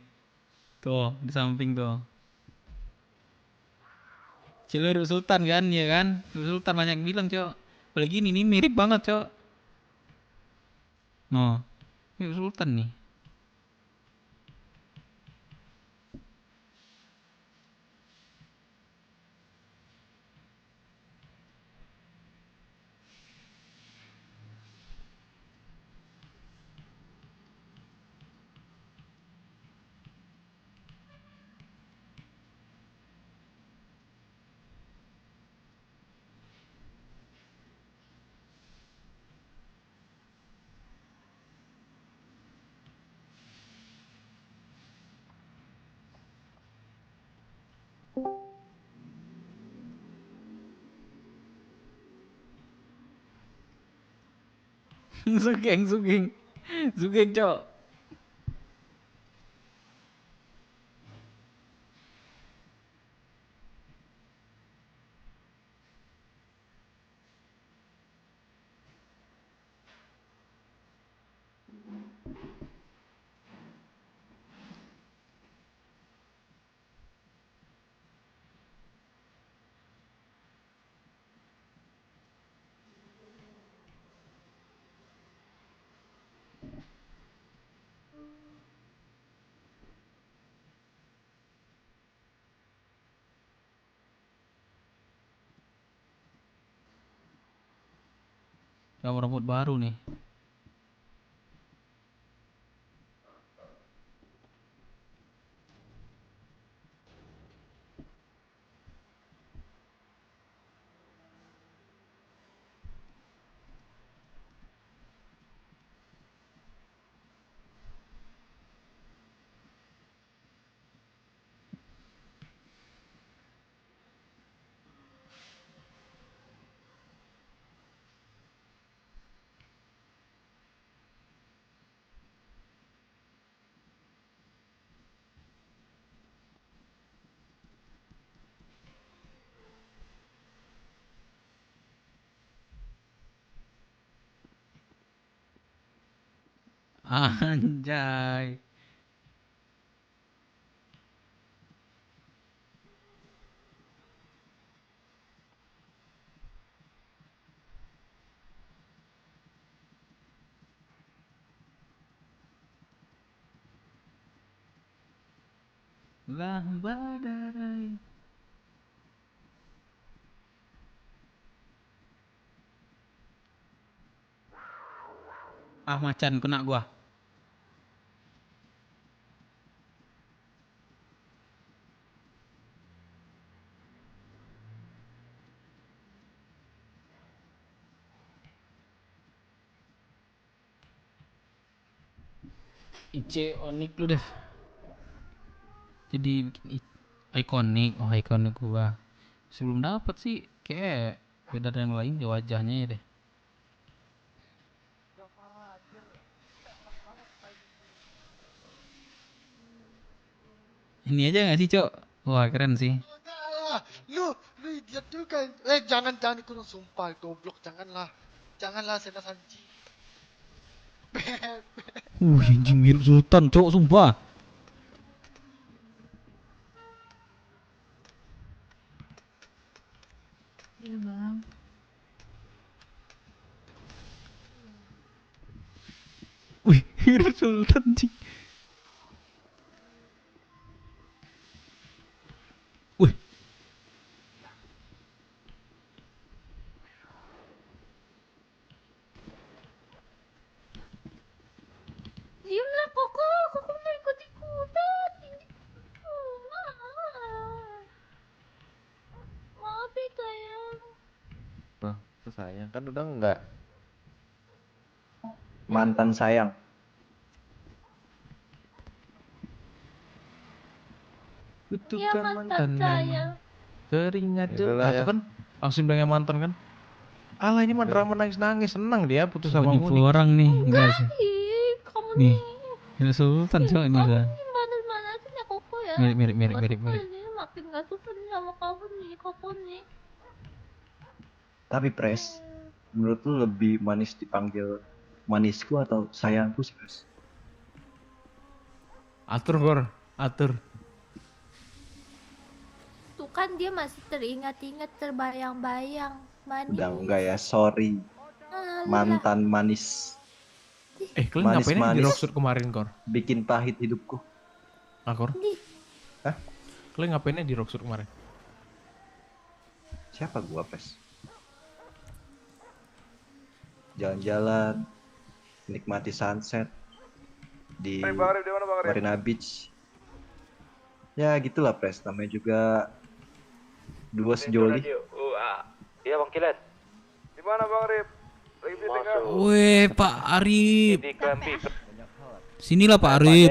Tuh, di samping tuh. Cilo Bro Sultan kan, ya kan? Bro Sultan banyak yang bilang, Cok. Apalagi ini mirip banget, Cok. No. Ini Bro Sultan nih. Sugeng. Sugeng, Cok. Kamu rambut baru nih. Anjay. Lah badai. Ah, macan kena gua. IC Onyx lu deh. Jadi bikin ikonik. Oh, ikonik gua. Sebelum dapat sih kayak beda dari yang lain di wajahnya ya deh. Ini aja nggak sih, Cok? Wah, keren sih. Lu idiot juga. Jangan ikut sumpah goblok, janganlah. Janganlah Sena Sanji. Anjing mirip Sultan, cowok sumpah. Iya bang. Wih, mirip Sultan anjing. Wih. Diamlah Koko mau ikut-ikutan. Maaf ya sayang. Nah, itu sayang kan udah enggak. Mantan sayang. Iya Kutukan mantan sayang. Teringat tuh. Yaudahlah Nah, ya. tuh kan langsung bilangnya mantan kan. Alah ini mah drama nangis-nangis, senang dia putus sama Banyak Muni. orang nih, enggak sih. Ih, kamu Nih, mirip Sultan cowok ini kamu kan. nih manas-manasin ya Koko ya. Mirip. Ini makin gak suka nih sama kamu nih Koko nih. Tapi Pres, menurut lu lebih manis dipanggil manisku atau sayangku sih Pres? Atur Gor, atur. Tuh kan dia masih teringat-ingat, terbayang-bayang. Manis. Udah enggak ya, sorry. Mantan manis. Kalian ngapain aja di Rockshoot kemarin Kor? Bikin pahit hidupku. Ah Kor? Hah? Kalian ngapain aja di Rockshoot kemarin? Siapa gua Pres? Jalan-jalan, nikmati sunset di Bang Arif, di mana Bang Arif? Marina Beach. Ya gitulah Pres, namanya juga dua sejoli. Iya Bang Kilat. Di mana Bang Arif? Lagi meeting kan? Weh, Pak Arif. Di Kelambi. Sinilah Pak Arif.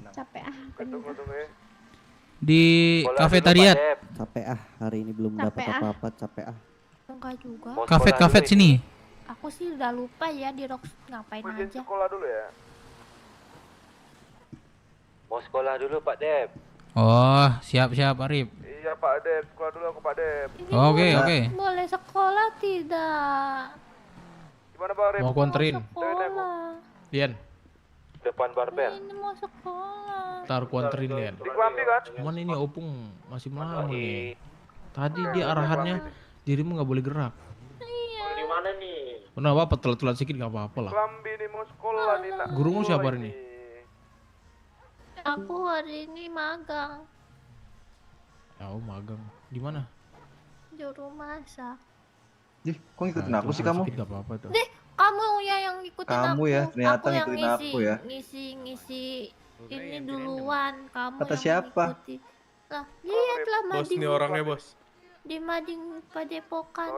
Capek ah. Di kafetariat. Capek ah, hari ini belum Capek dapat ah. apa-apa, capek ah. Enggak juga. Kafet sini. Aku sih udah lupa ya di Rockshoot ngapain Mau izin aja. sekolah dulu ya? Mau sekolah dulu Pak Dep. Oh, siap Arif. Iya Pak Dep, sekolah dulu aku Pak Dep. Oke. Boleh sekolah tidak? Gimana Bang Arif? Mau konterin. Sekolah. Lian, Depan barber. Ini mau sekolah. ntar kuanterin Lian. Di Kelambi kan? Cuman ini Opung masih melamun nih. Tadi dia arahannya dirimu nggak boleh gerak. Di mana nih? Kenapa apa telat-telat sedikit nggak apa-apa lah. Kelambi nih mau sekolah nih nak. Gurumu siapa hari ini? Aku hari ini magang Ya, magang. Di mana? juru masak. Ih, kok ngikutin aku sih telat kamu? sedikit nggak apa-apa tuh. Deh, kamu ya yang ngikutin Kamu aku. ya, ternyata aku yang ngikutin aku ya. Ngisi ini duluan. Kamu Kata yang siapa? ngikutin. Lah, lihatlah Bos mading. nih orangnya bos. Di mading padepokan.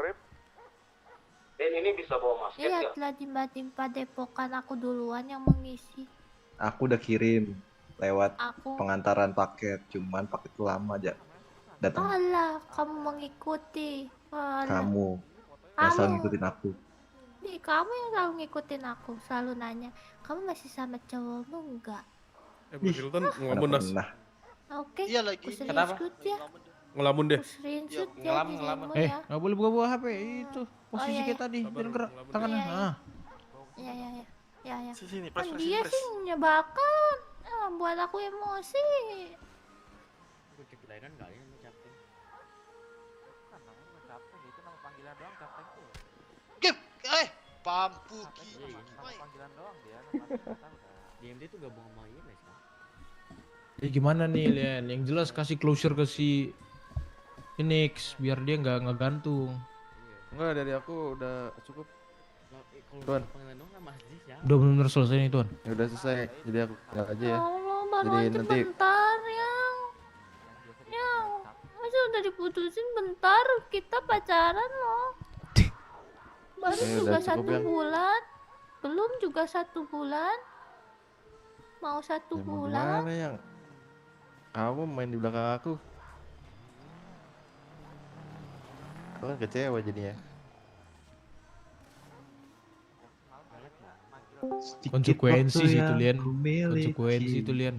Ini bisa bawa masket nggak? Lihatlah di mading padepokan aku duluan yang mengisi. Aku udah kirim lewat Aku. pengantaran paket, cuman paket itu lama aja datang. Alah, kamu mengikuti. Alah. Kamu yang selalu Kamu. ngikutin aku. Nih, kamu yang selalu ngikutin aku, selalu nanya, kamu masih sama cowokmu enggak? Bos Hilton Mana ngelamun das. pernah. Oke, Iya lagi. aku Kenapa? screenshot ya. Ngelamun deh. Aku screenshot ya ngelamun, dirimu Eh, ya. nggak boleh buka-buka HP itu. Posisi iya, kayak iya. tadi, jangan gerak Ngelamun. tangannya. Iya, iya. Ah. Ya. Sini, Kan dia sih menyebalkan. Buat aku emosi. Gip, pampu ki. DMD itu gabung sama IMS kan? Ya gimana nih Lian? Yang jelas kasih closure ke si Phoenix biar dia nggak ngegantung. Enggak, dari aku udah cukup. Tuan. Udah benar-benar selesai nih Tuan. Ya udah selesai. Jadi aku tinggal aja ya. Allah, baru Jadi aja nanti bentar yang masa udah diputusin bentar, kita pacaran loh. Baru Ya juga udah, cukup 1 yang. bulan, belum juga 1 bulan, mau 1 Ya mau bulan. gimana yang? Kamu main di belakang aku. Kau kan kecewa jadinya. Konsekuensi waktu sih itu yang Lian. ku miliki. Konsekuensi itu Lian.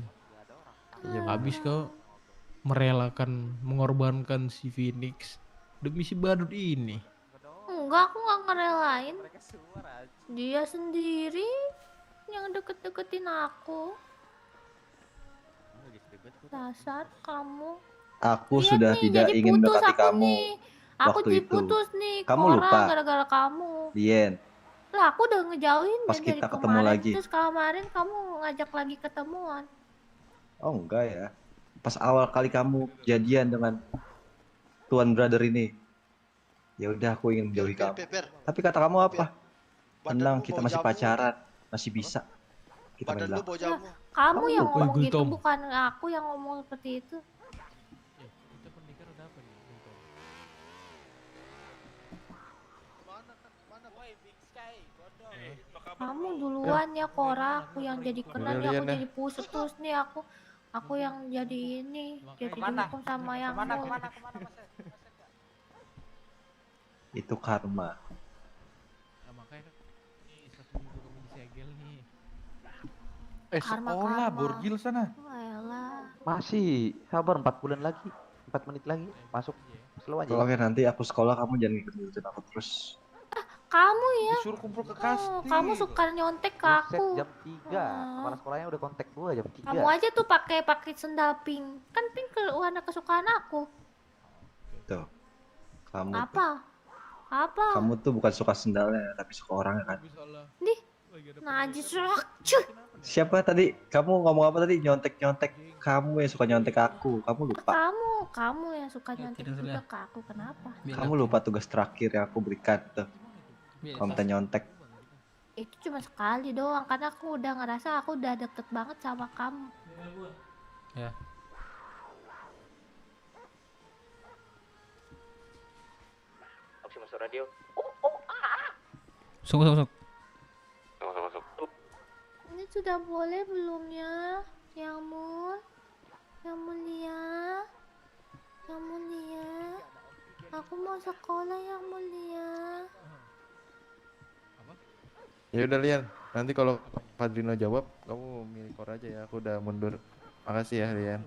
Habis kau merelakan, mengorbankan si Phoenix demi si badut ini. Enggak, aku nggak ngerelain. Dia sendiri yang deket-deketin aku. Dasar kamu. Aku Lihat sudah nih, tidak jadi ingin putus mendekati aku kamu nih. Aku waktu jadi itu. putus nih, Kamu Cora, lupa, gara-gara kamu. Dien. Lah aku udah ngejauhin Pas dari kita ketemu kemarin, lagi. terus kemarin kamu ngajak lagi ketemuan. Oh enggak ya. Pas awal kali kamu jadian dengan Tuan Brother ini. Ya udah aku ingin menjauhi kamu. Tapi kata kamu apa? Tenang, kita masih pacaran, masih bisa. Kita main Badan lu belakang. bau jamu. Kamu yang lupa. ngomong Oi, gitu, Gultom. bukan aku yang ngomong seperti itu. Kamu duluan ya Cora, aku yang jadi kena nih, aku Lilian ya. jadi pusat terus nih aku yang jadi ini, jadi dihukum sama yang Itu karma. Makanya kamu disegel nih. Karma. Borgil sana. Walah. Masih, sabar 4 bulan lagi. 4 menit lagi masuk. Slow aja. Oke, nanti aku sekolah kamu jangan ngikutin aku terus. Kamu ya. Disuruh kumpul ke Oh, kasti. kamu suka nyontek ke Buset, aku. jam 3. Kepala sekolahnya udah kontak gua jam 3. Kamu aja tuh pakai sendal pink. Kan pink warna kesukaan aku. Tuh. Kamu Apa? Apa? kamu tuh bukan suka sendalnya, tapi suka orangnya kan. Nih. Najis cuy. Siapa tadi? Kamu ngomong apa tadi? Nyontek-nyontek. Kamu yang suka nyontek aku. Kamu lupa. Kamu yang suka nyontek juga ke aku. Kenapa? Kamu lupa tugas terakhir yang aku berikan tuh. Kamu minta nyontek. Itu cuma sekali doang karena aku udah ngerasa aku udah deket banget sama kamu. Ya. Aku masuk radio. Masuk. Masuk. Ini sudah boleh belum ya? Yang mulia. Yang mulia. Aku mau sekolah yang mulia. Ya udah Lian, nanti kalau Padrino jawab, kamu milih Kor aja ya. Aku udah mundur. Makasih ya Lian.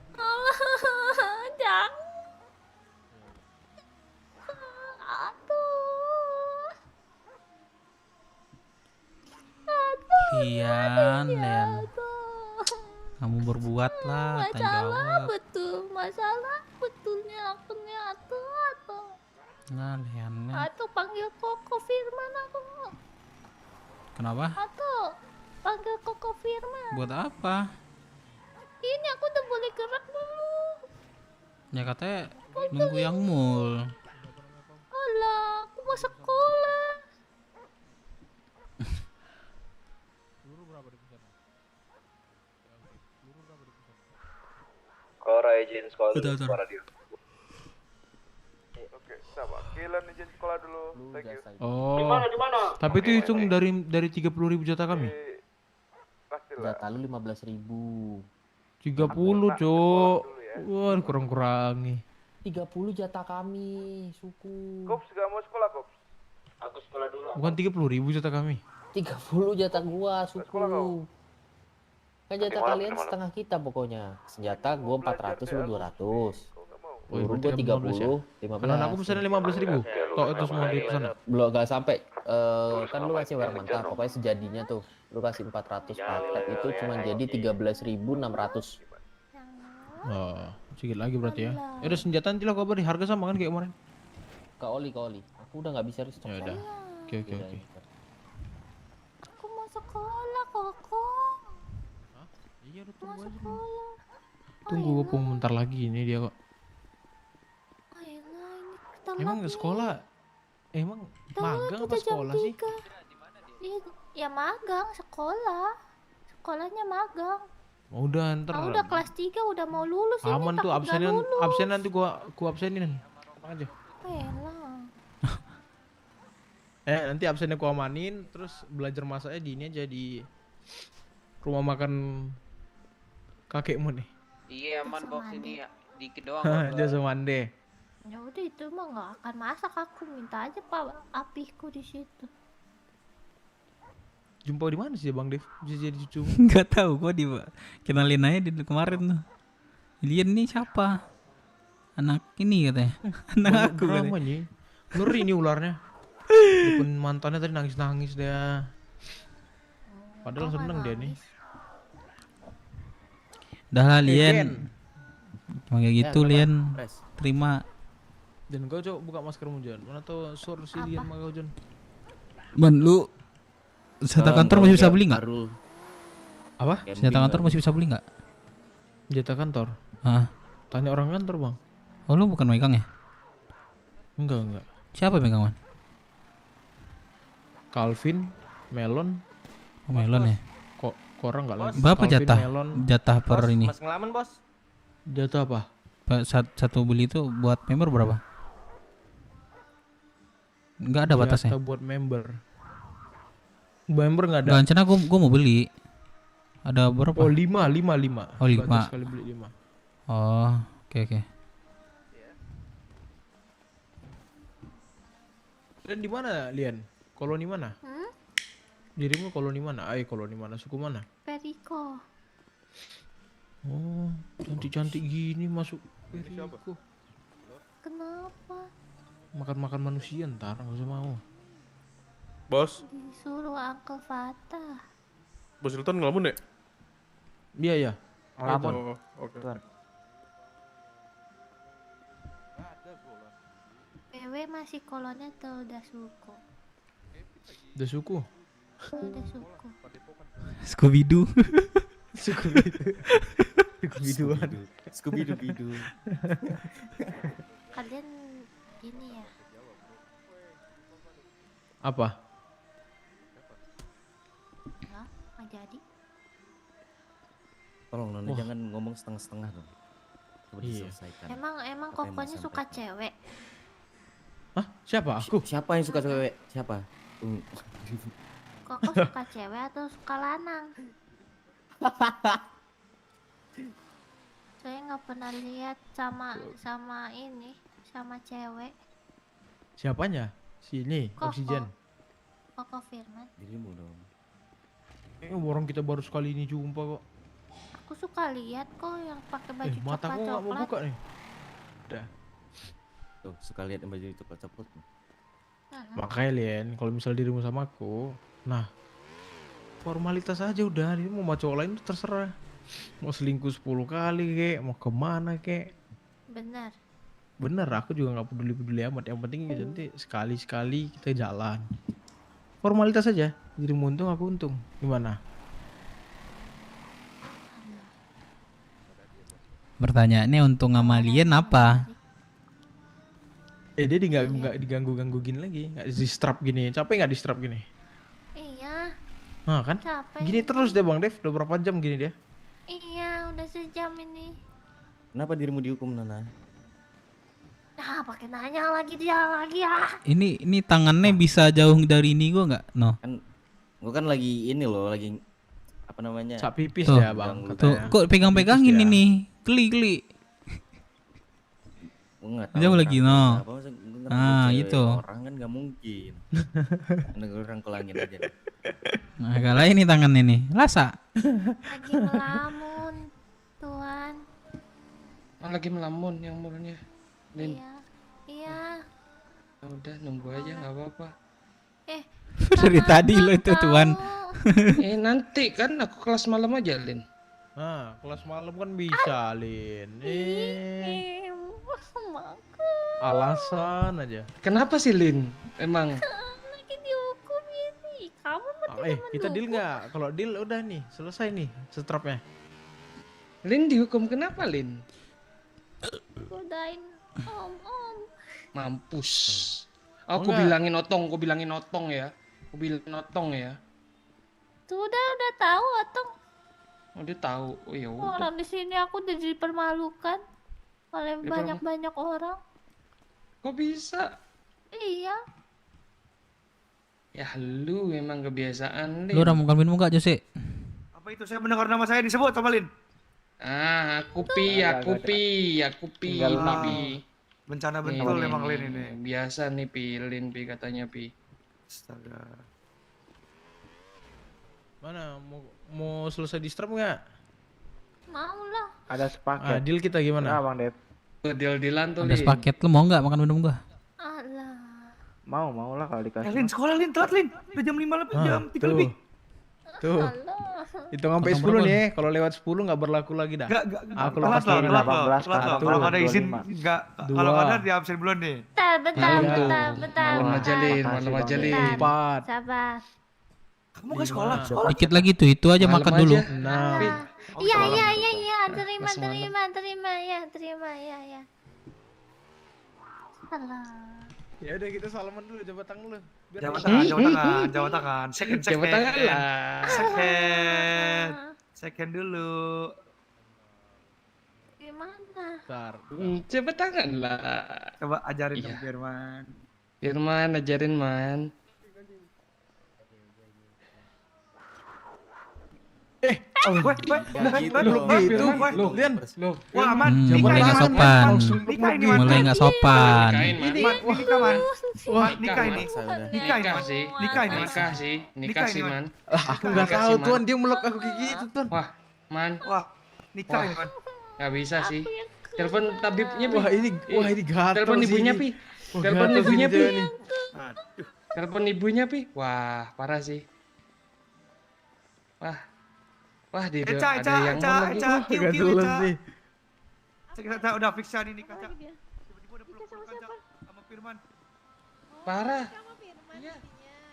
Jangan. Lian. Kamu berbuatlah, tanggung jawab. Masalah betulnya akunnya atau Nah, Lian. atau panggil Koko Firman aku. Kenapa? Atau panggil Koko Firman. Buat apa? Ini aku udah boleh gerak dulu. Ya katanya nunggu yang mul. Alah, aku mau sekolah. Kora izin sekolah dulu. Betul. Suara dia. Oke, sama. Kilan izin sekolah dulu. Thank you. Oh. Di mana? Tapi itu hitung dari 30.000 jatah kami. Jatah lu 15.000. 30, Cuk. Wah, kurang-kurangi. 30 jatah kami, suku. Kops gak mau sekolah, Kops? Aku sekolah dulu. Bukan 30.000 jatah kami. 30 jatah gua, suku. Kan jatah Gimana, kalian gimana? setengah kita pokoknya. Senjata gua 400 lu 200. Oh, Peluru berarti gua 15 ya? 30, 15. Kanan aku pesannya 15.000. Tok itu semua di sana. Belum gak sampai. Kan lu kasih barang mentah, pokoknya sejadinya tuh. Lu kasih 400 paket itu cuma jadi 13.600. Oh, sedikit lagi berarti ya. Ya udah senjata nanti lah kabar di harga sama kan kayak kemarin. Ke oli. Aku udah nggak bisa restock. Ya udah. Oke. Aku mau sekolah, Koko. Iya, udah Mau sekolah. Tunggu gua bentar lagi ini dia kok. Ayolah, ini telat Emang nih. sekolah? Emang magang apa Udah jam sekolah sih? 3. Ya magang, sekolah. Sekolahnya magang. Oh, udah ntar. Aku udah kelas 3 udah mau lulus ini, Aman tuh takut nggak absen lulus. absen nanti gua absenin. Tenang aja. Elah. Nanti absennya gua amanin terus belajar masaknya di ini aja di rumah makan kakekmu nih. Iya aman box ini ya. Dikit doang. Jasa mande. Ya udah itu mah nggak akan masak, aku minta aja Pak Apiku di situ. Jumpa di mana sih Bang Dev? Bisa jadi cucu. Enggak tahu gua kenalin aja di kemarin tuh. Lian nih siapa? Anak ini katanya. Anak aku katanya. Namanya. Ngeri nih ularnya. Depan mantannya tadi nangis-nangis dia. Padahal seneng dia nih. Dah lah Lien. Ken. Emang kayak gitu kenapa? Lien. Pres. Terima. Dan kau coba buka maskermu Jon. Mana tahu sur si Lian sama kau Jon. Man lu senjata kantor masih bisa beli nggak? Apa? Senjata kantor masih bisa beli nggak? Senjata kantor. Hah? Tanya orang kantor bang. Oh lu bukan megang ya? Enggak. Siapa yang megang man? Calvin, Melon. Oh, Melon ya? Kok orang nggak lagi? Berapa Calvin, jatah? Melon. Jatah per ini? Mas ngelamun bos. Jatah apa? Satu beli itu buat member berapa? Nggak ada batasnya. Jatah buat member. Member nggak ada. Nggak, rencana gue mau beli. Ada berapa? Oh 5. Oh 5. Sekali beli 5. Oh oke. Dan di mana Lian? Koloni mana? Dirimu koloni mana? Koloni mana? Suku mana? Periko. Oh, cantik-cantik gini masuk Periko. Kenapa? Makan manusia ntar nggak usah mau. Bos, Disuruh Uncle Fatah. Bos Hilton ngelamun ya? Iya. Ngelamun. Oh, oke. PW masih kolonnya atau udah suku? Udah suku. Udah suku. Scooby-Doo. Scooby-Doo. Kalian ini ya? Apa? Enggak, nggak jadi. Tolong Nona jangan ngomong setengah-setengah dong. Coba diselesaikan. Emang Apa yang kokonya mau suka disampaikan? cewek? Hah? Siapa? Aku. Siapa yang suka cewek? Siapa? Koko suka cewek atau suka lanang? Saya nggak pernah lihat sama ini, sama cewek. Siapanya? Si ini, Koko. Oksigen. Koko Firman. Dirimu dong. Orang kita baru sekali ini jumpa kok. Aku suka lihat kok yang pakai baju Mataku nggak mau coklat. buka nih. Udah. Tuh, suka lihat yang baju coklat-coklat. Makanya Lian, kalau misal dirimu sama aku, nah formalitas aja udah. Dia mau cowok lain tuh terserah. Mau selingkuh 10 kali kek, mau kemana kek. Bener. Aku juga nggak peduli amat. Yang penting nanti sekali-sekali kita jalan. Formalitas aja. Dirimu untung, aku untung. Gimana? Pertanyaannya untung sama Lien apa? Dia nggak diganggu gini lagi, nggak di strap gini. Capek nggak di strap gini? Iya. Nah kan? Capek. Gini terus deh Bang Dev. Udah berapa jam gini dia? Iya, udah sejam ini. Kenapa dirimu dihukum Nana? Nah, pakai nanya lagi dia lagi ya. Ini tangannya bisa jauh dari ini gua nggak? No. Kan gua kan lagi ini loh, lagi apa namanya? Sak pipis Tuh, ya Bang. tuh, katanya. kok pegang-pegangin Pipis ya. ini? Geli. Gua nggak tahu Jauh lagi kenapa, no. kenapa, masa gua ngerangkul Nah, cewek itu. Orang kan nggak mungkin. Gue rangkul angin aja. Deh. Nah, kalau ini tangannya nih, lasa. Lagi melamun, Tuan. Lagi melamun yang umurnya. Lin. Iya. Udah nunggu aja nggak apa-apa. Dari tadi lo itu Tuan. Nanti kan aku kelas malam aja Lin. Nah, kelas malam kan bisa Lin. Alasan aja. Kenapa sih Lin? Emang Lagi dihukum ini. Kamu Kita deal nggak? Kalau deal udah nih, selesai nih strapnya. Lin dihukum kenapa Lin? Godain om. Mampus. Oh, Aku enggak. bilangin otong ya. Aku bilangin otong ya. Tuh udah tahu Otong. Oh dia tahu. Oh ya udah. Orang di sini aku udah dipermalukan oleh banyak orang. Kok bisa? Iya. Ya lu memang kebiasaan Lin. Lu udah mau minum nggak Jose? Apa itu saya mendengar nama saya disebut sama Lin? Aku pi. Tinggal Ini lah. pi. Bencana betul emang Lin ini. Biasa nih pi, Lin pi katanya pi. Astaga. Mana mau selesai di strap nggak? Mau lah. Ada sepaket. Deal kita gimana? Nah, Bang Dev. Deal-dealan tuh Ada Lin. sepaket, lu mau nggak makan minum gua? Mau lah kalau dikasih. Lin, sekolah Lin, telat Lin. Udah jam 5 lebih, jam 3 lebih. Tuh. Hitung sampai 10 nih. Kalau lewat 10 nggak berlaku lagi dah. Aku lepas Telat dulu. loh. Kalau nggak ada izin, nggak. Kalau nggak ada di absen belum nih. Bentar. Malam aja Lin. 4. Sabar. Kamu nggak sekolah? Dikit lagi tuh, itu aja makan dulu. Iya. Terima ya. Salah. Ya udah kita salaman dulu, jabat tangan dulu. Jabat tangan. Second. Jabat tangan lah. Second dulu. Gimana? Bentar. Jabat tangan lah. Coba ajarin dong Firman. Firman, ajarin man. Wah, aman. Mulai nggak sopan. Mulai nggak sopan. Nikah sih man. Aku nggak tahu tuan, dia meluk aku kayak gitu tuan. Wah, man. Nikah ini man. Nggak bisa sih. Telepon tabibnya Pi. Wah ini gatal. Telepon ibunya Pi. Telepon ibunya Pi. nih. Telepon ibunya Pi. Wah, parah sih. Wah, dia ada yang mau lagi. Gak jelas nih. Kita udah fix nih nikah, Cak. Tiba-tiba udah peluk sama Firman. Parah.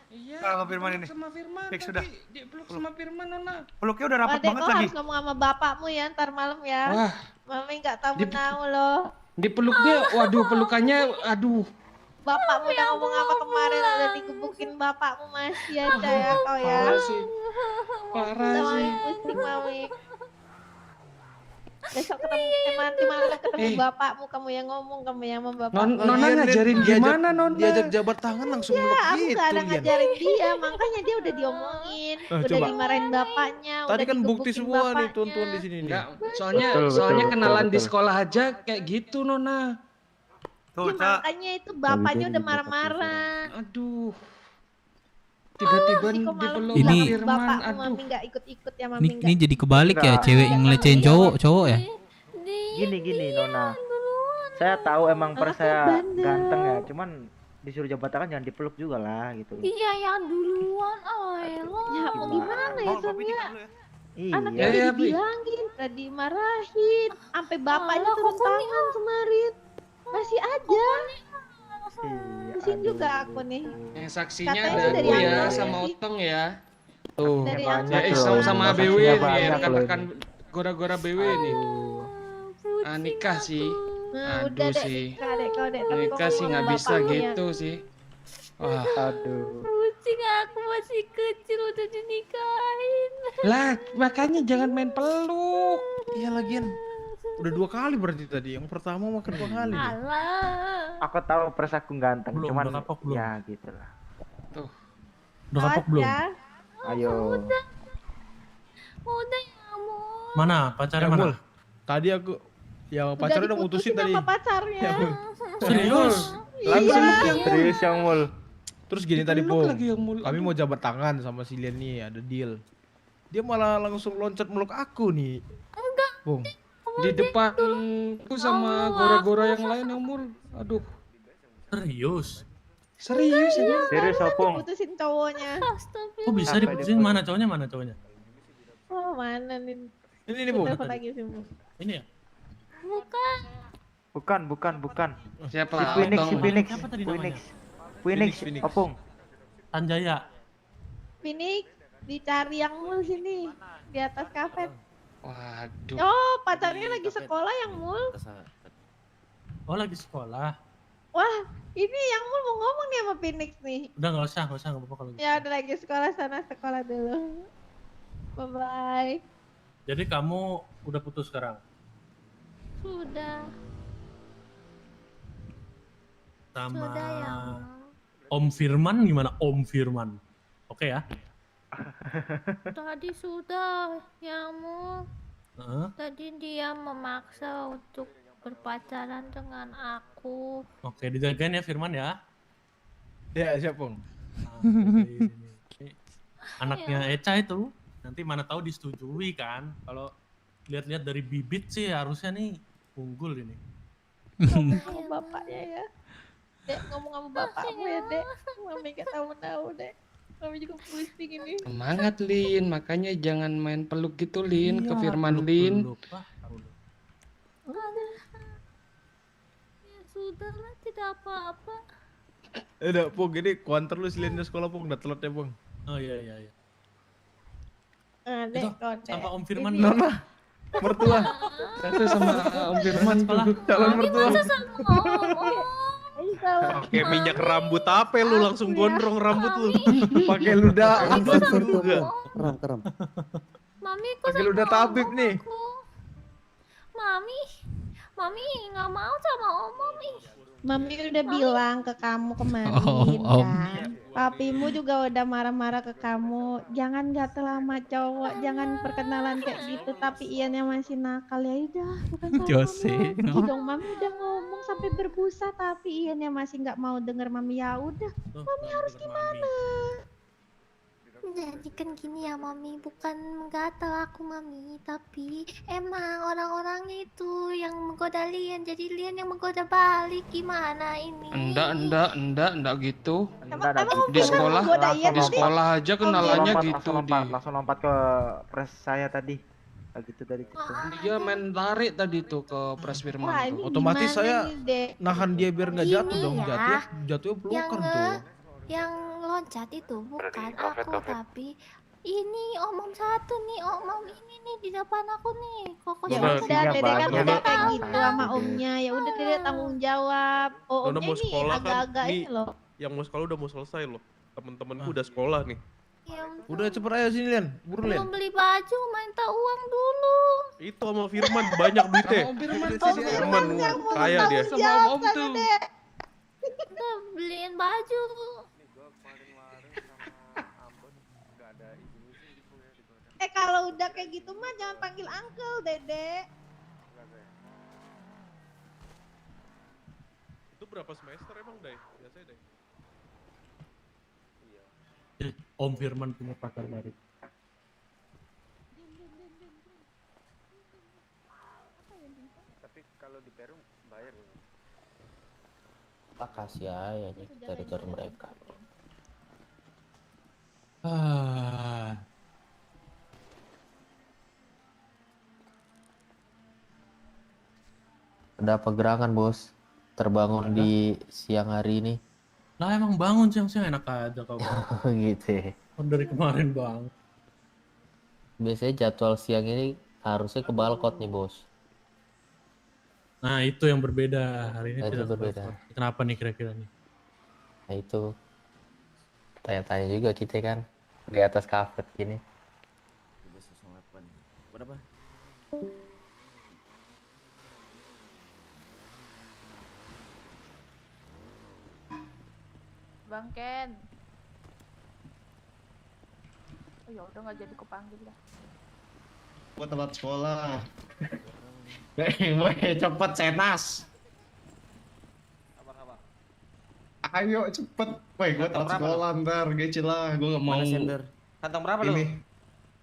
Iya. Sama Firman ini. Sama Firman. Fix sudah. Dia peluk sama Firman, Nona. Peluknya udah rapat Adek, banget kau lagi. harus ngomong sama bapakmu ya ntar malam ya. Wah. Mami nggak tahu menau loh. Dipeluknya, waduh pelukannya, aduh. Bapakmu udah ngomong apa kemarin, udah digebukin bapakmu masih aja ya kau ya. Parah sih. Parah Udah, sih. Mami pusing Mami. Besok ketemu nanti malam ketemu bapakmu, kamu yang ngomong, kamu yang membapakmu. Nona ngajarin gimana Nona? Diajak jabat tangan langsung meluk Aku gitu. gak ada Lian. ngajarin dia, makanya dia udah diomongin, udah coba. dimarahin bapaknya. Tadi udah kan bukti digebukin semua nih bapaknya. tuan-tuan di sini nih. Enggak, soalnya kenalan di sekolah aja kayak gitu Nona. Tuh, Ya, makanya itu bapaknya udah marah-marah. Aduh. Tiba-tiba dipeluk Ini- Firman, Bapakmu aduh. Mami nggak ikut-ikut ya Mami Ini jadi kebalik ya, cewek yang ngelecehin cowok ya. Gini Nona. Saya tahu emang per saya ganteng ya, cuman disuruh jabat tangan jangan dipeluk juga lah gitu. Iya yang duluan, Ya mau gimana ya Sonia? Iya. Anaknya udah dibilangin, udah dimarahin, sampai bapaknya turun tangan kemarin. Masih aja. Pusing juga aku nih. Yang saksinya Katanya ada dari aku ya awal sama sih. Otong ya. Tuh. Dari Ya, awal. sama Saksinya BW nih, banyak rekan-rekan loh gora-gora BW nih. Nikah sih. Nah, Aduh udah deh, sih. kau deh, tapi Nikah kau sih ngomong nggak bisa bapakmu ya. gitu sih. Wah. Aduh. Kucing aku masih kecil udah dinikahin. Lah, makanya jangan main peluk. Iya lagian. Udah 2 kali berarti tadi. Yang pertama makan 2 kali. nih. Alah. Aku tahu pers aku ganteng, Belum, cuman udah kapok belum? ya gitulah. Tuh. Udah kapok belum? Ayo. Udah ya Mul. Mana pacarnya Ya, mana? Mul. Tadi aku yang pacarnya udah mutusin tadi. sama pacarnya. Serius? Langsung Iya. Serius yang Mul. Terus gini tadi Dipeluk Pung, lagi yang mul. kami mau jabat tangan sama si Lian nih, ada deal. Dia malah langsung loncat meluk aku nih. Enggak. Pung. Di depanku sama gora-gora yang lain yang mul. Aduh. Serius? Serius ya? Serius Opung. Putusin cowoknya. Kok bisa diputusin? Mana cowoknya? Mana cowoknya? Oh mana nih? Ini Pung. Telepon lagi sih Mu. Ini ya? Bukan. Siapa? Si Phoenix, Otong. si Phoenix. Siapa tadi Phoenix. namanya? Phoenix, Phoenix. Opung. Sanjaya. Phoenix dicari yang Mul sini di atas kafe. Waduh. Oh pacarnya lagi sekolah yang Mul. Oh lagi sekolah. Wah ini yang Mul mau ngomong nih sama Phoenix nih. Udah nggak usah nggak apa-apa kalau gitu. Ya udah lagi sekolah sana sekolah dulu. Bye bye. Jadi kamu udah putus sekarang? Sudah. Sama Sudah ya. Om Firman gimana? Om Firman. Oke ya? Tadi sudah ya Mul. Heeh. Tadi dia memaksa untuk berpacaran dengan aku. Oke, dijagain ya Firman ya. Ya siap Pung. Ini anaknya Eca itu. Nanti mana tahu disetujui kan. Kalau lihat-lihat dari bibit sih harusnya nih unggul ini. Ngomong sama bapaknya ya. Dek ngomong sama bapakmu ya Dek. Mami gak tahu Dek. Kami juga pusing ini. Semangat Lin, makanya jangan main peluk gitu Lin, ke Iya, Firman Lin. Ya sudahlah, tidak apa-apa. Udah, Pung, ini kuantar lu selain sekolah, Pung. Udah telat ya, Pung. Oh iya iya iya. Dek, kode. Sama Om Firman. Nona, mertua. Satu sama Om Firman tuh. Calon mertua. Pakai minyak rambut apa lu langsung gondrong rambut lu. Pakai ludah juga. Keram. Mami kok Pakai ludah tabib nih. Mami nggak mau sama Om Mami. Mami udah bilang ke kamu kemarin Om. kan. Papimu juga udah marah-marah ke kamu. Jangan gatel sama cowok, jangan perkenalan kayak gitu. Tapi Ian yang masih nakal, ya udah. Bukan salah Jose. Mami. Dong, Mami udah ngomong sampai berbusa, tapi Ian yang masih nggak mau denger Mami. Ya udah, Mami harus gimana? Jadi kan gini ya Mami, bukan menggatal aku Mami, tapi emang orang-orangnya itu yang menggoda Lian, jadi Lian yang menggoda balik. Gimana ini? Enggak gitu. Emang Di sekolah aja kenalannya gitu langsung lompat ke pres saya tadi. Gitu dari situ. Dia main tarik tadi tuh ke Pres Firman Wah, tuh. ini Otomatis gimana saya nih, Dek? nahan dia biar nggak Gini jatuh dong. ya, Jatuhnya pelukan tuh. Yang loncat itu bukan aku, Kafet. tapi ini Om satu nih, Om ini nih di depan aku nih. Kok Ya jadi udah, Dede kan Nona. udah kayak gitu sama omnya. Ya udah, Dede tanggung jawab. Oh, Nona omnya mau nih sekolah kan, agak-agak nih ini loh. yang mau sekolah udah mau selesai loh. Temen-temenku udah sekolah nih. Udah cepet aja sini, Len. Buru, Len. belum beli baju, minta uang dulu. Itu sama Firman banyak duitnya. Firman kaya dia. Sama Om tuh. Kita beliin baju. Kalau udah kayak gitu mah jangan panggil uncle, Dede. Itu berapa semester emang, Day? Biasanya, Day. Om Firman punya pacar baru. Tapi kalau di Peru bayar ya. Kasih aja nih teritori mereka. Ada apa gerangan bos? Terbangun di siang hari ini. Lah emang bangun siang-siang enak aja kau. Gitu ya. Kan dari kemarin bang. Biasanya jadwal siang ini harusnya ke balkot nih bos. Nah itu yang berbeda hari ini. Itu tidak berbeda. seperti- Kenapa nih kira-kira nih? Nah itu tanya-tanya juga kita kan di atas kafet gini. Berapa? Bang Ken. Oh ya udah nggak jadi kepanggil dah. Gua telat sekolah. Weh, cepet Senas. Ayo cepet. Weh, gua telat sekolah ntar, gece lah. Gua gak mau. Kantong berapa lu? Ini.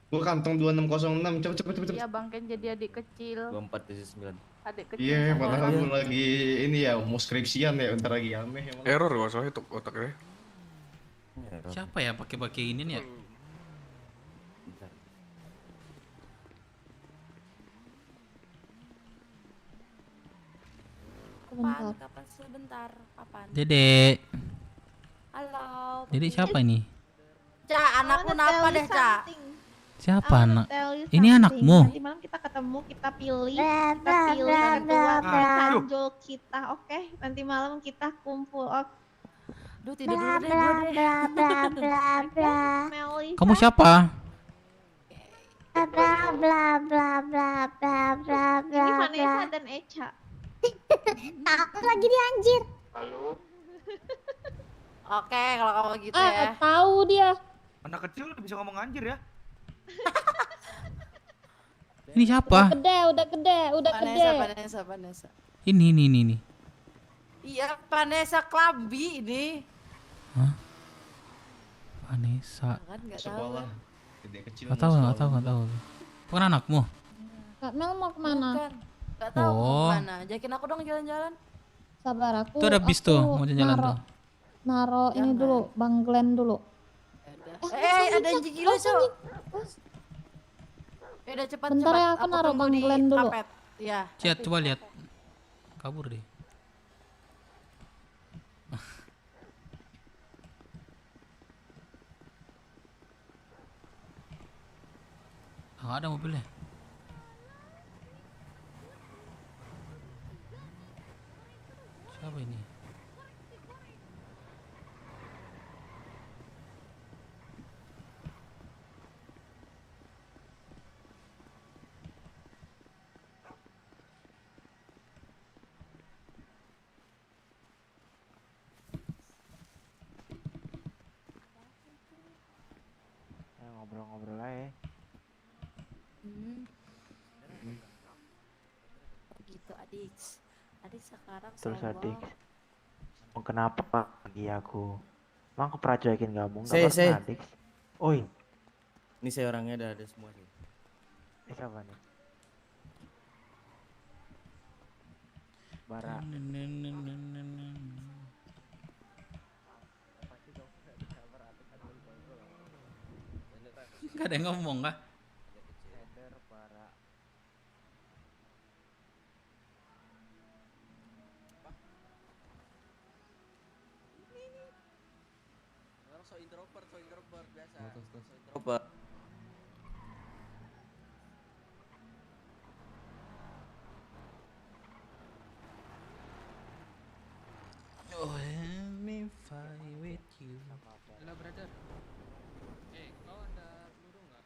Gua kantong 2606. Cepet. Iya Bang Ken jadi adik kecil. 24/9. Adik kecil. Iya, sama padahal orang. gua lagi ini ya, mau skripsian ya, bentar lagi aneh emang. Error gak soalnya itu otaknya. Siapa ya pakai ini nih ya? Kapan sebentar? Kapan? Dede. Halo. Dede siapa ini? Ca, anakku napa deh, Ca? Siapa anak? Tell you Ini something. anakmu? Nanti malam kita ketemu, kita pilih ketua Sanjol kita, oke? Nanti malam kita kumpul, oke? Duh, tidur dulu deh. Melisa. Kamu siapa? Ini Vanessa dan Echa. Aku lagi di anjir. Halo. Oke, kalau kamu gitu ya. Tahu dia. Anak kecil udah bisa ngomong anjir ya. Ini siapa? Udah gede. Vanessa. Ini. Iya, Vanessa Klambi ini. Vanessa. Kan nggak tahu. Sekolah. Gede kecil. Gak tahu. Bukan anakmu? Kak Mel mau kemana? Bukan. Nggak tahu mau Oh. kemana. Ajakin aku dong jalan-jalan. Sabar aku. Itu ada bis tuh, aku mau jalan tuh. Naro ini dulu, Bang Glenn dulu. Udah. Ada anjing gila, Cok. Udah cepat Bentar ya, aku naruh Bang Glenn dulu. Ya. Chat, coba lihat. Kabur deh. Nggak ada mobilnya. Siapa ini? Ngobrol-ngobrol aja. Begitu adik. Adik sekarang Terus sombong. adik. Kenapa lagi aku? Emang aku pernah cuekin kamu? Nggak Say. pernah adik. Oi. Ini saya orangnya udah ada semua sih. Siapa nih? Bara. Gak ada yang ngomong kah? Header, Bara. Orang so introvert biasa. So introvert. Oh, let me fight with you. Halo brother. Kau ada peluru nggak?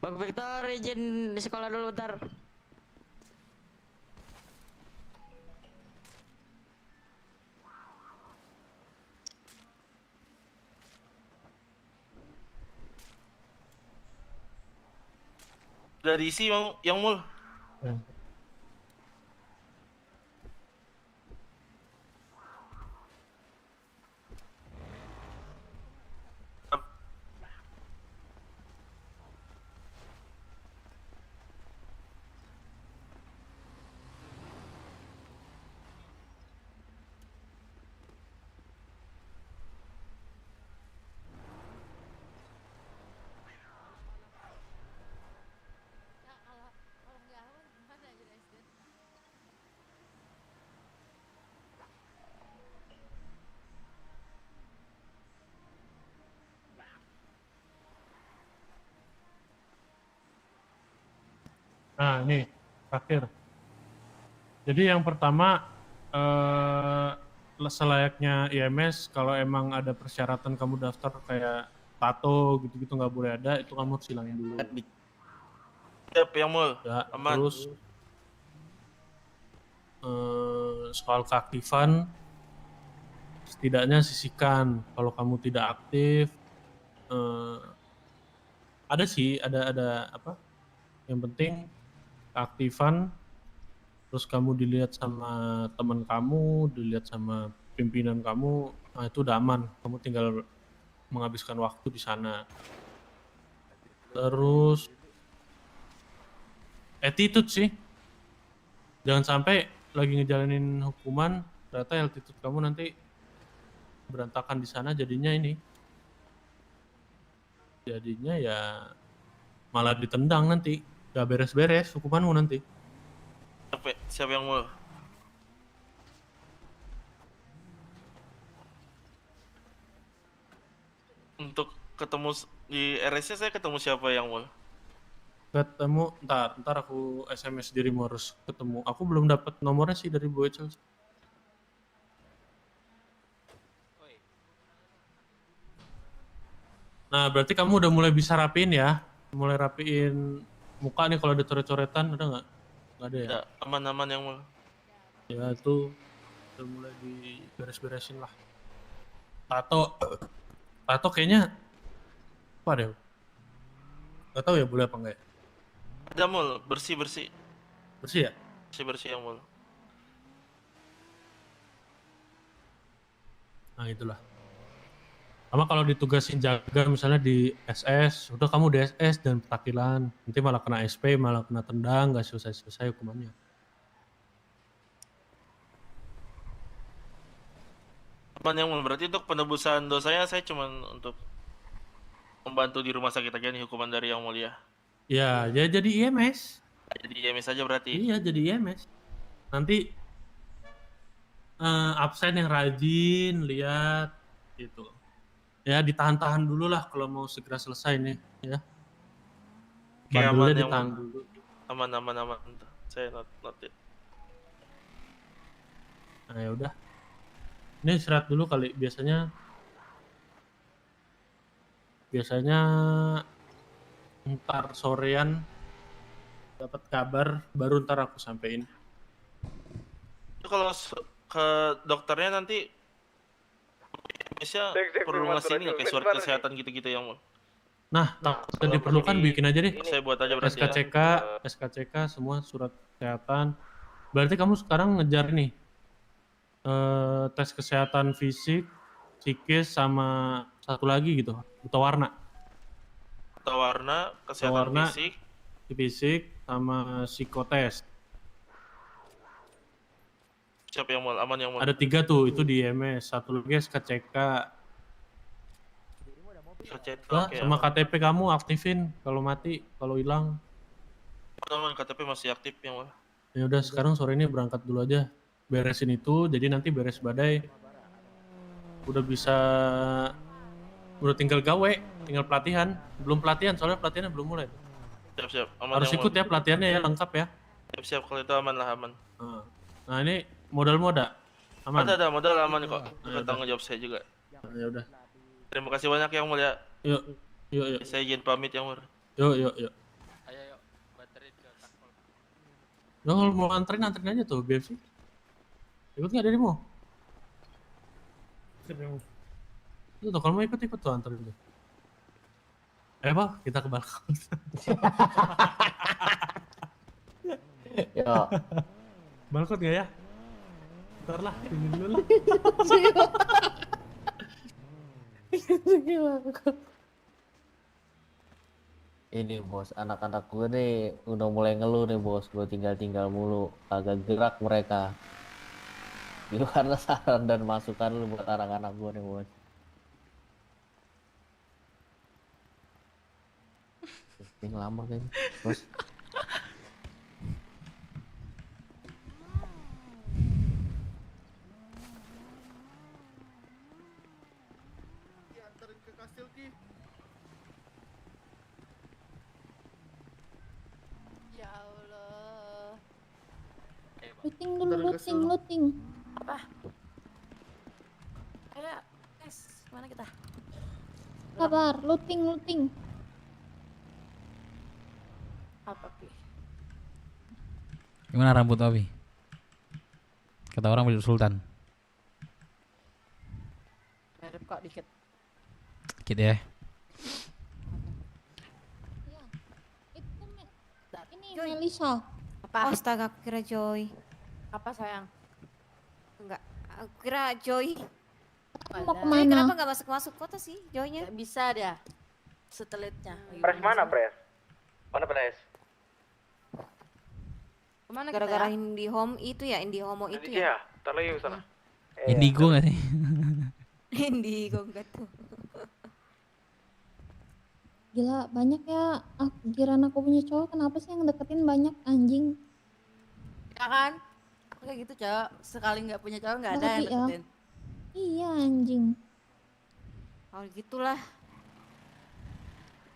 Bang Victor izin di sekolah dulu bentar. Udah diisi yang mul. Nah, ini terakhir. Jadi yang pertama selayaknya IMS kalau emang ada persyaratan kamu daftar kayak tato gitu-gitu nggak boleh ada, itu kamu harus hilangin dulu. Siap yang mul. Ya, Aman. terus soal keaktifan setidaknya sisihkan kalau kamu tidak aktif. Ada sih, ada apa? Yang penting keaktifan, terus kamu dilihat sama teman kamu, dilihat sama pimpinan kamu, nah itu udah aman. Kamu tinggal menghabiskan waktu di sana. Terus attitude sih, jangan sampai lagi ngejalanin hukuman, ternyata attitude kamu nanti berantakan di sana, jadinya ya malah ditendang nanti. Gak beres-beres hukumanmu nanti. Siapa yang mul? Untuk ketemu di RS-nya saya ketemu siapa yang mul? Ketemu, ntar aku SMS dirimu harus ketemu. Aku belum dapat nomornya sih dari Bu Ecel. Nah, berarti kamu udah mulai bisa rapiin ya? Mulai rapiin muka nih kalau ada coret-coretan, ada nggak? Nggak ada ya? Ya, aman-aman yang mulia. Ya itu udah mulai diberes-beresin lah. Tato kayaknya apa deh? Gak tahu ya boleh apa enggak ya? Ada mul, bersih-bersih. Bersih ya? Bersih-bersih yang mul. Nah itulah. Sama kalau ditugasin jaga misalnya di SS, udah kamu di SS dan petakilan, nanti malah kena SP, malah kena tendang, gak selesai-selesai hukumannya. Aman yang mul, berarti untuk penebusan dosanya saya cuman untuk membantu di rumah sakit aja nih hukuman dari yang mulia. Ya, ya jadi IMS. Jadi IMS aja berarti. Iya, jadi IMS. Nanti absen yang rajin, lihat gitu. Ya ditahan-tahan dulu lah kalau mau segera selesai nih, ya. Oke, aman Bandelnya yang ditahan mul. dulu. Aman. Saya note it. Nah ya udah. Ini istirahat dulu kali. Biasanya ntar sorean dapat kabar baru ntar aku sampein. Itu kalau ke dokternya nanti Indonesia perlu ngasih ini nggak kayak surat kesehatan gitu-gitu yang mul. Nah, kalau diperlukan bikin aja deh. Saya buat aja berarti SKCK semua surat kesehatan. Berarti kamu sekarang ngejar nih tes kesehatan fisik, psikis sama satu lagi gitu, buta warna. Kesehatan fisik sama psikotes. Siap yang mul, aman yang mul. Ada 3 tuh, itu di IMS, satu lagi SKCK. Lah, Oke, sama aman. KTP kamu aktifin kalau mati, kalau hilang. Aman, KTP masih aktif yang mul. Ya udah sekarang sore ini berangkat dulu aja. Beresin itu, jadi nanti beres badai. Udah tinggal gawe, tinggal pelatihan. Belum pelatihan, soalnya pelatihannya belum mulai. Siap. Aman Harus yang ikut mul. ya pelatihannya ya, lengkap ya. Siap kalau itu aman. Nah ini modalmu ada? Aman? Ada modal aman kok. Nah, Itu tanggung jawab saya juga. Nah, ya udah. Terima kasih banyak yang mulia. Yuk. Saya izin pamit yang mul. Yuk. Ayo, baterin ke takpol. Lo kalau mau anterin aja tuh, BFC. Ikut nggak dirimu? Itu tuh, kalau mau ikut tuh anterin tuh. Pak, kita ke balkon. Ya. Balkon nggak ya? Bentar lah, ini dulu lah. Ini bos, anak-anak gue nih udah mulai ngeluh nih bos, gue tinggal mulu, agak gerak mereka. Gimana saran dan masukan lu buat anak-anak gue nih bos? Ini lama kayaknya, bos. Anterin ke kastil Ki. Ya Allah. Looting dulu, looting. Apa? Ayo, guys, mana kita? Sabar, looting. Apa, Pi? Gimana rambut Obi? Kata orang mirip Sultan. Mirip kok dikit. Dikit ya. Ini Melisa. Apa? Astaga, aku kira Joy. Apa sayang? Enggak, aku kira Joy. Mau Joy kemana? kenapa nggak masuk kota sih Joynya? Gak bisa dia. Setelitnya. Pres mana, Pres? Mana Pres? Kemana Gara-gara kita ya? IndiHome itu ya, IndiHomo itu ya. Ntar lagi ke sana. Indigo nggak sih? Indigo enggak tuh. Gila, banyak ya. Giran aku punya cowok, kenapa sih yang deketin banyak anjing? Ya kan? Aku kayak gitu, Cok. Sekali nggak punya cowok nggak ada yang Tapi ya. deketin. Iya anjing. Oh gitulah.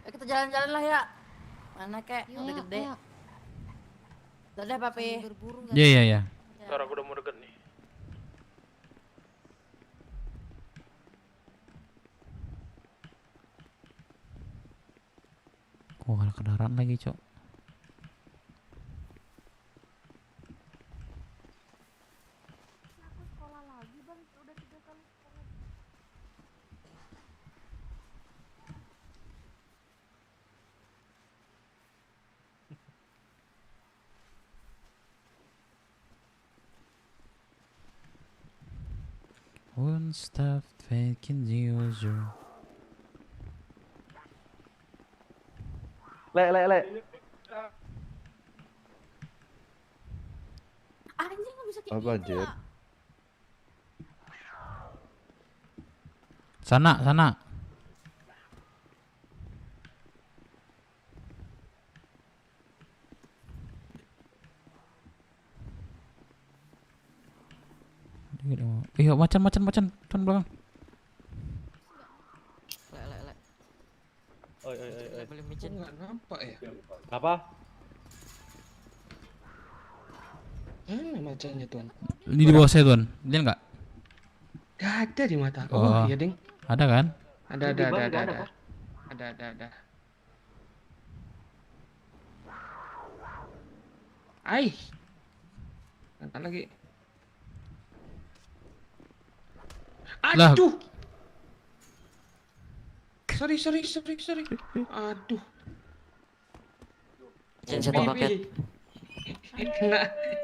Ya, kita jalan-jalan lah ya. Mana kek? Udah Ayo, gede. ayo. Udah deh, Papi. Iya. Ntar aku udah mau deket nih. Wah, ada kendaraan lagi, Cok. One stop taking the user. Le. Anjing nggak bisa kayak Apa gitu anjir? ya? Sana. Iya, macan tuan belakang. Le. Oi. Beli micin. Nggak nampak ya? Apa? Macannya tuan. Ini di bawah saya, tuan. Lihat nggak? Gak ada di mata. Oh, Oh, iya ding. Ada kan? Ada. Ai. Nonton lagi. Lah. Aduh. Sorry. Aduh. Micin satu paket.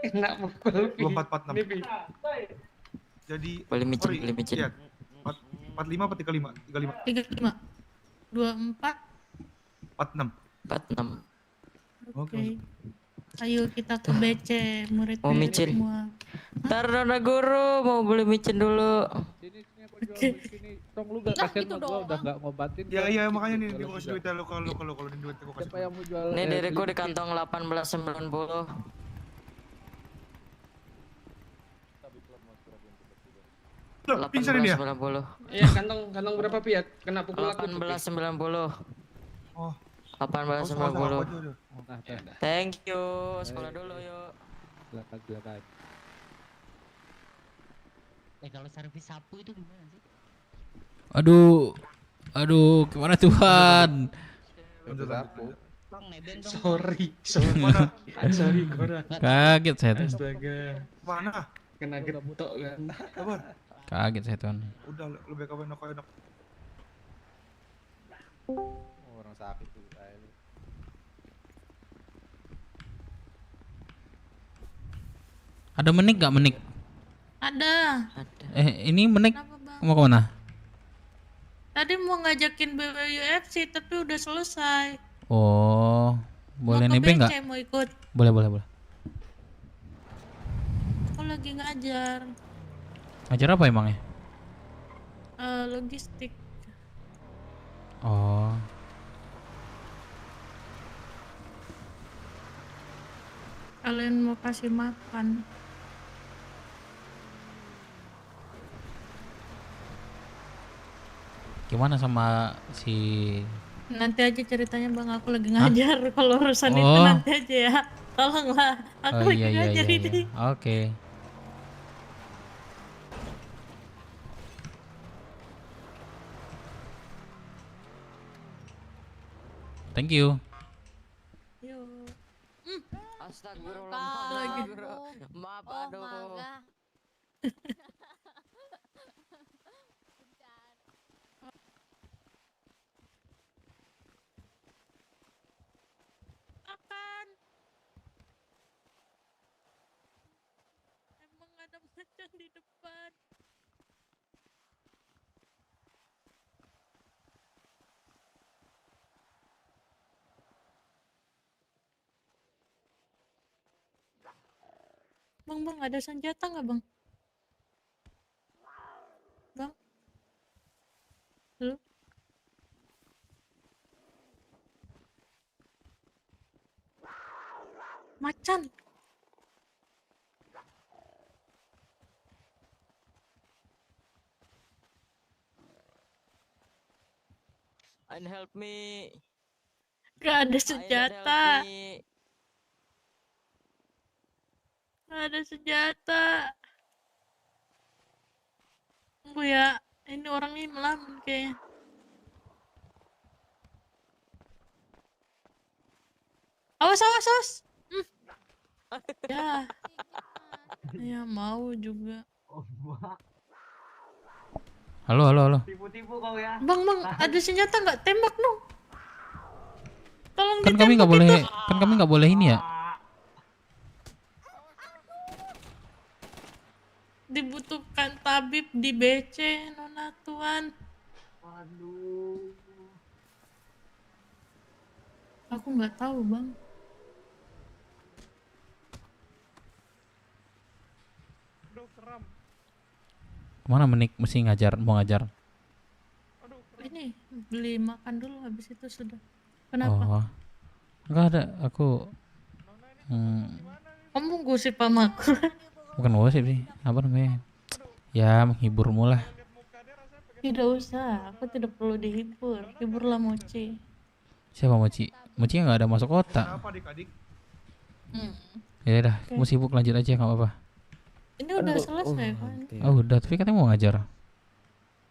Kena pukul. 2446. Nih, Pi. Jadi Beli micin, sorry, beli micin. iya. 45 apa 35? 35. 24 46. 46. Oke. Ayo kita ke BC murid Mau micin. semua. Ntar Nona Guru mau beli micin dulu. Tong lu gak kasihan sama gua udah gak ngobatin. Iya makanya nih gua kasih duit ya, lu kalau ini duit gua kasih. Siapa yang mau jual? Nih diriku di kantong 1890. Loh, pingsan ini ya? 1890. Iya, kantong berapa Pi ya? Kena pukul aku. 1890. Oh. 1890. Nah, Thank you. Sekolah dulu yuk. Silakan. Kalau servis sapu itu gimana sih? Aduh, gimana Tuhan? Sorry, Gora. Kaget saya tuh. Astaga. Mana? Kena getok kan. Kabar? Kaget saya tuan. Udah lebih enak. Orang sakit tuh. Ada menik gak menik? Ada. Ini menik mau kemana? Tadi mau ngajakin BWUFC tapi udah selesai. Oh, boleh Mau ke nebeng BC, nggak? mau ikut. Boleh. Aku lagi ngajar Ngajar apa emangnya? logistik. Oh, Kalian mau kasih makan. gimana sama si? Nanti aja ceritanya bang, aku lagi ngajar. Kalau urusan itu Oh. nanti aja ya. Tolonglah, aku Oh lagi iya. ngajar ini. Oke. Thank you. Yuk. Astagfirullah. Maaf, aduh. Makan. Emang ada macan di depan. Bang, ada senjata nggak bang? Bang? Halo? Macan. And help me. Gak ada senjata. Help me. Gak ada senjata. Tunggu ya. Ini orang ini melamun kayaknya. Awas, awas, awas. Ya. Ya mau juga. Halo, halo, halo. Tipu-tipu kau ya. Bang, ada senjata nggak? Tembak dong. Tolong Kan kami nggak boleh, itu. kan kami nggak boleh ini ya. Dibutuhkan tabib di BC, Nona Tuan. Aduh. Aku nggak tahu, Bang. Kemana menik mesti ngajar, mau ngajar? Ini beli makan dulu, habis itu sudah. Kenapa? Oh, enggak ada. Aku Kamu gosip sama aku. bukan gosip sih. Apa namanya? Ya menghiburmu lah. Tidak usah, aku tidak perlu dihibur. Hiburlah Mochi. Siapa Mochi? Mochi nggak ada masuk kota. Apa adik-adik? Ya udah, kamu sibuk lanjut aja, nggak apa-apa. Ini udah selesai kan? Oh udah, tapi katanya mau ngajar.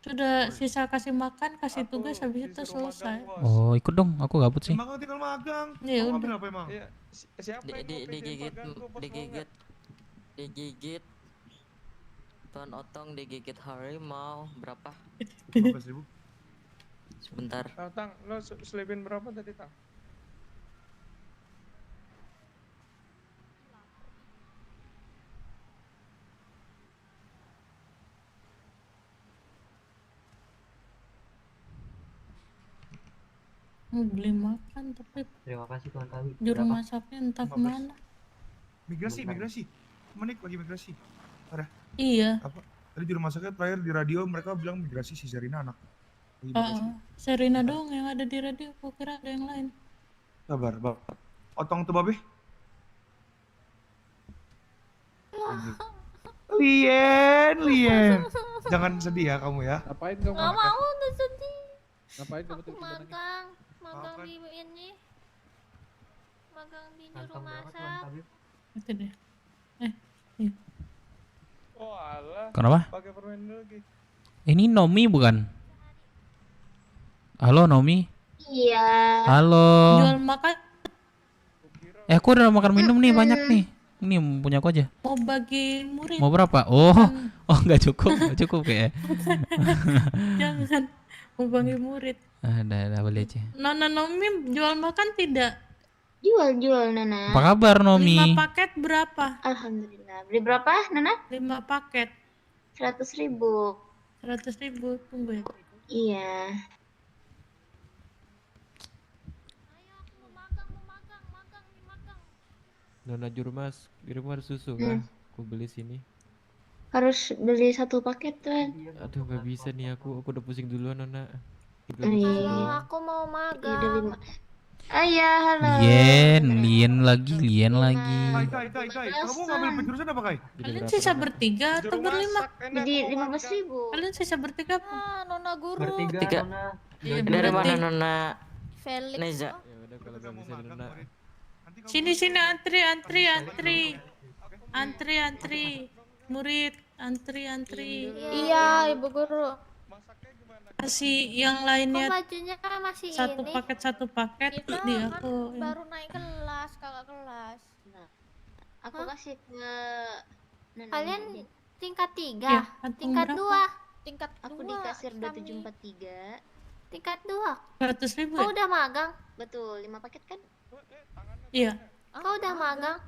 Sudah sisa kasih makan, kasih tugas, habis itu selesai. Oh ikut dong, aku gabut sih. Emang kau tinggal magang. Ya Kau udah. ngambil apa emang? digigit Tuan Otong digigit harimau berapa? 15.000. Sebentar. Tang, lo selipin berapa tadi, Tang? Mau beli makan, tapi Terima kasih Tuan Kawi. juru masaknya entah kemana. Migrasi. Menik lagi migrasi. Ada. Iya. Apa? Tadi juru masaknya terakhir di radio mereka bilang migrasi si Serina anak. Lagi migrasi. Serina doang yang ada di radio, aku kira ada yang lain. Sabar, Bang. Otong tuh babe. Lien. Jangan sedih ya kamu ya. Ngapain kamu? Nggak mau, udah sedih. Ngapain kamu tuh? Magang di ini. Magang di juru masak. Itu deh. Oh alah. Kenapa? Pakai permen lagi. Ini Nomi bukan? Halo Nomi. Iya. Halo. Jual makan. Aku udah makan minum nih banyak nih. Ini punya aku aja. Mau bagi murid. Mau berapa? Oh, nggak cukup kayak. Jangan. Mau bagi murid. Udah beli aja. Nona Nomi jual makan tidak? Jual Nana. Apa kabar Nomi? 5 paket berapa? Alhamdulillah. Beli berapa Nana? 5 paket. 100.000. 100.000, tunggu ya. Iya. Nona Jurmas, kirim ada susu kah? Aku beli sini. Harus beli 1 paket Tuan. Aduh nggak bisa nih aku udah pusing duluan Nona. Halo, aku mau magang. Ayah, halo. Lien lagi. Kai, kamu ngambil penjurusan apa Kai? Kalian sisa bertiga atau berlima? Jadi 15.000. Kalian sisa bertiga apa? Nona guru. Bertiga. Iya, Dari mana berarti. Nona? Felix. Neza. Ya udah kalau nggak bisa Nona. Sini antri. Murid, antri. Iya, Ibu Guru. Kasih yang lainnya Bajunya masih satu ini. paket Kita di kan aku. baru naik kelas, kakak kelas. Aku kasih ke Nana. Kalian tingkat 3, Ya, kantong tingkat berapa? 2, tingkat 2. Aku di kasir 2743. Tingkat 2. 100.000 Kau ya? udah magang? Betul, 5 paket kan? Iya. Kau udah magang?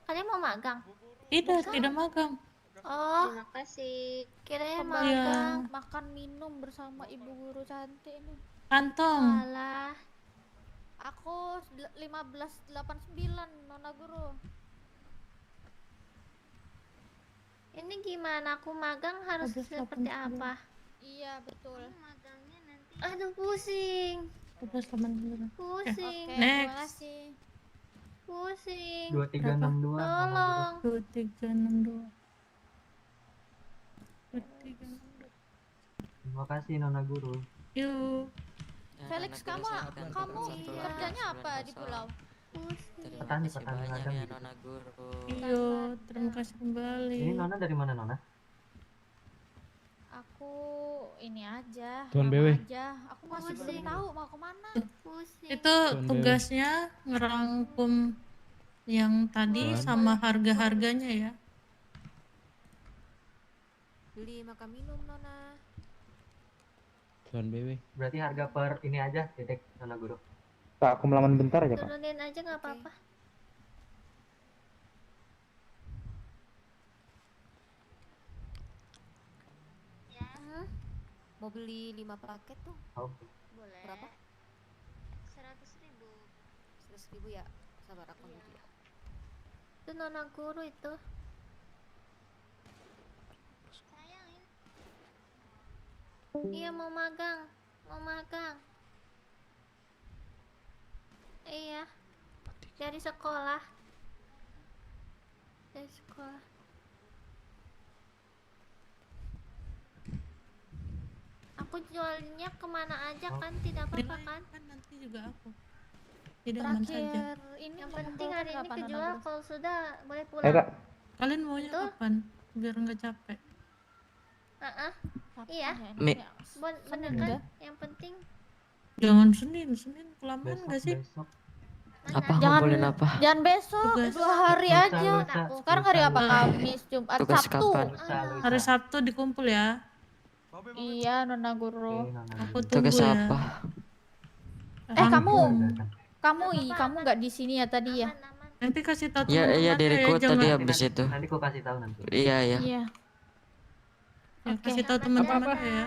Kalian mau magang? Tidak magang. Oh, Terima kasih. kirain Iya. magang. Makan minum bersama Ibu Guru cantik ini. Kantong. Alah. Aku 1589 Nona Guru. Ini gimana aku magang harus seperti apa? Iya, betul. Magangnya nanti. Aduh, pusing. Pusing. Next. Terima kasih. Pusing. 2362. Tolong. 2362. Terima kasih Nona Guru. Yuk. Felix, kamu kerjanya apa di pulau? Petani ladang. Ya Nona Guru. Iya, terima kasih kembali. Ini Nona dari mana Nona? Aku ini aja. Tuan lama BW. aja. Aku masih belum tahu mau kemana. Pusing. Itu Tuan tugasnya ngerangkum yang tadi Tuan. sama harga-harganya ya. Beli makan minum Nona. Tuan BW. Berarti harga per ini aja titik Nona Guru. Pak, aku melawan bentar aja, Pak. Turunin aja nggak apa-apa. Ya. Mau beli 5 paket tuh. Oke. Boleh. Berapa? 100.000. 100.000 ya. Sabar aku dulu ya. Itu Nona Guru itu. Sayangin. Iya mau magang. Mau magang. Iya. Dari sekolah. Dari sekolah. Aku jualnya kemana aja kan, tidak apa-apa kan? Nanti juga aku. Jadi aman saja. Ini yang penting hari ini kejual, kalau sudah boleh pulang. Kak. Kalian maunya kapan? Biar nggak capek. Iya. Mi- Bener kan? Yang penting Jangan Senin kelamaan nggak sih? Apa ngumpulin apa? jangan besok, Tugas. 2 hari aja. Sekarang hari apa? Kamis, Jumat, Tugas Sabtu. kapan? Hari Sabtu dikumpul ya. Iya, Nona Guru. Aku tunggu Tugas ya. apa? Kamu nggak di sini ya tadi ya? Nanti kasih tahu Ya, teman-teman iya ya, diriku tadi jangan. habis itu. Nanti aku kasih tahu nanti. Iya, iya. Iya. Ya, kasih tahu teman-teman ya.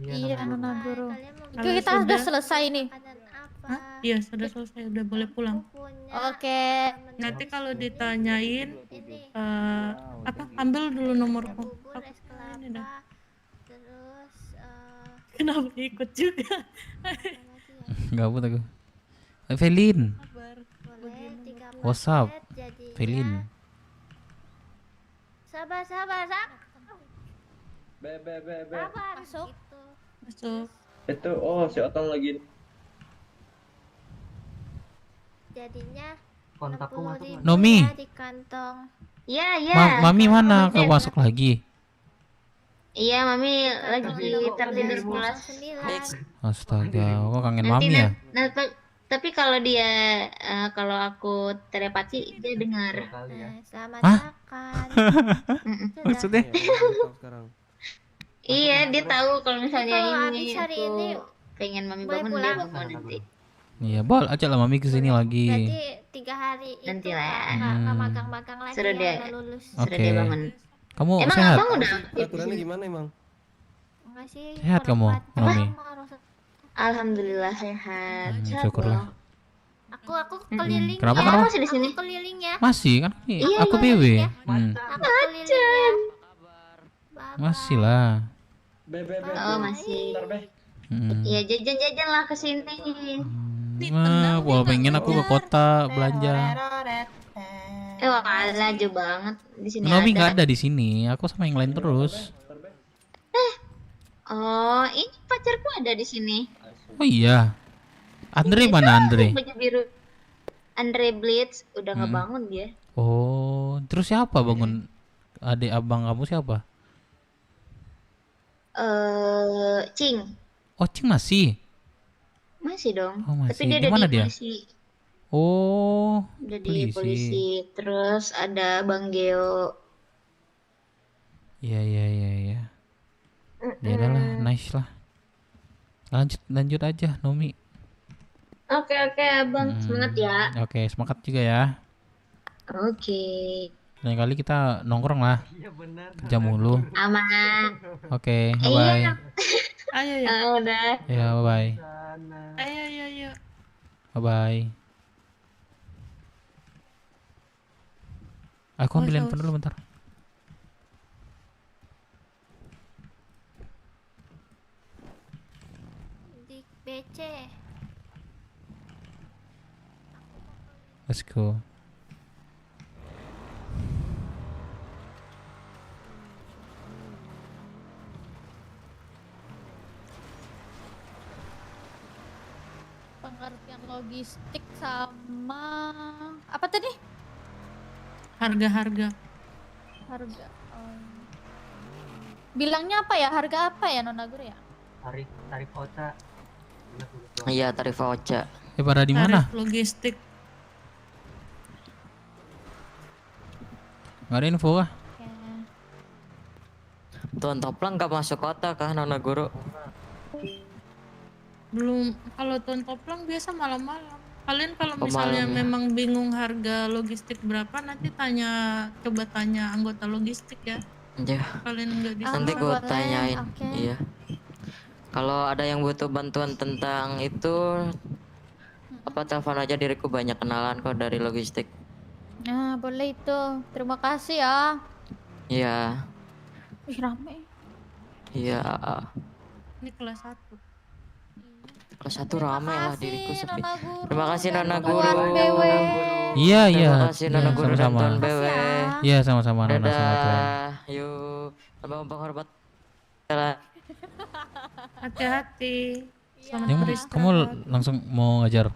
Iya, Nona Guru. Kalau Kita sudah selesai nih. Hah? Iya, sudah selesai, udah boleh pulang. Oke. Nanti kalau ditanyain ambil dulu nomorku. Aku ini dah. Terus Kenapa ikut juga? Gabut aku. Felin. boleh 3 What's up? paket jadinya. Felin. Sabar. Masuk. Masuk. Itu si Otong lagi. Jadinya Kontakku masuk. 60.000 Nomi. ya di kantong. Iya, Mami mana? Kau masuk lagi? Iya, Mami lagi tertidur sekolah. Astaga, kok kangen Mami ya? Tapi kalau dia kalau aku telepati dia dengar. Selamat Hah? makan. Maksudnya? Iya, dia tahu kalau misalnya ini hari ini pengen Mami bangun dia bangun nanti. Iya, bol ajak lah Mami kesini lagi. Berarti 3 hari nanti itu nggak magang-magang lagi Suruh ya, dia- udah lulus. Oke. Kamu Emang sehat? abang udah Peraturannya gimana emang? Enggak sih. Sehat kamu, Mami? Alhamdulillah sehat. Syukurlah. Aku keliling. Kenapa, ya. kenapa? Masih di sini. Keliling ya. Masih kan? Iya, Aku iya, BW. iya. Aku keliling ya. Masih lah. Oh, masih. Hmm. Iya, jajan-jajan lah ke sini. Wah, pengen aku ke kota belanja. Wah, laju banget di sini. Nomi nggak ada di sini. Aku sama yang lain terus. Oh, ini pacarku ada di sini. Oh iya. Andre mana Andre? Baju biru. Andre Blitz udah ngebangun dia. Oh, terus siapa bangun? Adik abang kamu siapa? Cing. Oh, Cing masih. Masih dong. Oh, masih. Tapi dia Di udah mana di dia? polisi. Oh, Udah di polisi. Terus ada Bang Geo. Iya. Ya udah lah, nice lah. Lanjut aja, Nomi. Oke, Abang. Semangat ya. Oke, semangat juga ya. Oke. Lain kali kita nongkrong lah. Kerja mulu. Aman. Oke, bye. Ayo ya. Udah. Ya, bye. Ayo. Bye. Aku ambil handphone dulu bentar. Di BC. Let's go. Pengertian logistik sama apa tadi? Harga-harga. Harga. Bilangnya apa ya? Harga apa ya Nona Guru ya? Tarif OCA. Iya, tarif voucher. Pada di mana? Tarif logistik. Nggak ada info kah? Tuan Toplang nggak masuk kota kah, Nona Guru? Belum, kalau Tuan Toplang biasa malam-malam. Kalian kalau Oh, misalnya malam ya? memang bingung harga logistik berapa, nanti coba tanya anggota logistik ya. Iya. Kalian nggak bisa. Nanti gue boleh, tanyain. oke. Iya. Kalau ada yang butuh bantuan tentang itu, apa telepon aja, diriku banyak kenalan kok dari logistik. Nah, boleh itu. Terima kasih ya. Iya. Wih, rame. Iya. Ini kelas 1. Kelas 1 rame lah, diriku sepi. Nona Guru. Terima kasih Nona Tuan Guru. BW. Iya, iya. Terima kasih Nona Iya, Guru dan sama-sama. Tuan BW. Iya, sama-sama Nona sama Tuan. Dadah. Yuk, abang hormat. Hati-hati. Selamat Kamu beristirahat. langsung mau ngajar?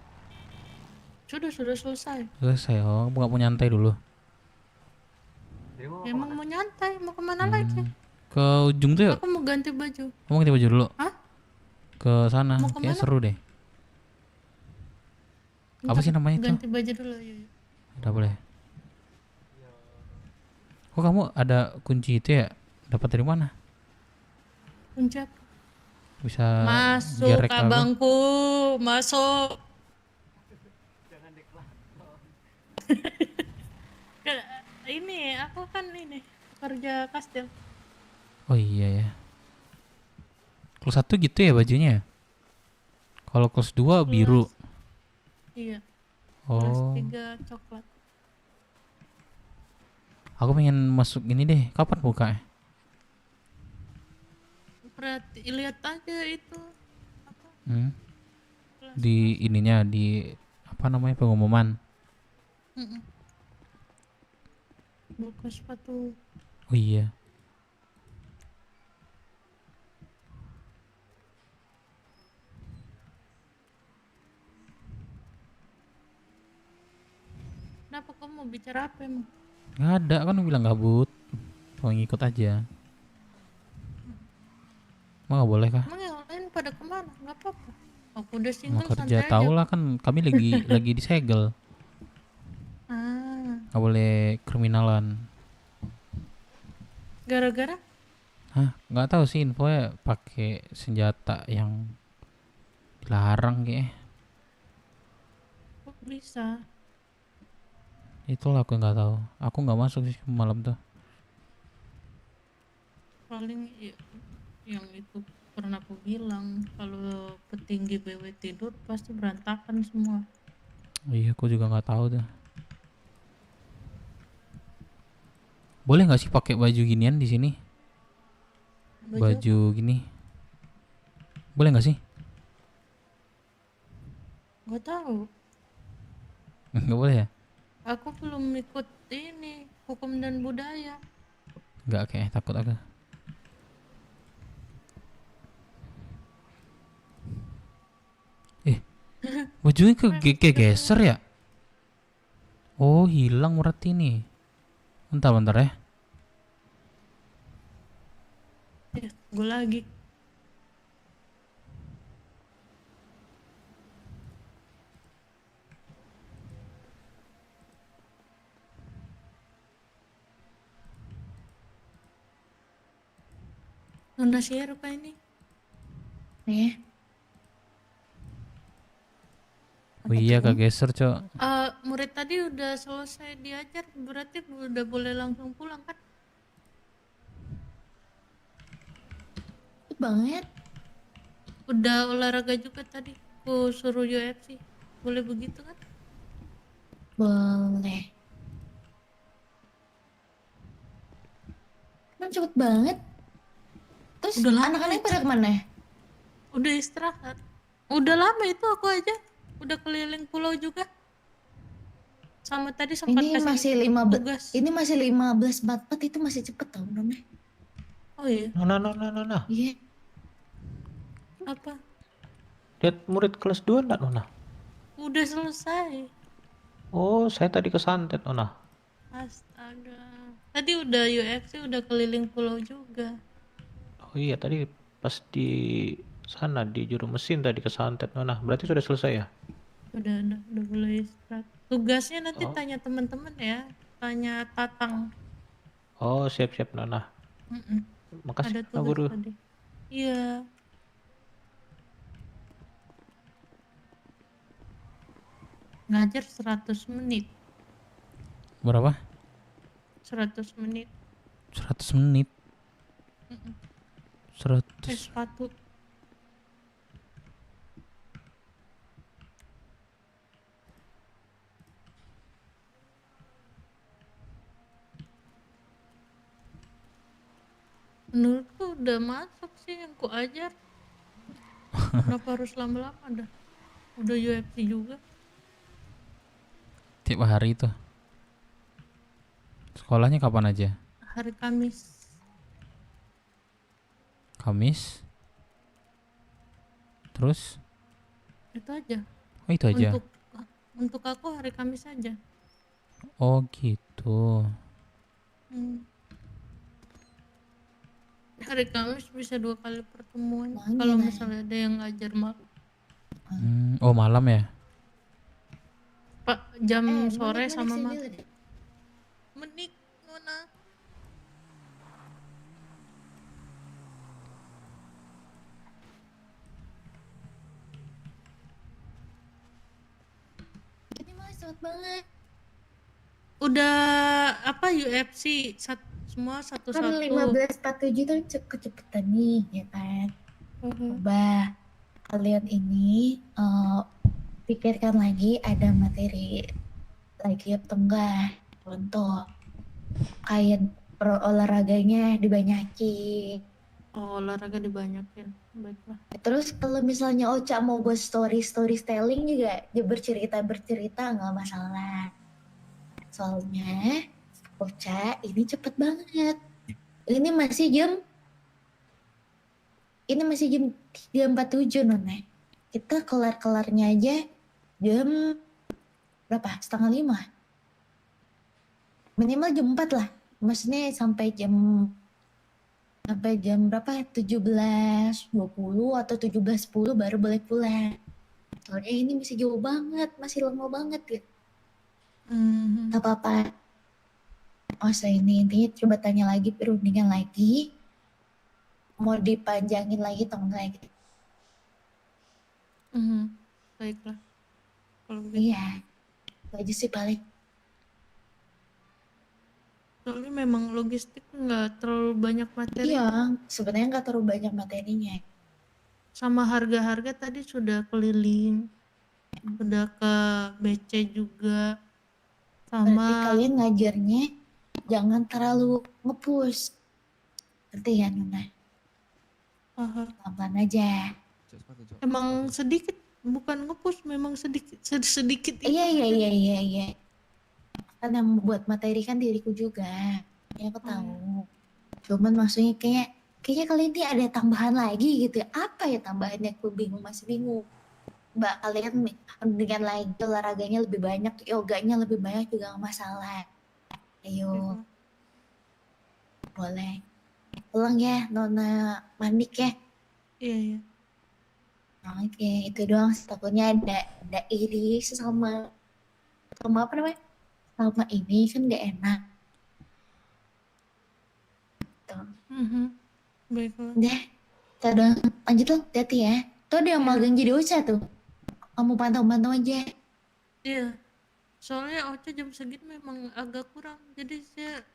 Sudah selesai. Selesai, oh, nggak mau nyantai dulu. Emang mau nyantai, mau kemana lagi? Ke ujung tuh yuk. Aku mau ganti baju. Kamu ganti baju dulu. Hah? Ke sana, Mau kayaknya kemana? seru deh. Apa sih namanya itu? Ganti baju dulu, yuk. Udah boleh. Kok kamu ada kunci itu ya? Dapat dari mana? Kunci apa? Bisa Masuk gerek aku? abangku, masuk. Ini aku kan ini kerja kastil. Oh iya ya. Kelas 1 gitu ya bajunya? Kalau kelas 2 biru. Iya. Oh. Kelas 3 coklat. Aku pengen masuk ini deh. Kapan buka? Lihat aja itu. Di ininya di apa namanya pengumuman. Buka sepatu. Oh iya. Kenapa kamu mau bicara apa emang? Nggak ada kan bilang gabut. Mau ngikut aja. Emang nggak boleh kah? Emang yang lain pada kemana? Nggak apa-apa. Aku udah Mau single kerja santai tahu aja. lah kan kami lagi disegel. Ah, Nggak boleh kriminalan. gara-gara? Hah? Nggak tahu sih infonya pakai senjata yang dilarang kayaknya. Kok bisa? Itulah aku nggak tahu. Aku nggak masuk sih malam tuh. Paling yang itu pernah aku bilang kalau petinggi BW tidur pasti berantakan semua. Iya, aku juga nggak tahu tuh. Boleh nggak sih pakai baju ginian di sini? Baju gini. Boleh nggak sih? Gak tahu. Nggak boleh ya? Aku belum ikut ini hukum dan budaya. Nggak, kayak takut aku. Bajunya geser ya? Oh, hilang berarti nih. Bentar ya. Gue lagi. Nona share apa ini? Oh iya, kegeser, Cok. Murid tadi udah selesai diajar, berarti udah boleh langsung pulang kan? Banget. Udah olahraga juga tadi, ku suruh UFC. Boleh begitu kan? Boleh. Kan cepet banget. Terus anak-anak pada kemana? Udah istirahat. Udah lama itu aku aja. Udah keliling pulau juga. Sama tadi sempat Ini kasih masih tugas. 15. Ini masih 15.44, itu masih cepet tau Nona. Oh iya. Nona. Iya. Apa? Lihat murid kelas 2 enggak, Nona? Udah selesai. Oh, saya tadi kesantet, Nona. Astaga. Tadi udah UFC, udah keliling pulau juga. Oh iya tadi pas di sana di juru mesin tadi kesantet Nona. Berarti sudah selesai ya? Udah boleh istirahat. Tugasnya nanti Oh. tanya teman-teman ya, tanya Tatang. Oh siap-siap Nona. Mm-mm. Makasih Ada Nona tugas Guru. tadi. Iya. Ngajar 100 menit. Berapa? 100 menit. 100 menit. Mm-mm. 100. Sepatu. Menurutku udah masuk sih yang ku ajar. Kenapa harus lama-lama dah? Udah UFC juga. Tiap hari itu. Sekolahnya kapan aja? Hari Kamis. Kamis. Terus? Itu aja. Oh itu aja. Untuk aku hari Kamis aja. Oh gitu. Hmm. Hari Kamis bisa 2 kali pertemuan. Kalau misalnya ada yang ngajar malam. Oh malam ya? Pak jam sore Menik sama sini malam. dulu deh. Menik Nona. Ini mah cepet banget. Udah apa UFC semua Kan satu-satu. 15.47 tuh kecepetan nih, ya kan? Coba kalian ini pikirkan lagi ada materi lagi atau enggak untuk kayak olahraganya dibanyakin. Oh, olahraga dibanyakin. Baiklah. Terus kalau misalnya Ocha mau buat storytelling juga, dia bercerita nggak masalah. Soalnya Ocha ini cepet banget. Ini masih jam 3.47 Nona. Kita kelarnya aja jam berapa? 4:30. Minimal jam 4 lah. Maksudnya sampai jam berapa? 17.20 atau 17.10 baru boleh pulang. Soalnya ini masih jauh banget, masih lama banget gitu. Gak apa-apa. Ini intinya coba tanya lagi, perundingan lagi. Mau dipanjangin lagi atau enggak gitu. Baiklah. Kalau begitu. Iya. Itu aja sih paling. Soalnya memang logistik nggak terlalu banyak materi. Iya, sebenarnya nggak terlalu banyak materinya. Sama harga-harga tadi sudah keliling. Udah ke BC juga. Berarti Sama kalian ngajarnya jangan terlalu nge-push. Ngerti ya Nuna? Pelan-pelan aja. emang sedikit, bukan nge-push, memang sedikit. Iya. Kan yang buat materi kan diriku juga. Ya aku tahu. Cuman maksudnya kayaknya kali ini ada tambahan lagi gitu. Apa ya tambahannya? Aku bingung, masih bingung. Mbak, kalian dengan lagi olahraganya lebih banyak, yoganya lebih banyak juga nggak masalah. Ayo. Boleh. Pulang ya, Nona Manik ya. Iya. Oke, itu doang. Takutnya ada iri sama apa namanya? Sama ini kan nggak enak. Tuh. Baiklah. Udah, kita udah lanjut lah, hati-hati ya. Tuh ada yang magang jadi Ocha tuh. Kamu pantau-pantau aja. Iya. Soalnya Ocha jam segini memang agak kurang, jadi saya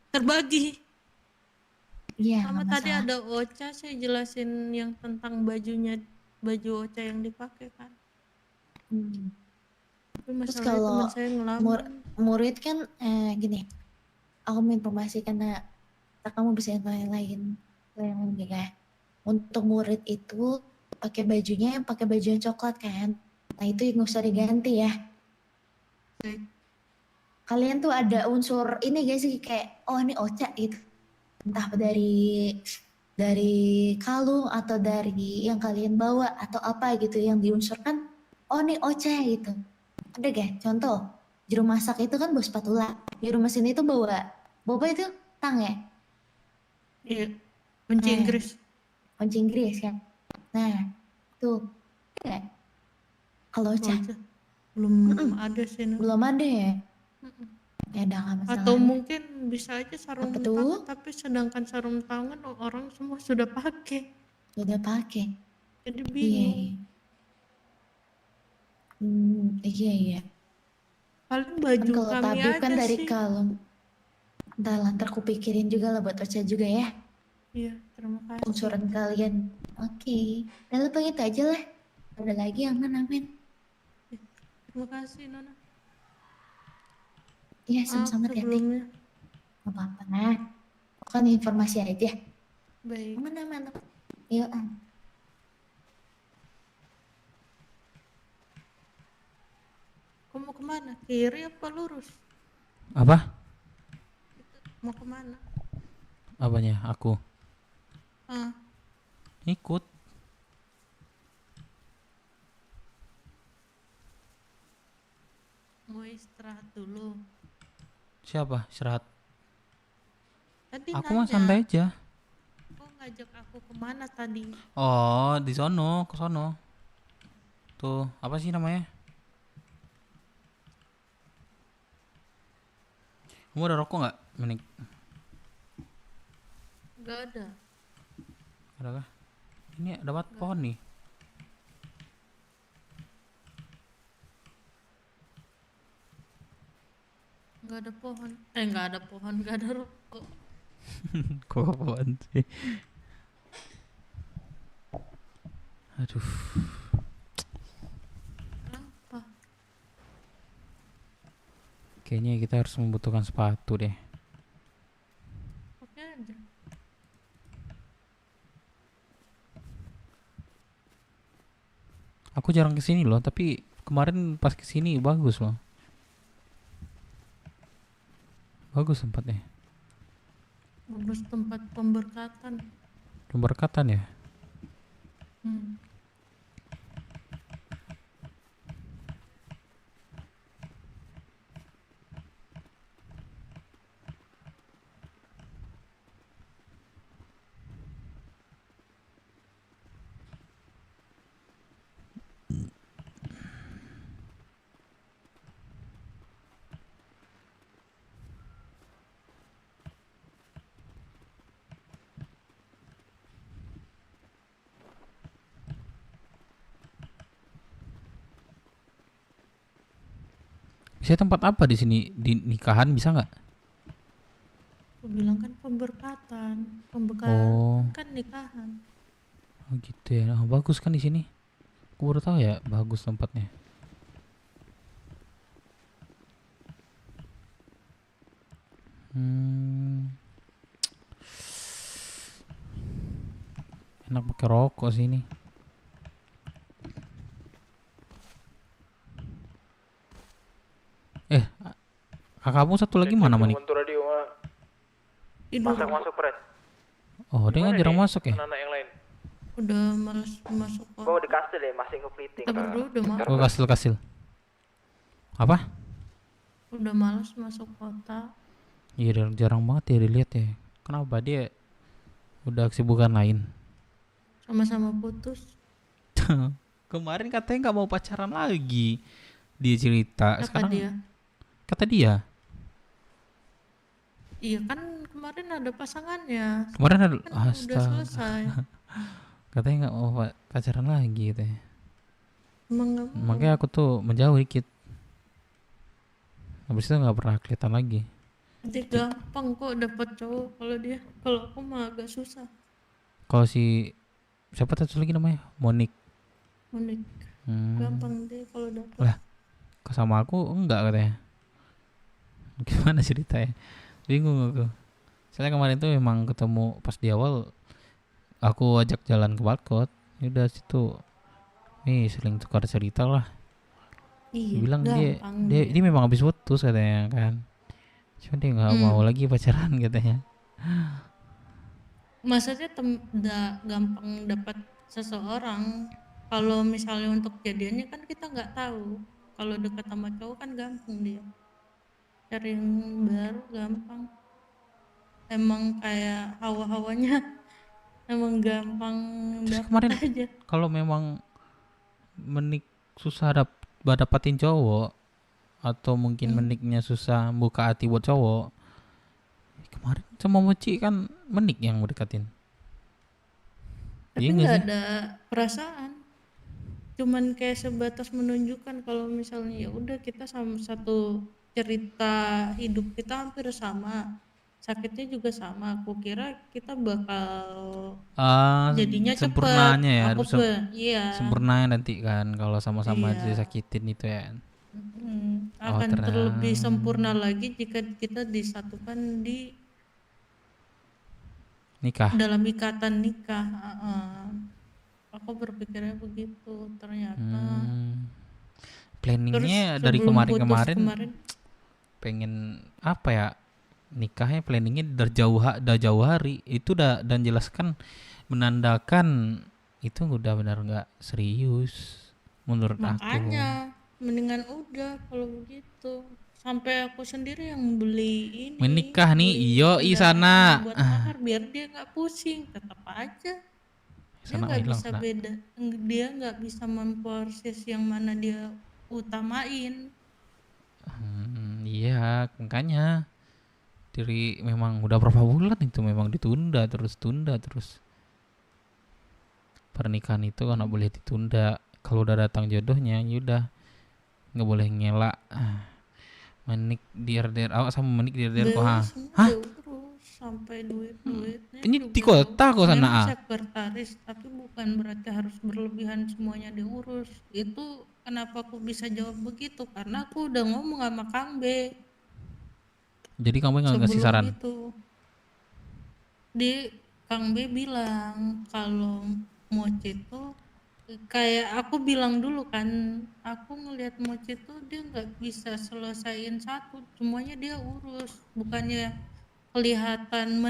terbagi. Iya, Sama nggak tadi masalah. ada Ocha, saya jelasin yang tentang baju Ocha yang dipakai kan. Tapi Terus masalahnya kalau teman saya ngelamun. murid kan gini, aku mau informasi karena kamu bisa info yang lain juga. Untuk murid itu pakai bajunya pakai baju yang coklat kan. Nah itu yang nggak usah diganti ya. Kalian tuh ada unsur ini gak sih kayak oh ini Ocha gitu. Entah dari kalung atau dari yang kalian bawa atau apa gitu yang diunsurkan oh ini Ocha gitu. Ada gak? Contoh juru masak itu kan bawa spatula, juru mesin itu bawa itu tang ya. Iya. Kunci Nah, Inggris. kunci Inggris kan. Nah, tuh. Ya. Kalau chat Belum ada sih. Nun. belum ada ya? Ya udah nggak masalah. Atau mungkin bisa aja sarung Apa tuh? tangan, tapi sedangkan sarung tangan orang semua sudah pakai. Udah pakai. Jadi Iya, bingung. iya. Iya iya. Paling Kan baju kalau kami tabib kan aja dari sih. kalung. Ntar kupikirin juga lah buat Ocha juga ya. Iya, terima kasih. Usuran kalian. Oke. Dan lo pengen itu aja lah. Ada lagi aman. Terima kasih Nona. Iya sama-sama Maaf hati-hati. sebelumnya. Gak apa-apa. Nah, kan informasi aja. Baik. Aman. Yuk. Kamu mau kemana? Kiri apa lurus? Apa? Mau kemana? Apanya? Aku Ah, ikut. mau istirahat dulu. Siapa? Istirahat. Tadi Aku nanya, mah santai aja. kau ngajak aku kemana tadi? Oh, di sono, ke sono. Tuh, apa sih namanya? Kamu ada rokok nggak, Menik? Gak ada. Ada kah? Ini dapat pohon nih. Gak ada pohon. Gak ada pohon, gak ada rokok. Kok pohon sih? Aduh. Apa? Kayaknya kita harus membutuhkan sepatu deh. Pakai aja. Aku jarang kesini loh, tapi kemarin pas kesini bagus loh. Bagus tempatnya. Bagus tempat pemberkatan. Pemberkatan ya. Bisa tempat apa di sini? Di nikahan bisa nggak? Aku bilang kan pemberkatan. Pemberkatan Oh. kan nikahan. Oh gitu ya. Oh, bagus kan di sini. Aku baru tahu ya, bagus tempatnya. Enak pakai rokok sih ini. Kakakmu satu lagi mana, Manik? Masuk Pres. Oh, dia kan jarang masuk ya? Anak yang lain. Udah males masuk kok. Gua di kastil deh, masih nge-fleeting. Kita berdua udah males. Oh, kasil. Apa? Udah males masuk kota. Iya, jarang banget ya dilihat ya. Kenapa dia udah kesibukan lain? Sama-sama putus. Kemarin katanya nggak mau pacaran lagi. Dia cerita. Kata Sekarang dia. kata dia. Iya kan kemarin ada pasangannya. Kemarin ada Kan udah selesai. Katanya nggak mau pacaran lagi gitu ya. Emang nggak mau. Makanya aku tuh menjauh dikit. Habis itu nggak pernah kelihatan lagi. Dia gampang kok dapet cowok kalau dia. Kalau aku mah agak susah. Kalau si siapa satu lagi namanya? Monik. Unik. Gampang deh kalau dapet. Lah, sama aku enggak katanya. Gimana ceritanya? Bingung aku. Soalnya kemarin tuh emang ketemu pas di awal, aku ajak jalan ke Balkot. Udah situ, nih sering tukar cerita lah. Iya, Dia bilang gampang dia memang habis putus katanya kan. Cuma dia nggak mau lagi pacaran katanya. Maksudnya gampang dapat seseorang. Kalau misalnya untuk jadiannya kan kita nggak tahu. Kalau dekat sama cowok kan gampang dia. Cari yang baru gampang. Emang kayak hawa-hawanya emang gampang Terus dapet kemarin aja. kalau memang susah dapatin cowok atau mungkin meniknya susah buka hati buat cowok, kemarin sama Mochi kan menik yang mau dekatin. Tapi Iya nggak nggak sih? ada perasaan, cuman kayak sebatas menunjukkan kalau misalnya ya udah kita sama satu cerita hidup kita hampir sama, sakitnya juga sama. Aku kira kita bakal jadinya cepet. Sempurnanya ya, Aku iya. sempurnanya nanti kan kalau sama-sama Iya. disakitin itu ya. Akan ternyata. terlebih sempurna lagi jika kita disatukan di Nikah. dalam ikatan nikah. Aku berpikirnya begitu, ternyata. Planningnya Terus dari sebelum putus kemarin pengen apa ya, nikahnya planningnya udah jauh hari itu dan jelaskan menandakan itu udah benar nggak serius menurut Makanya mendingan udah kalau begitu. Sampai aku sendiri yang beli ini. Menikah nih, iyo sana. Buat mahar biar dia nggak pusing, tetap aja. Dia Sana nggak hilang, bisa nak. beda, dia nggak bisa memproses yang mana dia utamain. Iya makanya memang udah berapa bulan itu memang ditunda terus pernikahan itu kan nggak boleh ditunda. Kalau udah datang jodohnya yaudah nggak boleh ngelak. Menik dir awak sama menik dir kok hah? Urus sampai duitnya Ini juga di kota kok sana, memang ah? sekretaris, tapi bukan berarti harus berlebihan semuanya diurus. Itu kenapa aku bisa jawab begitu, karena aku udah ngomong sama Kang B. Jadi kamu nggak ngasih Sebelum saran? itu Kang B bilang kalau Mochi itu kayak aku bilang dulu kan, aku ngelihat Mochi itu dia nggak bisa selesaiin satu, semuanya dia urus, bukannya kelihatan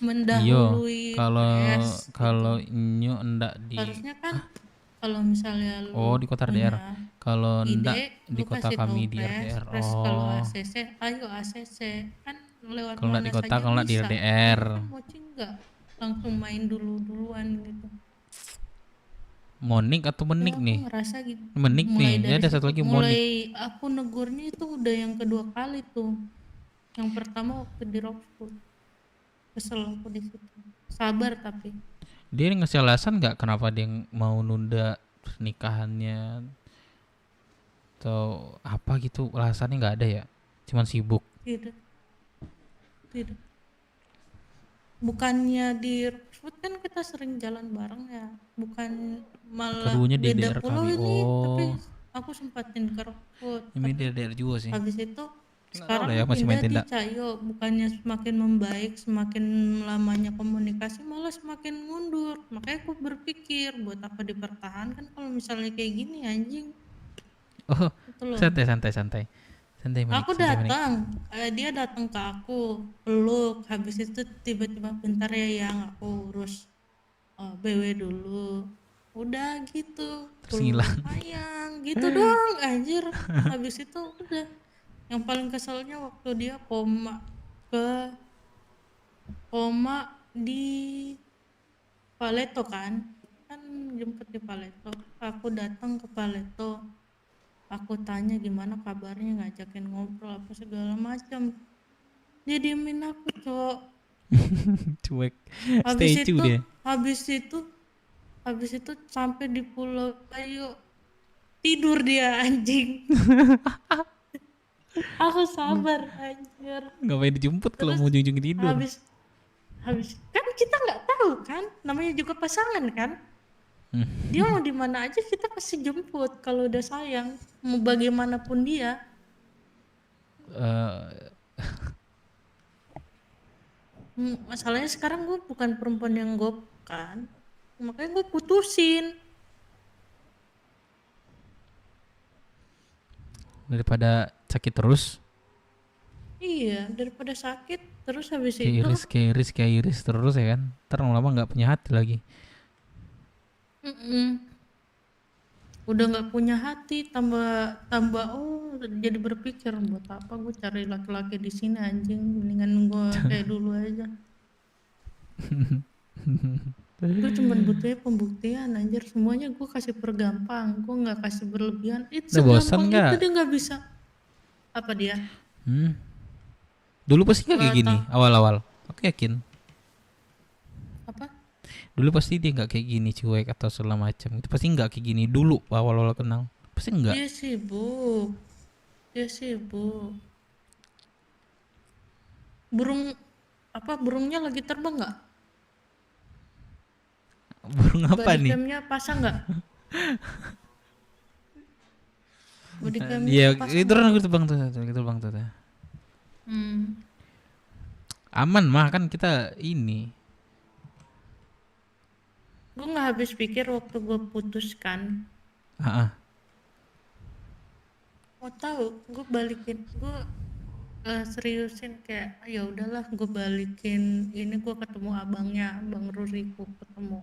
mendahului PS kalau gitu. nyu ndak di Harusnya kan kalau misalnya lu di kota RDR, kalau ide, ndak di lu kota kasih kami tahu di RDR. Terus kalau ACC, ayo ACC kan lewat Kalau nggak di mana kota, saja kalau nggak di bisa. RDR. Kan Mochi nggak langsung main duluan gitu. Monik atau menik Aku nih? ngerasa gitu. Menik Mulai nih, ya dari ada satu situ, lagi mulai Monik. aku negurnya itu udah yang kedua kali tuh. Yang pertama waktu di Rockwood, kesel aku di situ. Sabar tapi. Dia ngasih alasan nggak kenapa dia mau nunda pernikahannya atau apa gitu, alasannya nggak ada ya? Cuman sibuk. Tidak. Bukannya di Rockwood kan kita sering jalan bareng ya, bukan malah Keduanya di beda daerah pulau kami. ini, tapi Oh, aku sempatin ke Rockwood. ini Tapi di daerah juga sih. habis itu Nggak tahu sekarang lah ya, masih main pindah di tenda. Cayo, bukannya semakin membaik, semakin lamanya komunikasi malah semakin mundur. Makanya aku berpikir buat apa dipertahankan kalau misalnya kayak gini, anjing. Oh, Gitu loh. santai Menik. Aku datang, dia datang ke aku, peluk, habis itu tiba-tiba bentar ya yang aku urus BW dulu. Udah gitu. Terus peluk, ngilang. sayang, gitu dong, anjir. Habis itu udah. Yang paling keselnya waktu dia koma di Paleto kan jemput di Paleto. Aku datang ke Paleto. Aku tanya gimana kabarnya, ngajakin ngobrol apa segala macam. Dia diemin aku, Cok. Cuek. Habis Stay itu, dia. habis itu sampai di Pulau Bayu tidur dia, anjing. Aku sabar, anjir. Ngapain dijemput kalau mau ujung-ujung tidur? Habis kan kita nggak tahu kan, namanya juga pasangan kan. Dia mau di mana aja kita pasti jemput kalau udah sayang, mau bagaimanapun dia. Masalahnya sekarang gue bukan perempuan yang gop kan, makanya gue putusin. Daripada sakit terus. Iya, daripada sakit terus habis itu Kayak iris terus ya kan. Ntar lama nggak punya hati lagi. Udah nggak punya hati, tambah jadi berpikir buat apa gue cari laki-laki di sini, anjing, mendingan gue kayak dulu aja. Gue cuman butuhnya pembuktian anjir, semuanya gue kasih pergampang, gue nggak kasih berlebihan. Udah bosan Segampang nggak? itu dia nggak bisa. Apa dia? Dulu pasti nggak kayak Nggak gini tahu. awal-awal. Aku yakin. Apa? Dulu pasti dia nggak kayak gini, cuek atau segala macam. Itu pasti nggak kayak gini dulu awal-awal kenal. Pasti enggak. Dia sibuk. Dia sibuk. Burungnya lagi terbang nggak? Burung apa nih? Bodycamnya pasang nggak? Bodycamnya Iya, pasang itu nggak? orang gitu bang tuh. Hmm. Aman mah kan kita ini. Gue nggak habis pikir waktu gue putuskan. Mau tahu? Gue balikin. Gue seriusin kayak ya udahlah gue balikin. Ini gue ketemu abangnya, Bang Ruri, gue ketemu.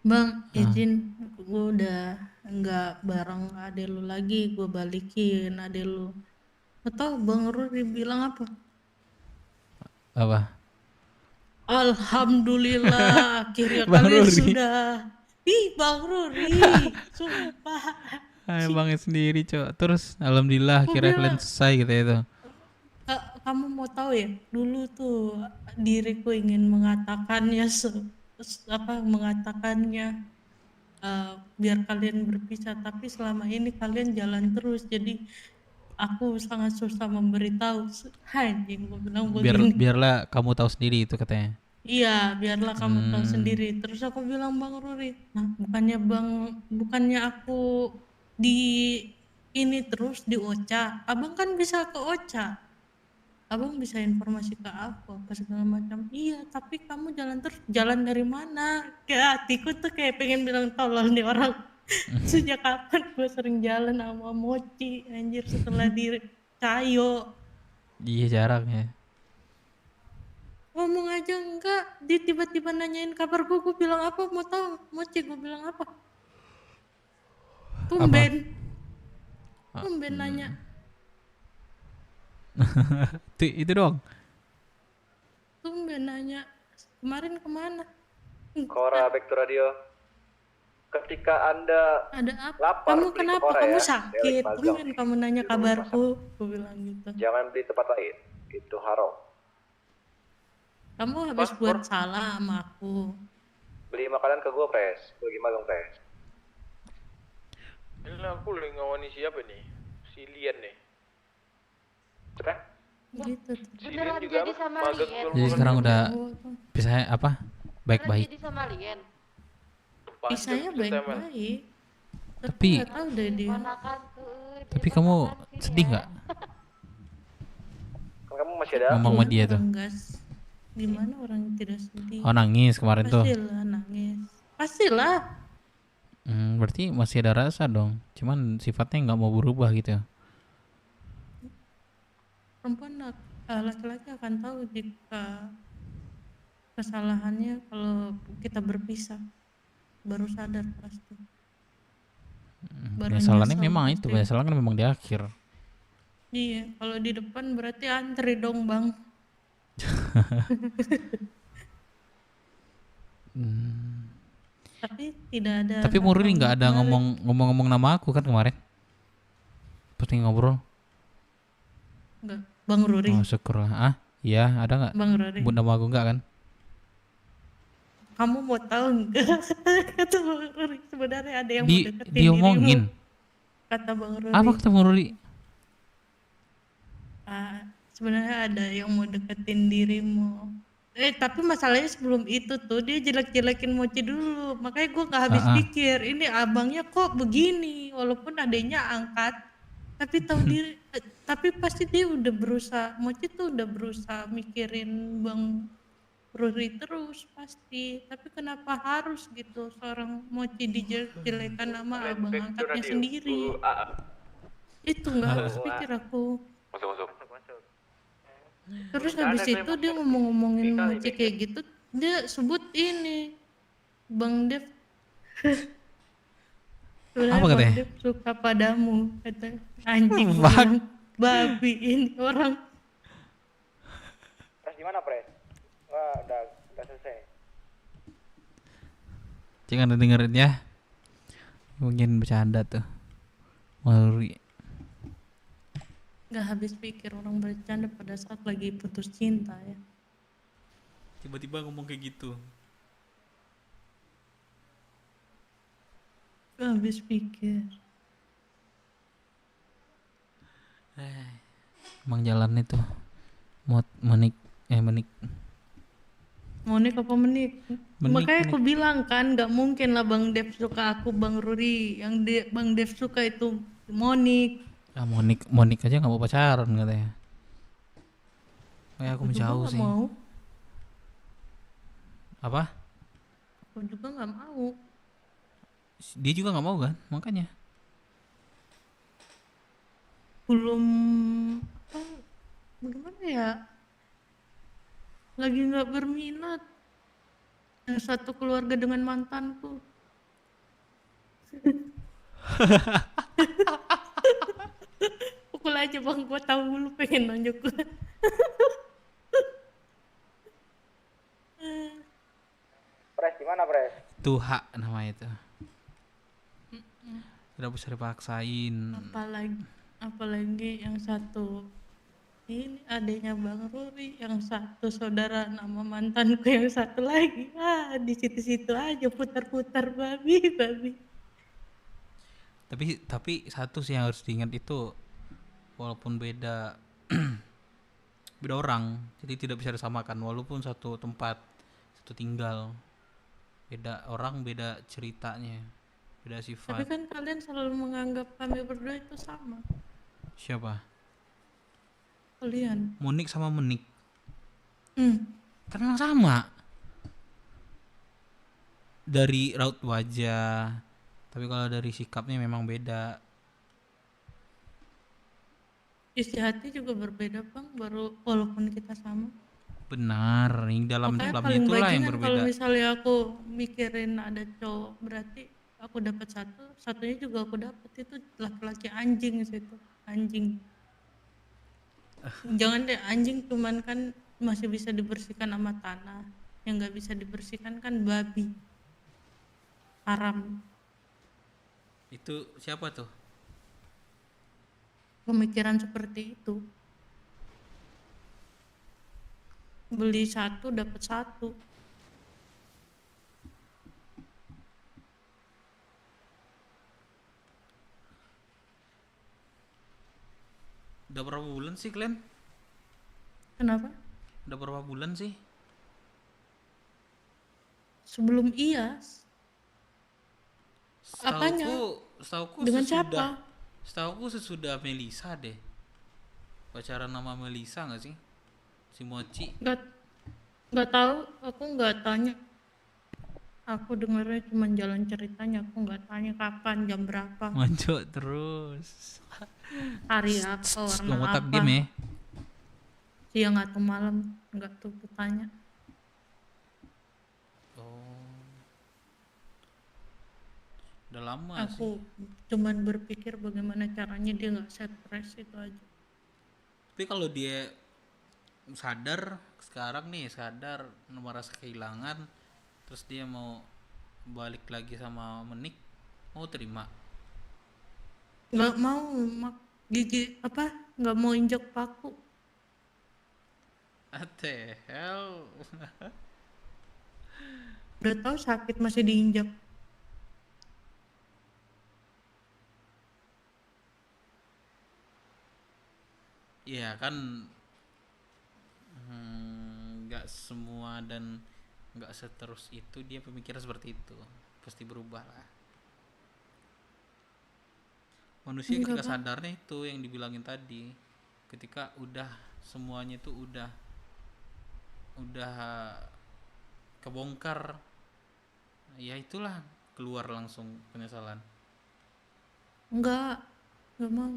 Bang, izin gue udah nggak bareng ade lu lagi, gue balikin ade lu. Atau Bang Ruri bilang apa? Apa? Alhamdulillah akhirnya Bang kalian Ruri. sudah. Ih Bang Ruri, sumpah. Bangnya sendiri cok. Terus alhamdulillah Gua akhirnya bilang- kalian selesai gitu ya itu. Kamu mau tahu ya, dulu tuh diriku ingin mengatakannya mengatakannya biar kalian berpisah, tapi selama ini kalian jalan terus, jadi aku sangat susah memberitahu. Anjing, gue bilang begini. Biarlah kamu tahu sendiri itu katanya. Iya, biarlah kamu tahu sendiri. Terus aku bilang Bang Ruri, nah bukannya aku di ini terus di Ocha, abang kan bisa ke Ocha, abang bisa informasi ke aku apa segala macam. Iya, tapi kamu jalan dari mana? Kayak hatiku tuh kayak pengen bilang tolol nih orang. Sejak kapan gue sering jalan sama Mochi anjir setelah di Cayo. Iya jarang ya. Ngomong aja enggak, dia tiba-tiba nanyain kabar gue bilang apa, mau tahu Mochi, gue bilang apa? Tumben nanya. Itu doang. Tumben nanya, kemarin kemana? Kora back to radio. Ketika Anda Ada apa? lapar, Kamu beli ke kenapa? Kora Kamu ya, sakit? Delik Magang. Tumben kamu nanya kabarku, gue bilang gitu. Jangan beli tempat lain. Itu haram. Kamu habis buat salah sama aku. Beli makanan ke gue, Pres. Gue lagi magang, Pres. Ini aku lagi ngawani siapa nih? Si Lian nih. Siapa? Gitu. Si Lian juga jadi sama magang Lian? jual Jadi makanan. sekarang udah bisa apa? Baik-baik. Jadi sama Lian. Pisahnya baik-baik. Tapi nggak tahu deh dia. tapi kamu sedih nggak Kan kamu masih ada ngomong sama dia tuh? Enggak. Gimana orang yang tidak sedih? Oh nangis kemarin tuh. Pastilah nangis. Pastilah. Berarti masih ada rasa dong. Cuman sifatnya nggak mau berubah gitu. Perempuan laki-laki akan tahu jika kesalahannya kalau kita berpisah, baru sadar pasti. Baru Penyesalannya nyesel memang pasti. itu. Penyesalan kan memang di akhir. Iya, kalau di depan berarti antri dong bang. Tapi tidak ada. Tapi Murni nggak ada ngomong-ngomong nama aku kan kemarin. Pasti ngobrol. Enggak, Bang Ruri. Oh syukurlah. Ah, iya ada nggak? Bang Ruri. Bunda nama aku nggak kan? Kamu mau tahu enggak? Kata Bang Ruri, sebenarnya ada yang mau deketin Diomongin. dirimu. Kata Bang Ruri. Apa kata Bang Ruri? Sebenarnya ada yang mau deketin dirimu. Tapi masalahnya sebelum itu tuh dia jelek-jelekin Mochi dulu. Makanya gue nggak habis pikir. Ini abangnya kok begini, walaupun adanya angkat. Tapi tahu diri. Tapi pasti dia udah berusaha. Mochi tuh udah berusaha mikirin Bang Ruri terus pasti. Tapi kenapa harus gitu seorang Mochi dijelek-jelekan sama abang angkatnya sendiri? Itu nggak habis pikir aku. Masuk. Terus habis itu dia ngomong-ngomongin Mochi kayak gitu, dia sebut ini Bang Dev. Apa katanya? Bang Dev suka padamu, kata anjing Fuck. bilang, babi ini orang. Pres di mana, Pres? Enggak ada Jangan dengerin ya. Mungkin bercanda tuh. Maluri. Gak habis pikir orang bercanda pada saat lagi putus cinta ya. Tiba-tiba ngomong kayak gitu. Gak habis pikir. Emang jalan itu menik. Monik apa menit? Makanya Menik. aku bilang kan gak mungkin lah Bang Dev suka aku, Bang Ruri. Yang Bang Dev suka itu Monik. Ah, Monik aja nggak mau pacaran katanya. Kayak aku juga menjauh nggak sih. mau. Apa? Aku juga nggak mau. Dia juga nggak mau kan? Makanya. Belum apa? Bagaimana ya? Lagi nggak berminat. Yang satu keluarga dengan mantanku. Pukul aja Bang, gua tahu lu pengen nunjuk gua. Pres gimana Pres? Itu hak namanya itu. Tidak bisa dipaksain. Apalagi yang satu ini adiknya Bang Ruri, yang satu saudara nama mantanku, yang satu lagi di situ-situ aja putar-putar babi. Tapi satu sih yang harus diingat itu, walaupun beda beda orang, jadi tidak bisa disamakan walaupun satu tempat, satu tinggal. Beda orang, beda ceritanya, beda Tapi sifat. kan kalian selalu menganggap kami berdua itu sama. Siapa? Kalian. Monik sama Menik. Kan memang sama. Dari raut wajah, tapi kalau dari sikapnya memang beda. Isi hati juga berbeda Bang, baru walaupun kita sama. Benar, yang Makanya dalamnya paling itulah yang bajingan kalau berbeda. misalnya aku mikirin ada cowok, berarti aku dapat satunya juga aku dapat, itu laki-laki anjing situ, anjing. Jangan deh, anjing cuman kan masih bisa dibersihkan sama tanah, yang nggak bisa dibersihkan kan babi, haram. Itu siapa tuh? Pemikiran seperti itu, beli satu dapat satu. Udah berapa bulan sih kalian? Kenapa? Udah berapa bulan sih? Sebelum IAS. Apanya? Setauku Dengan sesudah, siapa? Setauku sesudah Melisa deh. Pacaran nama Melisa nggak sih? Si Mochi. Nggak tahu, aku nggak tanya. Aku dengarnya cuma jalan ceritanya, aku nggak tanya kapan, jam berapa, Mancok terus. hari apa, warna Ngotak apa, game ya. siang atau malam, nggak tuh tanya. Udah lama sih. Aku cuman berpikir bagaimana caranya dia nggak stres, itu aja. Tapi kalau dia sadar sekarang nih, sadar merasa kehilangan, terus dia mau balik lagi sama Menik, mau terima? Nggak mau gigi apa, nggak mau injak paku. What the hell? Udah tahu sakit masih diinjak. Iya kan, nggak semua dan nggak seterus itu dia pemikiran seperti itu, pasti berubah lah. Manusia Enggak, ketika Bang. sadarnya itu yang dibilangin tadi, ketika udah semuanya itu udah kebongkar, ya itulah keluar langsung penyesalan. Nggak mau.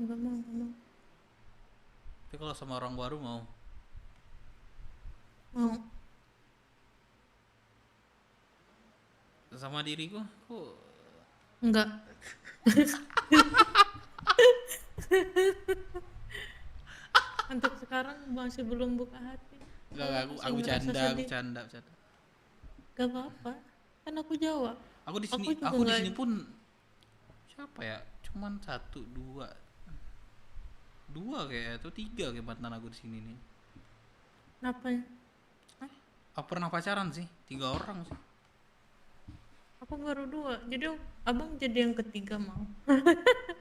Tapi kalau sama orang baru mau? Mau. Sama diriku, kok Enggak. Untuk sekarang masih belum buka hati. Enggak, aku Masih ngerasa bercanda, sedih. bercanda. Gak apa-apa, kan aku jawab. Aku di sini, juga aku di nggak- sini pun siapa ya? Cuman 1, 2, 2 kayak atau 3 kayak mantan aku di sini nih. Kenapa ya? Aku pernah pacaran sih, 3 orang sih. Aku baru 2. Jadi abang jadi yang ketiga mau.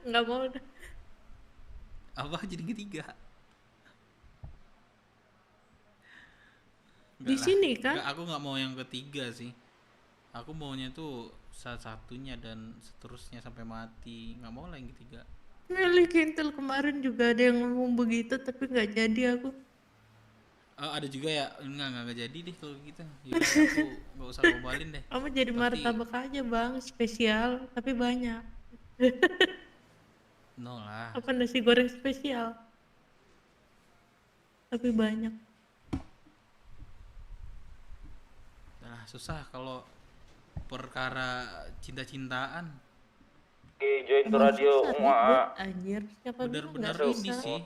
Nggak mau dah. Apa jadi ketiga? Di sini kan? Enggak, aku nggak mau yang ketiga sih. Aku maunya tuh satunya dan seterusnya sampai mati. Nggak mau lah yang ketiga. Meli Kintel kemarin juga ada yang ngomong begitu tapi nggak jadi aku. Ada juga ya, nggak jadi deh kalau gitu. Yaudah, aku nggak usah ngombalin deh. Kamu jadi Tapi- martabak aja bang, spesial tapi banyak. No lah. Apa nasi goreng spesial? Tapi banyak. Nah, susah kalau perkara cinta-cintaan. Join to radio. Wah. Anjir, siapa bilang Bener-bener nggak ini bisa? sih.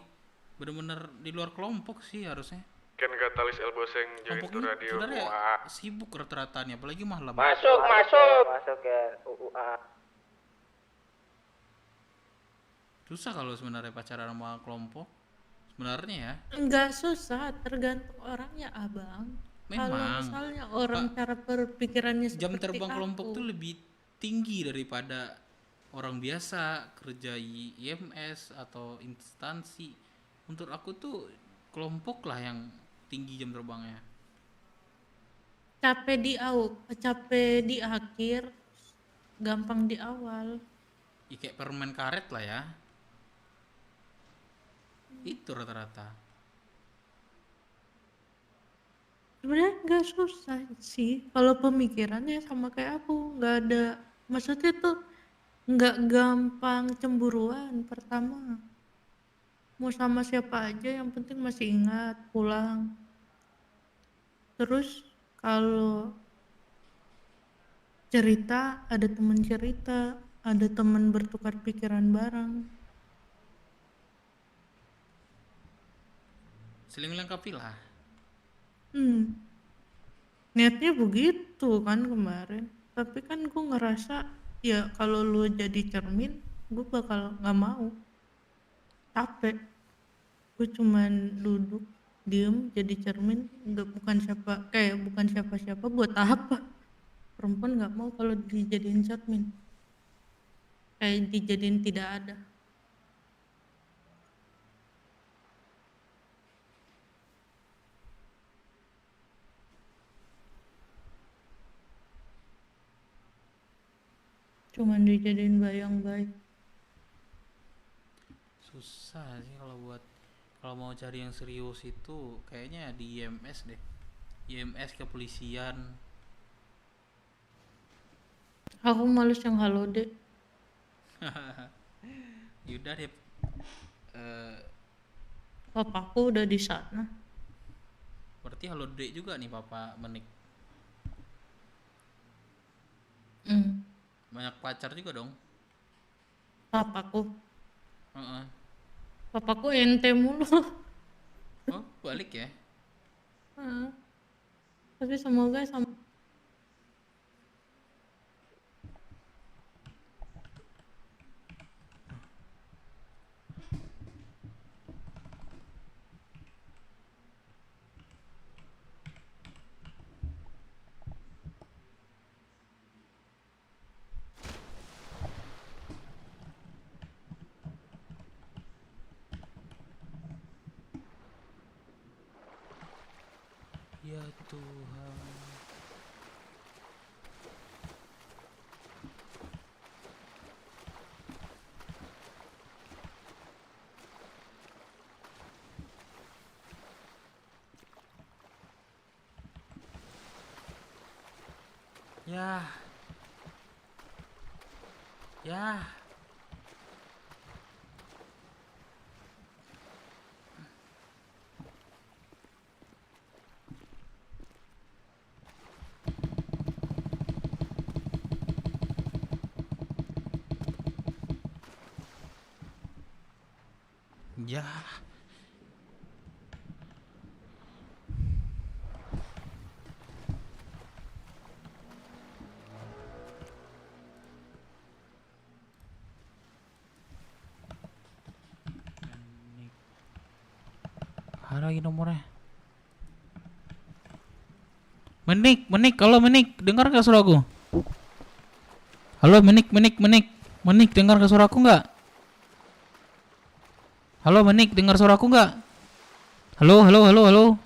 Bener-bener di luar kelompok sih harusnya. Kan katalis Elboseng join to Kelompoknya radio. sebenarnya Wah. sibuk rata-rata nih, apalagi malam. Masuk ya UUA. Susah kalau sebenarnya pacaran sama kelompok. Sebenarnya ya. Enggak susah, tergantung orangnya abang. Kalau Memang. misalnya orang cara berpikirannya Jam seperti terbang kelompok aku, tuh lebih tinggi daripada orang biasa kerja IMS atau instansi. Untuk aku tuh kelompok lah yang tinggi jam terbangnya. capek di akhir, gampang di awal. Ya, kayak permen karet lah ya. Itu rata-rata. Sebenarnya nggak susah sih kalau pemikirannya sama kayak aku, nggak ada maksudnya tuh nggak gampang cemburuan. Pertama mau sama siapa aja yang penting masih ingat pulang. Terus kalau cerita ada temen cerita, ada temen bertukar pikiran bareng. Saling melengkapi lah. Niatnya begitu kan kemarin, tapi kan gue ngerasa ya kalau lu jadi cermin gue bakal nggak mau, capek. Gue cuman duduk diem jadi cermin, bukan siapa-siapa. Buat apa perempuan nggak mau kalau dijadiin cermin, kayak dijadiin tidak ada. Cuman dijadiin bayang-bayang. Susah sih kalau mau cari yang serius itu kayaknya di IMS deh. IMS kepolisian. Aku males yang halo dek. Yaudah deh. Papaku udah di sana. Berarti halo dek juga nih Papa Menik. Banyak pacar juga dong. Papaku. Heeh. Papaku ente mulu. Oh, balik ya. Tapi semoga sama. Ya Tuhan. Ya. Ya. Ya. Ada lagi nomornya. Menik, halo Menik, dengar gak suaraku? Halo Menik, dengar gak suaraku nggak? Halo Menik, dengar suaraku nggak? Halo.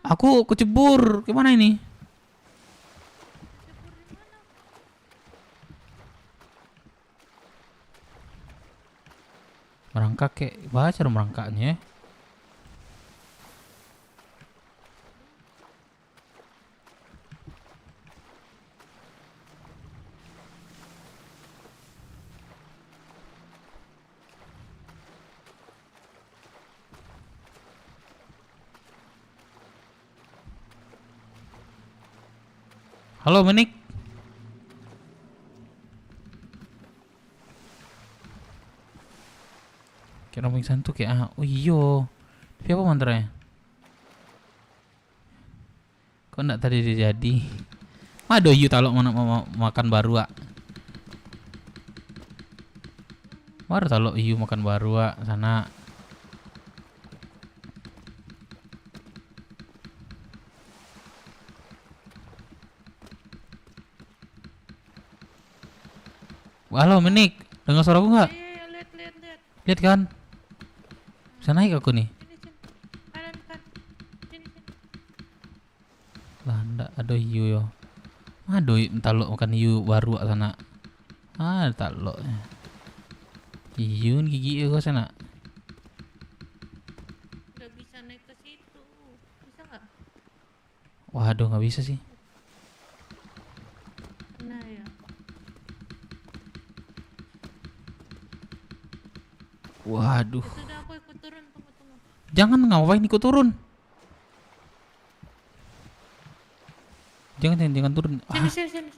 Aku kecebur, gimana ini? Merangkak kek, baca dong merangkaknya. Halo Menik. Kira pingsan tuh kayak oh iyo. Siapa mantranya? Kok enggak tadi dia jadi? Mado iyo talok mau makan baru Baru talok iyo makan baru sana. Halo Menik, dengar suaraku nggak? Lihat kan? Bisa naik aku nih. Lah ndak ada hiu yo. Aduh, talok makan hiu baru sana. Talok. Hiu gigi yo sana. Nggak bisa naik ke situ. Bisa nggak? Waduh, nggak bisa sih. Nah ya. Waduh. Sudah aku ikut turun, tunggu. Jangan ngapain ikut turun. Jangan turun. Sini.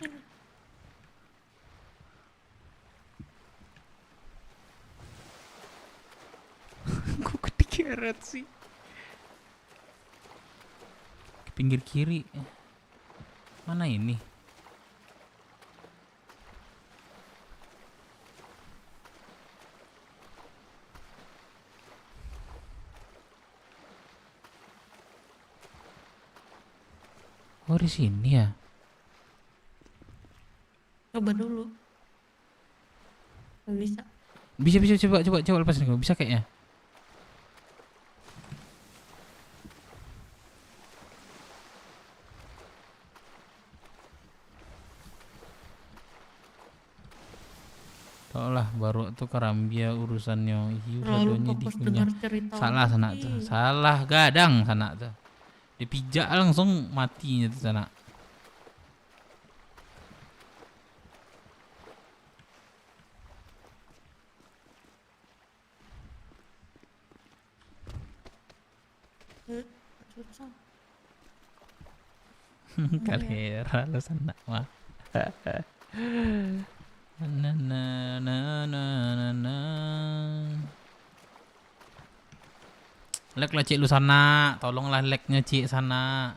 Kok dikeret sih? Ke pinggir kiri. Mana ini? Oh di sini ya. Coba dulu. Gak bisa. Bisa coba lepasin kamu. Bisa kayaknya. Tolong lah baru tuh Karambia urusannya hiu sadonya dikunyah. Salah sana tuh. Salah gadang sana tuh. Dipijak langsung matinya tuh sana. Susah. Kalera lo sana mah. Na. Lek lah cik lu sana, tolonglah leknya cik sana.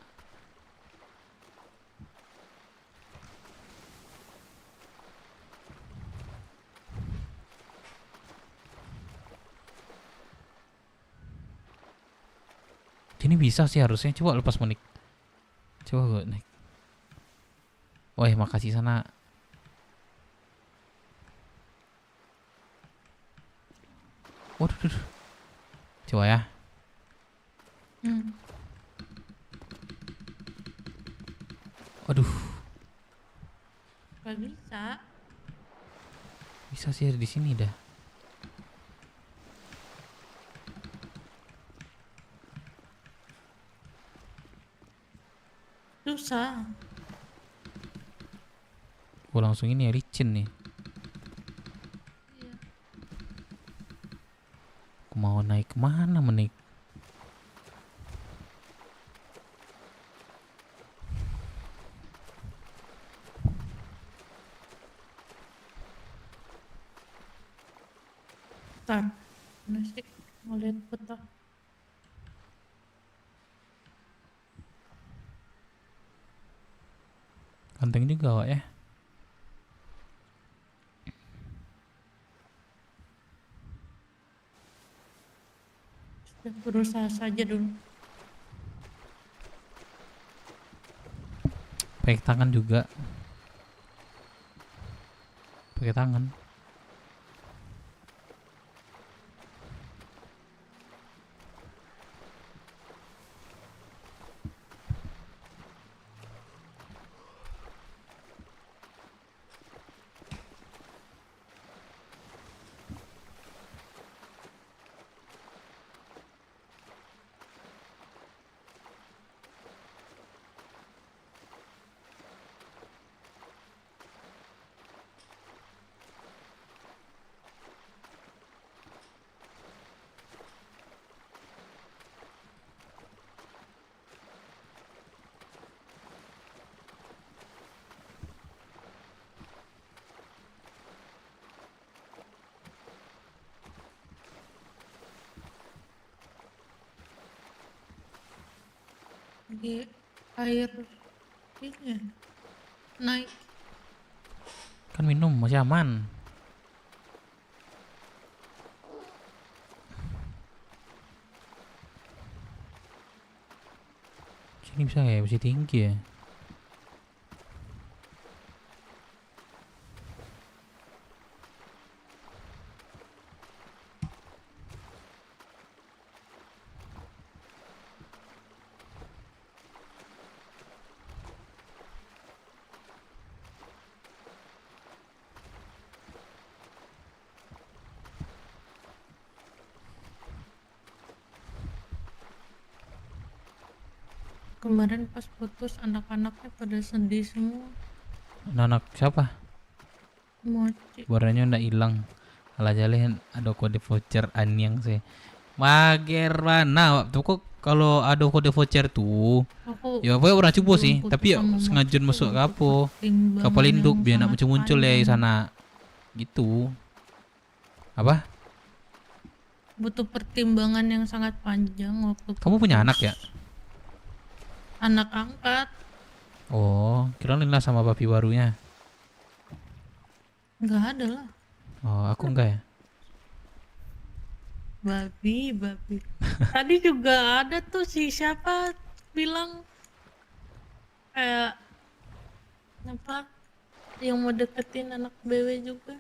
Ini bisa sih harusnya, coba lepas Menik. Coba gue naik. Wah makasih sana. Waduh. Coba ya. Waduh. Gak bisa. Bisa sih di sini dah. Susah. Gue langsung ini ya licin nih. Iya. Aku mau naik kemana Menik? Bentar. Mana sih? Mau lihat peta. Ganteng juga Wak ya. Sudah berusaha saja dulu. Pakai tangan juga. Pakai tangan. Lagi air ini ya, naik. Kan minum masih aman. Sini bisa ya, masih tinggi ya. Kemarin pas putus anak-anaknya pada sedih semua. Anak siapa? Mochi. Warnanya udah hilang. Alah jalian ada kode voucher anyang sih. Mager mana waktu kok kalau ada kode voucher tuh. Ya pokoknya orang coba sih, tapi ya sengaja masuk ke apa? Kapal induk biar nak muncul ya di sana. Gitu. Apa? Butuh pertimbangan yang sangat panjang waktu Kamu punya anak ya? anak angkat. Oh, kira Lina sama papi barunya. Nggak ada lah. Oh, aku enggak ya. Babi. Tadi juga ada tuh si siapa bilang kayak apa yang mau deketin anak BW juga.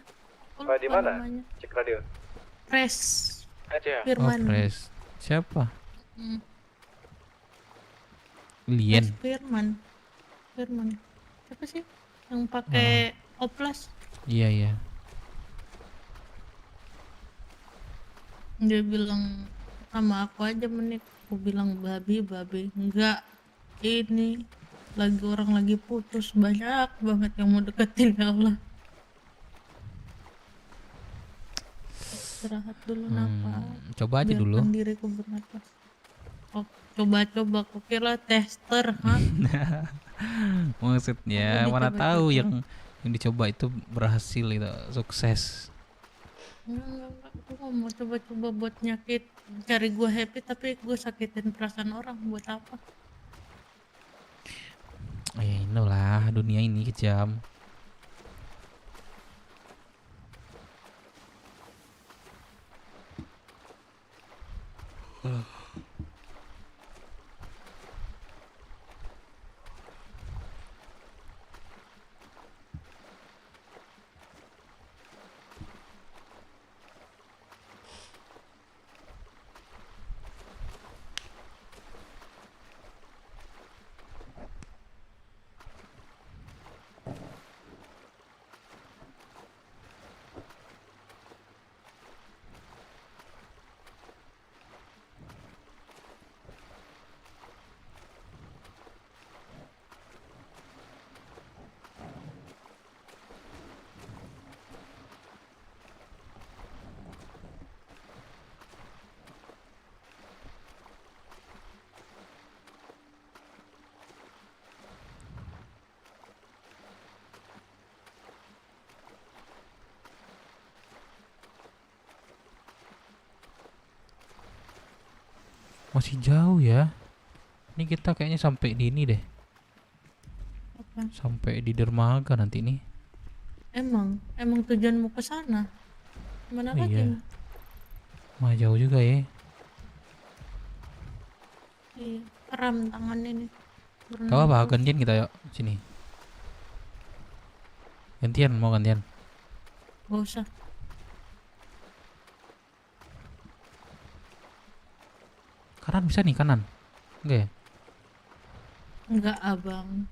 Aku Di lupa mana? namanya. Cek radio. Fresh. Aja. Firman. Oh, fresh. Siapa? Hmm. Lien. Firman. Siapa sih yang pakai oplas? Iya. Dia bilang sama aku aja menit. Aku bilang babi. Enggak, ini lagi orang lagi putus, banyak banget yang mau deketin, ya Allah. Istirahat dulu nafas. Coba aja Biarkan dulu. diriku bernapas. Oh, coba aku kira tester, ha? Maksudnya Apa mana dicoba-coba? tahu yang dicoba itu berhasil itu sukses. Enggak, aku nggak mau coba-coba buat nyakit, cari gue happy tapi gue sakitin perasaan orang, buat apa? Ya inilah dunia ini kejam. Masih jauh ya. Ini kita kayaknya sampai di ini deh. Apa? Sampai di dermaga nanti nih. Emang tujuanmu ke sana? Mana lagi? Iya. Mah jauh juga ya. Iya, kram tangannya nih. Gak apa, gantian kita yuk sini. Gantian, mau gantian. Gak usah. Kanan bisa nih, kanan. Enggak ya? Enggak, abang.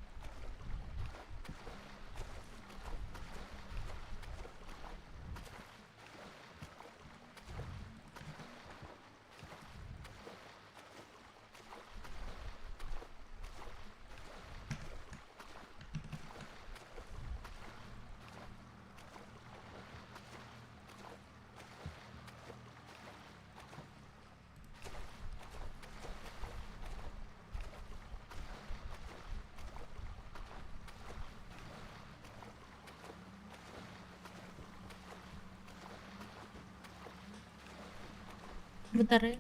Bentar ya.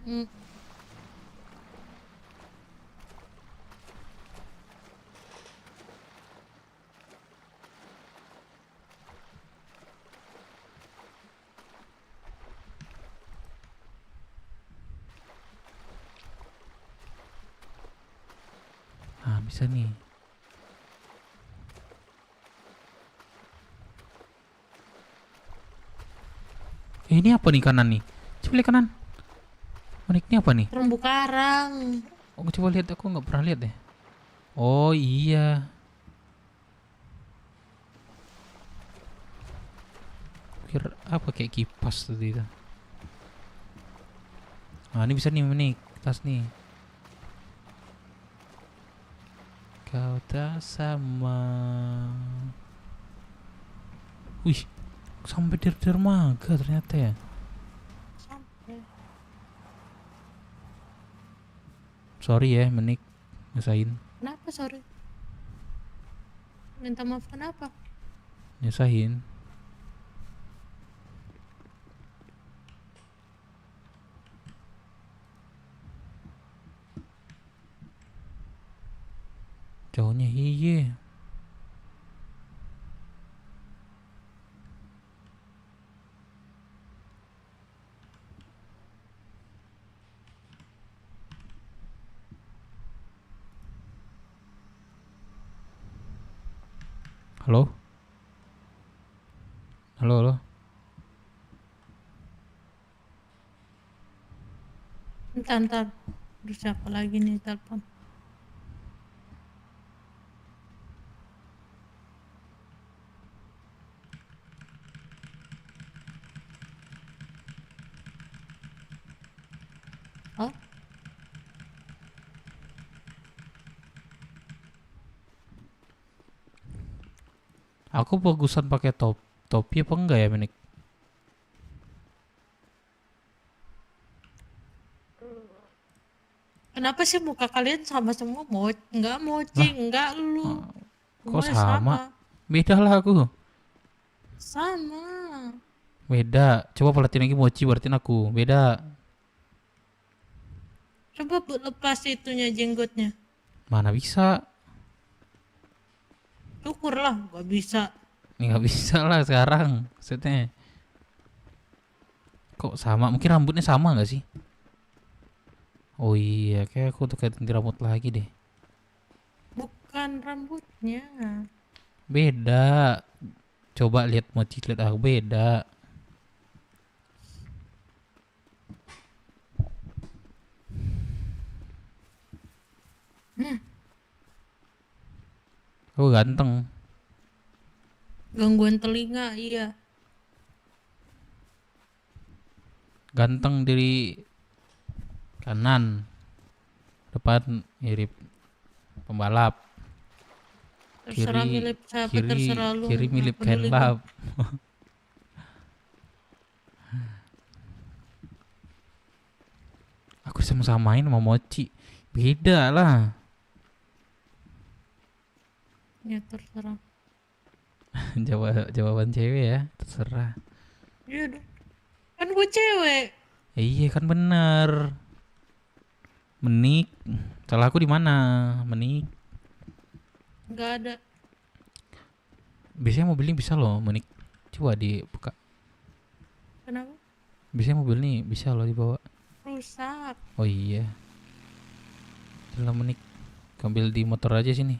Ah, bisa nih. Ini apa nih kanan nih? Coba lihat kanan. Menik ini apa nih? Terumbu karang. Oh, coba lihat, aku nggak pernah lihat deh. Oh iya. Kira apa kayak kipas tadi itu. Ah, ini bisa nih Menik, tas nih. Kau tak sama. Wih, sampai di dermaga ternyata ya. Sorry ya, Menik, nyesain. Kenapa sorry? Minta maaf kenapa? Nyesain. Jauhnya iye. Halo? Halo, halo? Ntar. Aduh, siapa lagi nih telepon? Oh? Aku bagusan pakai topi apa enggak ya, Menik? Kenapa sih muka kalian sama semua? Enggak mochi, enggak lu. Kok Semuanya sama? Beda lah aku. Sama. Beda. Coba perhatiin lagi mochi, berarti aku. Beda. Coba lepas itunya jenggotnya. Mana bisa? Syukur lah, gak bisa. Ini nggak bisa lah sekarang. Maksudnya. Kok sama? Mungkin rambutnya sama nggak sih? Oh iya, kayak aku tuh ganti rambut lagi deh. Bukan rambutnya. Beda. Coba lihat mochi, lihat aku beda. Aku ganteng. Gangguan telinga, iya. Ganteng dari kanan, depan mirip pembalap, Terserah milih siapa, terserah lu. kiri mirip Nggak peduli Kenlab. Aku sama-samain sama mochi, beda lah. Ya terserah. Jawaban cewek ya, terserah. Iya dong. Kan gue cewek. Iya kan bener. Menik, salah aku di mana? Menik. Nggak ada. Biasanya mobil ini bisa loh, Menik. Coba dibuka. Kenapa? Biasanya mobil ini bisa loh dibawa. Rusak. Oh iya. Dalam menit. Ambil di motor aja sini.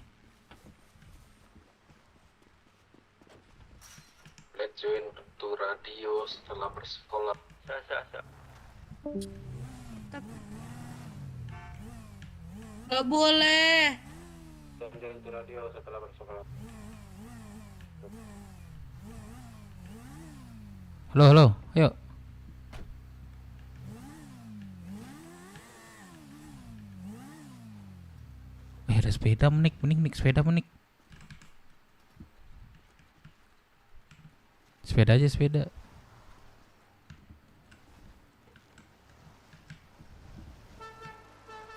Let's join to radio setelah bersekolah. Gak boleh. Join to radio setelah bersekolah. Halo, halo, ayo. Ada sepeda menik sepeda menik. Sepeda aja sepeda.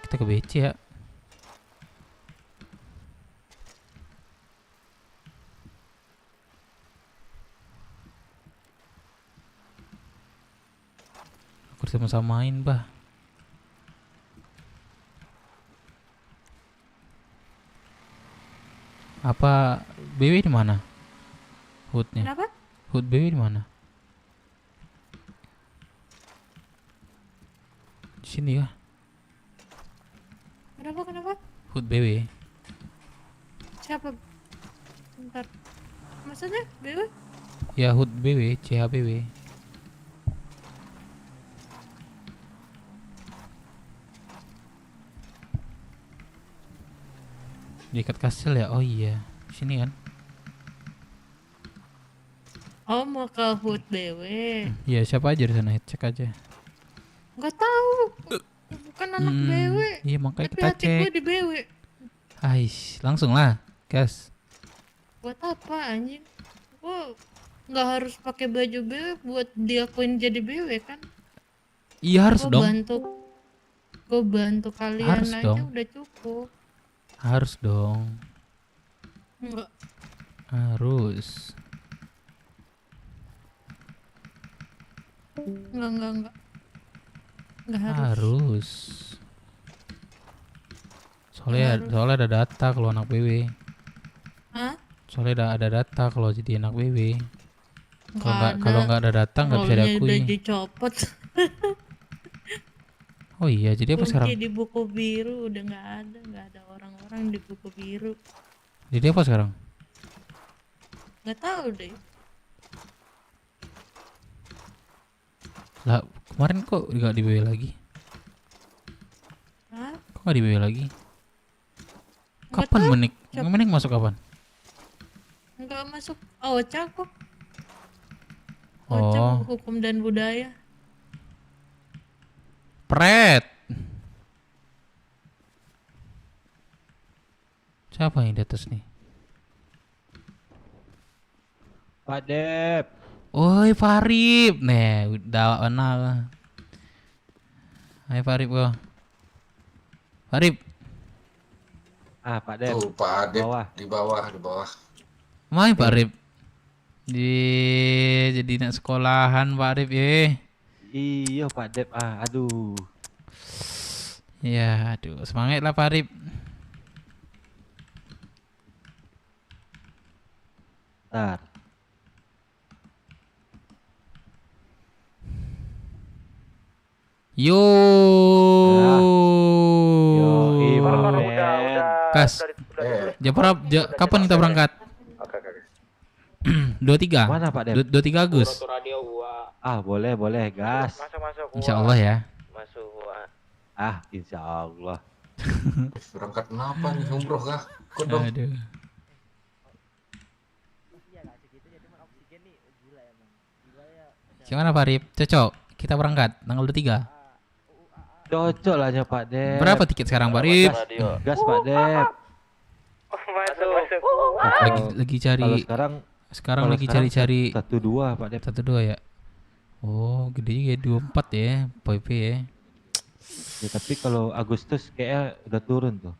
Kita ke BC ya. Aku sama-samain bah. Apa BW di mana? Hoodnya. Kenapa? Hood BW di mana? Di sini ya. Kenapa? Hood BW. Siapa? Bentar. Maksudnya BW? Ya Hood BW, CHBW. Dekat kastil ya? Oh iya, sini kan? Oh mau ke Hood BW. Iya, siapa aja di sana? Cek aja. Nggak tahu. Bukan anak BW. Iya, makanya Tapi kita hati cek. gue di BW. Ais, langsung lah, gas. Buat apa anjing? Gue nggak harus pakai baju BW buat diakuin jadi BW kan? Iya harus dong. Gue bantu kalian Harus aja dong. udah cukup. Harus dong. Enggak. Harus. Enggak harus. Harus. Soalnya ada data kalau anak BW. Hah? Soalnya ada data kalau jadi anak BW. Nggak Kalau nggak ada data nggak bisa Rolnya diakui. udah dicopot. Oh iya, jadi apa sekarang? Kunci di buku biru udah nggak ada orang-orang di buku biru. Jadi apa sekarang? Nggak tahu deh. Lah, kemarin kok nggak di BW lagi? Hah? Kok nggak di BW lagi? Nggak Kapan tahu. menik? Menik masuk kapan? Nggak masuk OCA kok. OCA Oh, hukum dan budaya. Pret. Siapa yang di atas nih? Pak Dep. Oi Farib, nih udah kenal. Hai Farib gua. Farib. Ah, Pak Dep. Tuh, Pak Adep Bawah. di bawah. Main Pak Rip. Jadi nak sekolahan Pak Rip ya. Iya Pak Dep. Aduh. Ya, aduh, semangat lah Pak Rip. Ntar. Yo. Kas. Kapan kita berangkat? 23. Mana Pak Dep? 23 Agus. Boleh gas. Masuk. Insya Allah ya. Masuk. Insya Allah. Berangkat kenapa nih, umroh kah? Kok dong? Aduh. Gimana Pak Rip? Cocok? Kita berangkat tanggal 23. Cocok lah ya Pak Dep. Berapa tiket sekarang Pak Rip? Gas Pak Dep. Lagi cari. Kalau sekarang lagi cari 12 Pak Dep. 12 ya. Oh, gede juga 24 ya, PP ya. Ya tapi kalau Agustus kayaknya udah turun tuh.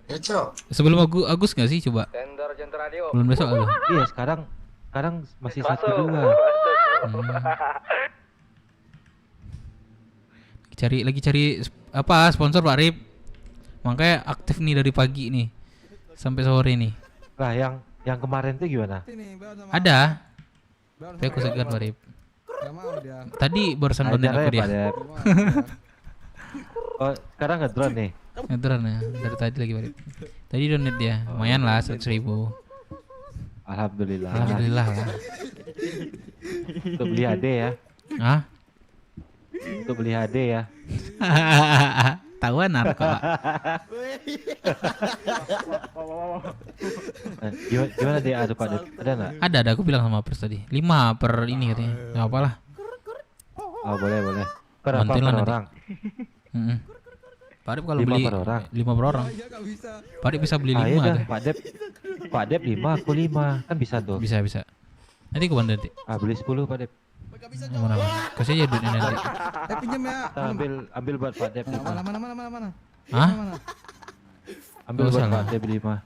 Ya, Cok. Sebelum Agus nggak sih coba? Jenter radio. Belum besok ada. Iya, sekarang masih 1-2. Lagi cari apa sponsor Pak Rip. Makanya aktif nih dari pagi nih sampai sore nih. Lah yang kemarin tuh gimana? Ada. Tapi aku segan Pak Rip. Tadi barusan connect aku dia. Oh, sekarang nge-drone nih. Veteran ya, dari tadi lagi Pak Rip. Tadi donate dia, lumayan lah 100.000. Alhamdulillah. Alhamdulillah lah. Untuk beli HD ya. Hah? Untuk beli HD ya. Tahuan narko. Gimana dia ada Pak Dep? Ada nggak? Ada, aku bilang sama Pers tadi. 5 per ini katanya. Enggak apalah. Oh boleh. Per apa per orang? Pak Dep kalau 5 beli per orang. 5 per orang. Pak Dep bisa beli 5 Ayo dah, tuh. Pak Dep 5, aku 5. Kan bisa tuh. Bisa. Nanti aku bantu nanti. Beli 10 Pak Dep. Mana? Kasih aja duitnya nanti. Pinjam ya. Ambil buat Pak Dep. Mana? Hah? Ambil buat Pak Dep 5.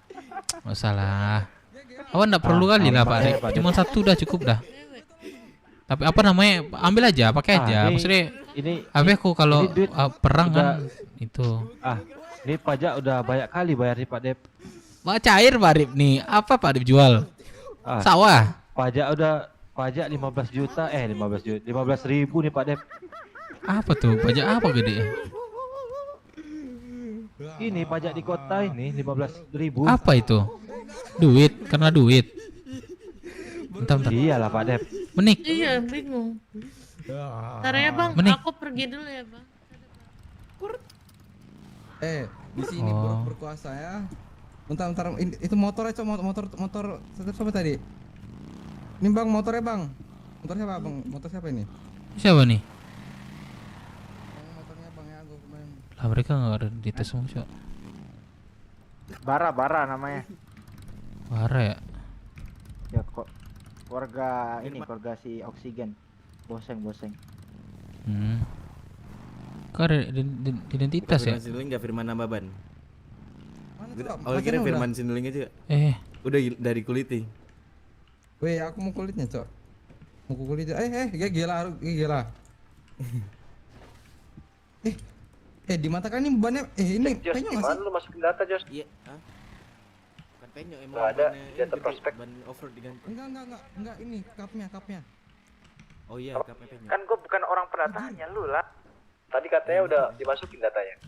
Masalah. Awan enggak perlu kali lah Pak Dep. Cuma 1 udah cukup dah. Tapi apa namanya? Ambil aja, pakai aja. Maksudnya ini aku kalau duit perang udah, kan itu. Ini pajak udah banyak kali bayar nih Pak Dep. Wah, cair Pak Dep nih. Apa Pak Dep jual? Sawah. Pajak 15 juta, 15.000 nih Pak Dep. Apa tuh? Pajak apa gede? Ini pajak di kota ini 15.000. Apa itu? Duit, karena duit. Bentar. Iyalah Pak Dep. Menik. Iya, bingung. Ntar ya Bang, Menik. aku pergi dulu ya Bang. Di sini berkuasa ya. Bentar, itu motornya Cok, motor siapa tadi? Ini Bang, motornya Bang. Motor siapa Bang? Motor siapa ini? Siapa nih? Motornya Bang ya, gua kemarin. Lah mereka enggak ada di tes semua, Cok. Bara namanya. Bara ya? Ya kok keluarga si Oksigen. Boseng. Kok ada identitas ya? Firman Sinduling enggak Firman Nababan? Mana tuh? Oh, kira Firman Sinduling aja. Udah dari kuliti. Weh, aku mau kulitnya, Cok. Mau kulitnya. Gila. Di mata kan ini bebannya ini penyok enggak sih? Lu masukin data, Jos? Iya, bukan penyok emang. Enggak ada data prospek. Ban off-road diganti. Enggak, ini kapnya. Oh iya, kapnya penyok. Kan gua bukan orang pendataannya lu lah. Tadi katanya udah dimasukin datanya.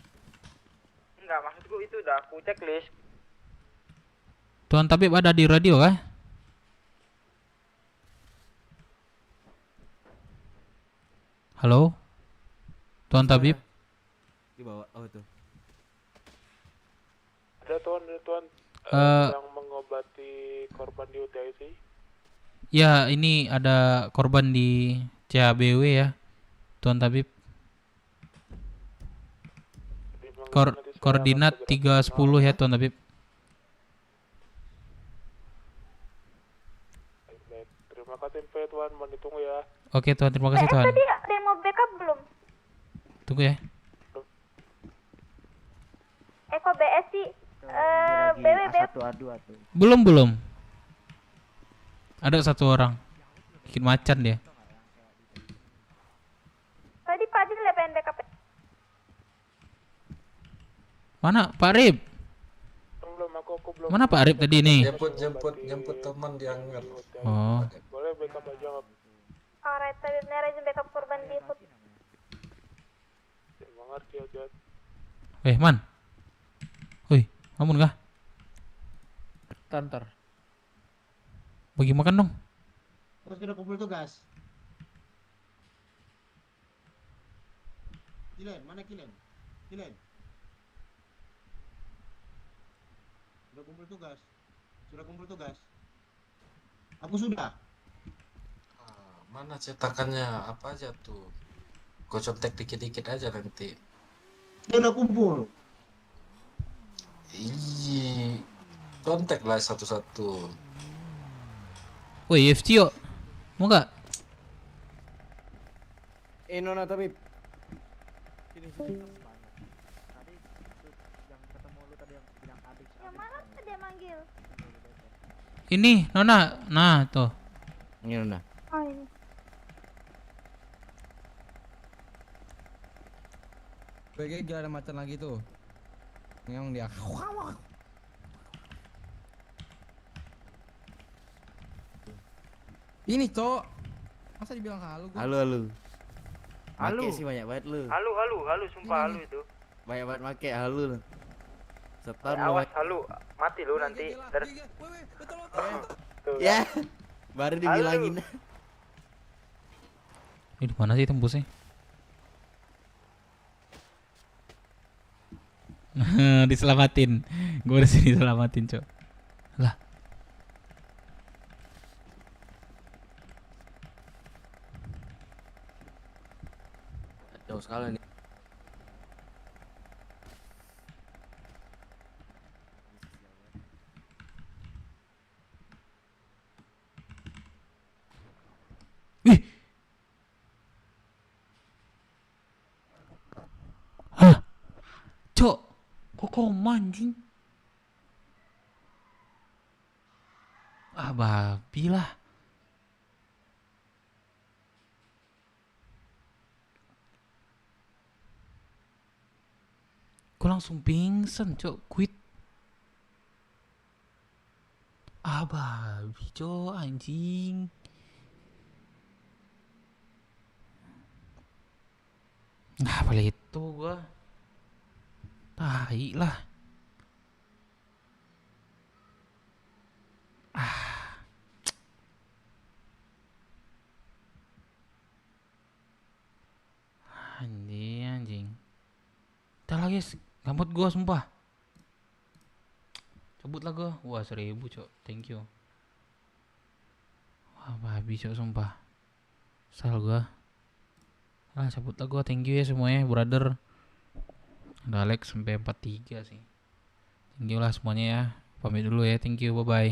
Enggak, maksud gua itu udah aku checklist. Tuan Tabib ada di radio kah? Halo? Tuan Tabib? Di bawah. Oh itu. Ada tuan yang mengobati korban di UTIC. Ya, ini ada korban di CABW ya, Tuan Tabib. Koordinat 310 ya, Tuan Tabib. Baik. Terima kasih Tuan, mohon ditunggu ya. Oke Tuan, terima kasih Tuan. Tadi ada yang mau backup belum? Tunggu ya. Eko BS sih. BW. Belum. Ada 1 orang. Bikin macan dia. Tadi Pak Adil ya pengen backup. Mana Pak Arif? Aku belum. Mana Pak Arif tadi nih? Jemput teman di Angger. Oh. Boleh backup aja nggak? Alright, tadi nerejim backup korban di food. Terima kasih ya, Jod. Man. Woi, ampun kah? Tantar. Bagi makan dong. Terus kita kumpul tugas. Kilen, mana Kilen? Sudah kumpul tugas. Aku sudah. Mana cetakannya? Apa aja tuh? Gua contek dikit-dikit aja nanti. Dia udah kumpul. Ih, contek lah satu-satu. Woi, FT yuk. Mau gak? Nona Tabib. Yang mana tuh dia manggil? Ini, Nona. Nah, tuh. Ini Nona. Oh ini. Kayaknya gila ada macan lagi tuh. Yang dia. Ini, Cok. Masa dibilang halu gua? Halo. Halu. Pakai sih banyak banget lu. Halu, sumpah halu itu. Banyak banget make halu lu. Setor lu. Awas halu, mati lu nanti. Ya. Baru dibilangin. Ini di mana sih tembusnya? Diselamatin. Gue udah sini selamatin, Cok. Lah. Jauh sekali nih. Wih. Hah? Cok, kok koma anjing? Ah, babi lah. Kok langsung pingsan, Cok? Quit. Ah, babi, Cok, anjing. Nah, paling itu gua. Tai lah. Ah. Anjing. Ntar lagi gambut gua sumpah. Cabut lah gua. Wah, 1000, Cok. Thank you. Wah, babi, Cok, sumpah. Sal gua. Ah, cabut lah gua. Thank you ya semuanya, brother. Ada Alex sampai 43 sih. Thank you lah semuanya ya. Pamit dulu ya. Thank you. Bye bye.